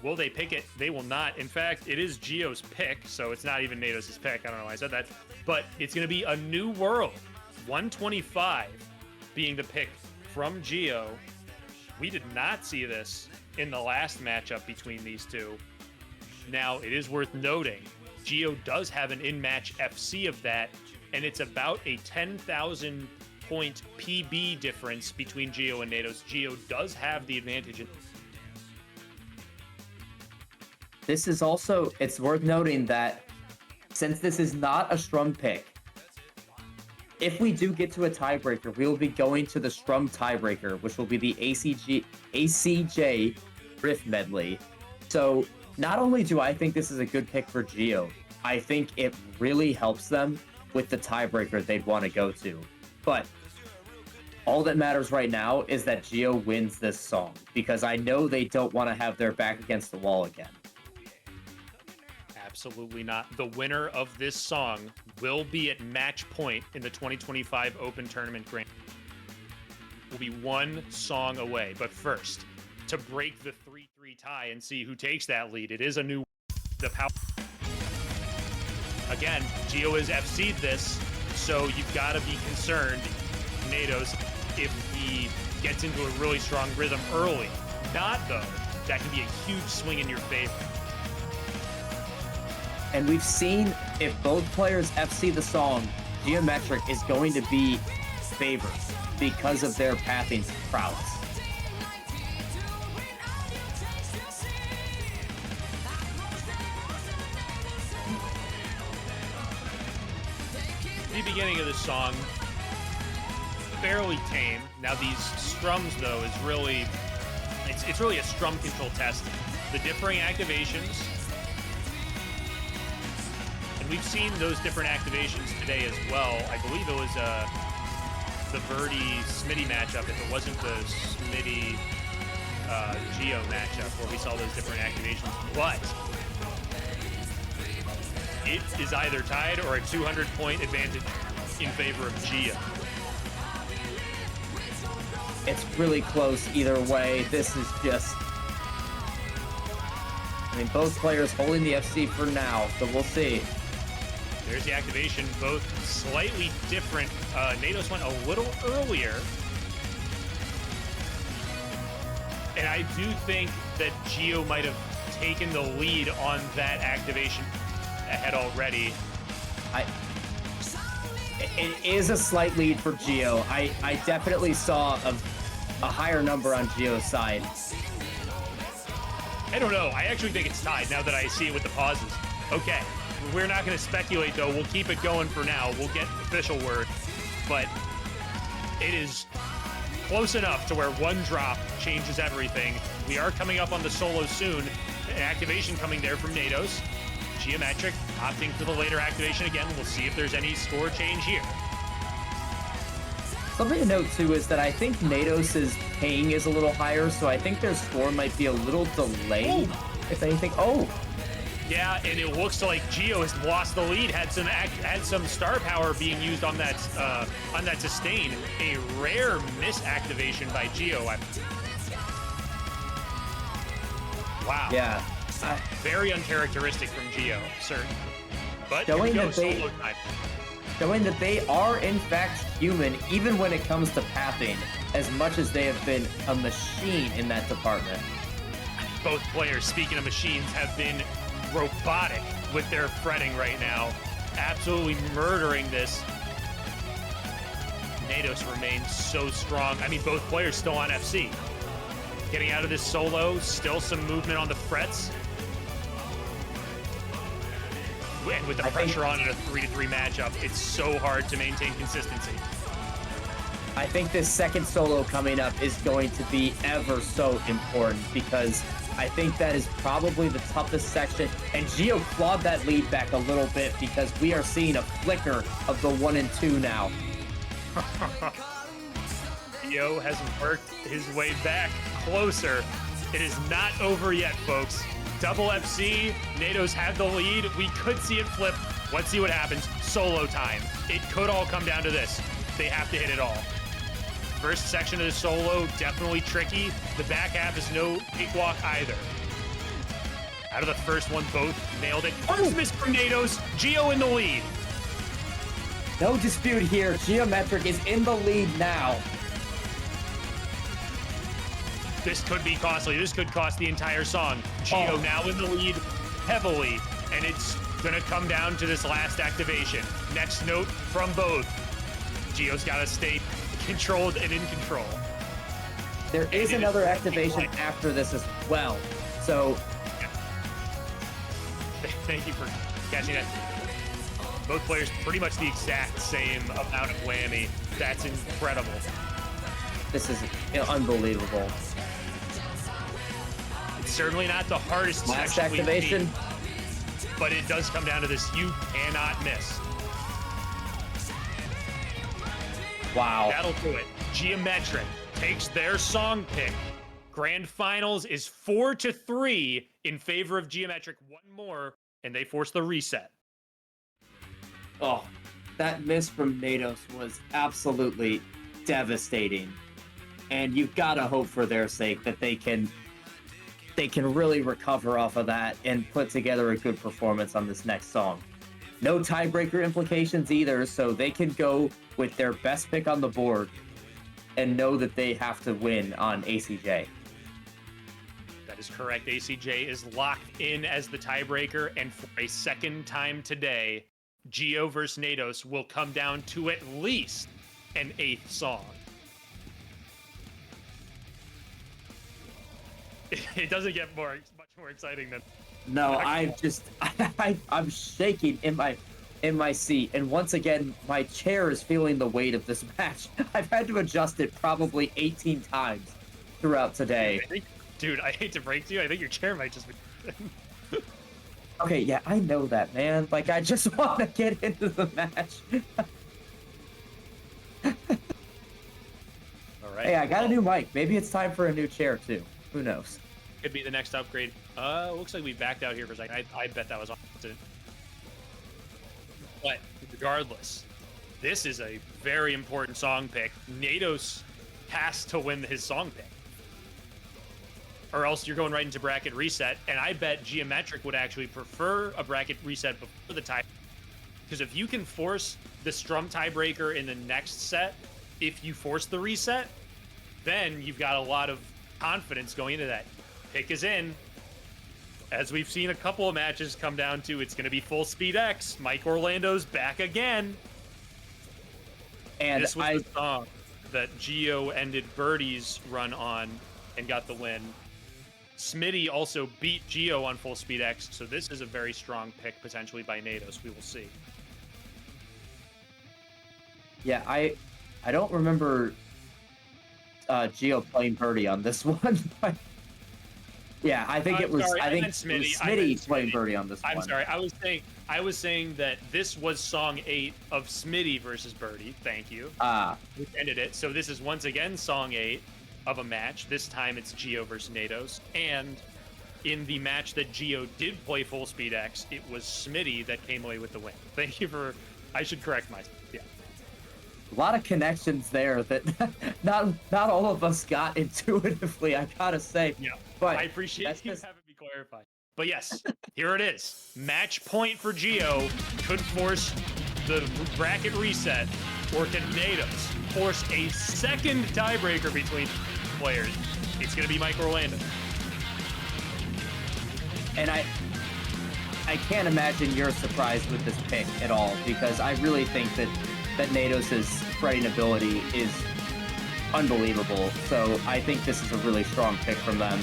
Will they pick it? They will not. In fact, it is Gio's pick, so it's not even Nados' pick. I don't know why I said that. But it's going to be a new world. 125 being the pick from Gio. We did not see this in the last matchup between these two. Now, it is worth noting, Gio does have an in-match FC of that, and it's about a 10,000 point PB difference between Gio and Nados. Gio does have the advantage. This is also, it's worth noting that since this is not a Strum pick, if we do get to a tiebreaker, we will be going to the Strum tiebreaker, which will be the ACJ Riff Medley. So not only do I think this is a good pick for Gio, I think it really helps them with the tiebreaker they'd want to go to. But all that matters right now is that Gio wins this song, because I know they don't want to have their back against the wall again. Absolutely not. The winner of this song will be at match point in the 2025 Open Tournament Grand. Will be 1 song away. But first, to break the 3-3 tie and see who takes that lead, it is a new power. Again, Gio has FC'd this, so you've got to be concerned, Nados, if he gets into a really strong rhythm early. Not, though, that can be a huge swing in your favor. And we've seen if both players FC the song, GiometriQ is going to be favored because of their pathing prowess. The beginning of the song, fairly tame. Now these strums, though, is really, it's really a strum control test. The differing activations, and we've seen those different activations today as well. I believe it was the Burdee-Smitty matchup, if it wasn't the Smitty Gio matchup, where we saw those different activations. But it is either tied or a 200-point advantage in favor of Gio. It's really close either way. This is just... I mean, both players holding the FC for now, so we'll see. There's the activation, both slightly different. Nados went a little earlier. And I do think that Gio might have taken the lead on that activation ahead already. It is a slight lead for Gio. I definitely saw a higher number on Gio's side. I don't know. I actually think it's tied now that I see it with the pauses. Okay, we're not going to speculate, though. We'll keep it going for now. We'll get official word. But it is close enough to where one drop changes everything. We are coming up on the solo soon. An activation coming there from Nados. GiometriQ opting for the later activation again. We'll see if there's any score change here. Something to note, too, is that I think Nados' ping is a little higher, so I think their score might be a little delayed, if anything. Oh! Yeah, and it looks like Gio has lost the lead. Had some star power being used on that sustain. A rare misactivation by Gio. Wow. Yeah. Very uncharacteristic from Gio, certainly. But Showing here we go, that they- solo time. Showing that they are, in fact, human, even when it comes to pathing, as much as they have been a machine in that department. Both players, speaking of machines, have been robotic with their fretting right now. Absolutely murdering this. Nados remains so strong. I mean, both players still on FC. Getting out of this solo, still some movement on the frets. And with the pressure on in a 3-3 matchup, it's so hard to maintain consistency. I think this second solo coming up is going to be ever so important because I think that is probably the toughest section. And Gio clawed that lead back a little bit because we are seeing a flicker of the 1 and 2 now. Gio has worked his way back closer. It is not over yet, folks. Double FC, Nados had the lead. We could see it flip. Let's see what happens. Solo time. It could all come down to this. They have to hit it all. First section of the solo, definitely tricky. The back half is no cakewalk either. Out of the first one, both nailed it. Almost missed from Nados. Gio in the lead. No dispute here. GiometriQ is in the lead now. This could be costly. This could cost the entire song. Gio now in the lead heavily, and it's gonna come down to this last activation. Next note from both. Gio's gotta stay controlled and in control. There is another activation after this as well. So, thank you for catching that. Both players pretty much the exact same amount of whammy. That's incredible. this is unbelievable. It's certainly not the hardest Last section we've activation. seen, but it does come down to this. You cannot miss. Wow. That'll do it. GiometriQ takes their song pick. Grand Finals is 4-3 in favor of GiometriQ. One more, and they force the reset. Oh, that miss from Nados was absolutely devastating. And you've got to hope for their sake that they can really recover off of that and put together a good performance on this next song. No tiebreaker implications either, so they can go with their best pick on the board. and know that they have to win on ACJ. That is correct. ACJ is locked in as the tiebreaker, and for a second time today, Gio versus Nados will come down to at least an 8th song. It doesn't get much more exciting than. No, I'm shaking in my seat, and once again, my chair is feeling the weight of this match. I've had to adjust it probably 18 times throughout today. Dude, I hate to break to you. I think your chair might just be. Okay, yeah, I know that, man. Like, I just want to get into the match. All right. Hey, I got a new mic. Maybe it's time for a new chair, too. Who knows? Could be the next upgrade. Looks like we backed out here for a second. I bet that was on accident. But regardless, this is a very important song pick. Nados has to win his song pick, or else you're going right into bracket reset. And I bet GiometriQ would actually prefer a bracket reset before the tie, because if you can force the Strum tiebreaker in the next set, if you force the reset, then you've got a lot of confidence going into that. Pick is in. As we've seen a couple of matches come down to, it's going to be full speed X. Mike Orlando's back again. And this was the song that Gio ended Burdee's run on and got the win. Smitty also beat Gio on full speed X, so this is a very strong pick potentially by Nados. We will see. Yeah, I don't remember Gio playing Burdee on this one. Yeah, I think it was. Sorry, I think Smitty playing Burdee on this one. I'm sorry. I was saying that this was song 8 of Smitty versus Burdee. Thank you. Which ended it. So this is once again song 8 of a match. This time it's Gio versus Nados. And in the match that Gio did play full speed X, it was Smitty that came away with the win. Thank you for. I should correct myself. Yeah. A lot of connections there that not all of us got intuitively, I gotta say. Yeah. But I appreciate you having me clarify. But yes, here it is. Match point for Gio. Could force the bracket reset, or can Nados force a second tiebreaker between players? It's going to be Mike Orlando. And I can't imagine you're surprised with this pick at all, because I really think that Nados' fretting ability is unbelievable. So I think this is a really strong pick from them.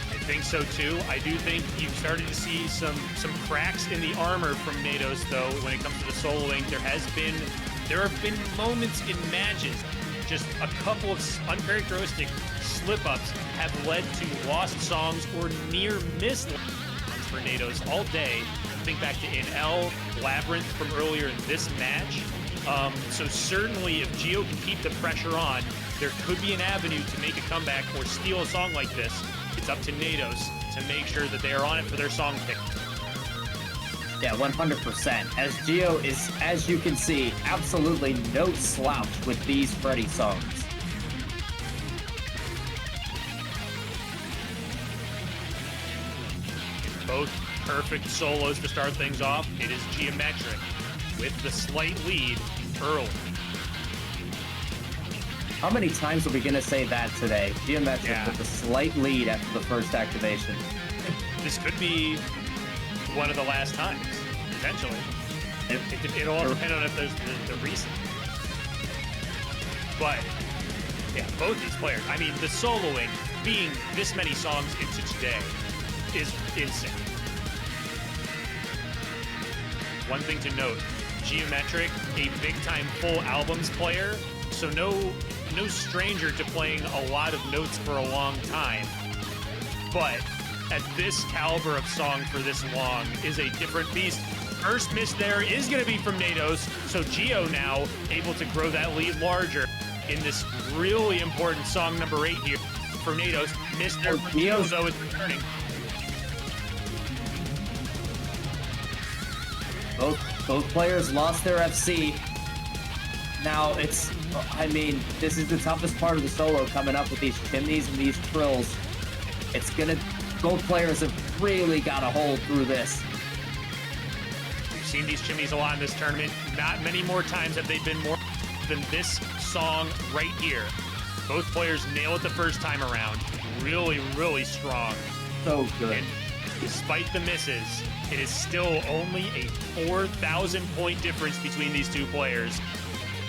I think so too. I do think you've started to see some cracks in the armor from Nados, though, when it comes to the soloing. There have been moments in matches, just a couple of uncharacteristic slip-ups have led to lost songs or near miss songs for Nados all day. Think back to NL, Labyrinth from earlier in this match. So certainly if Gio can keep the pressure on, there could be an avenue to make a comeback or steal a song like this. It's up to Nados to make sure that they are on it for their song pick. Yeah, 100%. As Gio is, as you can see, absolutely no slouch with these Freddy songs. Both perfect solos to start things off. It is GiometriQ with the slight lead early. How many times are we going to say that today? GiometriQ with a slight lead after the first activation. This could be one of the last times, potentially. It'll all depend on if there's the reason. But, yeah, both these players. I mean, the soloing, being this many songs into today, is insane. One thing to note, GiometriQ, a big-time full albums player, so no stranger to playing a lot of notes for a long time. But at this caliber of song for this long is a different beast. First miss there is going to be from Nados, so Gio now able to grow that lead larger in this really important song number 8 here for Nados. Missed there for Gio, though, it's returning. Both players lost their FC. Now it's, I mean, this is the toughest part of the solo, coming up with these chimneys and these trills. Both players have really got to hold through this. We've seen these chimneys a lot in this tournament. Not many more times have they been more than this song right here. Both players nail it the first time around. Really, really strong. So good. And despite the misses, it is still only a 4,000 point difference between these two players.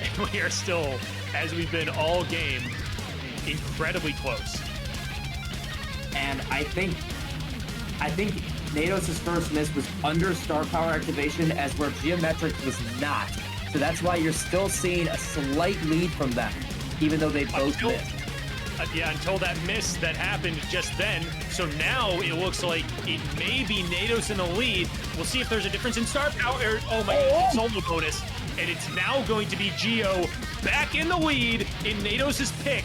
And we are still, as we've been all game, incredibly close. And I think Nados' first miss was under star power activation, as where GiometriQ was not. So that's why you're still seeing a slight lead from them, even though they both missed. Until that miss that happened just then. So now it looks like it may be Nados in the lead. We'll see if there's a difference in star power. Oh my, solo bonus. And it's now going to be Gio back in the lead in Nados' pick.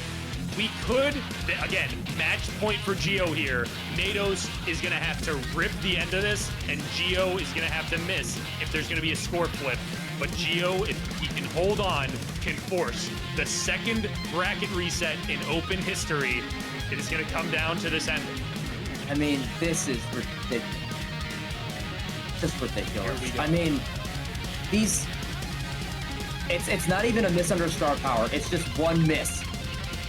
We could, again, match point for Gio here. Nados is going to have to rip the end of this, and Gio is going to have to miss if there's going to be a score flip. But Gio, if he can hold on, can force the second bracket reset in open history. It is going to come down to this ending. I mean, this is ridiculous. Just ridiculous. I mean, these... It's not even a miss under star power. It's just one miss.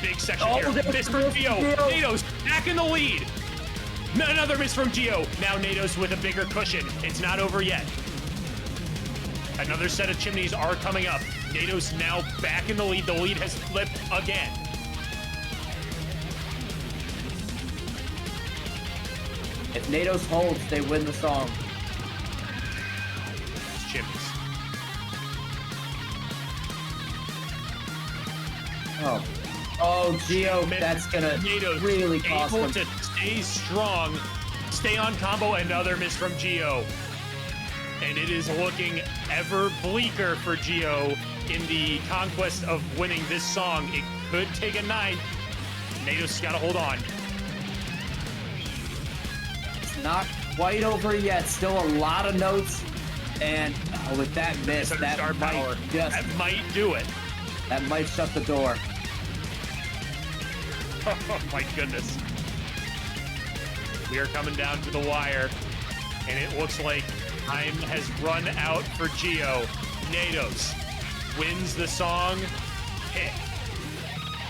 Big section here. Miss from Gio. Nados back in the lead. Another miss from Gio. Now Nados with a bigger cushion. It's not over yet. Another set of chimneys are coming up. Nados now back in the lead. The lead has flipped again. If Nados holds, they win the song. It's chimneys. Oh, Gio, that's gonna Nados really cost able him. to stay strong, stay on combo. Another miss from Gio. And it is looking ever bleaker for Gio in the conquest of winning this song. It could take a 9. Nados got to hold on. It's not quite over yet. Still a lot of notes. And with that miss, that might do it. That might shut the door. Oh my goodness. We are coming down to the wire, and it looks like time has run out for Gio. Nados wins the song pick.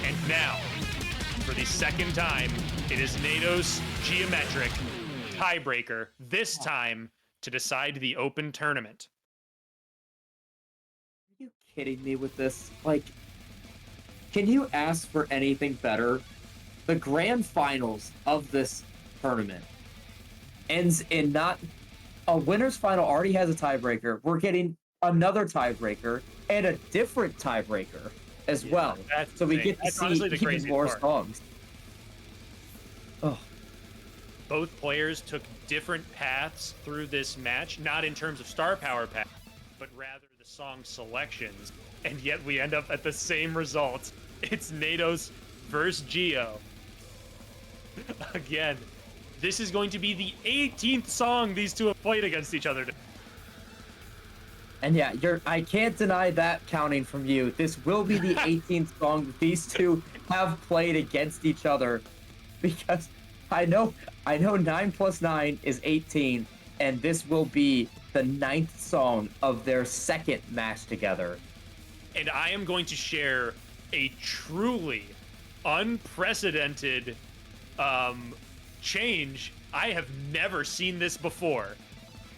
And now, for the second time, it is Nados GiometriQ tiebreaker, this time to decide the open tournament. Are you kidding me with this? Like, can you ask for anything better? The grand finals of this tournament ends in not a winner's final already has a tiebreaker. We're getting another tiebreaker and a different tiebreaker as well. So we get to see even more songs. Oh. Both players took different paths through this match, not in terms of star power path, but rather the song selections, and yet we end up at the same result. It's Nados versus Gio. Again, this is going to be the 18th song these two have played against each other. And yeah, I can't deny that counting from you. This will be the 18th song that these two have played against each other, because I know 9 plus 9 is 18, and this will be the 9th song of their second match together. And I am going to share a truly unprecedented change. I have never seen this before.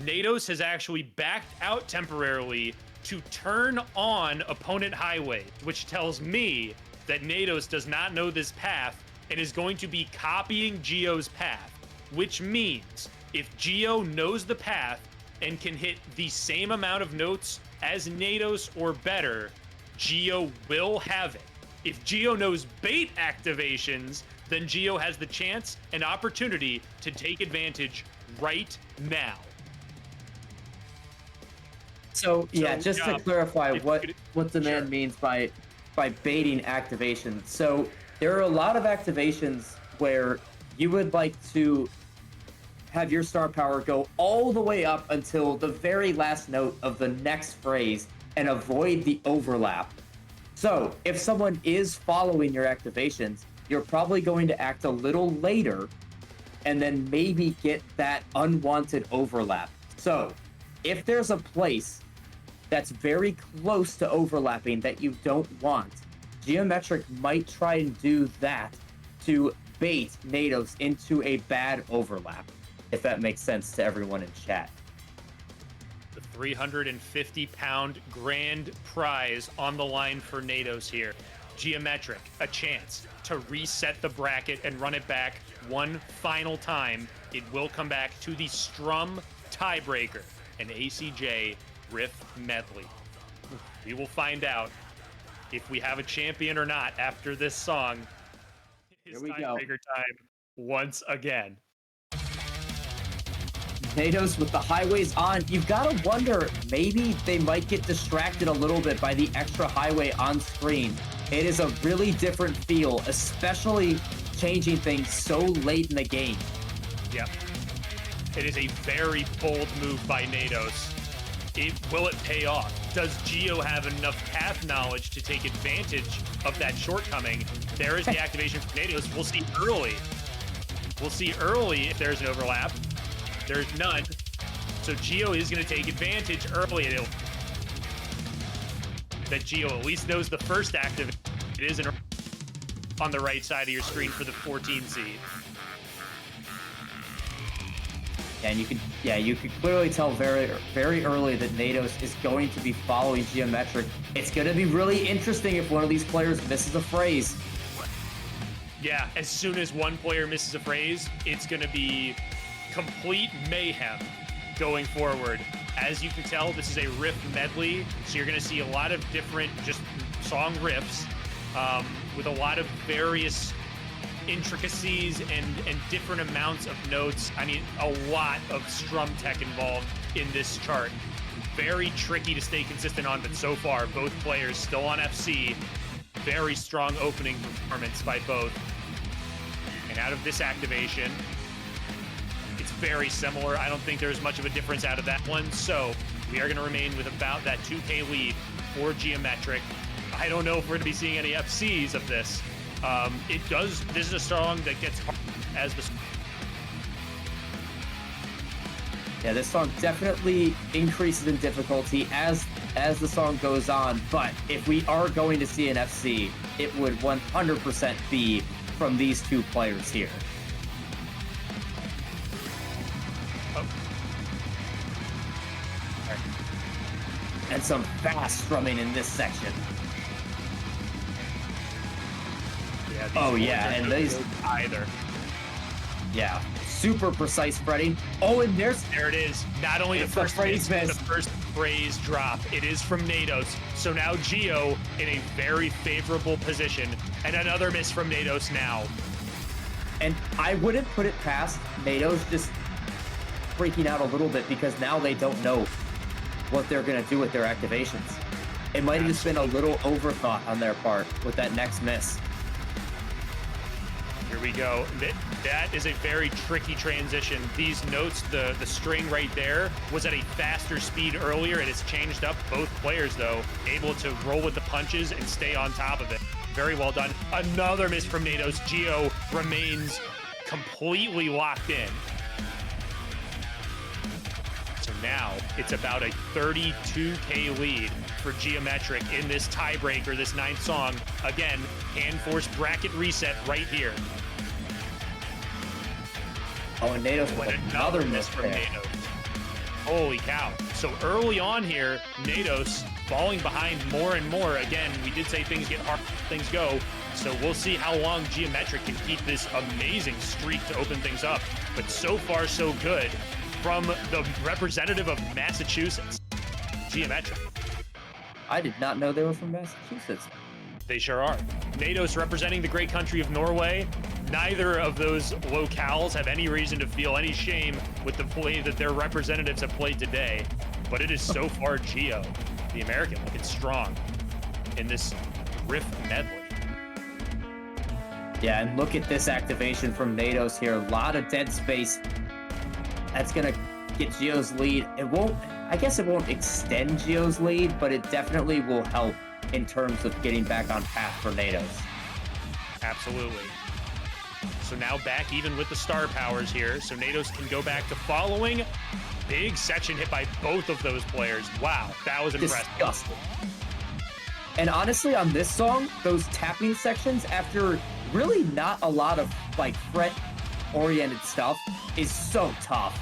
Nados has actually backed out temporarily to turn on opponent highway, which tells me that Nados does not know this path and is going to be copying Gio's path, which means if Gio knows the path and can hit the same amount of notes as Nados or better, Gio will have it. If Gio knows bait activations, then Gio has the chance and opportunity to take advantage right now. So yeah, just to clarify what the man means by baiting activation. So there are a lot of activations where you would like to have your star power go all the way up until the very last note of the next phrase and avoid the overlap. So if someone is following your activations, you're probably going to act a little later and then maybe get that unwanted overlap. So if there's a place that's very close to overlapping that you don't want. GiometriQ might try and do that to bait Nados into a bad overlap, if that makes sense to everyone in chat. The 350-pound grand prize on the line for Nados here. GiometriQ, a chance to reset the bracket and run it back one final time. It will come back to the Strum tiebreaker, an ACJ Riff medley. We will find out if we have a champion or not after this song. It's tiebreaker time once again. Nados with the highways on. You've got to wonder, maybe they might get distracted a little bit by the extra highway on screen. It is a really different feel, especially changing things so late in the game. Yep. It is a very bold move by Nados. Will it pay off? Does Gio have enough path knowledge to take advantage of that shortcoming? There is the activation for Nados. We'll see early. We'll see early if there's an overlap. There's none. So Gio is going to take advantage early. That Gio at least knows the first active. It is on the right side of your screen for the 14 seed. And you could clearly tell very early that Nados is going to be following GiometriQ. It's going to be really interesting if one of these players misses a phrase. Yeah, as soon as one player misses a phrase, it's going to be complete mayhem going forward. As you can tell, this is a riff medley, so you're going to see a lot of different just song riffs with a lot of various intricacies and different amounts of notes. I mean, a lot of strum tech involved in this chart. Very tricky to stay consistent on, but so far, both players still on FC. Very strong opening performance by both. And out of this activation, it's very similar. I don't think there's much of a difference out of that one. So we are going to remain with about that 2K lead for GiometriQ. I don't know if we're going to be seeing any FCs of this. This is a song that gets hard as the... Yeah, this song definitely increases in difficulty as the song goes on, but if we are going to see an FC, it would 100% be from these two players here. Oh. And some fast strumming in this section. Yeah, and these either. Yeah, super precise fretting. Oh, and there it is. Not only the first phrase, but the first phrase drop. It is from Nados. So now Gio in a very favorable position, and another miss from Nados now. And I wouldn't put it past Nados just freaking out a little bit, because now they don't know what they're going to do with their activations. It might have just been a little overthought on their part with that next miss. Here we go. That is a very tricky transition. These notes, the string right there was at a faster speed earlier, and it's changed up. Both players, though, able to roll with the punches and stay on top of it. Very well done. Another miss from Nados. Gio remains completely locked in. So now it's about a 32K lead for GiometriQ in this tiebreaker, this 9th song. Again, hand force bracket reset right here. Oh, and Nados with another miss from Nados. Holy cow. So early on here, Nados falling behind more and more. Again, we did say things get hard, things go. So we'll see how long GiometriQ can keep this amazing streak to open things up. But so far, so good from the representative of Massachusetts, GiometriQ. I did not know they were from Massachusetts. They sure are. Nados representing the great country of Norway. Neither of those locales have any reason to feel any shame with the play that their representatives have played today. But it is so far Gio, the American, looking strong in this riff medley. Yeah, and look at this activation from Nados here. A lot of dead space. That's going to get Gio's lead. I guess it won't extend Gio's lead, but it definitely will help in terms of getting back on path for Nados. Absolutely. So now back even with the star powers here. So Nados can go back to following. big section hit by both of those players. Wow, that was impressive. Disgusting. And honestly, on this song, those tapping sections, after really not a lot of like fret-oriented stuff, is so tough.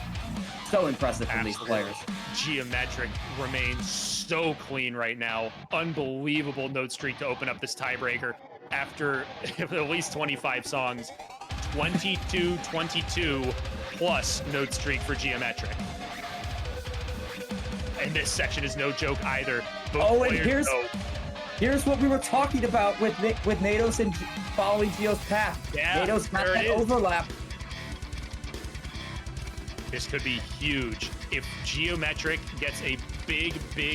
So impressive from these players. GiometriQ remains so clean right now. Unbelievable note streak to open up this tiebreaker after at least 25 songs. 22-22 plus note streak for GiometriQ. And this section is no joke either. Both and here's what we were talking about with Nados and following Gio's path. Yeah, Nados got that overlap. This could be huge if GiometriQ gets a big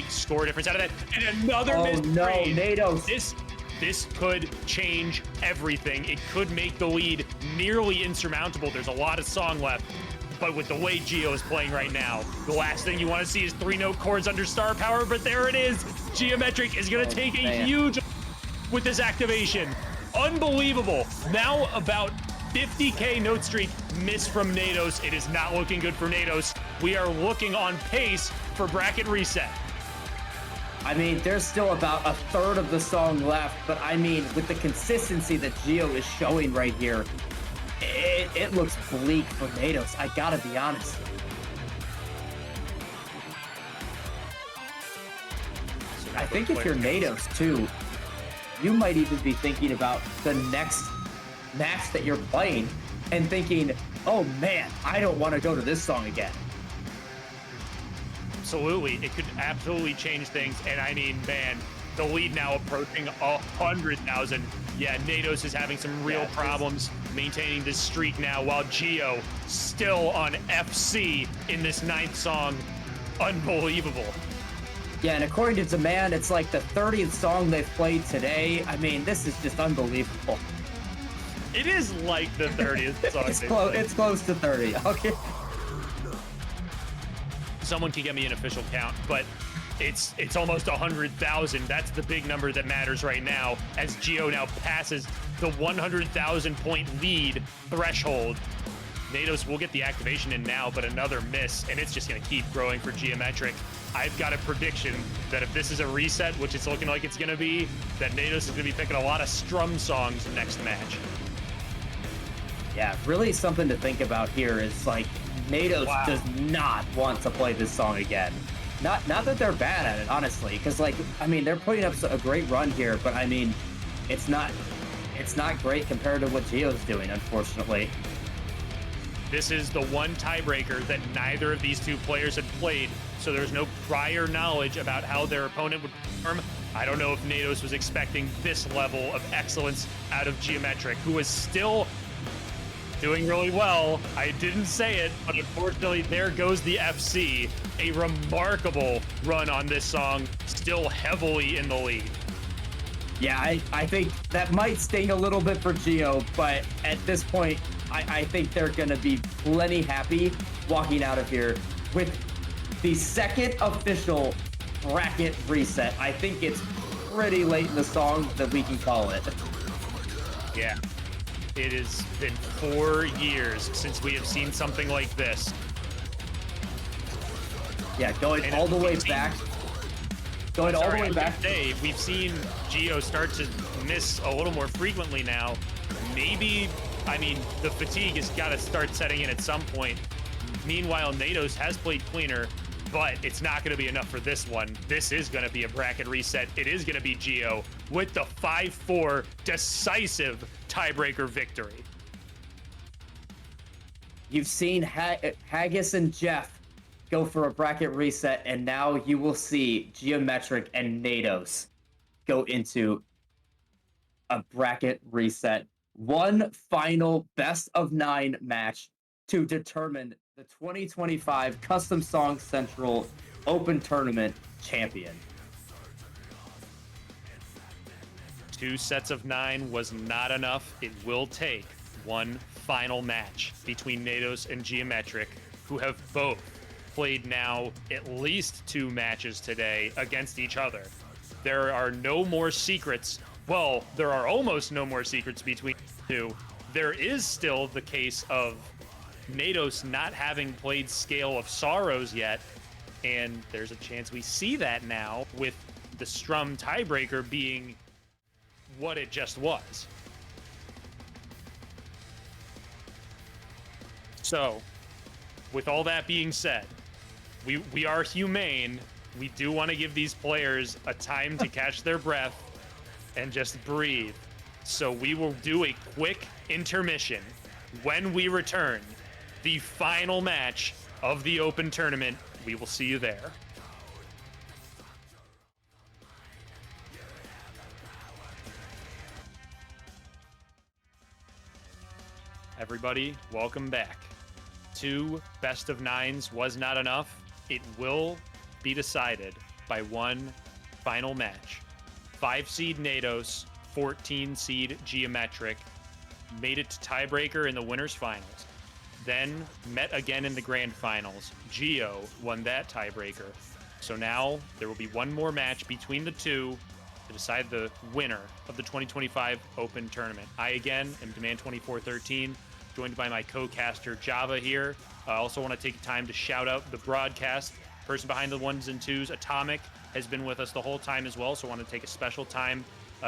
score difference out of that. And another missed no, read. Nados. This could change everything. It could make the lead nearly insurmountable. There's a lot of song left. But with the way Gio is playing right now, the last thing you want to see is 3-note chords under star power, but there it is. GiometriQ is going to take a huge with this activation. Unbelievable. Now about 50K note streak missed from Nados. It is not looking good for Nados. We are looking on pace for bracket reset. I mean, there's still about a third of the song left, but I mean, with the consistency that Gio is showing right here, it looks bleak for Nados. I gotta be honest. I think if you're Nados too, you might even be thinking about the next match that you're playing and thinking, oh man, I don't want to go to this song again. Absolutely. It could absolutely change things. And I mean, man, the lead now approaching 100,000. Yeah, Nados is having some real problems maintaining this streak now, while Gio still on FC in this 9th song. Unbelievable. Yeah, and according to Demand, it's like the 30th song they've played today. I mean, this is just unbelievable. It is like the 30th song. It's close to 30. Okay. Someone can get me an official count, but it's almost 100,000. That's the big number that matters right now, as Gio now passes the 100,000 point lead threshold. Nados will get the activation in now, but another miss, and it's just going to keep growing for GiometriQ. I've got a prediction that if this is a reset, which it's looking like it's going to be, that Nados is going to be picking a lot of strum songs next match. Yeah, really something to think about here is like Nados does not want to play this song again. Not that they're bad at it, honestly, because like, I mean, they're putting up a great run here, but I mean, it's not great compared to what Gio's doing, unfortunately. This is the one tiebreaker that neither of these two players had played, so there's no prior knowledge about how their opponent would perform. I don't know if Nados was expecting this level of excellence out of GiometriQ, who is still doing really well. I didn't say it, but unfortunately, there goes the FC. A remarkable run on this song, still heavily in the lead. Yeah, I think that might sting a little bit for Gio, but at this point, I think they're going to be plenty happy walking out of here with the second official bracket reset. I think it's pretty late in the song that we can call it. Yeah. It has been 4 years since we have seen something like this. Yeah, going all the way back. Going all the way back. Today, we've seen Gio start to miss a little more frequently now. Maybe, I mean, the fatigue has got to start setting in at some point. Meanwhile, Nados has played cleaner, but it's not going to be enough for this one. This is going to be a bracket reset. It is going to be Gio with the 5-4 decisive tiebreaker victory. You've seen Haggis and Jeff go for a bracket reset, and now you will see GiometriQ and Nados go into a bracket reset. One final best of 9 match to determine the 2025 Custom Song Central Open Tournament champion. 2 sets of 9 was not enough. It will take one final match between Nados and GiometriQ, who have both played now at least 2 matches today against each other. There are no more secrets. Well, there are almost no more secrets between the two. There is still the case of Nados not having played Scale of Sorrows yet, and there's a chance we see that now with the Strum tiebreaker being what it just was. So, with all that being said, we are humane. We do want to give these players a time to catch their breath and just breathe. So we will do a quick intermission. When we return, the final match of the Open Tournament, we will see you there. Everybody, welcome back. 2 best of 9s was not enough. It will be decided by one final match. 5 seed Nados, 14 seed GiometriQ made it to tiebreaker in the winners finals. Then met again in the grand finals. Gio won that tiebreaker. So now there will be one more match between the two to decide the winner of the 2025 Open Tournament. I again am Demand2413, joined by my co-caster Java here. I also want to take time to shout out the broadcast. Person behind the 1s and 2s, Atomic, has been with us the whole time as well, so I want to take a special time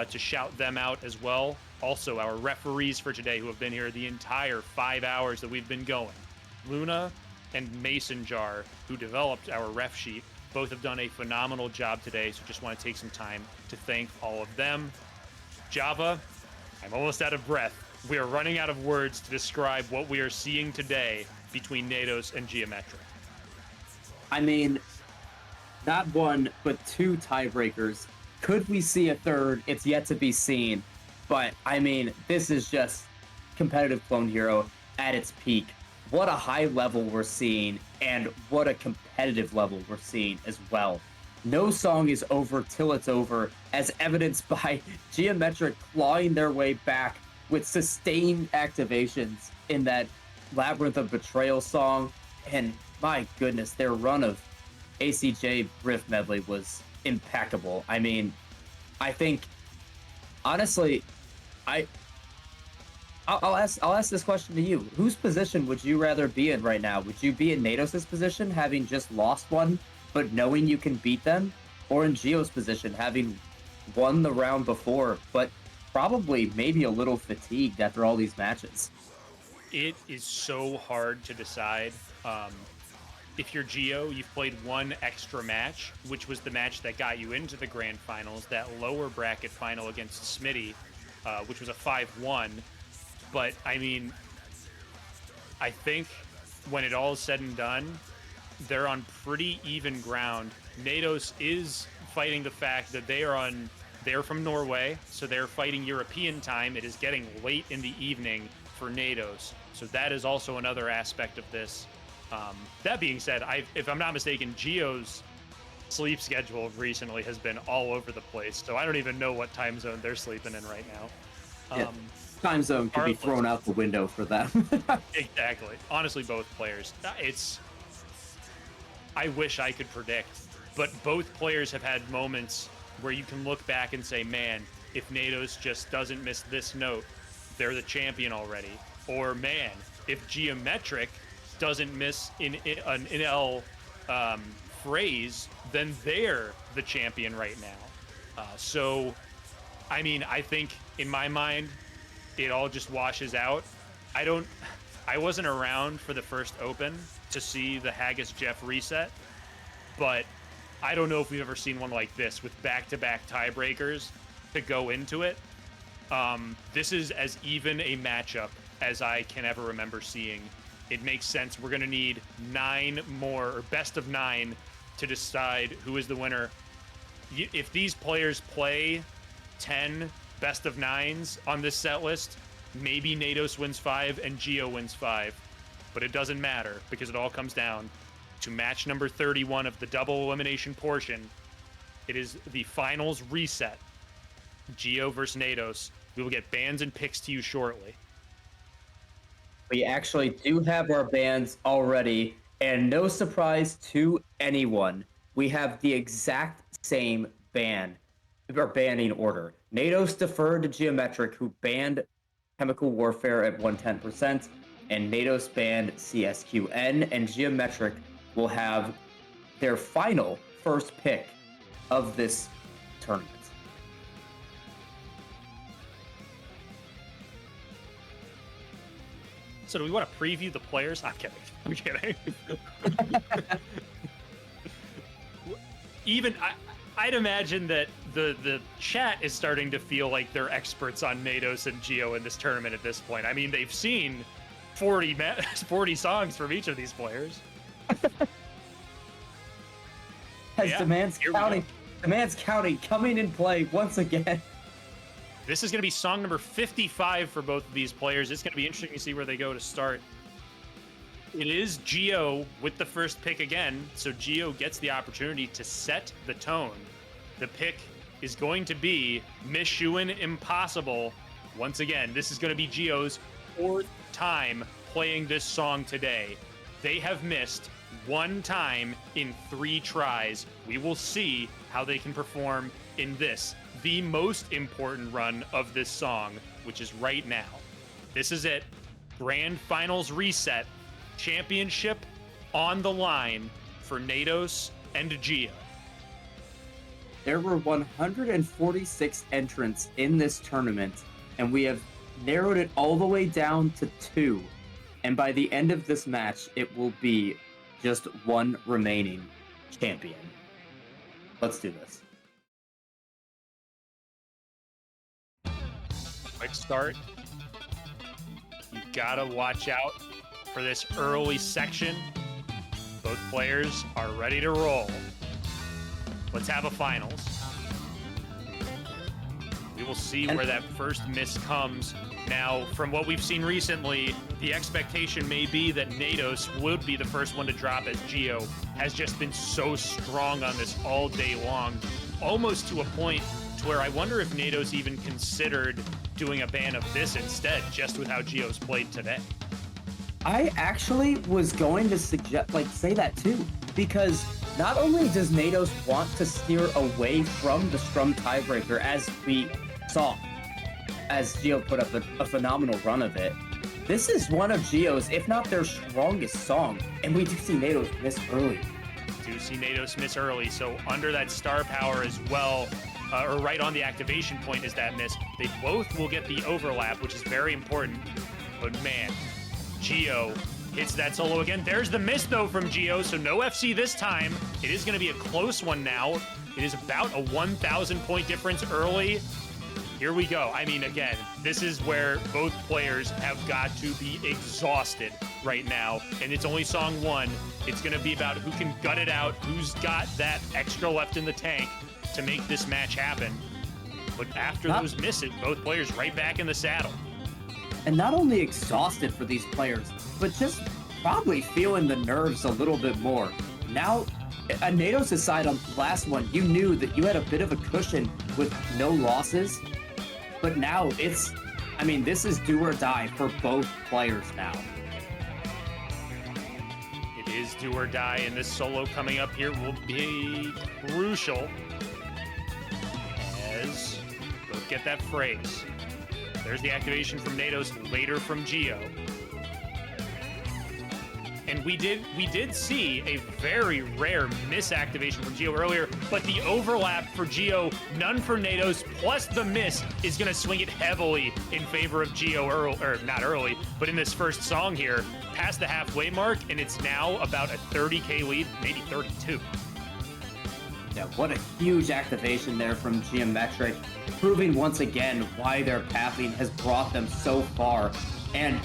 to shout them out as well. Also, our referees for today who have been here the entire 5 hours that we've been going. Luna and Mason Jar, who developed our ref sheet, both have done a phenomenal job today, so just want to take some time to thank all of them. Java, I'm almost out of breath. We are running out of words to describe what we are seeing today between Nados and GiometriQ. I mean, not one, but 2 tiebreakers. Could we see a third? It's yet to be seen. But, I mean, this is just competitive Clone Hero at its peak. What a high level we're seeing, and what a competitive level we're seeing as well. No song is over till it's over, as evidenced by GiometriQ clawing their way back with sustained activations in that Labyrinth of Betrayal song. And my goodness, their run of ACJ riff medley was impeccable. I mean, I think, honestly, I'll ask this question to you. Whose position would you rather be in right now? Would you be in Nados' position, having just lost one, but knowing you can beat them? Or in Gio's position, having won the round before, but probably maybe a little fatigued after all these matches? It is so hard to decide. If you're Gio, you've played one extra match, which was the match that got you into the grand finals, that lower bracket final against Smitty, which was a 5-1. But, I mean, I think when it all is said and done, they're on pretty even ground. Nados is fighting the fact that they're from Norway, so they're fighting European time. It is getting late in the evening for Nados, so that is also another aspect of this. That being said, if I'm not mistaken, Gio's sleep schedule recently has been all over the place, so I don't even know what time zone they're sleeping in right now. Yeah. Time zone could be thrown out the window for them. Exactly. Honestly, both players. I wish I could predict, but both players have had moments where you can look back and say, man, if Nados just doesn't miss this note, they're the champion already. Or, man, if GiometriQ doesn't miss an NL phrase, then they're the champion right now. So, I mean, I think in my mind, it all just washes out. I wasn't around for the first Open to see the Haggis Jeff reset, but I don't know if we've ever seen one like this with back-to-back tiebreakers to go into it. This is as even a matchup as I can ever remember seeing. It makes sense. We're going to need 9 more, or best of 9, to decide who is the winner. If these players play 10 best of 9s on this set list, maybe Nados wins 5 and Gio wins 5. But it doesn't matter, because it all comes down to match number 31 of the double elimination portion. It is the finals reset. Gio versus Nados. We will get bans and picks to you shortly. We actually do have our bans already, and no surprise to anyone, we have the exact same ban, or banning order. Nados deferred to GiometriQ, who banned Chemical Warfare at 110%. and Nados banned CSQN, and GiometriQ will have their final first pick of this tournament. So do we want to preview the players? I'm kidding. I'm kidding. Even I'd imagine that the chat is starting to feel like they're experts on Nados and Gio in this tournament at this point. I mean, they've seen 40 songs from each of these players. Has Yeah, Demands County coming in play once again. This is going to be song number 55 for both of these players. It's going to be interesting to see where they go to start. It is Gio with the first pick again, so Gio gets the opportunity to set the tone. The pick is going to be Mishuin Impossible. Once again, this is going to be Gio's 4th time playing this song today. They have missed 1 time in 3 tries. We will see how they can perform in this, the most important run of this song, which is right now. This is it. Grand Finals reset. Championship on the line for Nados and Gio. There were 146 entrants in this tournament, and we have narrowed it all the way down to 2. And by the end of this match, it will be just 1 remaining champion. Let's do this. Quick start. You gotta watch out for this early section. Both players are ready to roll. Let's have a finals. We will see where that first miss comes. Now, from what we've seen recently, the expectation may be that Nados would be the first one to drop, as Gio has just been so strong on this all day long, almost to a point to where I wonder if Nados even considered doing a ban of this instead, just with how Gio's played today. I actually was going to suggest, say that too, because not only does Nados want to steer away from the Strum tiebreaker, as we saw, as Gio put up a phenomenal run of it, this is one of Gio's, if not their strongest song, and we do see Nados miss early. So under that star power as well, or right on the activation point is that miss. They both will get the overlap, which is very important, but man, Gio hits that solo again. There's the miss, though, from Gio, so no FC this time. It is going to be a close one now. It is about a 1,000 point difference early. Here we go. I mean, again, this is where both players have got to be exhausted right now, and it's only song 1. It's going to be about who can gut it out, who's got that extra left in the tank to make this match happen. But after those misses, both players right back in the saddle. And not only exhausted for these players, but just probably feeling the nerves a little bit more. Now, on Nados' side on the last one, you knew that you had a bit of a cushion with no losses, but now this is do or die for both players now. It is do or die, and this solo coming up here will be crucial as both get that phrase. There's the activation from Nados, later from Gio. And we did see a very rare misactivation from Gio earlier, but the overlap for Gio, none for Nados, plus the miss is going to swing it heavily in favor of Gio, not early, but in this first song here, past the halfway mark, and it's now about a 30K lead, maybe 32. Yeah, what a huge activation there from GiometriQ, proving once again why their pathing has brought them so far. And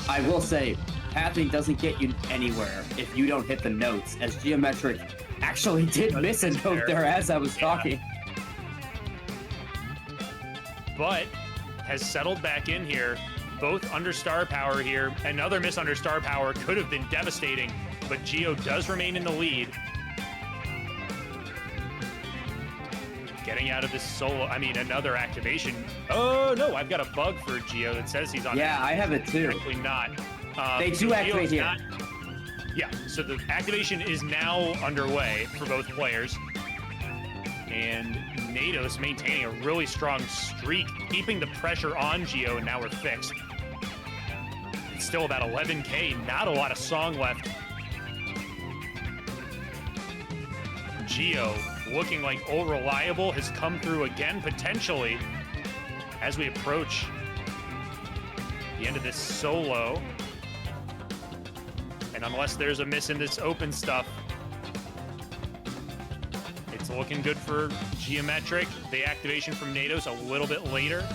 I will say, pathing doesn't get you anywhere if you don't hit the notes, as GiometriQ actually did miss a note there as I was talking. But has settled back in here, both under star power here. Another miss under star power could have been devastating, but Gio does remain in the lead. Getting out of this solo, another activation. Oh no, I've got a bug for Gio that says he's on. Yeah, I have it too. Technically not. They do activate here. Yeah, so the activation is now underway for both players. And Nados maintaining a really strong streak, keeping the pressure on Gio, and now we're fixed. still about 11K, not a lot of song left. Gio, looking like old reliable, has come through again, potentially, as we approach the end of this solo. And unless there's a miss in this open stuff, it's looking good for GiometriQ. The activation from Nados a little bit later.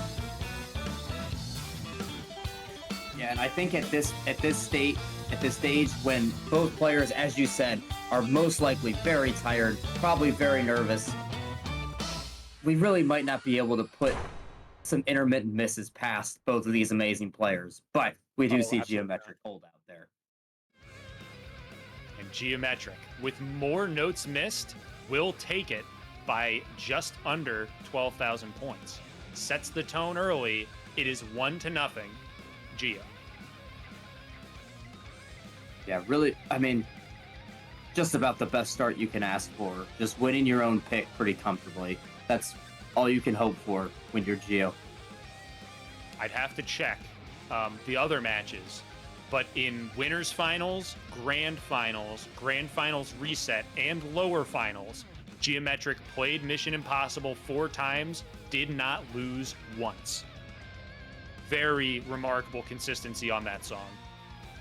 Yeah, and I think at this stage when both players, as you said, are most likely very tired, probably very nervous, we really might not be able to put some intermittent misses past both of these amazing players. But we do see GiometriQ hold out there. And GiometriQ, with more notes missed, will take it by just under 12,000 points. Sets the tone early. It is 1-0, Gio. Yeah, really, I mean, just about the best start you can ask for. Just winning your own pick pretty comfortably. That's all you can hope for when you're Gio. I'd have to check the other matches, but in winners finals, grand finals reset, and lower finals, GiometriQ played Mission Impossible 4 times, did not lose once. Very remarkable consistency on that song.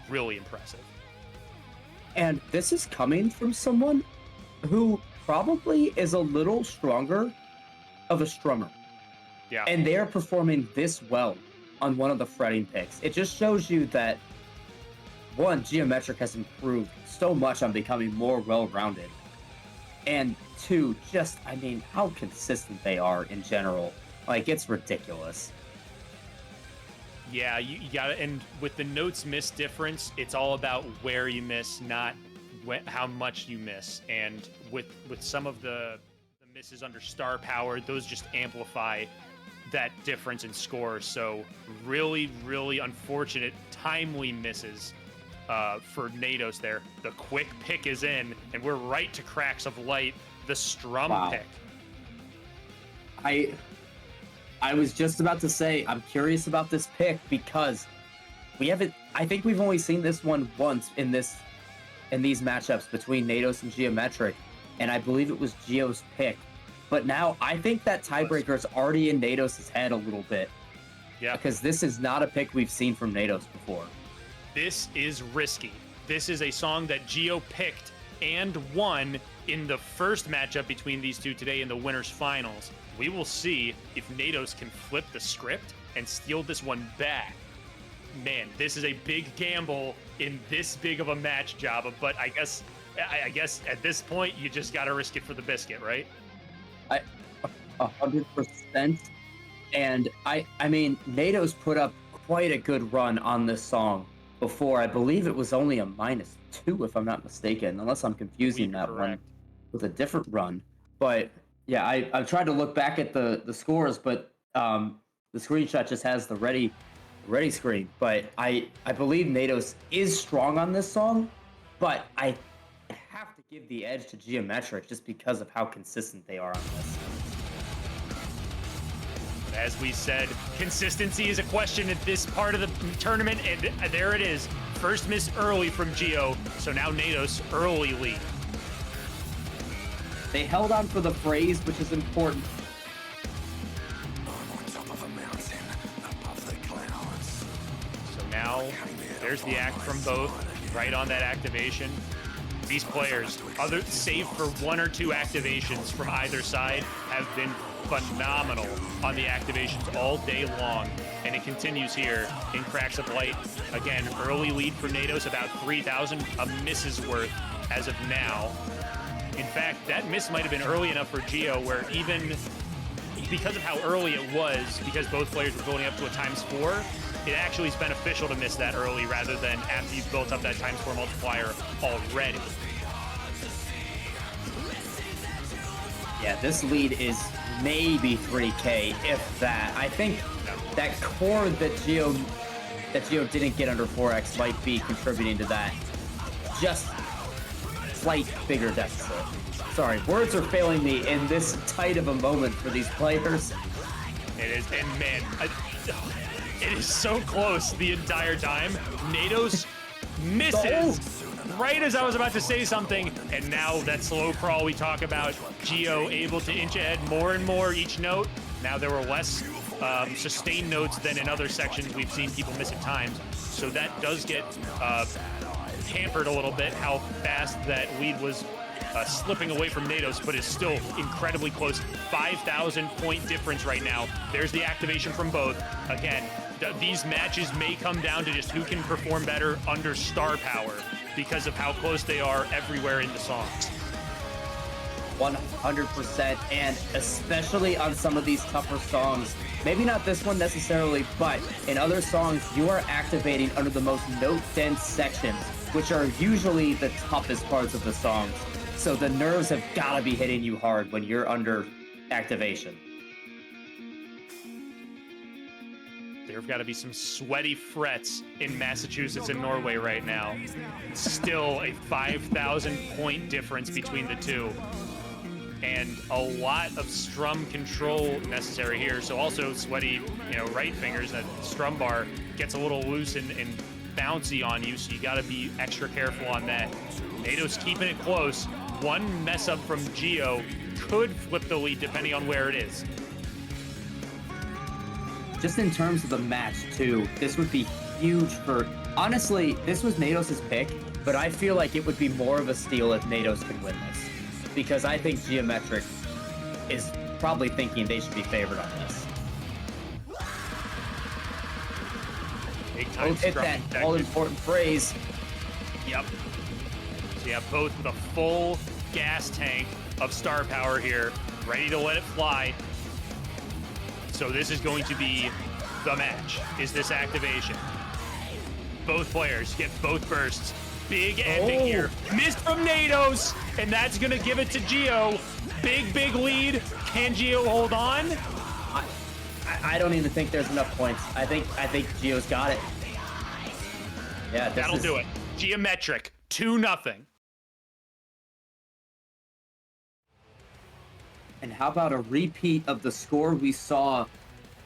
Really impressive. And this is coming from someone who probably is a little stronger of a strummer. Yeah. And they're performing this well on one of the fretting picks. It just shows you that, one, GiometriQ has improved so much on becoming more well-rounded. And two, just, I mean, how consistent they are in general. Like, it's ridiculous. Yeah, you got it. And with the notes miss difference, it's all about where you miss, not how much you miss. And with some of the misses under star power, those just amplify that difference in score. So really, really unfortunate, timely misses for Nados there. The quick pick is in, and we're right to Cracks of Light, the strum pick. I was just about to say, I'm curious about this pick because I think we've only seen this one once in these matchups between Nados and GiometriQ, and I believe it was Gio's pick. But now I think that tiebreaker is already in Nados' head a little bit. Yeah. Because this is not a pick we've seen from Nados before. This is risky. This is a song that Gio picked and won in the first matchup between these two today in the winners finals. We will see if Nados can flip the script and steal this one back. Man, this is a big gamble in this big of a match, Java, but I guess at this point you just got to risk it for the biscuit, right? 100%. And I mean, Nados put up quite a good run on this song before. I believe it was only a -2, if I'm not mistaken, unless I'm confusing that one with a different run. But yeah, I've tried to look back at the scores, but the screenshot just has the ready screen. But I believe Nados is strong on this song, but I have to give the edge to GiometriQ just because of how consistent they are on this. As we said, consistency is a question at this part of the tournament, and there it is. First miss early from Gio, so now Nados early lead. They held on for the phrase, which is important. So now there's the act from both, right on that activation. These players, save for 1 or 2 activations from either side, have been phenomenal on the activations all day long, and it continues here in Cracks of Light. Again, early lead for Nados, about 3,000, a miss's worth as of now. In fact, that miss might have been early enough for Gio, where even because of how early it was, because both players were building up to a ×4, it actually is beneficial to miss that early rather than after you've built up that ×4 multiplier already. Yeah, this lead is maybe 3K, if that. I think that core that Gio didn't get under 4X might be contributing to that. Just slight bigger deficit. Sorry, words are failing me in this tight of a moment for these players. It is, and man, It is so close the entire time. Nados misses right as I was about to say something, and now that slow crawl we talk about, Gio able to inch ahead more and more each note. Now there were less sustained notes than in other sections we've seen people miss at times, so that does get hampered a little bit how fast that lead was slipping away from Nados, but is still incredibly close. 5,000 point difference right now. There's the activation from both. Again, these matches may come down to just who can perform better under star power because of how close they are everywhere in the songs. 100%, and especially on some of these tougher songs, maybe not this one necessarily, but in other songs, you are activating under the most note-dense sections, which are usually the toughest parts of the songs. So the nerves have got to be hitting you hard when you're under activation. There've got to be some sweaty frets in Massachusetts and Norway right now. Still a 5,000 point difference between the two. And a lot of strum control necessary here. So also sweaty, right fingers. That strum bar gets a little loose and bouncy on you, so you got to be extra careful on that. Nados keeping it close. One mess up from Gio could flip the lead depending on where it is. Just in terms of the match too, this would be huge for, honestly, this was Nados' pick, but I feel like it would be more of a steal if Nados could win this, because I think GiometriQ is probably thinking they should be favored on this. Big time Both hit that all-important phrase. Yep. So you have both the full gas tank of star power here, ready to let it fly. So this is going to be the match, is this activation. Both players get both bursts. Big ending here. Missed from Nados, and that's going to give it to Gio. Big lead. Can Gio hold on? I don't even think there's enough points. I think Gio's got it. Yeah, that'll do it. GiometriQ 2-0. And how about a repeat of the score we saw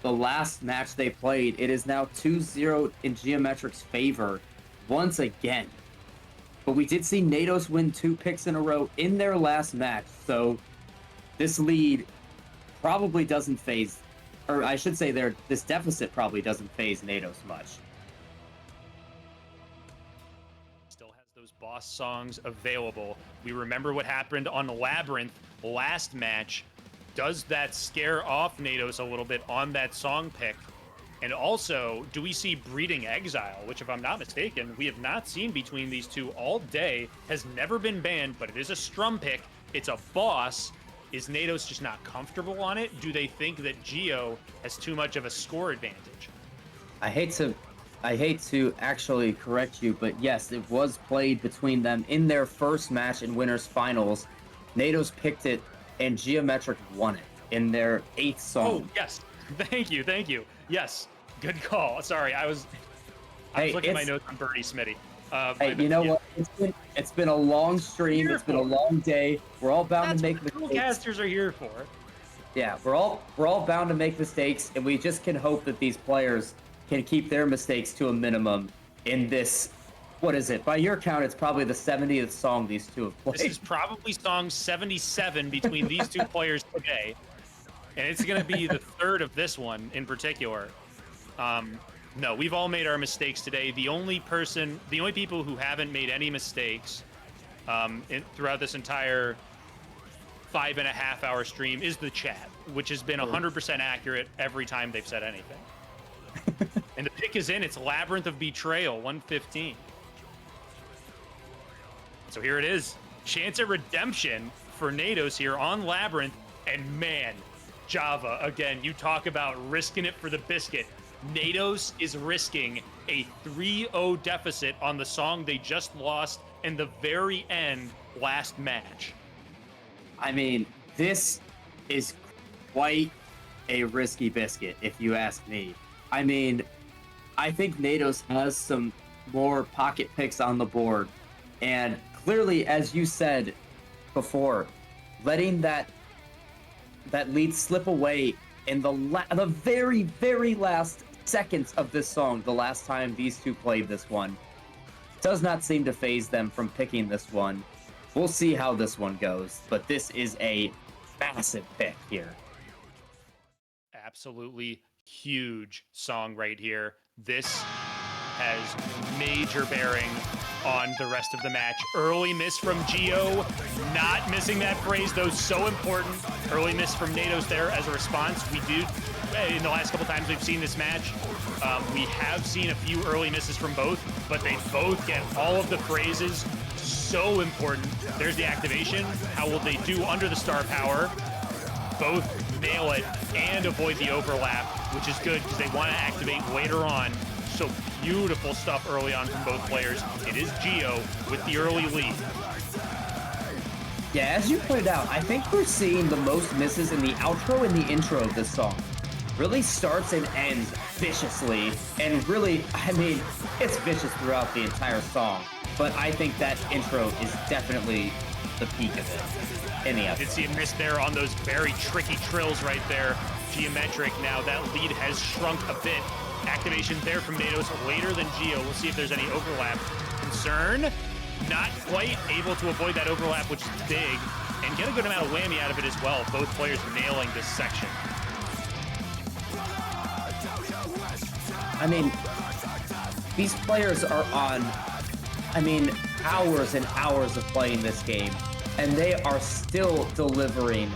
the last match they played? It is now 2-0 in GiometriQ's favor once again. But we did see Nados win 2 picks in a row in their last match, so this lead probably doesn't phase, or I should say this deficit probably doesn't phase Nados much. Still has those boss songs available. We remember what happened on Labyrinth last match. Does that scare off Nados a little bit on that song pick? And also, do we see Breeding Exile, which, if I'm not mistaken, we have not seen between these two all day, has never been banned, but it is a strum pick. It's a boss. Is Nados just not comfortable on it? Do they think that Gio has too much of a score advantage? I hate to actually correct you, but yes, it was played between them in their first match in Winners Finals. Nados picked it, and GiometriQ won it in their 8th song. Oh, yes. Thank you. Yes, good call. Sorry, I was looking at my notes on JDSmitty. Hey, you know what? It's been a long stream. It's been a long day. We're all bound to make mistakes. Casters are here for. Yeah, we're all bound to make mistakes, and we just can hope that these players can keep their mistakes to a minimum in this. What is it? By your count, it's probably the 70th song these two have played. This is probably song 77 between these two players today. And it's going to be the third of this one in particular. No, we've all made our mistakes today. The only people who haven't made any mistakes throughout this entire 5.5 hour stream is the chat, which has been 100% accurate every time they've said anything. And the pick is in. It's Labyrinth of Betrayal, 115. So here it is. Chance at redemption for Nados here on Labyrinth. And man, Java, again, you talk about risking it for the biscuit. Nados is risking a 3-0 deficit on the song they just lost in the very end last match. I mean, this is quite a risky biscuit, if you ask me. I mean, I think Nados has some more pocket picks on the board. And clearly, as you said before, letting that lead slip away in the very, very last seconds of this song the last time these two played this one. Does not seem to phase them from picking this one. We'll see how this one goes, but this is a massive pick here. Absolutely huge song right here. This has major bearing on the rest of the match. Early miss from Gio, not missing that phrase, though, so important. Early miss from Nados there as a response. We do, in the last couple times we've seen this match, we have seen a few early misses from both, but they both get all of the phrases. So important. There's the activation. How will they do under the star power? Both nail it and avoid the overlap, which is good because they want to activate later on. So beautiful stuff early on from both players. It is Gio with the early lead. Yeah, as you pointed out, I think we're seeing the most misses in the outro and the intro of this song. Really starts and ends viciously, and really, I mean, it's vicious throughout the entire song. But I think that intro is definitely the peak of it in the outro. Did see a miss there on those very tricky trills right there. GiometriQ now, that lead has shrunk a bit. Activation there from Nados later than Gio. We'll see if there's any overlap. Concern, not quite able to avoid that overlap, which is big, and get a good amount of whammy out of it as well. Both players nailing this section. I mean, these players are on, I mean, hours and hours of playing this game, and they are still delivering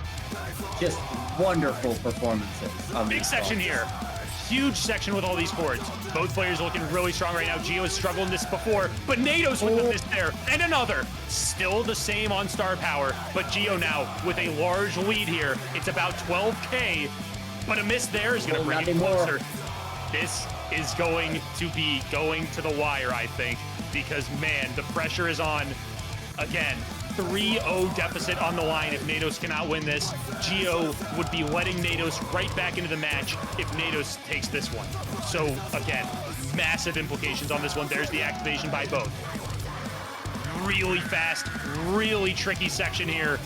just wonderful performances. Big section here. Huge section with all these chords. Both players are looking really strong right now. Gio has struggled in this before, but Nados with the miss there. And another. Still the same on star power, but Gio now with a large lead here. It's about 12K, but a miss there is going to bring it closer. This is going to be going to the wire, I think, because, man, the pressure is on. Again, 3-0 deficit on the line if Nados cannot win this. Gio would be letting Nados right back into the match if Nados takes this one. So, again, massive implications on this one. There's the activation by both. Really fast, really tricky section here.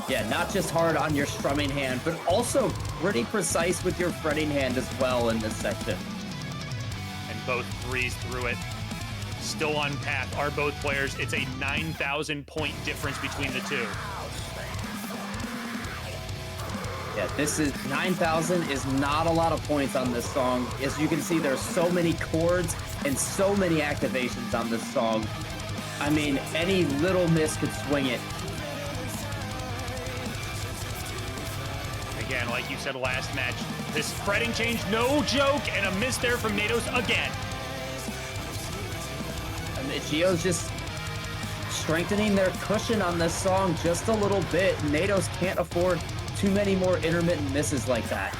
Yeah, not just hard on your strumming hand, but also pretty precise with your fretting hand as well in this section. And both breeze through it. Still on path are both players. It's a 9,000 point difference between the two. Yeah, this is 9,000 is not a lot of points on this song. As you can see, there's so many chords and so many activations on this song. I mean, any little miss could swing it. Again, like you said last match, this fretting change, no joke, and a miss there from Nados again. Gio's just strengthening their cushion on this song just a little bit. Nados can't afford too many more intermittent misses like that.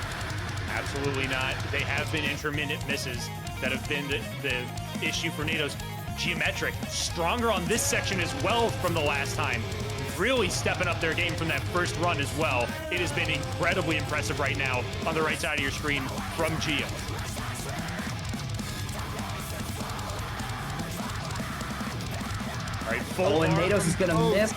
Absolutely not. They have been intermittent misses that have been the issue for Nados. GiometriQ, stronger on this section as well from the last time. Really stepping up their game from that first run as well. It has been incredibly impressive right now on the right side of your screen from Gio. All right, full and Nados is gonna miss.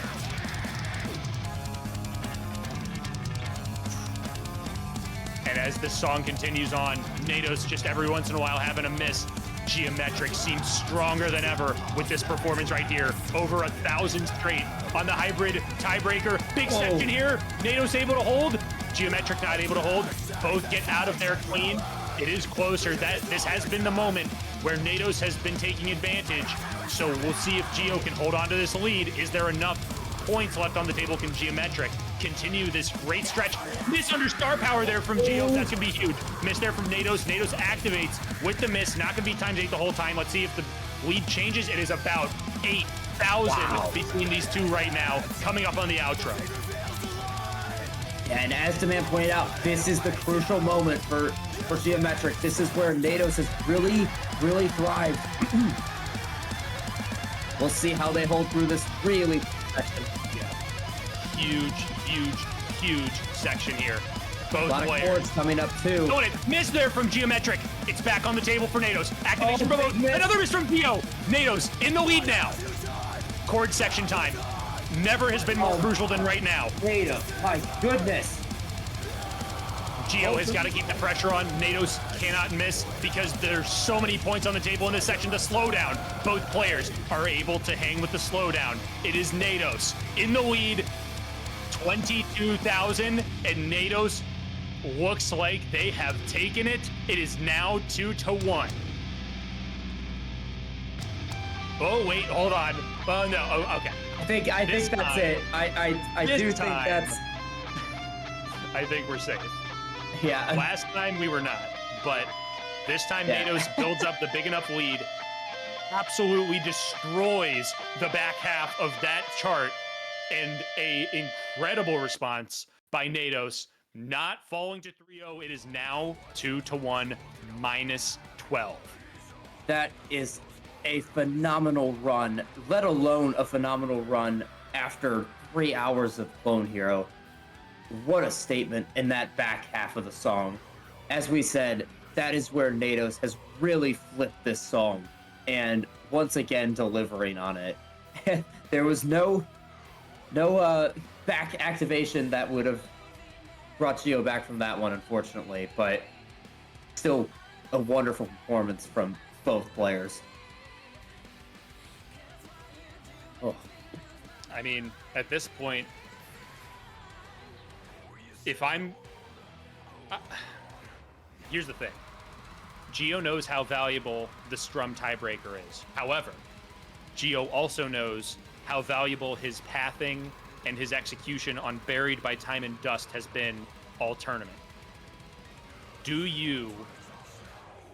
And as this song continues on, Nados just every once in a while having a miss. GiometriQ seems stronger than ever with this performance right here. Over 1,000 straight on the hybrid tiebreaker. Big section here. Nados able to hold. GiometriQ not able to hold. Both get out of there clean. It is closer. This has been the moment where Nados has been taking advantage. So we'll see if Gio can hold on to this lead. Is there enough points left on the table? Can GiometriQ continue this great stretch? Miss under star power there from Gio. That's going to be huge. Miss there from Nados. Nados activates with the miss. Not going to be times 8 the whole time. Let's see if the lead changes. It is about 8,000 between these two right now, coming up on the outro. And as Demand pointed out, this is the crucial moment for GiometriQ. This is where Nados has really thrived. We'll see how they hold through this really Huge section here. Both a lot players. of chords coming up too. Oh, and it missed there from GiometriQ. It's back on the table for Nados. Activation from both. Another miss from Gio. Nados in the lead now. Chord section time. Never has been more crucial than right now. Nados, my goodness. Gio has got to keep the pressure on. Nados cannot miss because there's so many points on the table in this section. The slowdown, both players are able to hang with the slowdown. It is Nados in the lead, 22,000, and Nados looks like they have taken it. It is now 2-1. Oh wait, hold on. Oh no. Oh, okay. I think that's it. I do think that's. I think we're safe. Yeah. Last time we were not, but this time Nados builds up the big enough lead, absolutely destroys the back half of that chart, and a incredible response by Nados, not falling to 3-0. It is now 2-1, -12. That is a phenomenal run, let alone a phenomenal run after 3 hours of Clone Hero. What a statement in that back half of the song. As we said, that is where Nados has really flipped this song, and once again delivering on it. There was no back activation that would have brought Gio back from that one, unfortunately, but still a wonderful performance from both players. Oh. I mean, at this point, if I'm... here's the thing. Gio knows how valuable the Strum tiebreaker is. However, Gio also knows how valuable his pathing and his execution on Buried by Time and Dust has been all tournament. Do you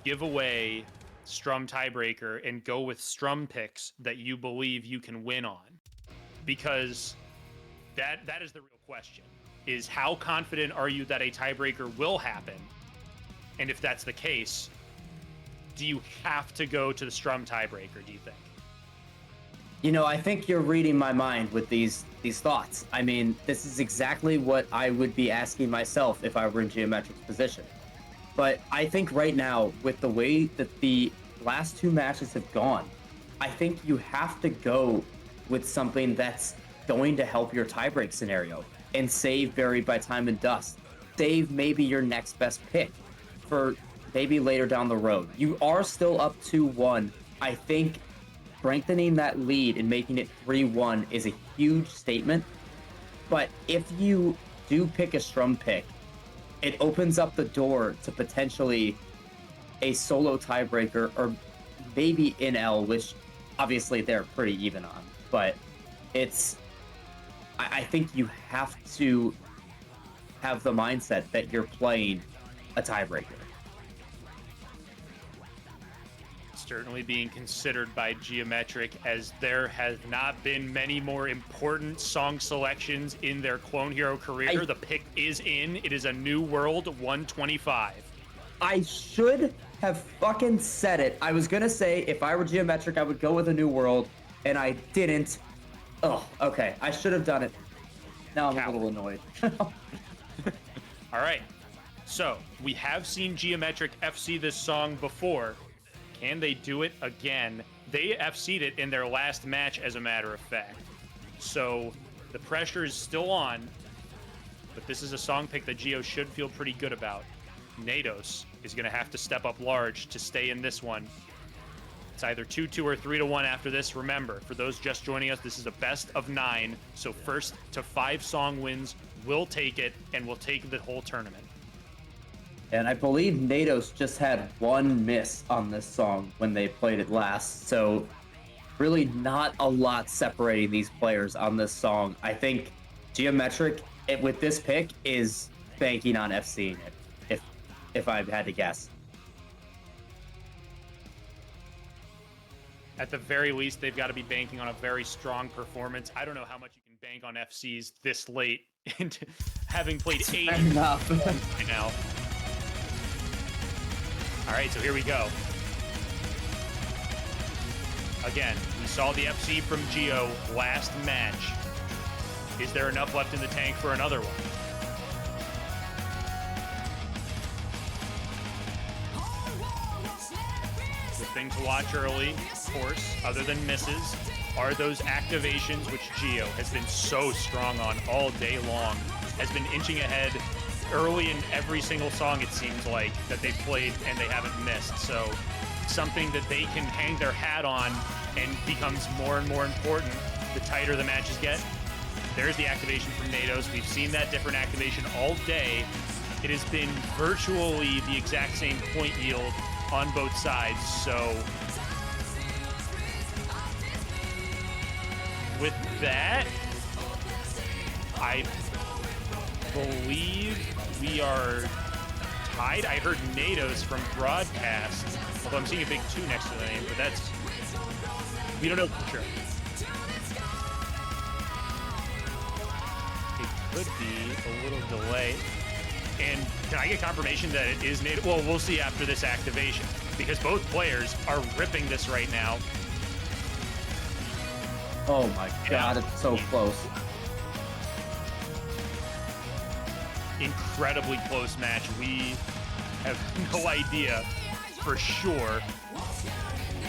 give away Strum tiebreaker and go with Strum picks that you believe you can win on? Because that is the real question, is how confident are you that a tiebreaker will happen? And if that's the case, do you have to go to the Strum tiebreaker, do you think? You know, I think you're reading my mind with these thoughts. I mean, this is exactly what I would be asking myself if I were in GiometriQ's position. But I think right now, with the way that the last two matches have gone, I think you have to go with something that's going to help your tiebreak scenario and save Buried by Time and Dust. Save maybe your next best pick for maybe later down the road. You are still up 2-1. I think strengthening that lead and making it 3-1 is a huge statement. But if you do pick a Strum pick, it opens up the door to potentially a solo tiebreaker or maybe in L, which obviously they're pretty even on. But I think you have to have the mindset that you're playing a tiebreaker. Certainly being considered by GiometriQ, as there has not been many more important song selections in their Clone Hero career. The pick is in. It is A New World 125. I should have fucking said it. I was gonna say if I were GiometriQ, I would go with A New World, and I didn't. Oh, okay. I should have done it. Now I'm a little annoyed. All right. So we have seen GiometriQ FC this song before. Can they do it again? They FC'd it in their last match, as a matter of fact. So the pressure is still on, but this is a song pick that Gio should feel pretty good about. Nados is going to have to step up large to stay in this one. It's either 2-2 or 3-1 after this. Remember, for those just joining us, this is a best of 9. So first to 5 song wins will take it, and will take the whole tournament. And I believe Nados just had 1 miss on this song when they played it last. So really not a lot separating these players on this song. I think GiometriQ, with this pick, is banking on FCing it, if I had to guess. At the very least, they've got to be banking on a very strong performance. I don't know how much you can bank on FCs this late, into having played 8 enough right now. All right, so here we go. Again, we saw the FC from Gio last match. Is there enough left in the tank for another one? The thing to watch early, of course, other than misses, are those activations, which Gio has been so strong on all day long. Has been inching ahead early in every single song, it seems like, that they've played and they haven't missed. So something that they can hang their hat on and becomes more and more important the tighter the matches get. There's the activation from Nados. We've seen that different activation all day. It has been virtually the exact same point yield on both sides. So with that, I believe we are tied. I heard Nados from broadcast, although I'm seeing a big 2 next to the name, but that's, we don't know for sure. It could be a little delay. And can I get confirmation that it is Nados? Well, we'll see after this activation, because both players are ripping this right now. Oh my god, it's so close. Incredibly close match. We have no idea for sure.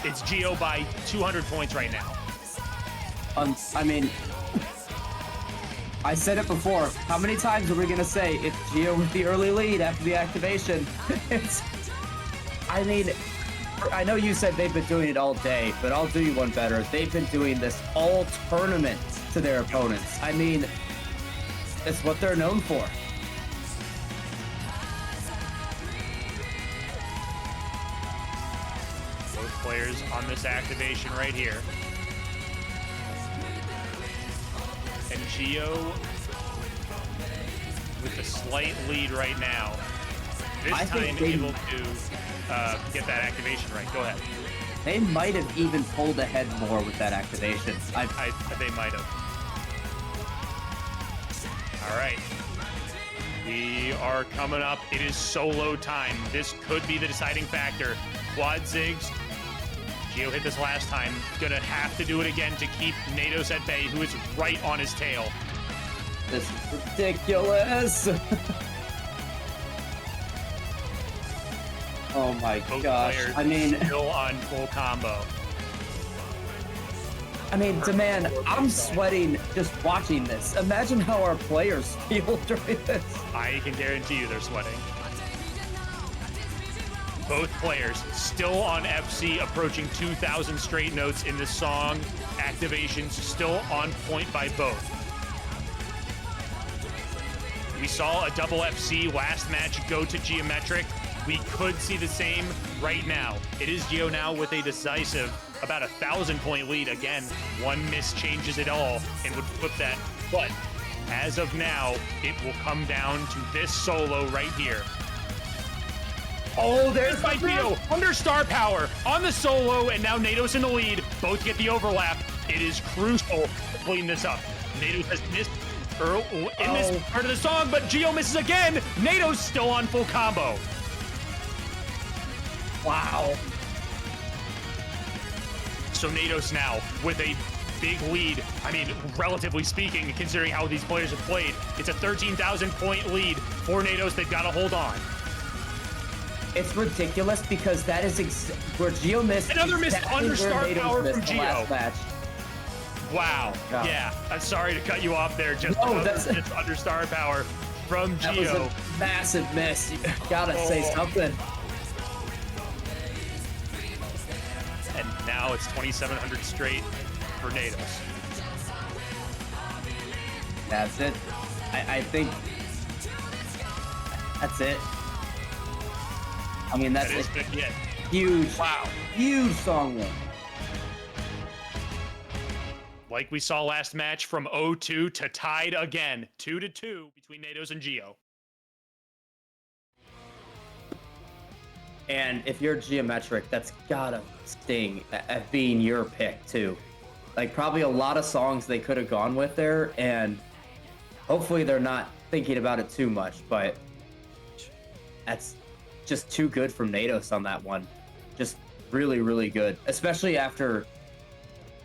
It's Gio by 200 points right now. I mean, I said it before. How many times are we gonna say it's Gio with the early lead after the activation? I mean, I know you said they've been doing it all day, but I'll do you one better. They've been doing this all tournament to their opponents. I mean, it's what they're known for. Both players on this activation right here. And Gio with a slight lead right now. This time able to get that activation right. Go ahead. They might have even pulled ahead more with that activation. They might have. All right. We are coming up. It is solo time. This could be the deciding factor. Quad zigs. Gio hit this last time. Gonna have to do it again to keep Nados at bay, who is right on his tail. This is ridiculous. Oh my gosh. I mean, still on full combo. I mean, Demand, I'm sweating just watching this. Imagine how our players feel during this. I can guarantee you they're sweating. Both players still on FC, approaching 2,000 straight notes in this song. Activations still on point by both. We saw a double FC last match go to GiometriQ. We could see the same right now. It is Gio now with a decisive, about 1,000-point lead. Again, one miss changes it all and would flip that. But as of now, it will come down to this solo right here. Oh, there's by Gio under star power on the solo, and now Nados in the lead. Both get the overlap. It is crucial to clean this up. Nados has missed in this part of the song, but Gio misses again. Nados still on full combo. Wow. So Nados now with a big lead. I mean, relatively speaking, considering how these players have played, it's a 13,000-point lead for Nados. They've got to hold on. It's ridiculous because that is where Gio missed. Another miss under star power from Gio. Last match. Wow. God. Yeah. I'm sorry to cut you off there. Just it's under star power from Gio. That was a massive miss. You gotta say something. And now it's 2,700 straight for Nados. That's it. I think that's it. I mean, that's a huge, huge song win. Like we saw last match, from 0-2 to tied again, 2-2 between Nados and Gio. And if you're GiometriQ, that's gotta sting at being your pick too. Like, probably a lot of songs they could have gone with there, and hopefully they're not thinking about it too much, but that's just too good from Nados on that one. Just really, really good. Especially after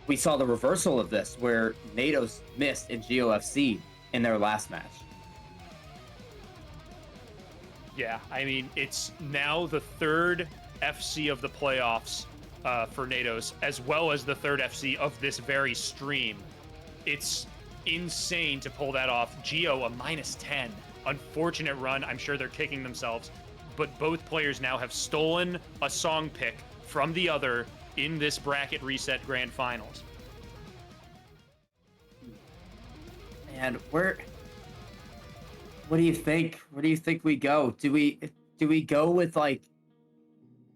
we saw the reversal of this, where Nados missed in GioFC in their last match. Yeah, I mean, it's now the third FC of the playoffs for Nados, as well as the third FC of this very stream. It's insane to pull that off. Gio, a -10. unfortunate run. I'm sure they're kicking themselves, but both players now have stolen a song pick from the other in this bracket reset grand finals. And what do you think? Where do you think we go? Do we go with like,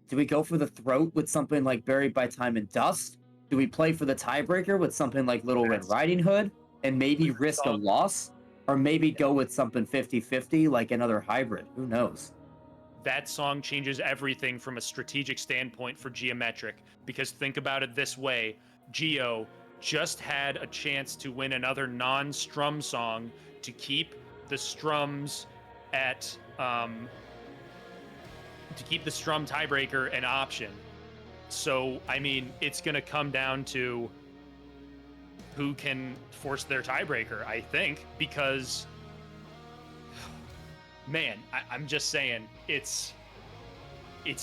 do we go for the throat with something like Buried by Time and Dust? Do we play for the tiebreaker with something like Little Red Riding Hood and maybe risk a loss? Or maybe go with something 50-50 like another hybrid? Who knows? That song changes everything from a strategic standpoint for GiometriQ, because think about it this way. Gio just had a chance to win another non-strum song to keep the strums at to keep the strum tiebreaker an option. So I mean, it's gonna come down to who can force their tiebreaker, I think, because man, I'm just saying, it's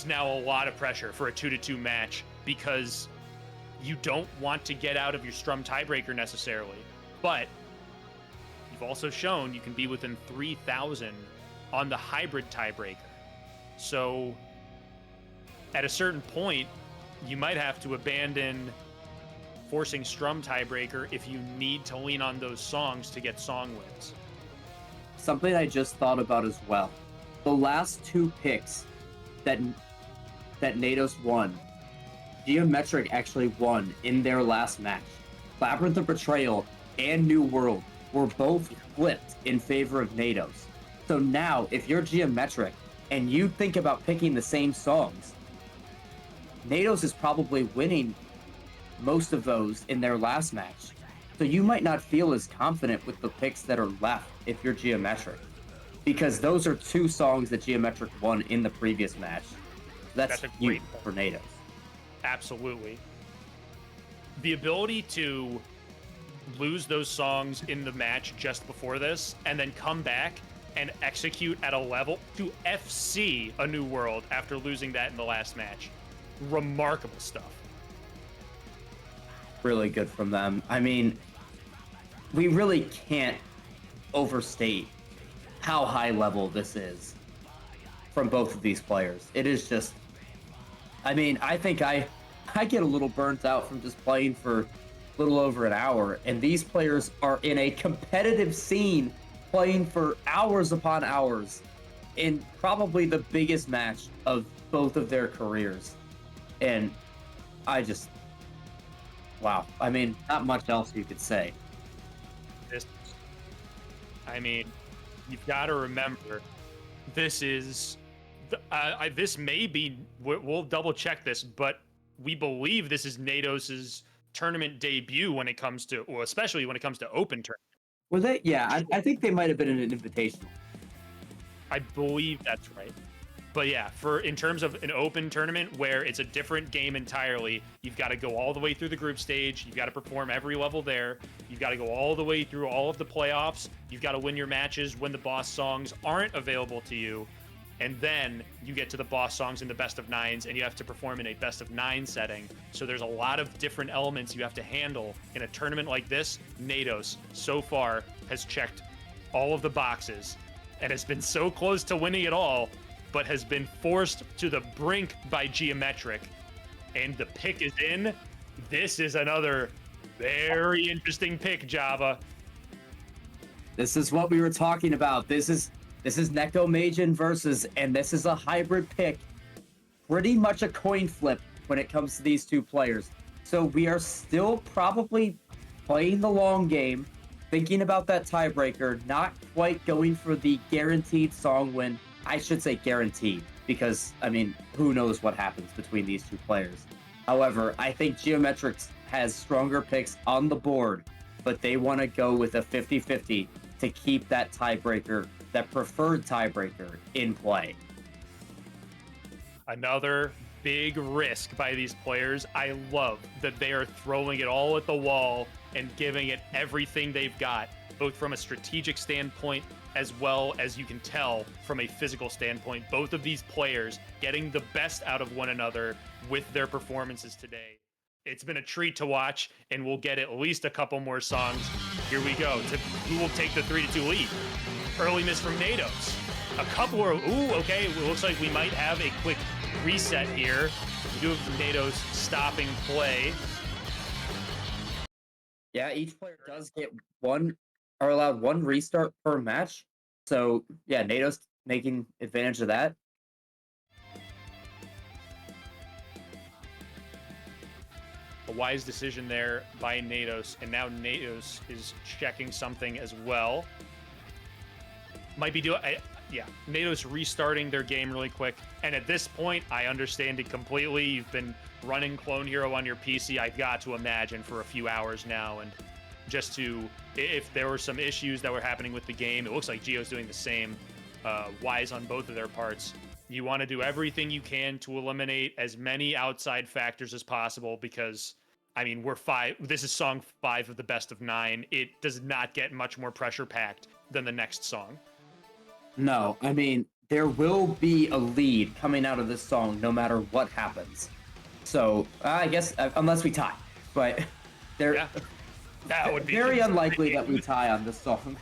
now a lot of pressure for a 2-2 match, because you don't want to get out of your strum tiebreaker necessarily, but you've also shown you can be within 3,000 on the hybrid tiebreaker. So at a certain point, you might have to abandon forcing strum tiebreaker if you need to lean on those songs to get song wins. Something I just thought about as well. The last two picks that Nados won, GiometriQ actually won in their last match. Labyrinth of Betrayal and New World were both flipped in favor of Nados. So now, if you're GiometriQ and you think about picking the same songs, Nados is probably winning most of those in their last match. So you might not feel as confident with the picks that are left if you're GiometriQ, because those are two songs that GiometriQ won in the previous match. That's a huge great for Nados. Absolutely. The ability to lose those songs in the match just before this and then come back and execute at a level to FC a New World after losing that in the last match. Remarkable stuff. Really good from them. I mean, we really can't overstate how high level this is from both of these players. It is just, I mean, I think I get a little burnt out from just playing for a little over an hour, and these players are in a competitive scene playing for hours upon hours in probably the biggest match of both of their careers. And I just, wow. I mean, not much else you could say. I mean, you've got to remember, this is, this may be, we'll double check this, but we believe this is Nados's tournament debut when it comes to, well, especially when it comes to open tournament. Were they? Yeah, I think they might have been in an invitational. I believe that's right. But yeah, in terms of an open tournament where it's a different game entirely, you've got to go all the way through the group stage. You've got to perform every level there. You've got to go all the way through all of the playoffs. You've got to win your matches when the boss songs aren't available to you. And then you get to the boss songs in the best of nines, and you have to perform in a best of nine setting. So there's a lot of different elements you have to handle in a tournament like this. Nados, so far, has checked all of the boxes and has been so close to winning it all, but has been forced to the brink by GiometriQ. And the pick is in. This is another very interesting pick, Java. This is what we were talking about. This is Neko Majin versus, and this is a hybrid pick. Pretty much a coin flip when it comes to these two players. So we are still probably playing the long game, thinking about that tiebreaker, not quite going for the guaranteed song win. I should say guaranteed, because, I mean, who knows what happens between these two players. However, I think GiometriQ has stronger picks on the board, but they want to go with a 50-50 to keep that tiebreaker, that preferred tiebreaker, in play. Another big risk by these players. I love that they are throwing it all at the wall and giving it everything they've got, both from a strategic standpoint as well as you can tell from a physical standpoint. Both of these players getting the best out of one another with their performances today. It's been a treat to watch, and we'll get at least a couple more songs. Here we go. Who will take the 3-2 lead? Early miss from Nados. A couple are, okay. It looks like we might have a quick reset here. We do have Nados stopping play. Yeah, each player does get allowed one restart per match. So yeah, Nados making advantage of that. A wise decision there by Nados, and now Nados is checking something as well. Might be Nados restarting their game really quick. And at this point, I understand it completely. You've been running Clone Hero on your PC, I've got to imagine, for a few hours now. And just if there were some issues that were happening with the game, it looks like Gio's doing the same. Wise on both of their parts. You want to do everything you can to eliminate as many outside factors as possible because, I mean, this is song 5 of the best of 9. It does not get much more pressure packed than the next song. No, I mean, there will be a lead coming out of this song no matter what happens. So, I guess, unless we tie. But that would be very unlikely that we tie on this song.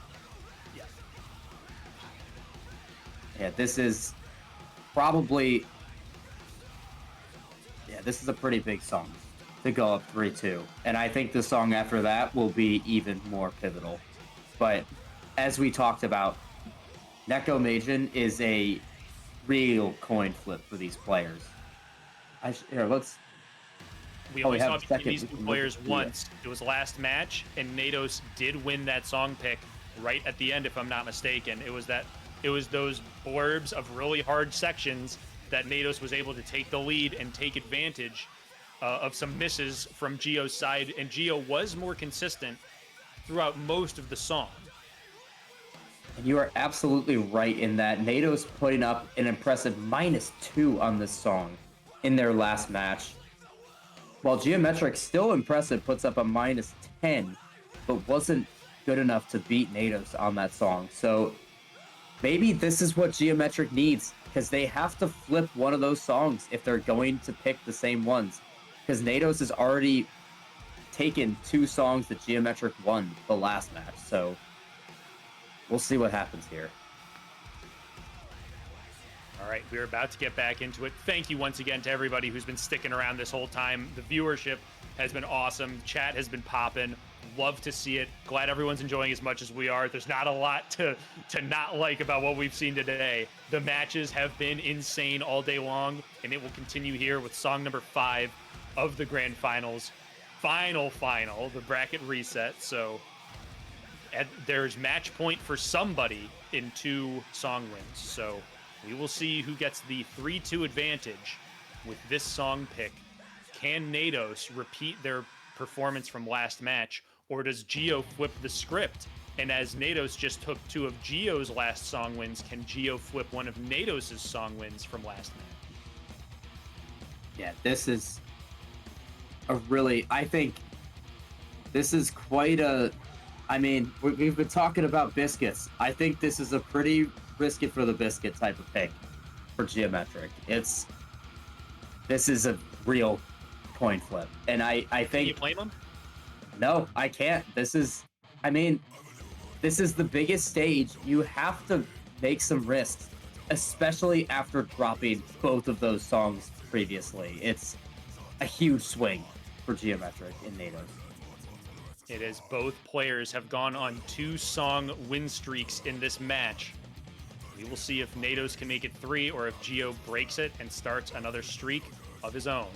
Yeah, this is probably... Yeah, this is a pretty big song to go up 3-2. And I think the song after that will be even more pivotal. But as we talked about, Neko Majin is a real coin flip for these players. We only saw these two players once. It was last match, and Nados did win that song pick right at the end, if I'm not mistaken. It was those blurbs of really hard sections that Nados was able to take the lead and take advantage of some misses from Gio's side, and Gio was more consistent throughout most of the song. And you are absolutely right in that. Nados putting up an impressive -2 on this song in their last match. While GiometriQ, still impressive, puts up a -10, but wasn't good enough to beat Nados on that song. So maybe this is what GiometriQ needs, because they have to flip one of those songs if they're going to pick the same ones. Because Nados has already taken 2 songs that GiometriQ won the last match. So we'll see what happens here. All right, we're about to get back into it. Thank you once again to everybody who's been sticking around this whole time. The viewership has been awesome. Chat has been popping. Love to see it. Glad everyone's enjoying as much as we are. There's not a lot to not like about what we've seen today. The matches have been insane all day long, and it will continue here with song number 5 of the grand finals. Final, the bracket reset. So there's match point for somebody in 2 song wins. So we will see who gets the 3-2 advantage with this song pick. Can Nados repeat their performance from last match, or does Gio flip the script? And as Nados just took 2 of Gio's last song wins, can Gio flip one of Nados' song wins from last match? Yeah, this is I think this is quite I mean, we've been talking about biscuits. I think this is a pretty biscuit for the biscuit type of pick for GiometriQ. This is a real coin flip, and I think. Can you blame him? No, I can't. This is the biggest stage. You have to make some risks, especially after dropping both of those songs previously. It's a huge swing for GiometriQ and Nados. It is. Both players have gone on 2 song win streaks in this match. We will see if Nados can make it 3 or if Gio breaks it and starts another streak of his own.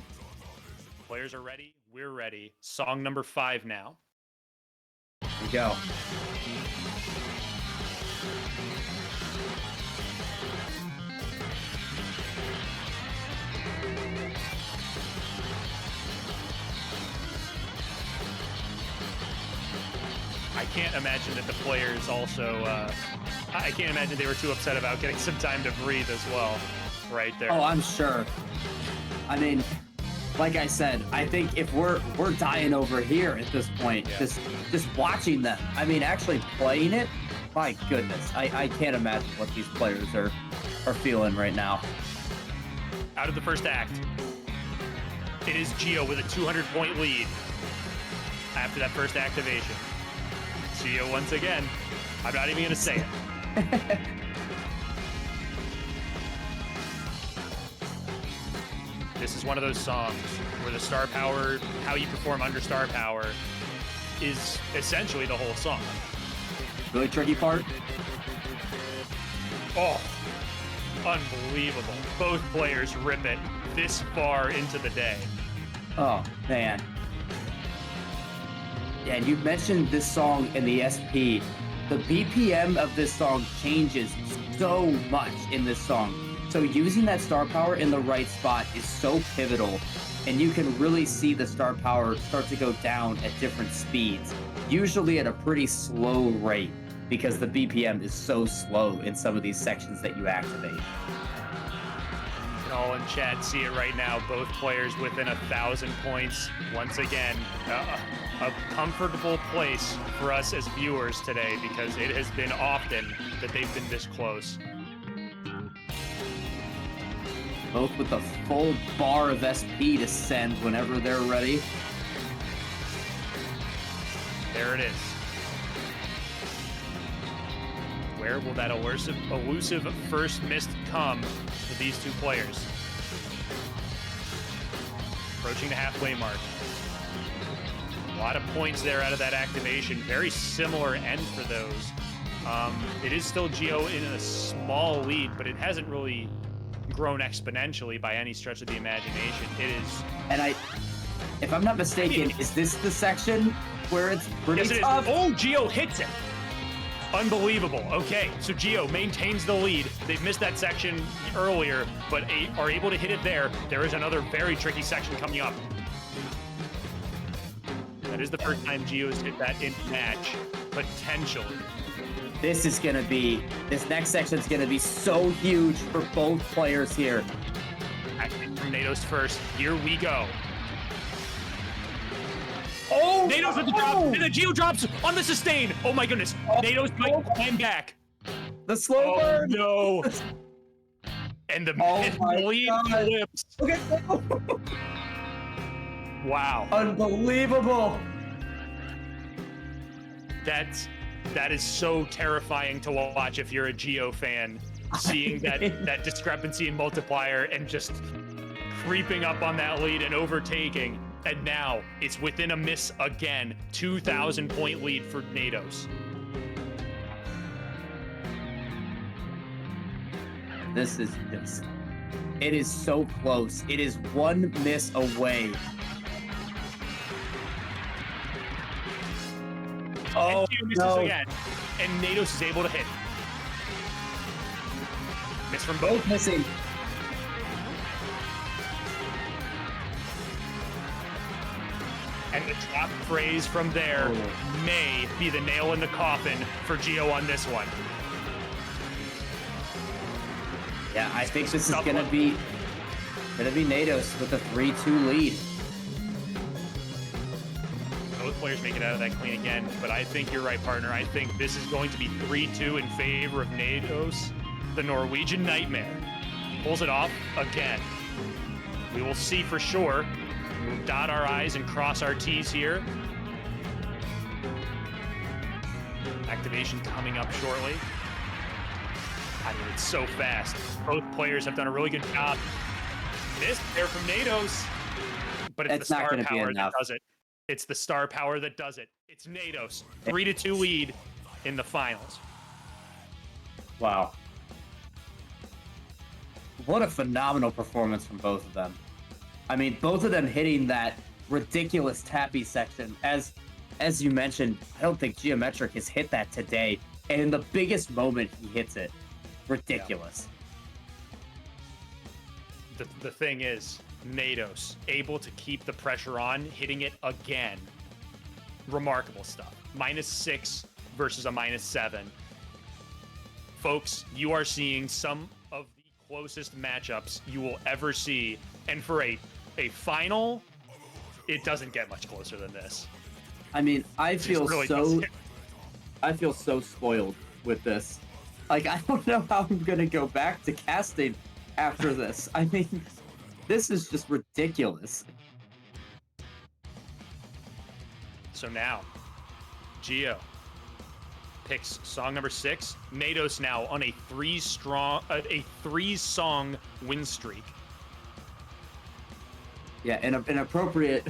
Players are ready. We're ready. Song number 5 now. Here we go. I can't imagine that the players also, I can't imagine they were too upset about getting some time to breathe as well, right there. Oh, I'm sure. I mean, like I said, I think if we're dying over here at this point, Yeah. just watching them. I mean, actually playing it, my goodness, I can't imagine what these players are feeling right now. Out of the first act. It is Gio with a 200-point lead after that first activation. Gio once again. I'm not even gonna say it. This is one of those songs where the star power, how you perform under star power, is essentially the whole song. Really tricky part. Oh, unbelievable. Both players rip it this far into the day. Oh, man. Yeah, you mentioned this song in the SP. The BPM of this song changes so much in this song. So using that star power in the right spot is so pivotal, and you can really see the star power start to go down at different speeds, usually at a pretty slow rate, because the BPM is so slow in some of these sections that you activate. You can all in chat see it right now. Both players within 1,000 points. Once again, a comfortable place for us as viewers today, because it has been often that they've been this close. Both with the full bar of SP to send whenever they're ready. There it is. Where will that elusive first mist come for these two players? Approaching the halfway mark. A lot of points there out of that activation. Very similar end for those. It is still Gio in a small lead, but it hasn't really grown exponentially by any stretch of the imagination. It is. And if I'm not mistaken, is this the section where it's pretty yes, it tough? is. Oh, Gio hits it. Unbelievable. Okay, so Gio maintains the lead. They've missed that section earlier, but are able to hit it there. There is another very tricky section coming up. That is the first time Gio's hit that in match, potentially. This next section is gonna be so huge for both players here. Acting from Nados first. Here we go. Oh! Nados with the drop, and the Gio drops on the sustain. Oh my goodness. Nados might climb back. The slow burn! No. And the lead flips. Okay. Wow. Unbelievable. That is so terrifying to watch if you're a Gio fan, seeing that discrepancy in multiplier and just creeping up on that lead and overtaking. And now it's within a miss again. 2,000 point lead for Nados. This is just, it is so close. It is one miss away. Oh, and Gio misses no. again. And Nados is able to hit. Miss from both. Both missing. And the top phrase from there may be the nail in the coffin for Gio on this one. Yeah, I think this is gonna be Nados with a 3-2 lead. Both players make it out of that clean again, but I think you're right, partner. I think this is going to be 3-2 in favor of Nados. The Norwegian Nightmare pulls it off again. We will see for sure. We'll dot our I's and cross our T's here. Activation coming up shortly. I mean, it's so fast. Both players have done a really good job. Missed there from Nados, but it's the star power that does it. It's the star power that does it. It's Nados, 3-2 lead in the finals. Wow. What a phenomenal performance from both of them. I mean, both of them hitting that ridiculous tappy section. As you mentioned, I don't think GiometriQ has hit that today. And in the biggest moment, he hits it. Ridiculous. Yeah. The thing is, Nados able to keep the pressure on, hitting it again. Remarkable stuff. -6 versus a -7. Folks, you are seeing some of the closest matchups you will ever see. And for a final, it doesn't get much closer than this. I mean, I feel really so spoiled with this. Like, I don't know how I'm gonna go back to casting after this. I mean, this is just ridiculous. So now, Gio picks song number 6. Nados now on a 3-song win streak. Yeah, and an appropriate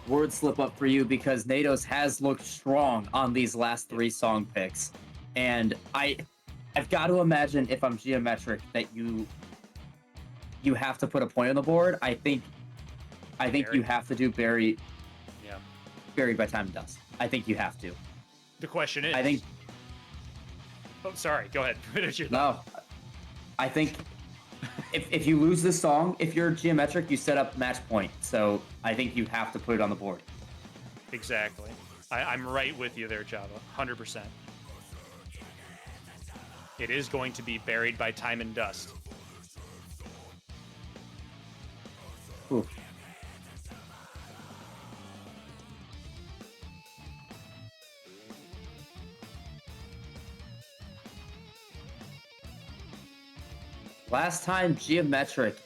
word slip up for you because Nados has looked strong on these last 3 song picks. And I've got to imagine if I'm GiometriQ that you have to put a point on the board. I think you have to do Buried by Time and Dust. I think you have to. The question is... I think... Oh, sorry. Go ahead. Finish your No. I think if you lose this song, if you're GiometriQ, you set up match point. So I think you have to put it on the board. Exactly. I'm right with you there, Java. 100%. It is going to be Buried by Time and Dust. Ooh. Last time GiometriQ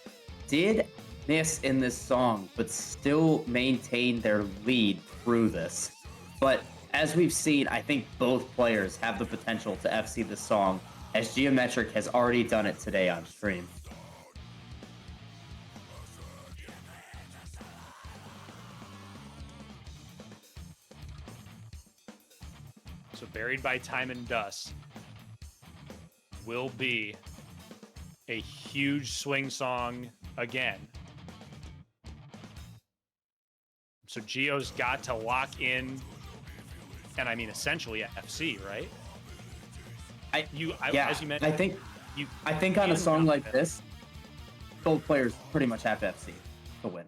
did miss in this song, but still maintain their lead through this. But as we've seen, I think both players have the potential to FC this song, as GiometriQ has already done it today on stream. So Buried by Time and Dust will be a huge swing song again. So Gio's got to lock in, and I mean essentially FC, right? As you mentioned, I think on a song like this, both players pretty much have FC to win.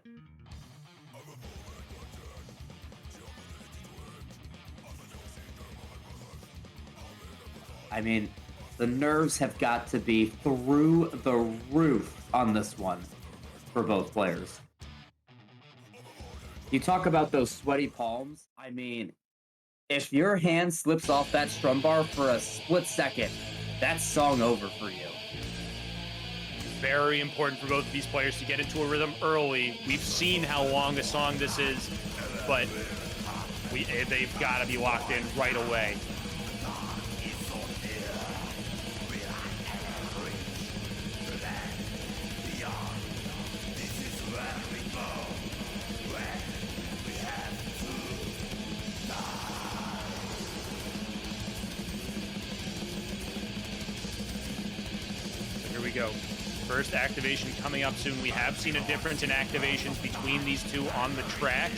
I mean, the nerves have got to be through the roof on this one for both players. You talk about those sweaty palms. I mean, if your hand slips off that strum bar for a split second, that's song over for you. Very important for both of these players to get into a rhythm early. We've seen how long a song this is, but they've got to be locked in right away. Go. First activation coming up soon. We have seen a difference in activations between these two on the track.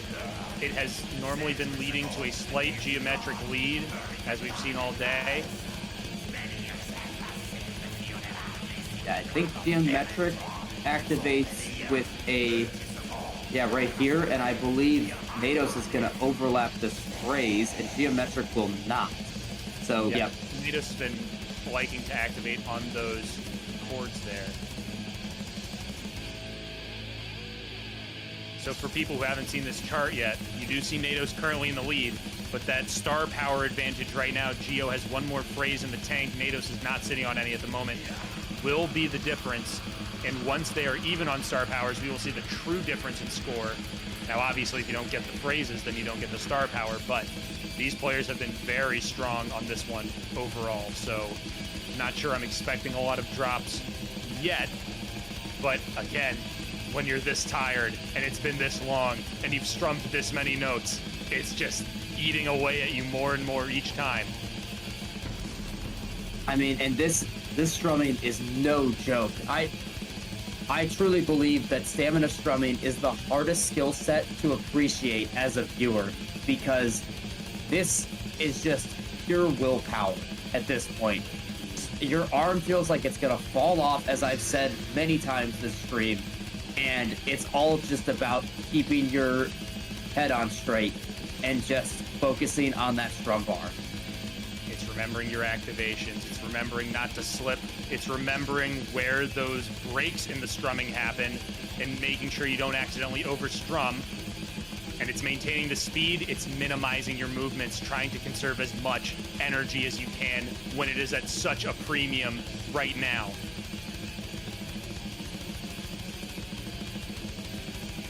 It has normally been leading to a slight GiometriQ lead, as we've seen all day. Yeah, I think GiometriQ activates with a, right here, and I believe Nados is going to overlap this phrase, and GiometriQ will not. So, yeah. Nados has been liking to activate on those chords there. So for people who haven't seen this chart yet, you do see Nados currently in the lead, but that star power advantage right now, Gio has one more phrase in the tank. Nados is not sitting on any at the moment. Will be the difference. And once they are even on star powers, we will see the true difference in score. Now, obviously, if you don't get the phrases, then you don't get the star power, but these players have been very strong on this one overall. So not sure I'm expecting a lot of drops yet, but again, when you're this tired and it's been this long and you've strummed this many notes, it's just eating away at you more and more each time. I mean, and this strumming is no joke. I truly believe that stamina strumming is the hardest skill set to appreciate as a viewer, because this is just pure willpower at this point. Your arm feels like it's gonna fall off, as I've said many times this stream, and it's all just about keeping your head on straight and just focusing on that strum bar. It's remembering your activations. It's remembering not to slip. It's remembering where those breaks in the strumming happen and making sure you don't accidentally overstrum. And it's maintaining the speed. It's minimizing your movements, trying to conserve as much energy as you can when it is at such a premium right now.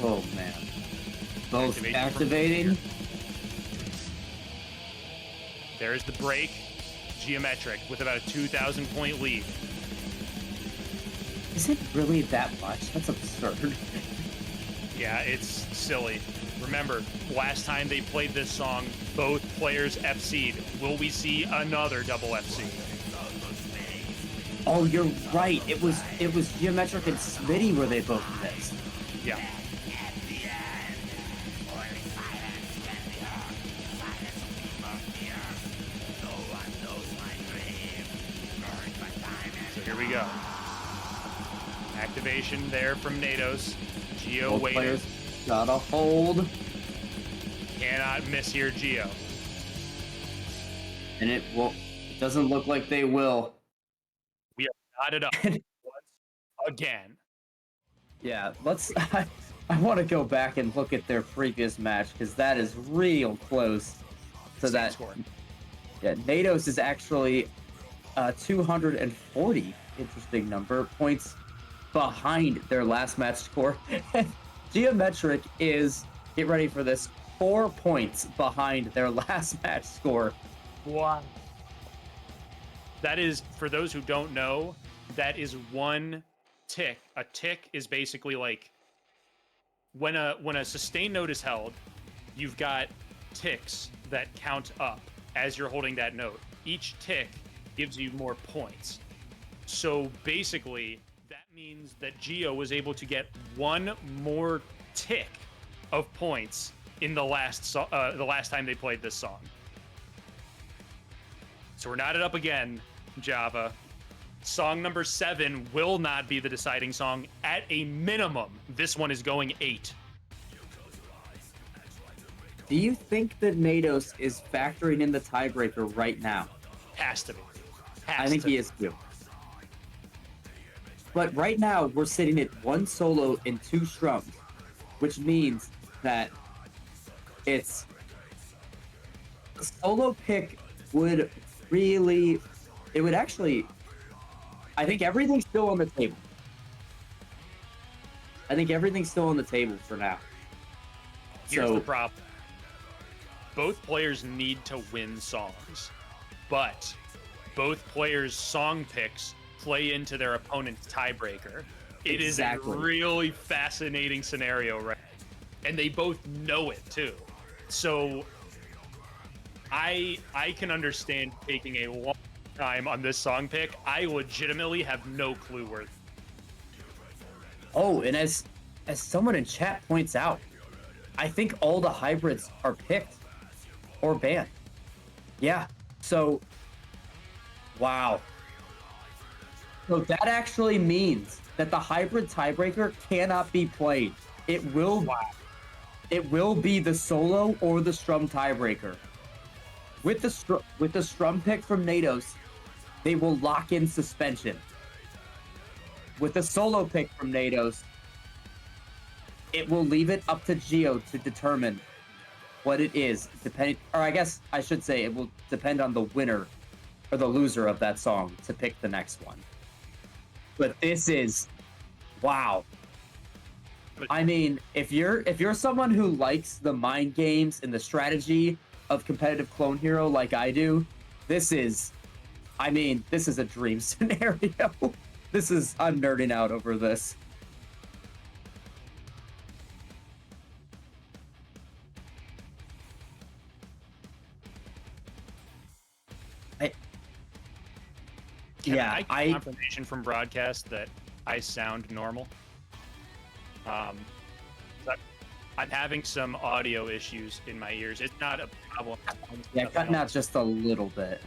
Oh man. Both activating. There's the break. GiometriQ with about a 2,000 point lead. Is it really that much? That's absurd. Yeah, it's silly. Remember, last time they played this song, both players FC'd. Will we see another double FC? Oh, you're right. It was GiometriQ and Smitty where they both missed. Yeah. So here we go. Activation there from Nados. Gio Both waiting. players gotta hold. Cannot miss here, Gio. And it doesn't look like they will. We have knotted up once again. Yeah, let's. I want to go back and look at their previous match because that is real close to that. Score. Yeah, Nados is actually 240. Interesting number points behind their last match score. GiometriQ is, get ready for this, 4 points behind their last match score. Wow. That is, for those who don't know, that is one tick. A tick is basically like when a sustained note is held, you've got ticks that count up as you're holding that note. Each tick gives you more points. So basically, that means that Gio was able to get one more tick of points in the last time they played this song. So we're knotted up again, Java. Song number 7 will not be the deciding song. At a minimum, this one is going 8. Do you think that Nados is factoring in the tiebreaker right now? Has to be. I think he is too. But right now, we're sitting at 1 solo and 2 strums, which means that it's the solo pick would really, it would actually, I think everything's still on the table. I think everything's still on the table for now. Here's the problem. Both players need to win songs, but both players' song picks play into their opponent's tiebreaker. It is a really fascinating scenario, right? And they both know it too. So I can understand taking a long time on this song pick. I legitimately have no clue where. Oh, and as someone in chat points out, I think all the hybrids are picked or banned. Yeah. So, wow. So that actually means that the hybrid tiebreaker cannot be played. It will be the solo or the strum tiebreaker. With the strum pick from Nados, they will lock in suspension. With the solo pick from Nados, it will leave it up to Gio to determine what it is, depending, or I guess I should say it will depend on the winner or the loser of that song to pick the next one. But this is, wow. I mean, if you're someone who likes the mind games and the strategy of competitive Clone Hero like I do, this is a dream scenario. I'm nerding out over this. Can I get confirmation from broadcast that I sound normal? I'm having some audio issues in my ears. It's not a problem. Yeah, cutting out just a little bit.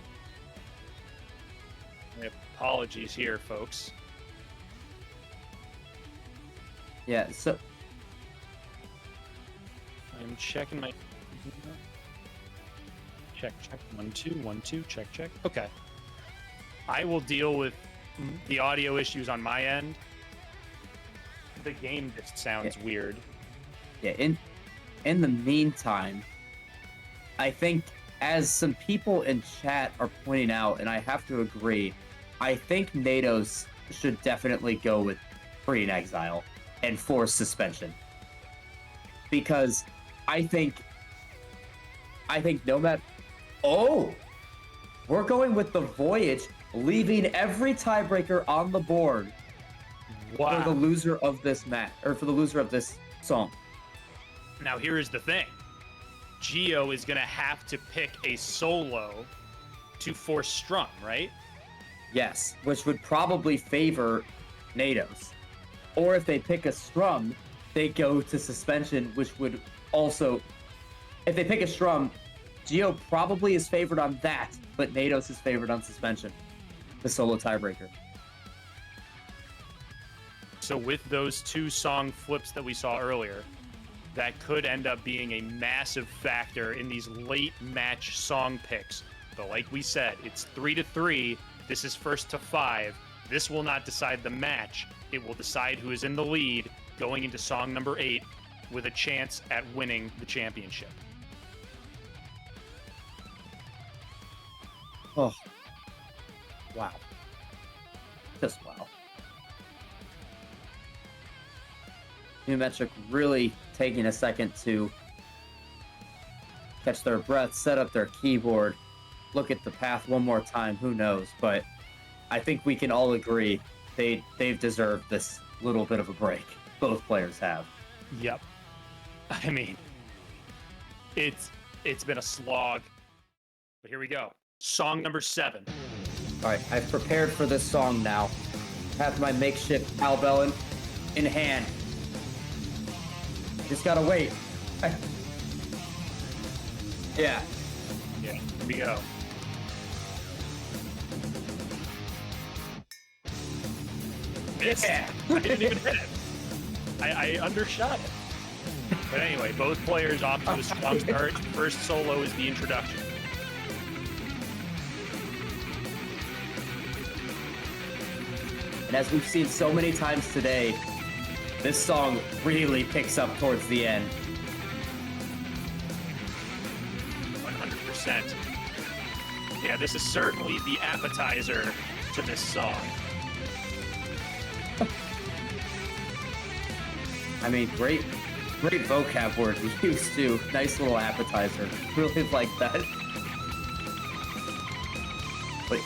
Apologies here, folks. Yeah, so I'm checking my check 1 2 1 2 check. Okay. I will deal with the audio issues on my end. The game just sounds weird. Yeah, in the meantime, I think as some people in chat are pointing out, and I have to agree, I think Nados should definitely go with Free in Exile and force suspension. Because I think no matter... Oh! We're going with the Voyage, leaving every tiebreaker on the board for the loser of this match, or for the loser of this song. Now, here is the thing. Gio is going to have to pick a solo to force Strum, right? Yes, which would probably favor Nados. Or if they pick a Strum, they go to suspension, which would also... If they pick a Strum, Gio probably is favored on that, but Nados is favored on suspension, the solo tiebreaker. So with those two song flips that we saw earlier, that could end up being a massive factor in these late match song picks. But like we said, it's 3-3. This is first to 5. This will not decide the match. It will decide who is in the lead going into song number 8 with a chance at winning the championship. Oh, wow. Just wow. GiometriQ really taking a second to catch their breath, set up their keyboard, look at the path one more time, who knows, but I think we can all agree they've deserved this little bit of a break. Both players have. Yep. I mean, it's been a slog, but here we go. Song number 7. All right, I've prepared for this song now. I have my makeshift cowbell in hand. Just gotta wait. Yeah. Yeah, here we go. Missed. Yeah. I didn't even hit it. I undershot it. But anyway, both players off to a strong start. First solo is the introduction. And as we've seen so many times today, this song really picks up towards the end. 100%. Yeah, this is certainly the appetizer to this song. I mean, great vocab word we used to. Nice little appetizer. Really like that. But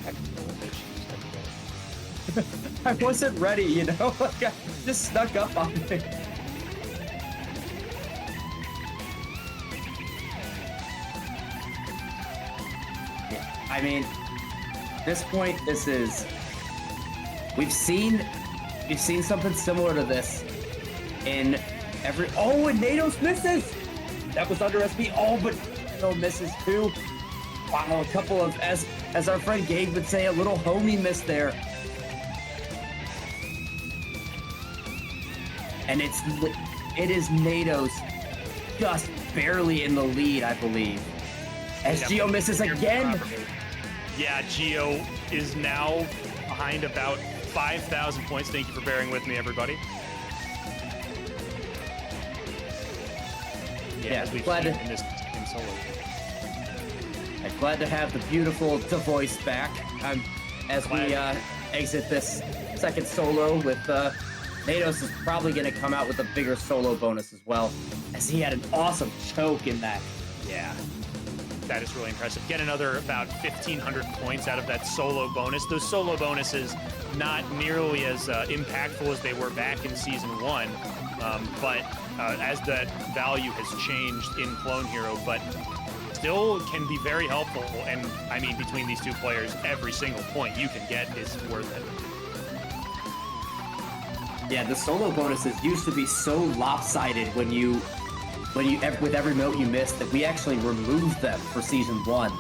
Technical issues. I wasn't ready, you know? Like, I just snuck up on me. Yeah, I mean, at this point, this is... We've seen something similar to this in every... Oh, and Nados misses! That was under SP. Oh, but no misses too. Wow, a couple of, as our friend Gabe would say, a little homie miss there. And it is Nados just barely in the lead, I believe. As Gio misses again. Yeah, Gio is now behind about 5,000 points. Thank you for bearing with me, everybody. Yeah, as we've seen in this second solo. I'm glad to have the beautiful DeVoice back as we exit this second solo with Nados is probably going to come out with a bigger solo bonus as well, as he had an awesome choke in that. Yeah, that is really impressive. Get another about 1,500 points out of that solo bonus. Those solo bonuses not nearly as impactful as they were back in Season 1, but as that value has changed in Clone Hero, but still can be very helpful. And I mean, between these two players, every single point you can get is worth it. Yeah, the solo bonuses used to be so lopsided when you with every note you missed that we actually removed them for Season 1.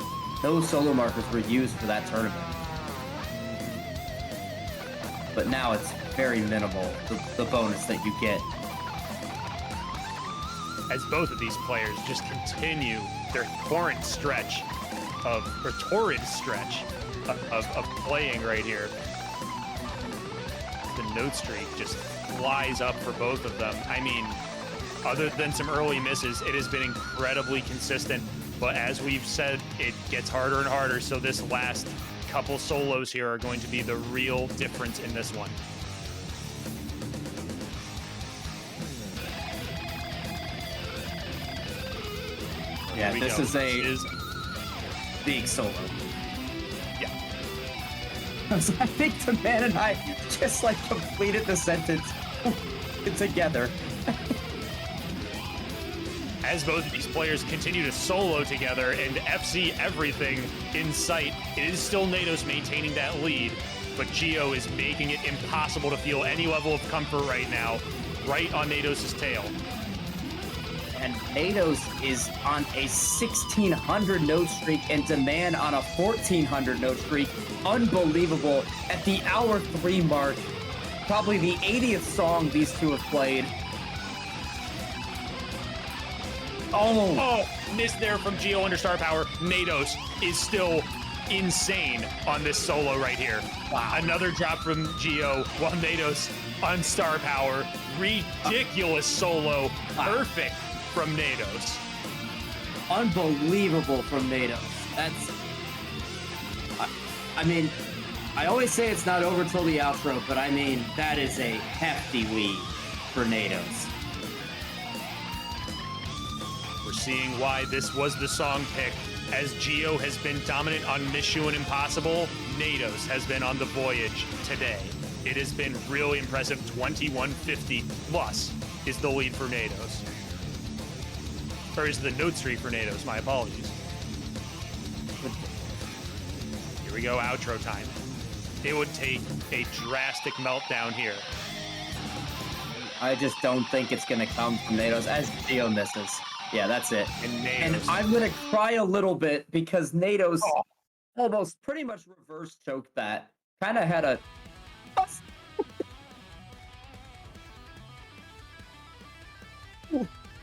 Those solo markers were used for that tournament. But now it's very minimal, the bonus that you get. As both of these players just continue their torrid stretch of playing right here. the note streak just flies up for both of them. I mean, other than some early misses, it has been incredibly consistent. But as we've said, it gets harder and harder. So this last couple solos here are going to be the real difference in this one. Yeah, this is a big solo. Yeah. I think the man and I just like completed the sentence together. As both of these players continue to solo together and FC everything in sight, it is still Nados maintaining that lead, but Gio is making it impossible to feel any level of comfort right now, right on Nados' tail. And Nados is on a 1,600 note streak and Demand on a 1,400 note streak. Unbelievable. At the hour 3 mark, probably the 80th song these two have played. Oh, missed there from Gio under star power. Nados is still insane on this solo right here. Wow. Another drop from Gio while Nados on star power. Ridiculous solo. Wow. Perfect from Nados. Unbelievable from Nados. That's... I mean, I always say it's not over till the outro, but I mean, that is a hefty lead for Nados. We're seeing why this was the song pick. As Gio has been dominant on Mission Impossible, Nados has been on the voyage today. It has been really impressive. 2150 plus is the lead for Nados. Or is the note streak for Nados, my apologies. Here we go, outro time. It would take a drastic meltdown here. I just don't think it's going to come from Nados as Gio misses. Yeah, that's it. And I'm going to cry a little bit because Nados almost pretty much reverse choked that. Kind of had a...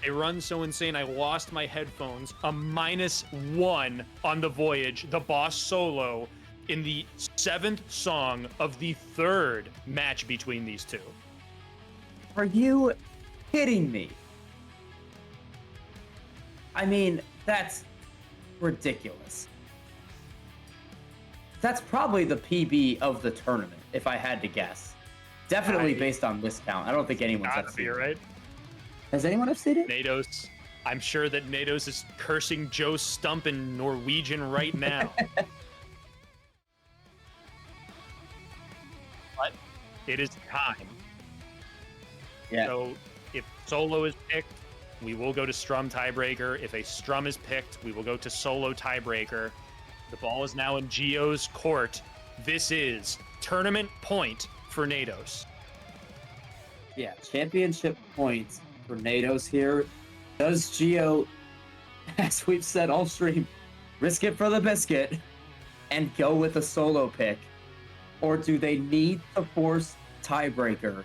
A run so insane, I lost my headphones. A -1 on the voyage. The boss solo in the 7th song of the 3rd match between these two. Are you kidding me? I mean, that's ridiculous. That's probably the PB of the tournament, if I had to guess. Definitely based on this count. I don't think anyone's Gotta be, right? Has anyone seen it? Nados. I'm sure that Nados is cursing Joe Stump in Norwegian right now. But it is time. Yeah. So if solo is picked, we will go to Strum tiebreaker. If a Strum is picked, we will go to solo tiebreaker. The ball is now in Gio's court. This is tournament point for Nados. Yeah, championship points for Nados here. Does Gio, as we've said all stream, risk it for the biscuit and go with a solo pick? Or do they need to force tiebreaker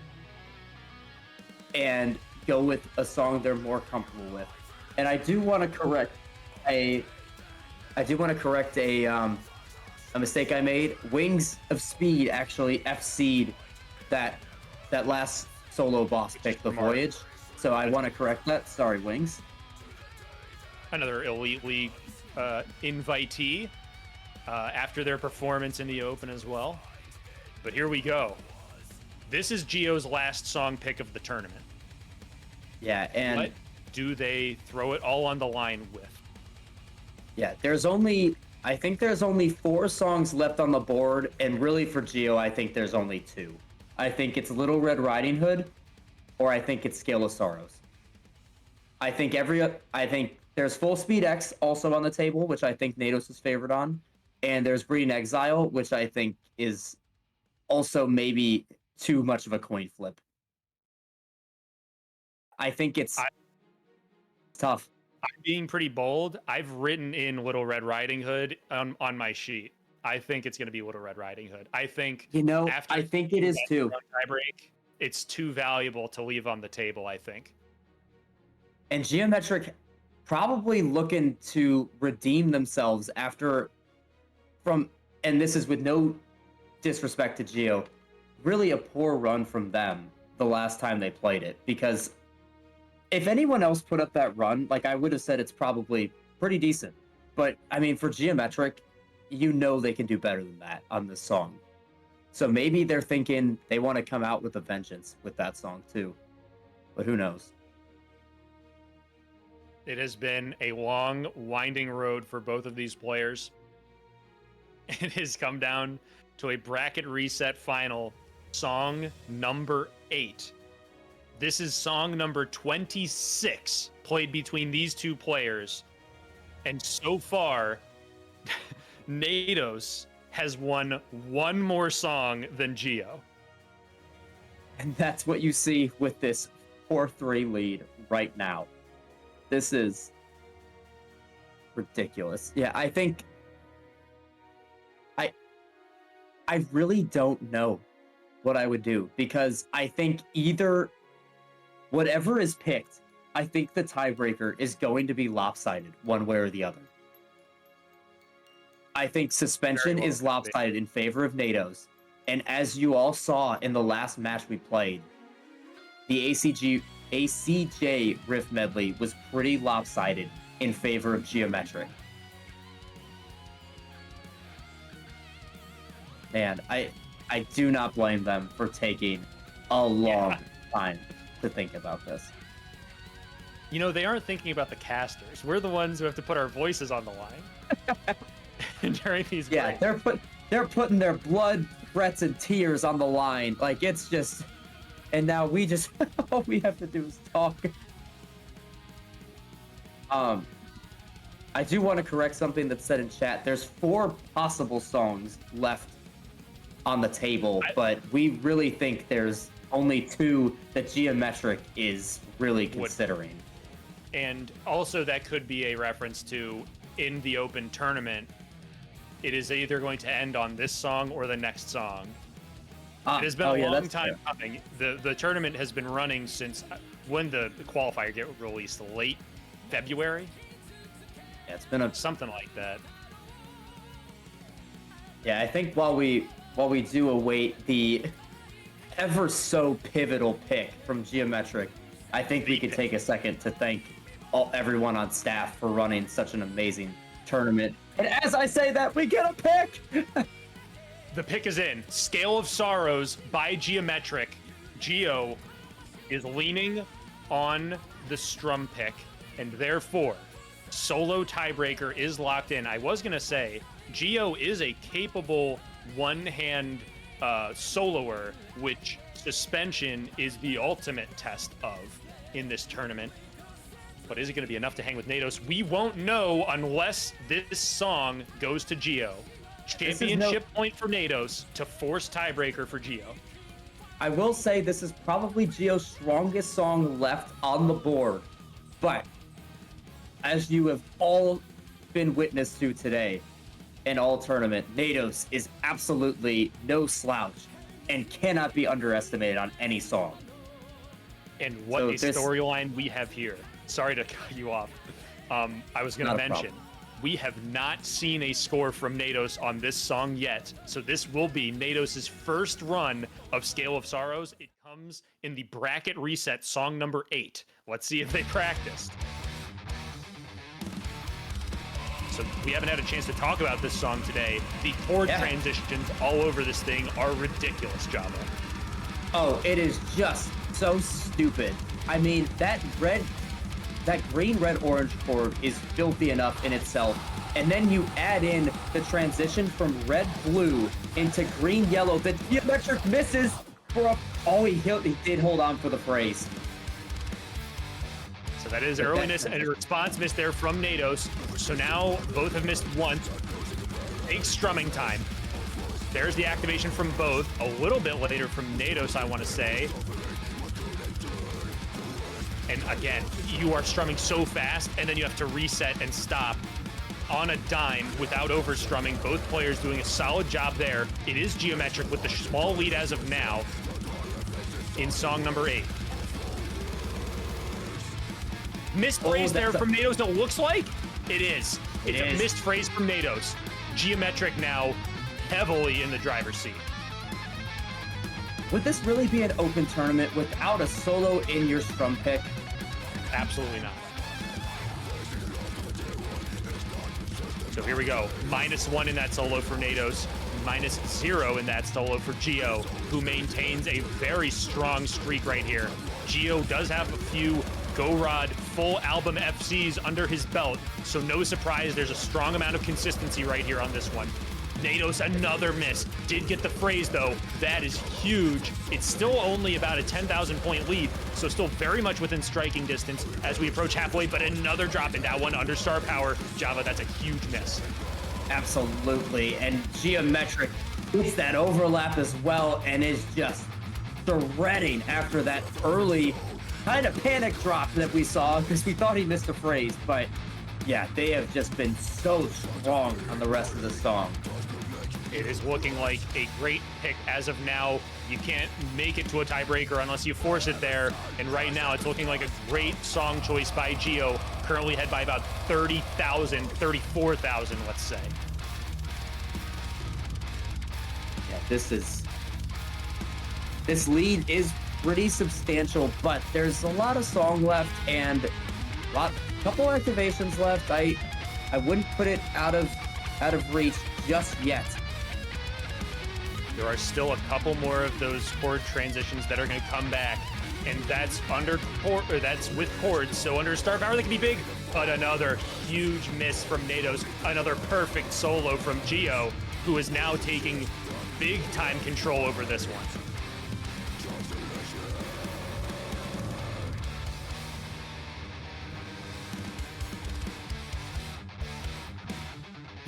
and go with a song they're more comfortable with? And I do want to correct a mistake I made. Wings of Speed actually FC'd that last solo boss pick, the Voyage. So I want to correct that. Sorry, Wings. Another Elite League invitee after their performance in the Open as well. But here we go. This is Gio's last song pick of the tournament. Yeah, and what do they throw it all on the line with? Yeah, I think there's only 4 songs left on the board, and really for Gio, I think there's only 2. I think it's Little Red Riding Hood, or I think it's Scale of Sorrows. I think there's Full Speed X also on the table, which I think Nados is favored on, and there's Breeding Exile, which I think is also maybe too much of a coin flip. I think it's tough. I'm being pretty bold. I've written in Little Red Riding Hood on my sheet. I think it's going to be Little Red Riding Hood. I think I think it is too. Tiebreak, it's too valuable to leave on the table, I think. And GiometriQ probably looking to redeem themselves and this is with no disrespect to Gio, really a poor run from them the last time they played it, because if anyone else put up that run, like, I would have said it's probably pretty decent. But, I mean, for Geometric, you know they can do better than that on this song. So maybe they're thinking they want to come out with a vengeance with that song, too. But who knows? It has been a long, winding road for both of these players. It has come down to a bracket reset final, song number 8. This is song number 26 played between these two players. And so far, Nados has won one more song than Gio. And that's what you see with this 4-3 lead right now. This is ridiculous. Yeah, I think I really don't know what I would do, because I think either whatever is picked, I think the tiebreaker is going to be lopsided one way or the other. I think suspension is lopsided in favor of Nados. And as you all saw in the last match we played, the ACJ riff medley was pretty lopsided in favor of Geometric. Man, I do not blame them for taking a long time to think about this. You know, they aren't thinking about the casters. We're the ones who have to put our voices on the line during these breaks. They're putting their blood, sweats, and tears on the line. Like, it's just... And now we just... all we have to do is talk. I do want to correct something that's said in chat. There's 4 possible songs left on the table, but we really think there's only 2 that Geometric is really considering. And also that could be a reference to, in the open tournament, it is either going to end on this song or the next song. It has been a long time coming. The tournament has been running since when the qualifier get released, late February? Yeah, it's been something like that. Yeah, I think while we do await the ever so pivotal pick from Geometric, I think we could take a second to thank everyone on staff for running such an amazing tournament. And as I say that, we get a pick! The pick is in. Scale of Sorrows by Geometric. Gio is leaning on the strum pick, and therefore, solo tiebreaker is locked in. I was going to say, Gio is a capable one-hand soloer, which suspension is the ultimate test of in this tournament. But is it going to be enough to hang with Nados? We won't know unless this song goes to Gio. Championship point for Nados to force tiebreaker for Gio. I will say this is probably Gio's strongest song left on the board. But as you have all been witness to today in all tournament, Nados is absolutely no slouch and cannot be underestimated on any song. And what a storyline we have here. Sorry to cut you off. I was going to mention, we have not seen a score from Nados on this song yet. So this will be Nados' first run of Scale of Sorrows. It comes in the bracket reset, song number 8. Let's see if they practiced. So we haven't had a chance to talk about this song today. The chord transitions all over this thing are ridiculous, Java. Oh, it is just so stupid. I mean, that green, red, orange chord is filthy enough in itself. And then you add in the transition from red, blue into green, yellow that Geometric misses for a... Oh, he did hold on for the phrase. So that is earliness and a response miss there from Nados. So now both have missed once. Big strumming time. There's the activation from both. A little bit later from Nados, I want to say. And again, you are strumming so fast, and then you have to reset and stop on a dime without overstrumming. Both players doing a solid job there. It is Geometric with the small lead as of now in song number 8. Missed phrase there from Nados, it looks like. It is. It's a missed phrase from Nados. Geometric now heavily in the driver's seat. would this really be an open tournament without a solo in your scrum pick? Absolutely not. So here we go. -1 in that solo for Nados. -0 in that solo for Gio, who maintains a very strong streak right here. Gio does have a few Go-Rod full album FCs under his belt, so no surprise there's a strong amount of consistency right here on this one. Nados, another miss. Did get the phrase, though. That is huge. It's still only about a 10,000 point lead, so still very much within striking distance as we approach halfway, but another drop in that one under star power. Java, that's a huge miss. Absolutely, and GiometriQ gets that overlap as well and is just shredding after that early kind of panic drop that we saw because we thought he missed a phrase, but yeah, they have just been so strong on the rest of the song. It is looking like a great pick as of now. You can't make it to a tiebreaker unless you force it there, and right now it's looking like a great song choice by Gio, currently ahead by about 30,000, 34,000, let's say. Yeah, this lead is pretty substantial, but there's a lot of song left and couple activations left. I wouldn't put it out of reach just yet. There are still a couple more of those chord transitions that are going to come back, and that's under chord, or that's with chords. So under star power, they can be big. But another huge miss from Nados. Another perfect solo from Gio, who is now taking big time control over this one.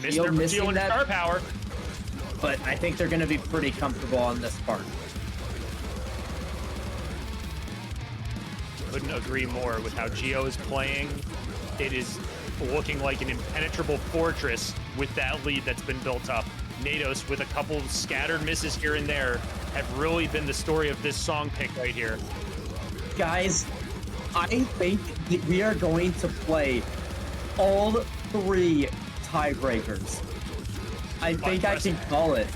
Mr. Gio and star power. But I think they're going to be pretty comfortable on this part. Couldn't agree more with how Gio is playing. It is looking like an impenetrable fortress with that lead that's been built up. Nados, with a couple scattered misses here and there, have really been the story of this song pick right here. Guys, I think that we are going to play all 3 tiebreakers. I think I can call it.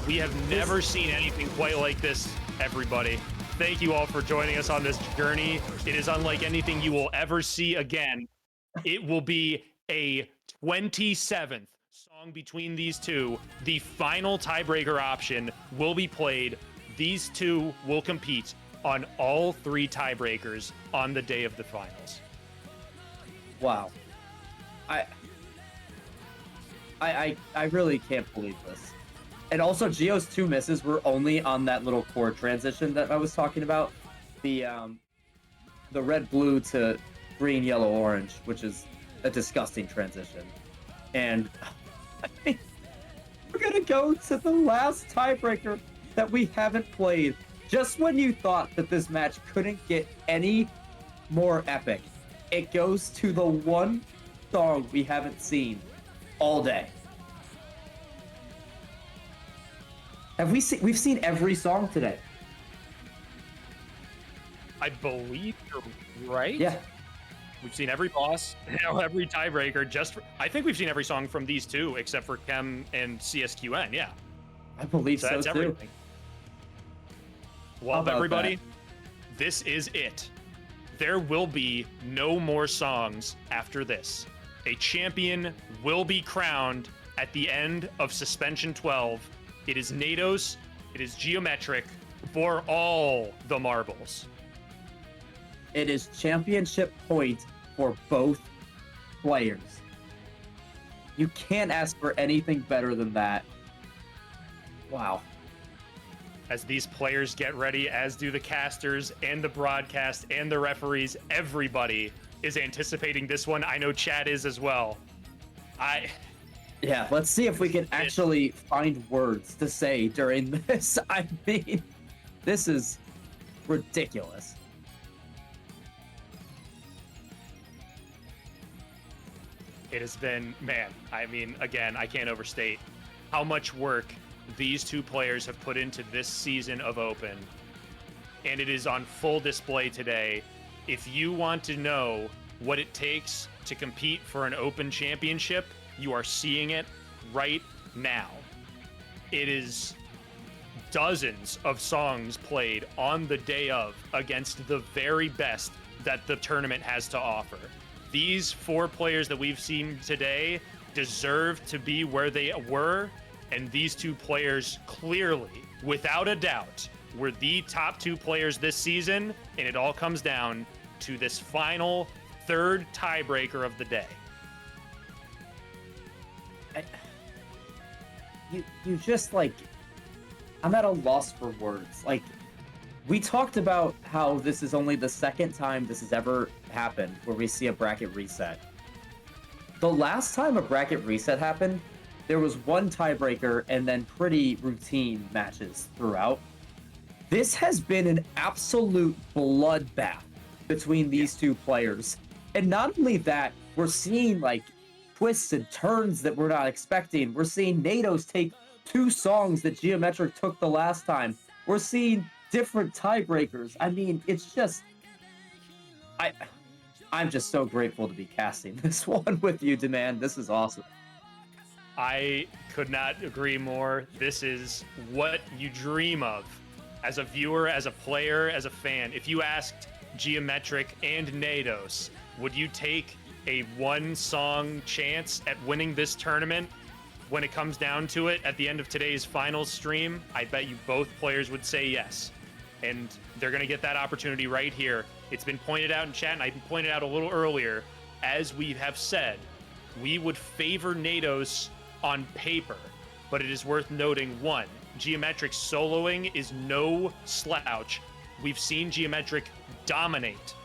We have never seen anything quite like this, everybody. Thank you all for joining us on this journey. It is unlike anything you will ever see again. It will be a 27th song between these two. The final tiebreaker option will be played. These two will compete on all 3 tiebreakers on the day of the finals. Wow. I really can't believe this. And also, Gio's 2 misses were only on that little chord transition that I was talking about. The red, blue to green, yellow, orange, which is a disgusting transition. And I think we're going to go to the last tiebreaker that we haven't played. Just when you thought that this match couldn't get any more epic, it goes to the one song we haven't seen all day. We've seen every song today. I believe you're right. Yeah. We've seen every boss, every tiebreaker. I think we've seen every song from these two, except for Chem and CSQN. Yeah. I believe so that's too. Everything. Well, everybody, this is it. There will be no more songs after this. A champion will be crowned at the end of Suspension 12. It is Nados, it is GiometriQ for all the marbles. It is championship point for both players. You can't ask for anything better than that. Wow. As these players get ready, as do the casters and the broadcast and the referees, everybody is anticipating this one. I know Chad is as well. Yeah, let's see if we can actually find words to say during this. I mean, this is ridiculous. It has been, man, I mean, again, I can't overstate how much work these two players have put into this season of Open. And it is on full display today. If you want to know what it takes to compete for an Open championship, you are seeing it right now. It is dozens of songs played on the day of against the very best that the tournament has to offer. These 4 players that we've seen today deserve to be where they were, and these 2 players clearly, without a doubt, were the top 2 players this season, and it all comes down to this final 3rd tiebreaker of the day. You just, like, I'm at a loss for words. Like, we talked about how this is only the 2nd time this has ever happened where we see a bracket reset. The last time a bracket reset happened, there was 1 tiebreaker and then pretty routine matches throughout. This has been an absolute bloodbath between these 2 players. And not only that, we're seeing, like, twists and turns that we're not expecting. We're seeing Nados take 2 songs that GiometriQ took the last time. We're seeing different tiebreakers. I mean, it's just... I'm just so grateful to be casting this one with you, Demand. This is awesome. I could not agree more. This is what you dream of as a viewer, as a player, as a fan. If you asked GiometriQ and Nados, would you take a 1-song chance at winning this tournament when it comes down to it at the end of today's finals stream? I bet you both players would say yes. And they're going to get that opportunity right here. It's been pointed out in chat, and I pointed out a little earlier. As we have said, we would favor Nados on paper, but it is worth noting, 1, GiometriQ soloing is no slouch. We've seen GiometriQ dominate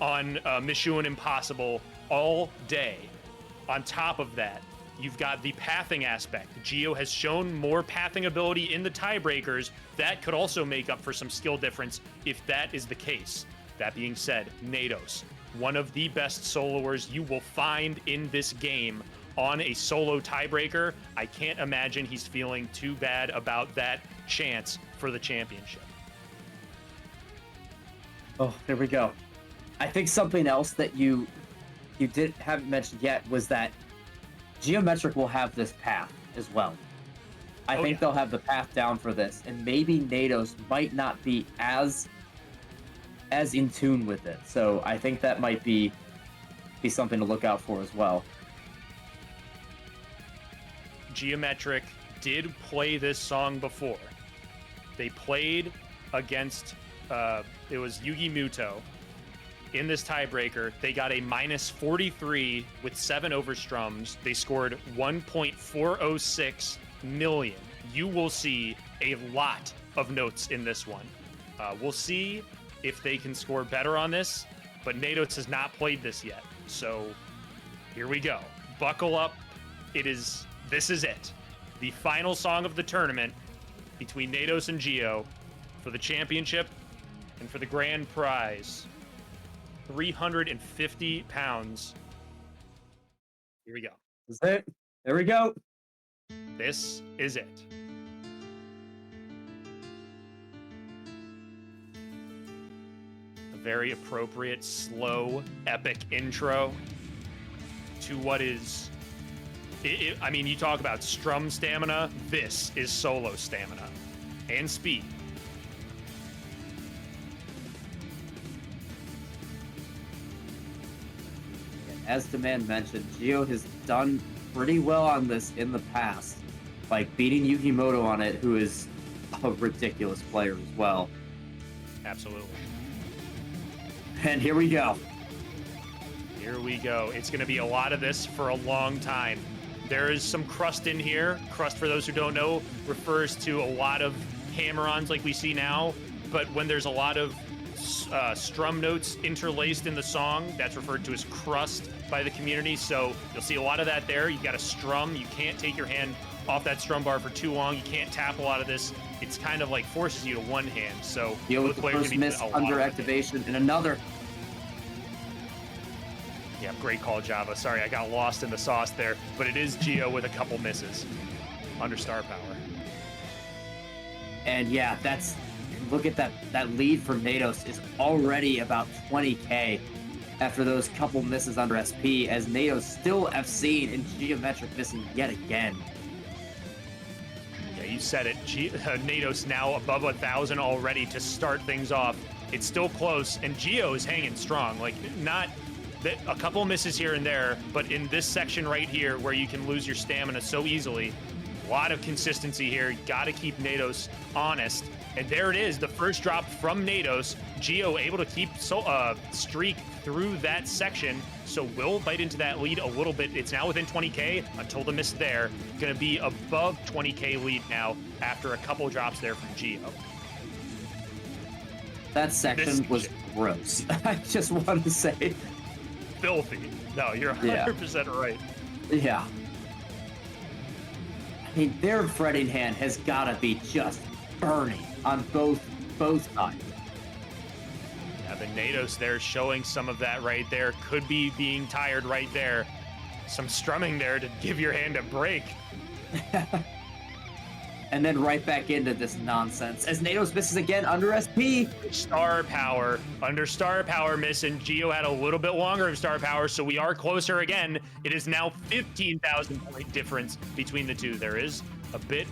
on Mission Impossible all day. On top of that, you've got the pathing aspect. Gio has shown more pathing ability in the tiebreakers. That could also make up for some skill difference if that is the case. That being said, Nados, one of the best soloers you will find in this game on a solo tiebreaker. I can't imagine he's feeling too bad about that chance for the championship. Oh, there we go. I think something else that you haven't mentioned yet was that GiometriQ will have this path as well. I think they'll have the path down for this, and maybe Nados might not be as in tune with it. So I think that might be something to look out for as well. GiometriQ did play this song before. They played against it was Yugi Muto. In this tiebreaker, they got a -43 with 7 overstrums. They scored 1.406 million. You will see a lot of notes in this one. We'll see if they can score better on this, but Nados has not played this yet. So here we go. Buckle up. This is it. The final song of the tournament between Nados and Gio for the championship and for the grand prize. 350 pounds. Here we go. Is it? There we go. This is it. A very appropriate, slow, epic intro to what is... I mean, you talk about strum stamina. This is solo stamina and speed. As Demand mentioned, Gio has done pretty well on this in the past, like beating Yukimoto on it, who is a ridiculous player as well. Absolutely. And here we go. Here we go. It's going to be a lot of this for a long time. There is some crust in here. Crust, for those who don't know, refers to a lot of hammer-ons like we see now, but when there's a lot of strum notes interlaced in the song, that's referred to as crust by the community. So you'll see a lot of that there. You've got a strum. You can't take your hand off that strum bar for too long. You can't tap a lot of this. It's kind of like forces you to one hand. So Gio with the first miss under activation and another. Yeah, great call, Java. Sorry, I got lost in the sauce there, but it is Gio with a couple misses under star power. And yeah, look at that lead for Nados is already about 20k after those couple misses under SP, as Nados still FC and GiometriQ missing yet again. Yeah, you said it. Nados now above 1,000 already to start things off. It's still close, and Gio is hanging strong. Like, not a couple misses here and there, but in this section right here where you can lose your stamina so easily, a lot of consistency here. Got to keep Nados honest. And there it is, the first drop from Nados. Gio able to keep streak through that section, so will bite into that lead a little bit. It's now within 20K until the miss there. Going to be above 20K lead now after a couple drops there from Gio. That section was gross. I just want to say. Filthy. No, you're 100% right. Yeah. I mean, their fretting hand has got to be just burning on both sides. Yeah, the Nados there showing some of that right there. Could be being tired right there. Some strumming there to give your hand a break. And then right back into this nonsense as Nados misses again under SP. Star power. Under star power miss, and Gio had a little bit longer of star power, so we are closer again. It is now 15,000 point difference between the two. There is a bit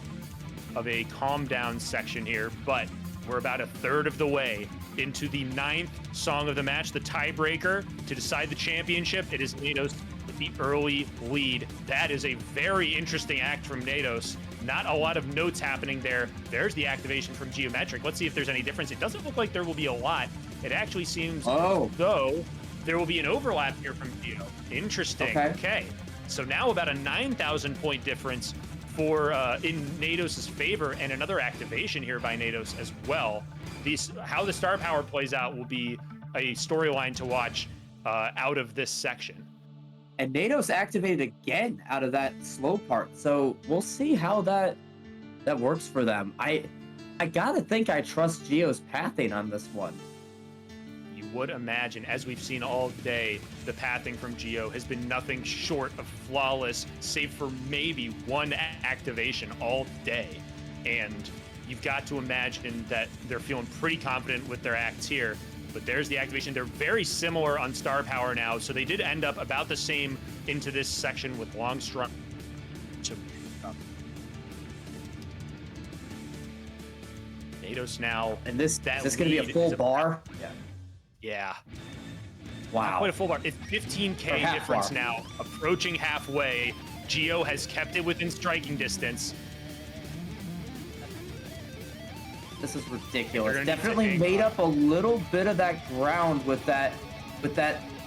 of a calm down section here, but we're about a third of the way into the 9th song of the match, the tiebreaker to decide the championship. It is Nados with the early lead. That is a very interesting act from Nados. Not a lot of notes happening there. There's the activation from GiometriQ. Let's see if there's any difference. It doesn't look like there will be a lot. It actually seems though there will be an overlap here from Gio. Interesting. Okay. So now about a 9,000 point difference for in Nados' favor, and another activation here by Nados as well. How the star power plays out will be a storyline to watch out of this section. And Nados activated again out of that slow part, so we'll see how that works for them. I gotta think I trust Gio's pathing on this one. You would imagine, as we've seen all day, the pathing from Gio has been nothing short of flawless, save for maybe one activation all day. And you've got to imagine that they're feeling pretty confident with their acts here. But there's the activation. They're very similar on star power now, so they did end up about the same into this section with long strum. Nados now. And is this going to be a full bar? Yeah. Wow. Not quite a full bar. It's 15K difference now, approaching halfway. Gio has kept it within striking distance. This is ridiculous. Definitely made up a little bit of that ground with that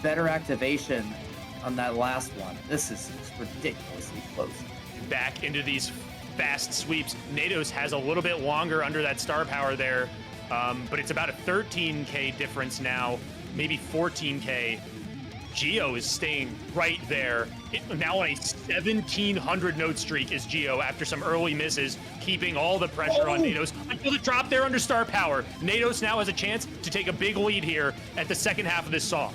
better activation on that last one. This is ridiculously close. Back into these fast sweeps. Nados has a little bit longer under that star power there, but it's about a 13K difference now, maybe 14K. Gio is staying right there. Now on a 1,700 note streak is Gio after some early misses, keeping all the pressure on Nados until the drop there under star power. Nados now has a chance to take a big lead here at the second half of this song.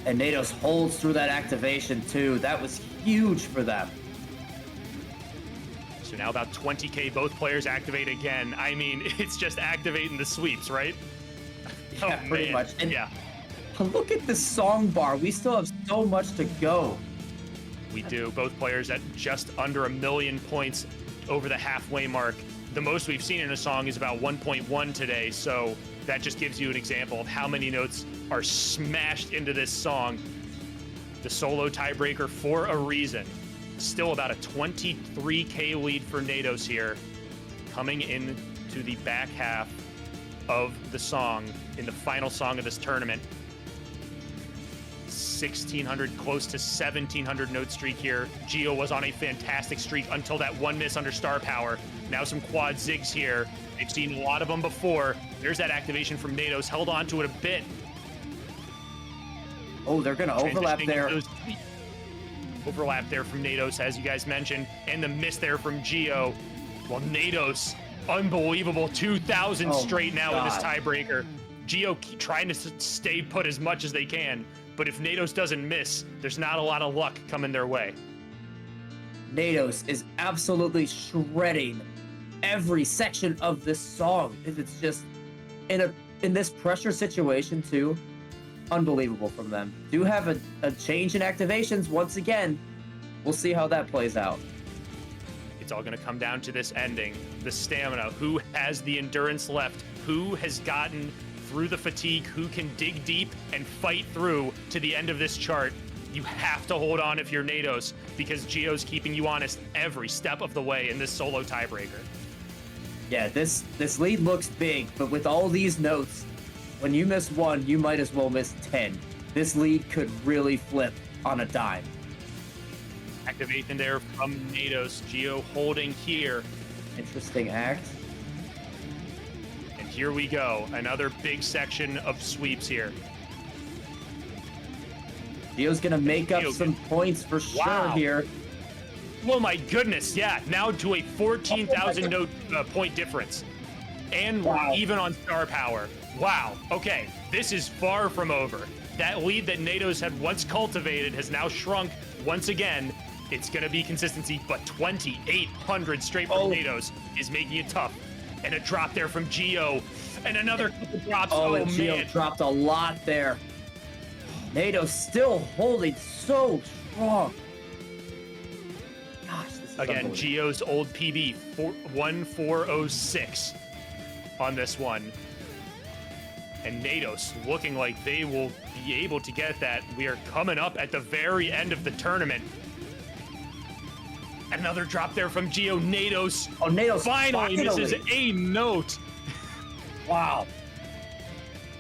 And Nados holds through that activation too. That was huge for them. So now about 20K, both players activate again. I mean, it's just activating the sweeps, right? Yeah, pretty much. And yeah. Look at this song bar. We still have so much to go. We do. Both players at just under 1 million points over the halfway mark. The most we've seen in a song is about 1.1 today, so that just gives you an example of how many notes are smashed into this song. The solo tiebreaker for a reason. Still about a 23K lead for Nados here, coming into the back half of the song in the final song of this tournament. 1,600, close to 1,700 note streak here. Gio was on a fantastic streak until that one miss under star power. Now some quad zigs here. They've seen a lot of them before. There's that activation from Nados. Held on to it a bit. Oh, they're going to overlap there. Overlap there from Nados, as you guys mentioned, and the miss there from Gio. Well, Nados, unbelievable 2,000 straight now in this tiebreaker. Gio trying to stay put as much as they can, but if Nados doesn't miss, there's not a lot of luck coming their way. Nados is absolutely shredding every section of this song. It's just in this pressure situation too. Unbelievable from them. Do have a change in activations once again. We'll see how that plays out. It's all going to come down to this ending, the stamina, who has the endurance left, who has gotten through the fatigue, who can dig deep and fight through to the end of this chart. You have to hold on if you're Nados, because Gio's keeping you honest every step of the way in this solo tiebreaker. Yeah, this lead looks big, but with all these notes, when you miss one, you might as well miss 10. This lead could really flip on a dime. Activation there from Nados. Gio holding here. Interesting act. And here we go. Another big section of sweeps here. Gio's gonna make up some points for sure here. Oh my goodness, yeah. Now to a 14,000 note point difference. And we're even on star power. Wow. Okay, this is far from over. That lead that Nados had once cultivated has now shrunk once again. It's going to be consistency, but 2,800 straight from Nados is making it tough. And a drop there from Gio. And another couple drops. Oh, and Gio dropped a lot there. Nados still holding so strong. Gosh, this is again, Gio's old PB, 1406 on this one. And Nados looking like they will be able to get that. We are coming up at the very end of the tournament. Another drop there from Gio. Nados. Oh, Nados finally misses a note. Wow.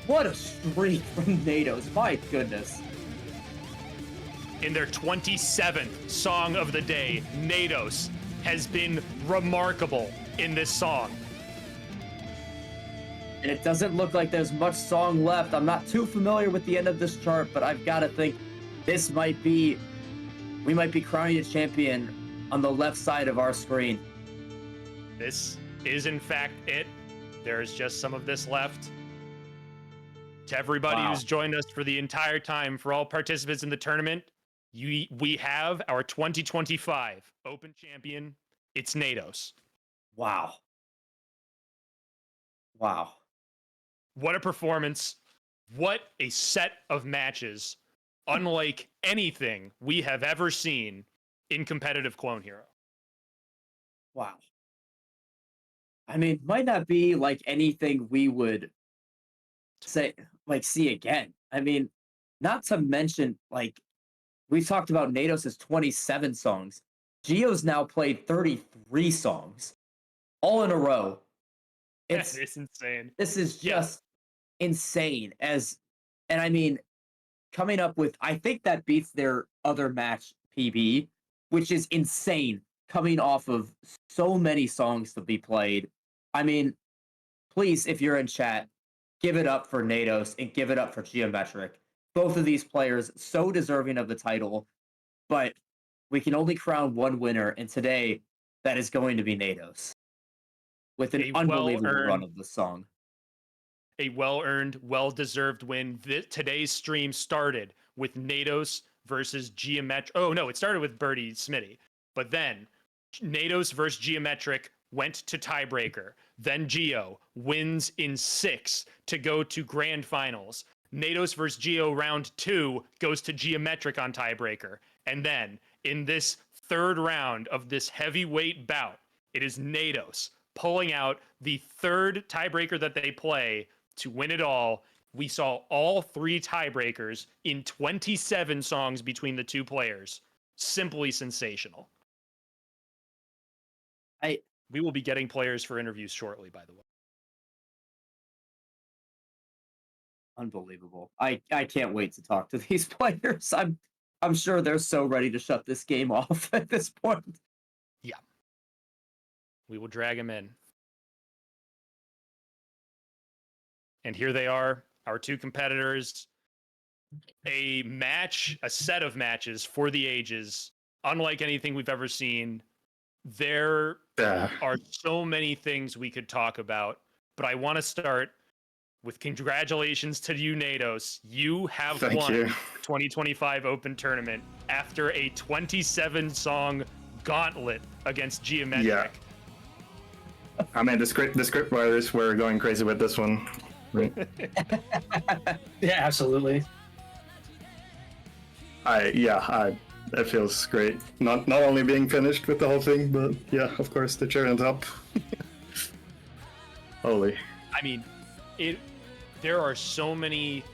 What a streak from Nados. My goodness. In their 27th song of the day, Nados has been remarkable in this song. And it doesn't look like there's much song left. I'm not too familiar with the end of this chart, but I've got to think this might be, we might be crowning a champion on the left side of our screen. This is in fact it. There's just some of this left. To everybody who's joined us for the entire time, for all participants in the tournament, we have our 2025 Open Champion. It's Nados. Wow. Wow. What a performance. What a set of matches. Unlike anything we have ever seen in competitive Clone Hero. Wow. I mean, might not be like anything we would say, like, see again. I mean, not to mention, like, we talked about Nados' 27 songs. Gio's now played 33 songs, all in a row. It's insane. This is just insane. And I mean, coming up with, I think that beats their other match PB, which is insane, coming off of so many songs to be played. I mean, please, if you're in chat, give it up for Nados and give it up for GiometriQ. Both of these players so deserving of the title, but we can only crown one winner, and today that is going to be Nados with an unbelievable run of the song. A well-earned, well-deserved win. Today's stream started with Nados versus GiometriQ. Oh no, it started with JDSmitty, but then Nados versus GiometriQ went to tiebreaker. Then Gio wins in 6 to go to grand finals. Nados versus Gio round 2 goes to GiometriQ on tiebreaker. And then in this third round of this heavyweight bout, it is Nados pulling out the third tiebreaker that they play to win it all. We saw all 3 tiebreakers in 27 songs between the two players. Simply sensational. We will be getting players for interviews shortly, by the way. Unbelievable. I can't wait to talk to these players. I'm sure they're so ready to shut this game off at this point. Yeah. We will drag them in. And here they are, our two competitors. A set of matches for the ages, unlike anything we've ever seen. There are so many things we could talk about, but I want to start with congratulations to you, Nados. You have won the 2025 Open Tournament after a 27-song gauntlet against GiometriQ. Yeah. I mean, the script writers were going crazy with this one. Right. Yeah, absolutely. That feels great. Not only being finished with the whole thing, but yeah, of course, the cherry on top. Holy. I mean, there are so many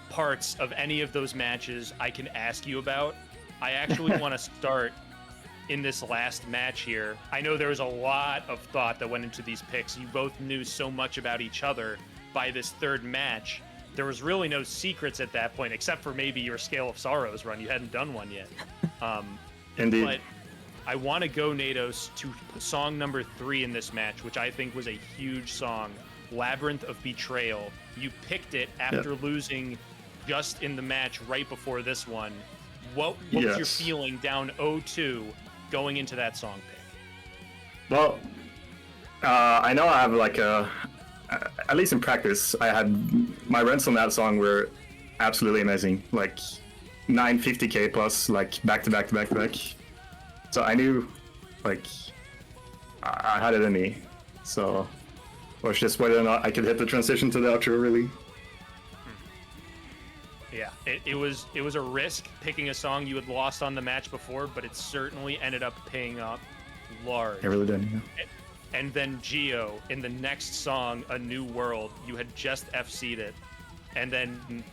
parts of any of those matches I can ask you about. I actually want to start in this last match here. I know there was a lot of thought that went into these picks. You both knew so much about each other by this third match. There was really no secrets at that point, except for maybe your Scale of Sorrows run. You hadn't done one yet. Indeed. But I want to go, Nados, to song number 3 in this match, which I think was a huge song, Labyrinth of Betrayal. You picked it after losing just in the match right before this one. What was your feeling down 0-2 going into that song pick? Well, I know I have like at least in practice, I had my runs on that song were absolutely amazing. Like 950k plus, like back to back to back to back. So I knew, like, I had it in me. So it was just whether or not I could hit the transition to the outro, really. Yeah, it was a risk picking a song you had lost on the match before, but it certainly ended up paying up large. It really did, yeah. And then Gio, in the next song, A New World, you had just FC'd it. And then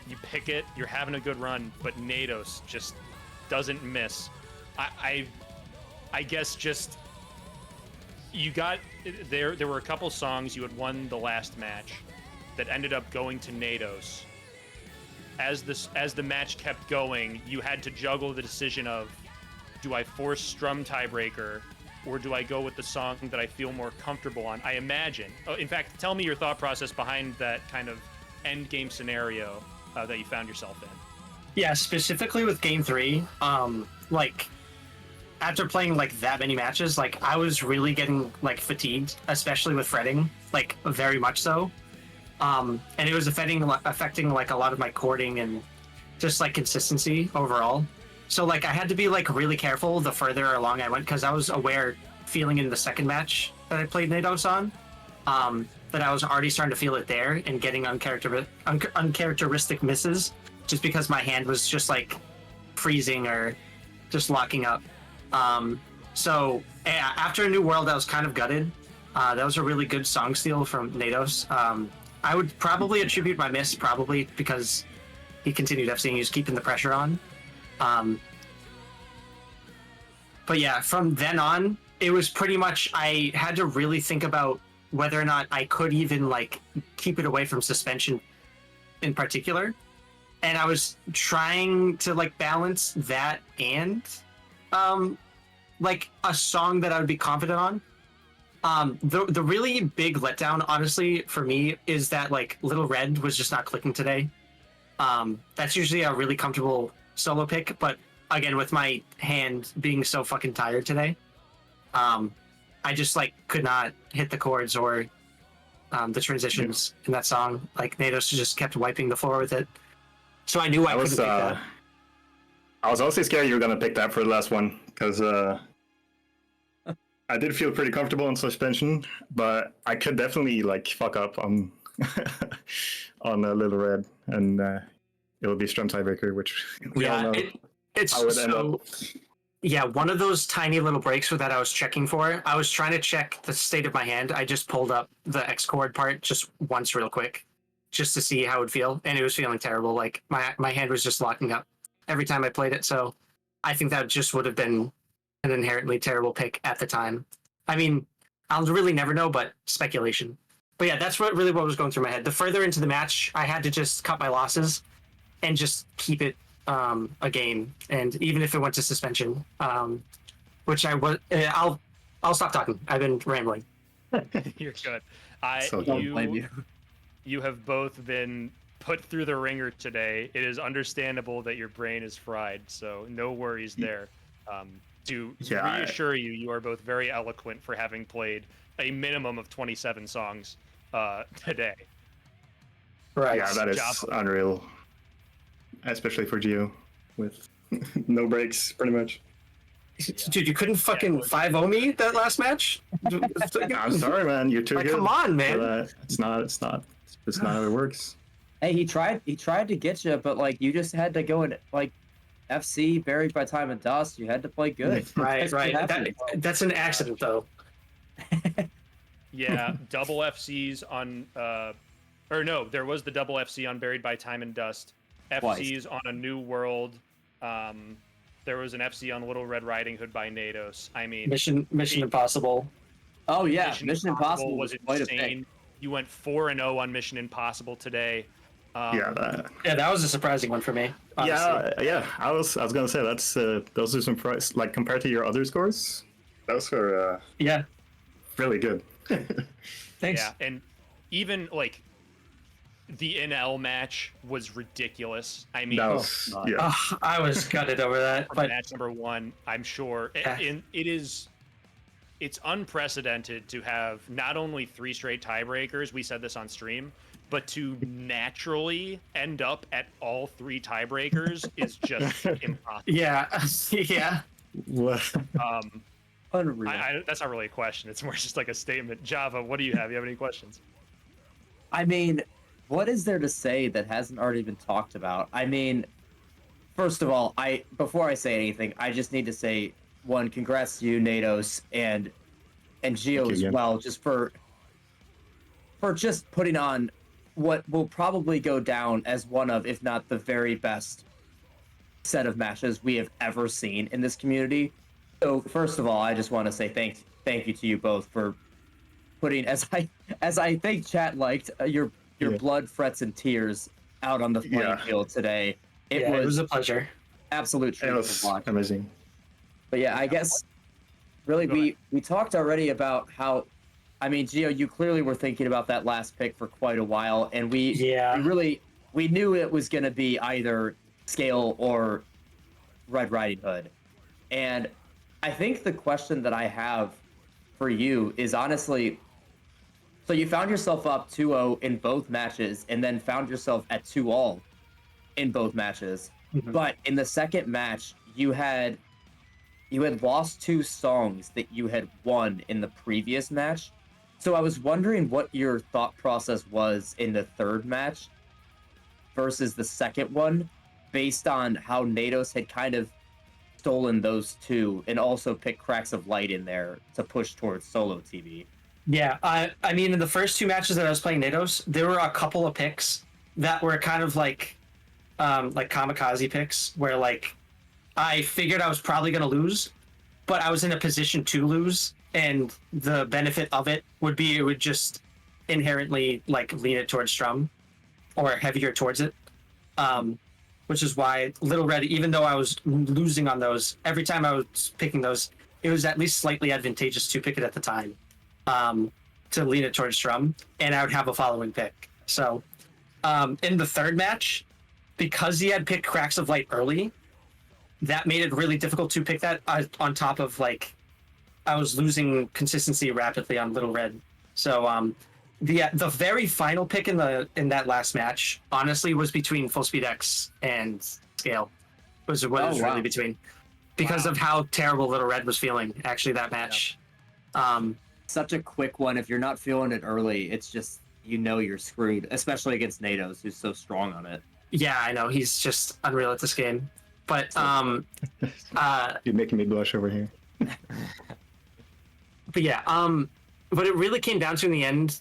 you pick it, you're having a good run, but Nados just doesn't miss. I guess just, you got, there were a couple songs you had won the last match that ended up going to Nados. As the match kept going, you had to juggle the decision of, do I force Strum Tiebreaker, or do I go with the song that I feel more comfortable on? I imagine. In fact, tell me your thought process behind that kind of end game scenario that you found yourself in. Yeah, specifically with Game 3, like, after playing, like, that many matches, like, I was really getting, like, fatigued, especially with fretting, like, very much so. And it was affecting, like, a lot of my chording and just, like, consistency overall. So, like, I had to be, like, really careful the further along I went, because I was aware, feeling in the second match that I played Nados on, that I was already starting to feel it there and getting uncharacteristic misses, just because my hand was just, like, freezing or just locking up. So, yeah, after A New World, I was kind of gutted. That was a really good song steal from Nados. I would probably attribute my miss, probably, because he continued FCing, he was keeping the pressure on. But yeah, from then on, it was pretty much, I had to really think about whether or not I could even, like, keep it away from suspension in particular. And I was trying to, like, balance that and, like, a song that I would be confident on. The really big letdown, honestly, for me, is that, like, Little Red was just not clicking today. That's usually a really comfortable solo pick, but again, with my hand being so fucking tired today, I just, like, could not hit the chords or the transitions in that song. Like, Nados just kept wiping the floor with it. So I knew I couldn't pick that. I was also scared you were gonna pick that for the last one, because I did feel pretty comfortable in suspension, but I could definitely, like, fuck up on on Little Red, and it would be Strum Tiebreaker, which we all know. It's how it would end up. Yeah, one of those tiny little breaks that I was checking for. I was trying to check the state of my hand. I just pulled up the X chord part just once real quick, just to see how it would feel, and it was feeling terrible. Like, my hand was just locking up every time I played it, so I think that just would have been an inherently terrible pick at the time. I mean, I'll really never know, but speculation. But yeah, that's what was going through my head. The further into the match, I had to just cut my losses and just keep it a game, and even if it went to suspension, which I was, I'll stop talking. I've been rambling. You're good. You have both been put through the ringer today. It is understandable that your brain is fried, so no worries there. To reassure you, you are both very eloquent for having played a minimum of 27 songs today. Right. Yeah, that is unreal. Especially for Gio, with no breaks, pretty much. Dude, you couldn't fucking 5-0 me that last match? I'm sorry, man. You're too good. Come on, man. It's not how it works. Hey, he tried to get you, but, like, you just had to go and, like, FC buried by time and dust. You had to play good. Right, That's right. what happened. That's an accident, though. Yeah, double FCs on, or no, there was the double FC on Buried by Time and Dust. FCs on A New World. There was an FC on Little Red Riding Hood by Nados. I mean, Mission Impossible. Oh yeah, Mission Impossible was insane. You went 4-0 on Mission Impossible today. Yeah, That was a surprising one for me. Honestly. yeah. I was gonna say that's those are some price like compared to your other scores. Those were Yeah. really good. Thanks. Yeah, and even like the NL match was ridiculous. I mean, That was yeah. I was gutted over that. for But match number 1, I'm sure, Yeah. and it's unprecedented to have not only 3 straight tiebreakers. We said this on stream. But to naturally end up at all 3 tiebreakers is just impossible. yeah, yeah. Unreal. That's not really a question. It's more just like a statement. Java, what do you have? You have any questions? I mean, what is there to say that hasn't already been talked about? I mean, first of all, before I say anything, I just need to say one, congrats to you, Nados, and Gio as well, just for just putting on what will probably go down as one of, if not the very best set of matches we have ever seen in this community. So first of all, I just want to say thank you to you both for putting, as I think chat liked, your blood, frets, and tears out on the playing field today. It was a pleasure. Absolute treat It was to watch. amazing. But yeah, I guess really we talked already about how, I mean, Gio, you clearly were thinking about that last pick for quite a while, and we knew it was going to be either Scale or Red Riding Hood. And I think the question that I have for you is honestly, so you found yourself up 2-0 in both matches, and then found yourself at 2-all in both matches. Mhm. But in the second match, you had lost 2 songs that you had won in the previous match. So I was wondering what your thought process was in the third match versus the second one, based on how Nados had kind of stolen those 2 and also picked Cracks of Light in there to push towards solo TV. Yeah, I mean, in the first 2 matches that I was playing Nados, there were a couple of picks that were kind of like kamikaze picks, where like I figured I was probably going to lose, but I was in a position to lose, and the benefit of it would just inherently like lean it towards Strum or heavier towards it. Which is why Little Red, even though I was losing on those, every time I was picking those, it was at least slightly advantageous to pick it at the time, to lean it towards Strum, and I would have a following pick. So in the third match, because he had picked Cracks of Light early, that made it really difficult to pick that on top of like, I was losing consistency rapidly on Little Red. So the very final pick in that last match, honestly, was between Full Speed X and Scale. Was really between, because of how terrible Little Red was feeling. Actually, that match. Such a quick one. If you're not feeling it early, it's just you're screwed. Especially against Nados, who's so strong on it. Yeah, I know, he's just unreal at this game. But You're making me blush over here. But yeah, what it really came down to in the end,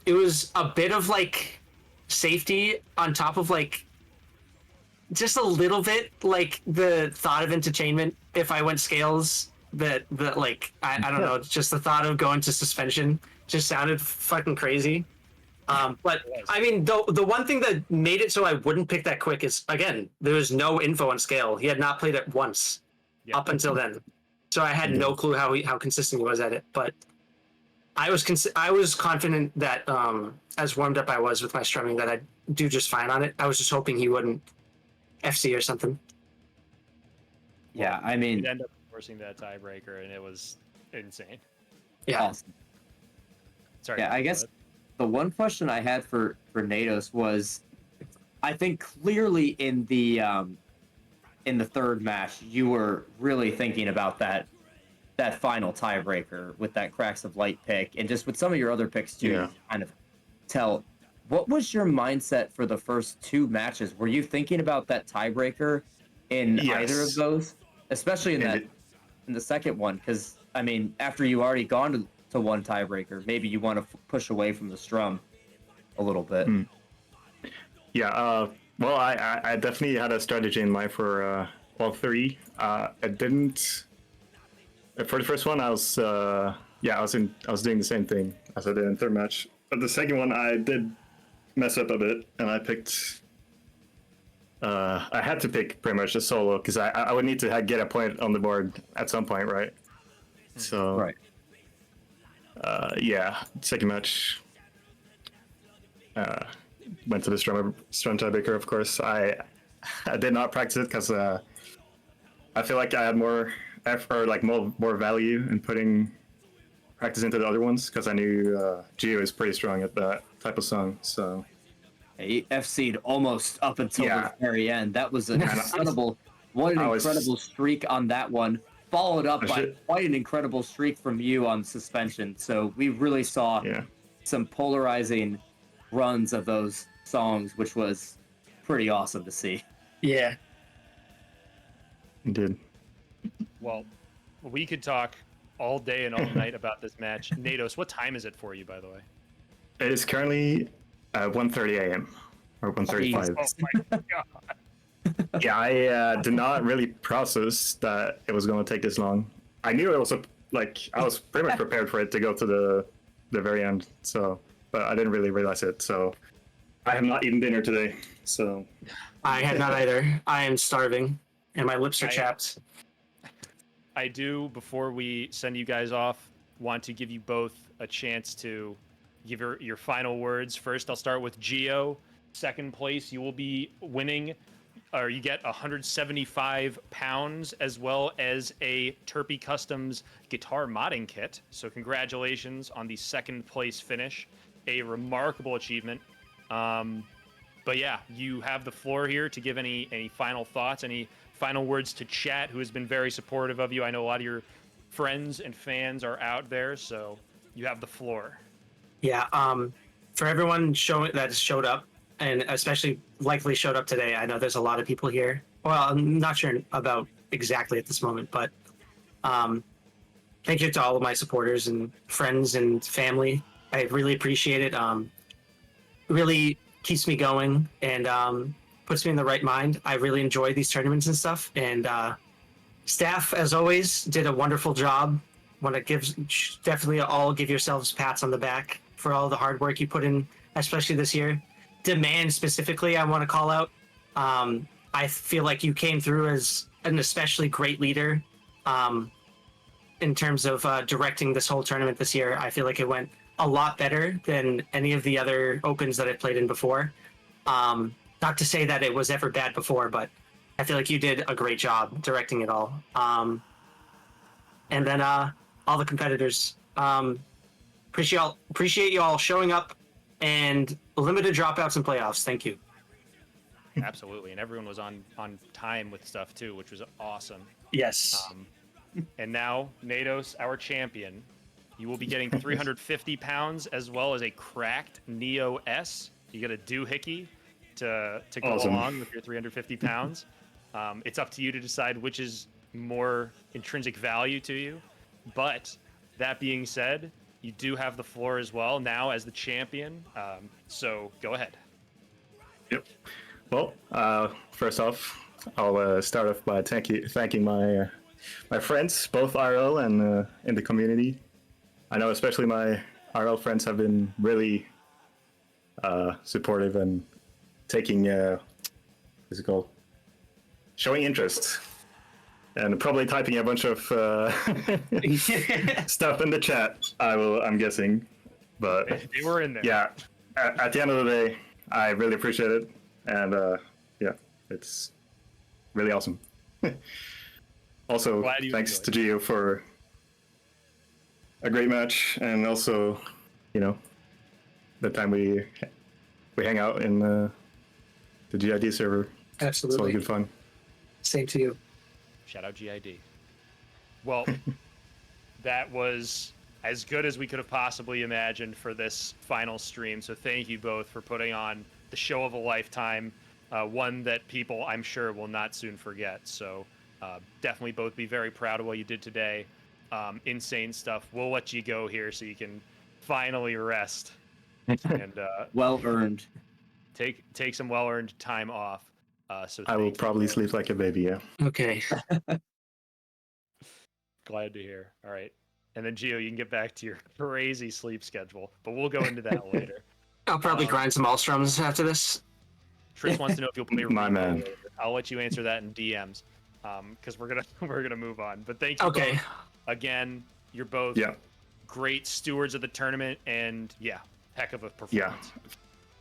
it was a bit of like safety on top of like just a little bit like the thought of entertainment. If I went Scales, that like I don't know, just the thought of going to suspension just sounded fucking crazy. But I mean, the one thing that made it so I wouldn't pick that quick is, again, there was no info on Scale. He had not played it once up until then. So I had no clue how consistent he was at it, but I was confident that as warmed up I was with my strumming, that I'd do just fine on it. I was just hoping he wouldn't FC or something. Yeah, I mean, He'd end up forcing that tiebreaker, and it was insane. Yeah. awesome. Sorry. Yeah, I guess the one question I had for Nados was, I think clearly in the third match, you were really thinking about that final tiebreaker with that Cracks of Light pick, and just with some of your other picks too. Yeah. Kind of tell, what was your mindset for the first 2 matches? Were you thinking about that tiebreaker in Yes. either of those, especially in the second one, because I mean, after you already gone to one tiebreaker, maybe you want to push away from the strum a little bit. Yeah, well, I definitely had a strategy in mind for all three. I didn't for the first one. I was doing the same thing as I did in third match. But the second one, I did mess up a bit, and I picked. I had to pick pretty much a solo because I would need to get a point on the board at some point, right? So Right. Yeah, second match. Went to the strum tiebreaker, of course. I did not practice it because I feel like I had more effort, like more value in putting practice into the other ones because I knew Gio is pretty strong at that type of song. So He FC'd almost up until the very end. That was an incredible, incredible streak on that one, followed up by quite an incredible streak from you on suspension. So we really saw some polarizing runs of those songs, which was pretty awesome to see. Yeah. you did. Well, we could talk all day and all night about this match. Nados, what time is it for you, by the way? It is currently 1:30 a.m. or 1:35. Oh my god. Yeah, I did not really process that it was going to take this long. I knew it was I was pretty much prepared for it to go to the very end. So, but I didn't really realize it. So, I have not eaten dinner today. So, I had not either. I am starving, and my lips are chapped. I do, before we send you guys off, want to give you both a chance to give your final words. First, I'll start with Gio. Second place, you will be winning, or you get 175 pounds, as well as a Turpy Customs guitar modding kit. So congratulations on the second place finish. A remarkable achievement. But yeah, you have the floor here to give any final thoughts, any final words to chat, who has been very supportive of you. I know a lot of your friends and fans are out there, so you have the floor. Yeah. For everyone that showed up, and especially likely showed up today, I know there's a lot of people here. Well, I'm not sure about exactly at this moment, but thank you to all of my supporters and friends and family. I really appreciate it. Really keeps me going and puts me in the right mind. I really enjoy these tournaments and stuff. And staff, as always, did a wonderful job. Want to definitely all give yourselves pats on the back for all the hard work you put in, especially this year. Demand specifically, I want to call out. I feel like you came through as an especially great leader in terms of directing this whole tournament this year. I feel like it went a lot better than any of the other opens that I've played in before. Not to say that it was ever bad before, but I feel like you did a great job directing it all. And then all the competitors, appreciate you all showing up and limited dropouts and playoffs. Thank you. Absolutely, and everyone was on time with stuff too, which was awesome. Yes. And now, Nados, our champion, you will be getting 350 pounds as well as a cracked Neo S. You get a doohickey to go along with your 350 pounds. It's up to you to decide which is more intrinsic value to you. But that being said, you do have the floor as well now as the champion. So go ahead. Yep. Well, first off, I'll start off by thanking my friends, both RL and in the community. I know especially my RL friends have been really supportive and taking, what's it called? Showing interest. And probably typing a bunch of stuff in the chat, I'm guessing. But They were in there. yeah, at the end of the day, I really appreciate it. And yeah, it's really awesome. Also, thanks to Gio for a great match, and also, the time we hang out in the GID server. Absolutely. It's all good fun. Same to you. Shout out GID. Well, that was as good as we could have possibly imagined for this final stream. So thank you both for putting on the show of a lifetime. one that people, I'm sure, will not soon forget. So definitely both be very proud of what you did today. Insane stuff. We'll let you go here so you can finally rest and Well earned. take some well-earned time off. So I will thank you. probably sleep like a baby. Yeah. Okay. Glad to hear. All right. And then Gio, you can get back to your crazy sleep schedule, but we'll go into that later. I'll probably grind some Allstroms after this. Tris wants to know if you'll play My Repo man. later. I'll let you answer that in DMs, because we're gonna move on. But thank you Okay. both. Again, you're both Yeah. great stewards of the tournament, and heck of a performance.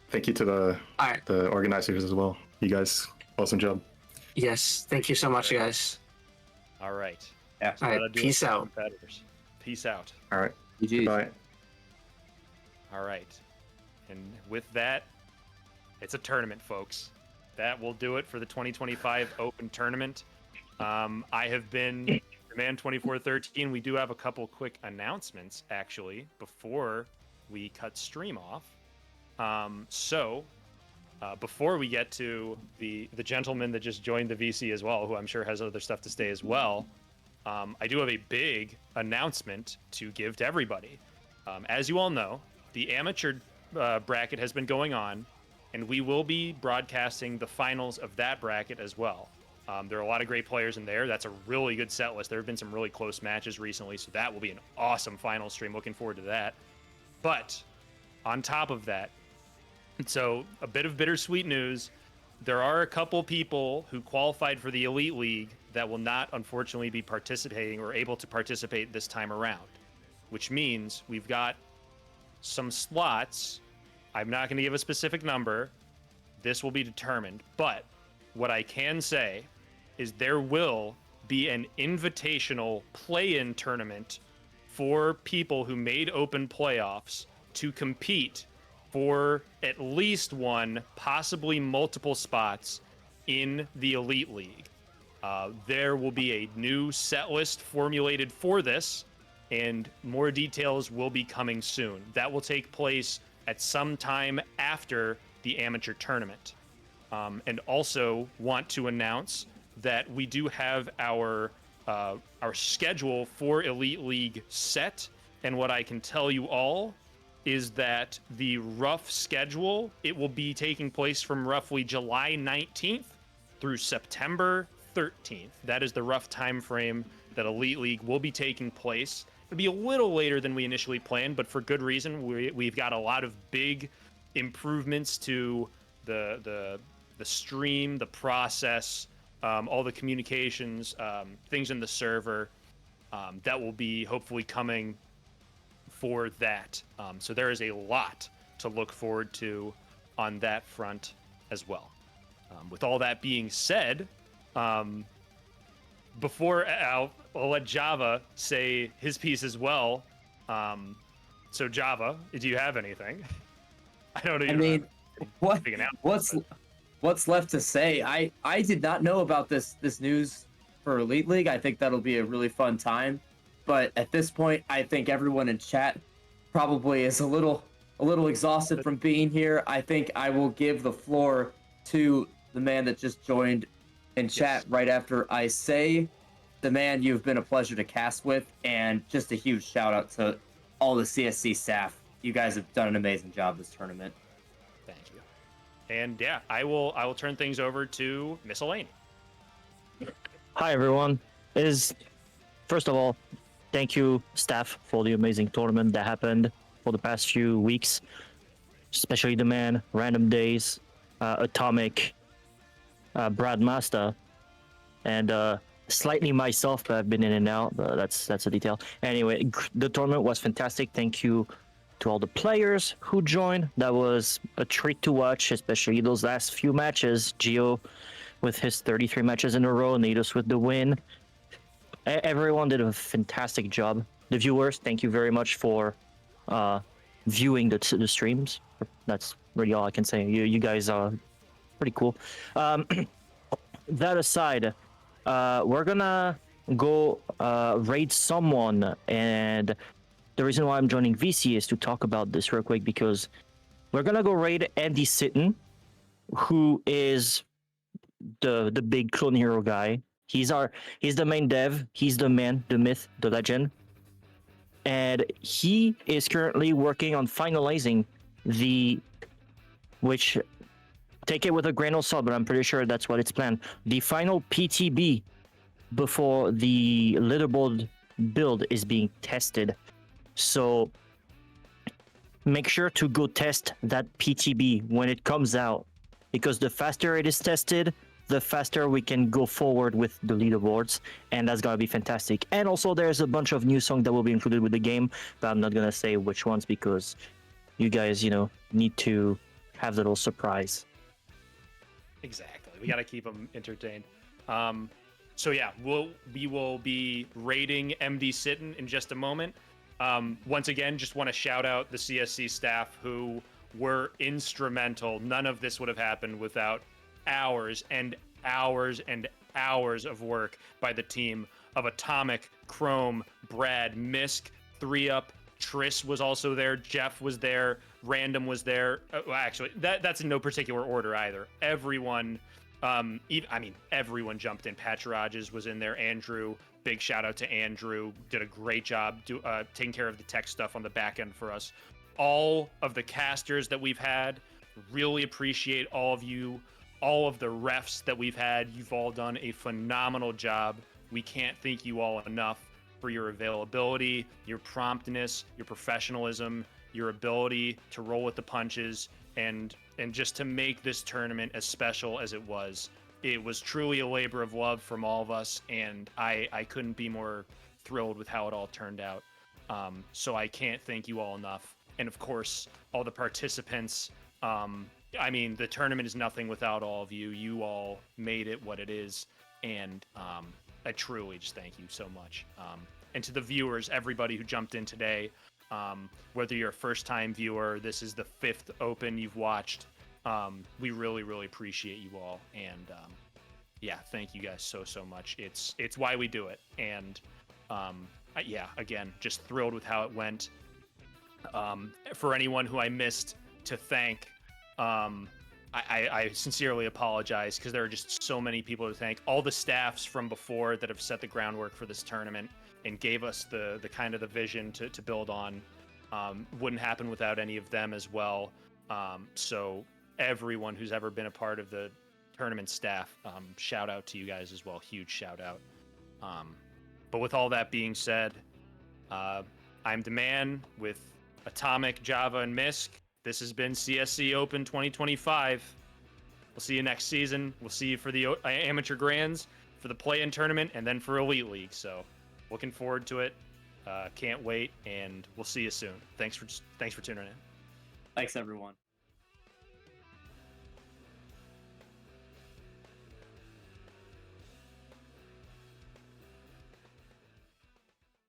Thank you to All right. the organizers as well. You guys, awesome job. Yes. Thank you so much, guys. All right. Yeah. So All right, that'll do it peace for out. competitors. Peace out. All right. GG. Bye. All right. And with that, it's a tournament, folks. That will do it for the 2025 Open Tournament. I have been Man 2413. We do have a couple quick announcements, actually, before we cut stream off. Before we get to the gentleman that just joined the VC as well, who I'm sure has other stuff to say as well, I do have a big announcement to give to everybody. As you all know, the amateur bracket has been going on, and we will be broadcasting the finals of that bracket as well. There are a lot of great players in there. That's a really good set list. There have been some really close matches recently, so that will be an awesome final stream. Looking forward to that. But on top of that, so a bit of bittersweet news. There are a couple people who qualified for the Elite League that will not, unfortunately, be participating or able to participate this time around, which means we've got some slots. I'm not going to give a specific number. This will be determined. But what I can say is there will be an invitational play-in tournament for people who made open playoffs to compete for at least one, possibly multiple spots in the Elite League. There will be a new set list formulated for this, and more details will be coming soon. That will take place at some time after the amateur tournament. And also want to announce that we do have our schedule for Elite League set, and what I can tell you all is that the rough schedule, it will be taking place from roughly July 19th through September 13th. That is the rough time frame that Elite League will be taking place. It'll be a little later than we initially planned, but for good reason. We've got a lot of big improvements to the stream, the process, all the communications, things in the server that will be hopefully coming for that. So there is a lot to look forward to on that front as well. With all that being said, before I'll let Java say his piece as well. So Java, do you have anything? I don't know. I mean, what's left to say? I did not know about this news for Elite League. I think that'll be a really fun time. But at this point, I think everyone in chat probably is a little exhausted from being here. I think I will give the floor to the man that just joined in chat right after I say, the man you've been a pleasure to cast with, and just a huge shout out to all the CSC staff. You guys have done an amazing job this tournament. Thank you. And yeah, I will turn things over to Miss Elaine. Hi everyone. First of all, thank you staff for the amazing tournament that happened for the past few weeks, especially the man, Random Days, Atomic, Brad Master, and slightly myself, but I've been in and out, but that's a detail. Anyway, the tournament was fantastic. Thank you to all the players who joined. That was a treat to watch, especially those last few matches. Gio with his 33 matches in a row, Nados with the win. Everyone did a fantastic job. The viewers, thank you very much for viewing the streams. That's really all I can say. You guys are pretty cool. That aside, we're gonna go raid someone, and the reason why I'm joining VC is to talk about this real quick, because we're gonna go raid Andy Sitten. who is the big clone hero guy. He's the main dev. He's the man, the myth, the legend, and he is currently working on finalizing which take it with a grain of salt, but I'm pretty sure that's what it's planned. The final PTB before the leaderboard build is being tested. So make sure to go test that PTB when it comes out, because the faster it is tested, the faster we can go forward with the leaderboards, and that's gonna be fantastic. And also there's a bunch of new songs that will be included with the game, but I'm not gonna say which ones because you guys, need to have the little surprise. Exactly. We got to keep them entertained. So yeah, we will be rating MD Sitten in just a moment. Once again, just want to shout out the CSC staff who were instrumental. None of this would have happened without hours and hours and hours of work by the team of Atomic, Chrome, Brad, Misk, 3UP, Triss was also there, Jeff was there, Random was there. Well, actually, that's in no particular order either. Everyone, everyone jumped in. Patcherages was in there. Andrew, big shout out to Andrew, did a great job taking care of the tech stuff on the back end for us. All of the casters that we've had, really appreciate all of you. All of the refs that we've had, you've all done a phenomenal job. We can't thank you all enough for your availability, your promptness, your professionalism, your ability to roll with the punches, and just to make this tournament as special as it was. It was truly a labor of love from all of us, and I couldn't be more thrilled with how it all turned out. So I can't thank you all enough. And of course, all the participants. The tournament is nothing without all of you. You all made it what it is, and I truly just thank you so much. And to the viewers, everybody who jumped in today, whether you're a first-time viewer, this is the 5th Open you've watched, we really, really appreciate you all. And thank you guys so much. It's why we do it. And again, just thrilled with how it went. For anyone who I missed to thank, I sincerely apologize because there are just so many people to thank. All the staffs from before that have set the groundwork for this tournament and gave us the kind of the vision to build on. Wouldn't happen without any of them as well. So everyone who's ever been a part of the tournament staff, shout out to you guys as well. Huge shout out. But with all that being said, I'm the man with Atomic, Java, and Misk. This has been CSC Open 2025. We'll see you next season. We'll see you for the Amateur Grands, for the play-in tournament, and then for Elite League. So looking forward to it. Can't wait, and we'll see you soon. Thanks for tuning in. Thanks, everyone.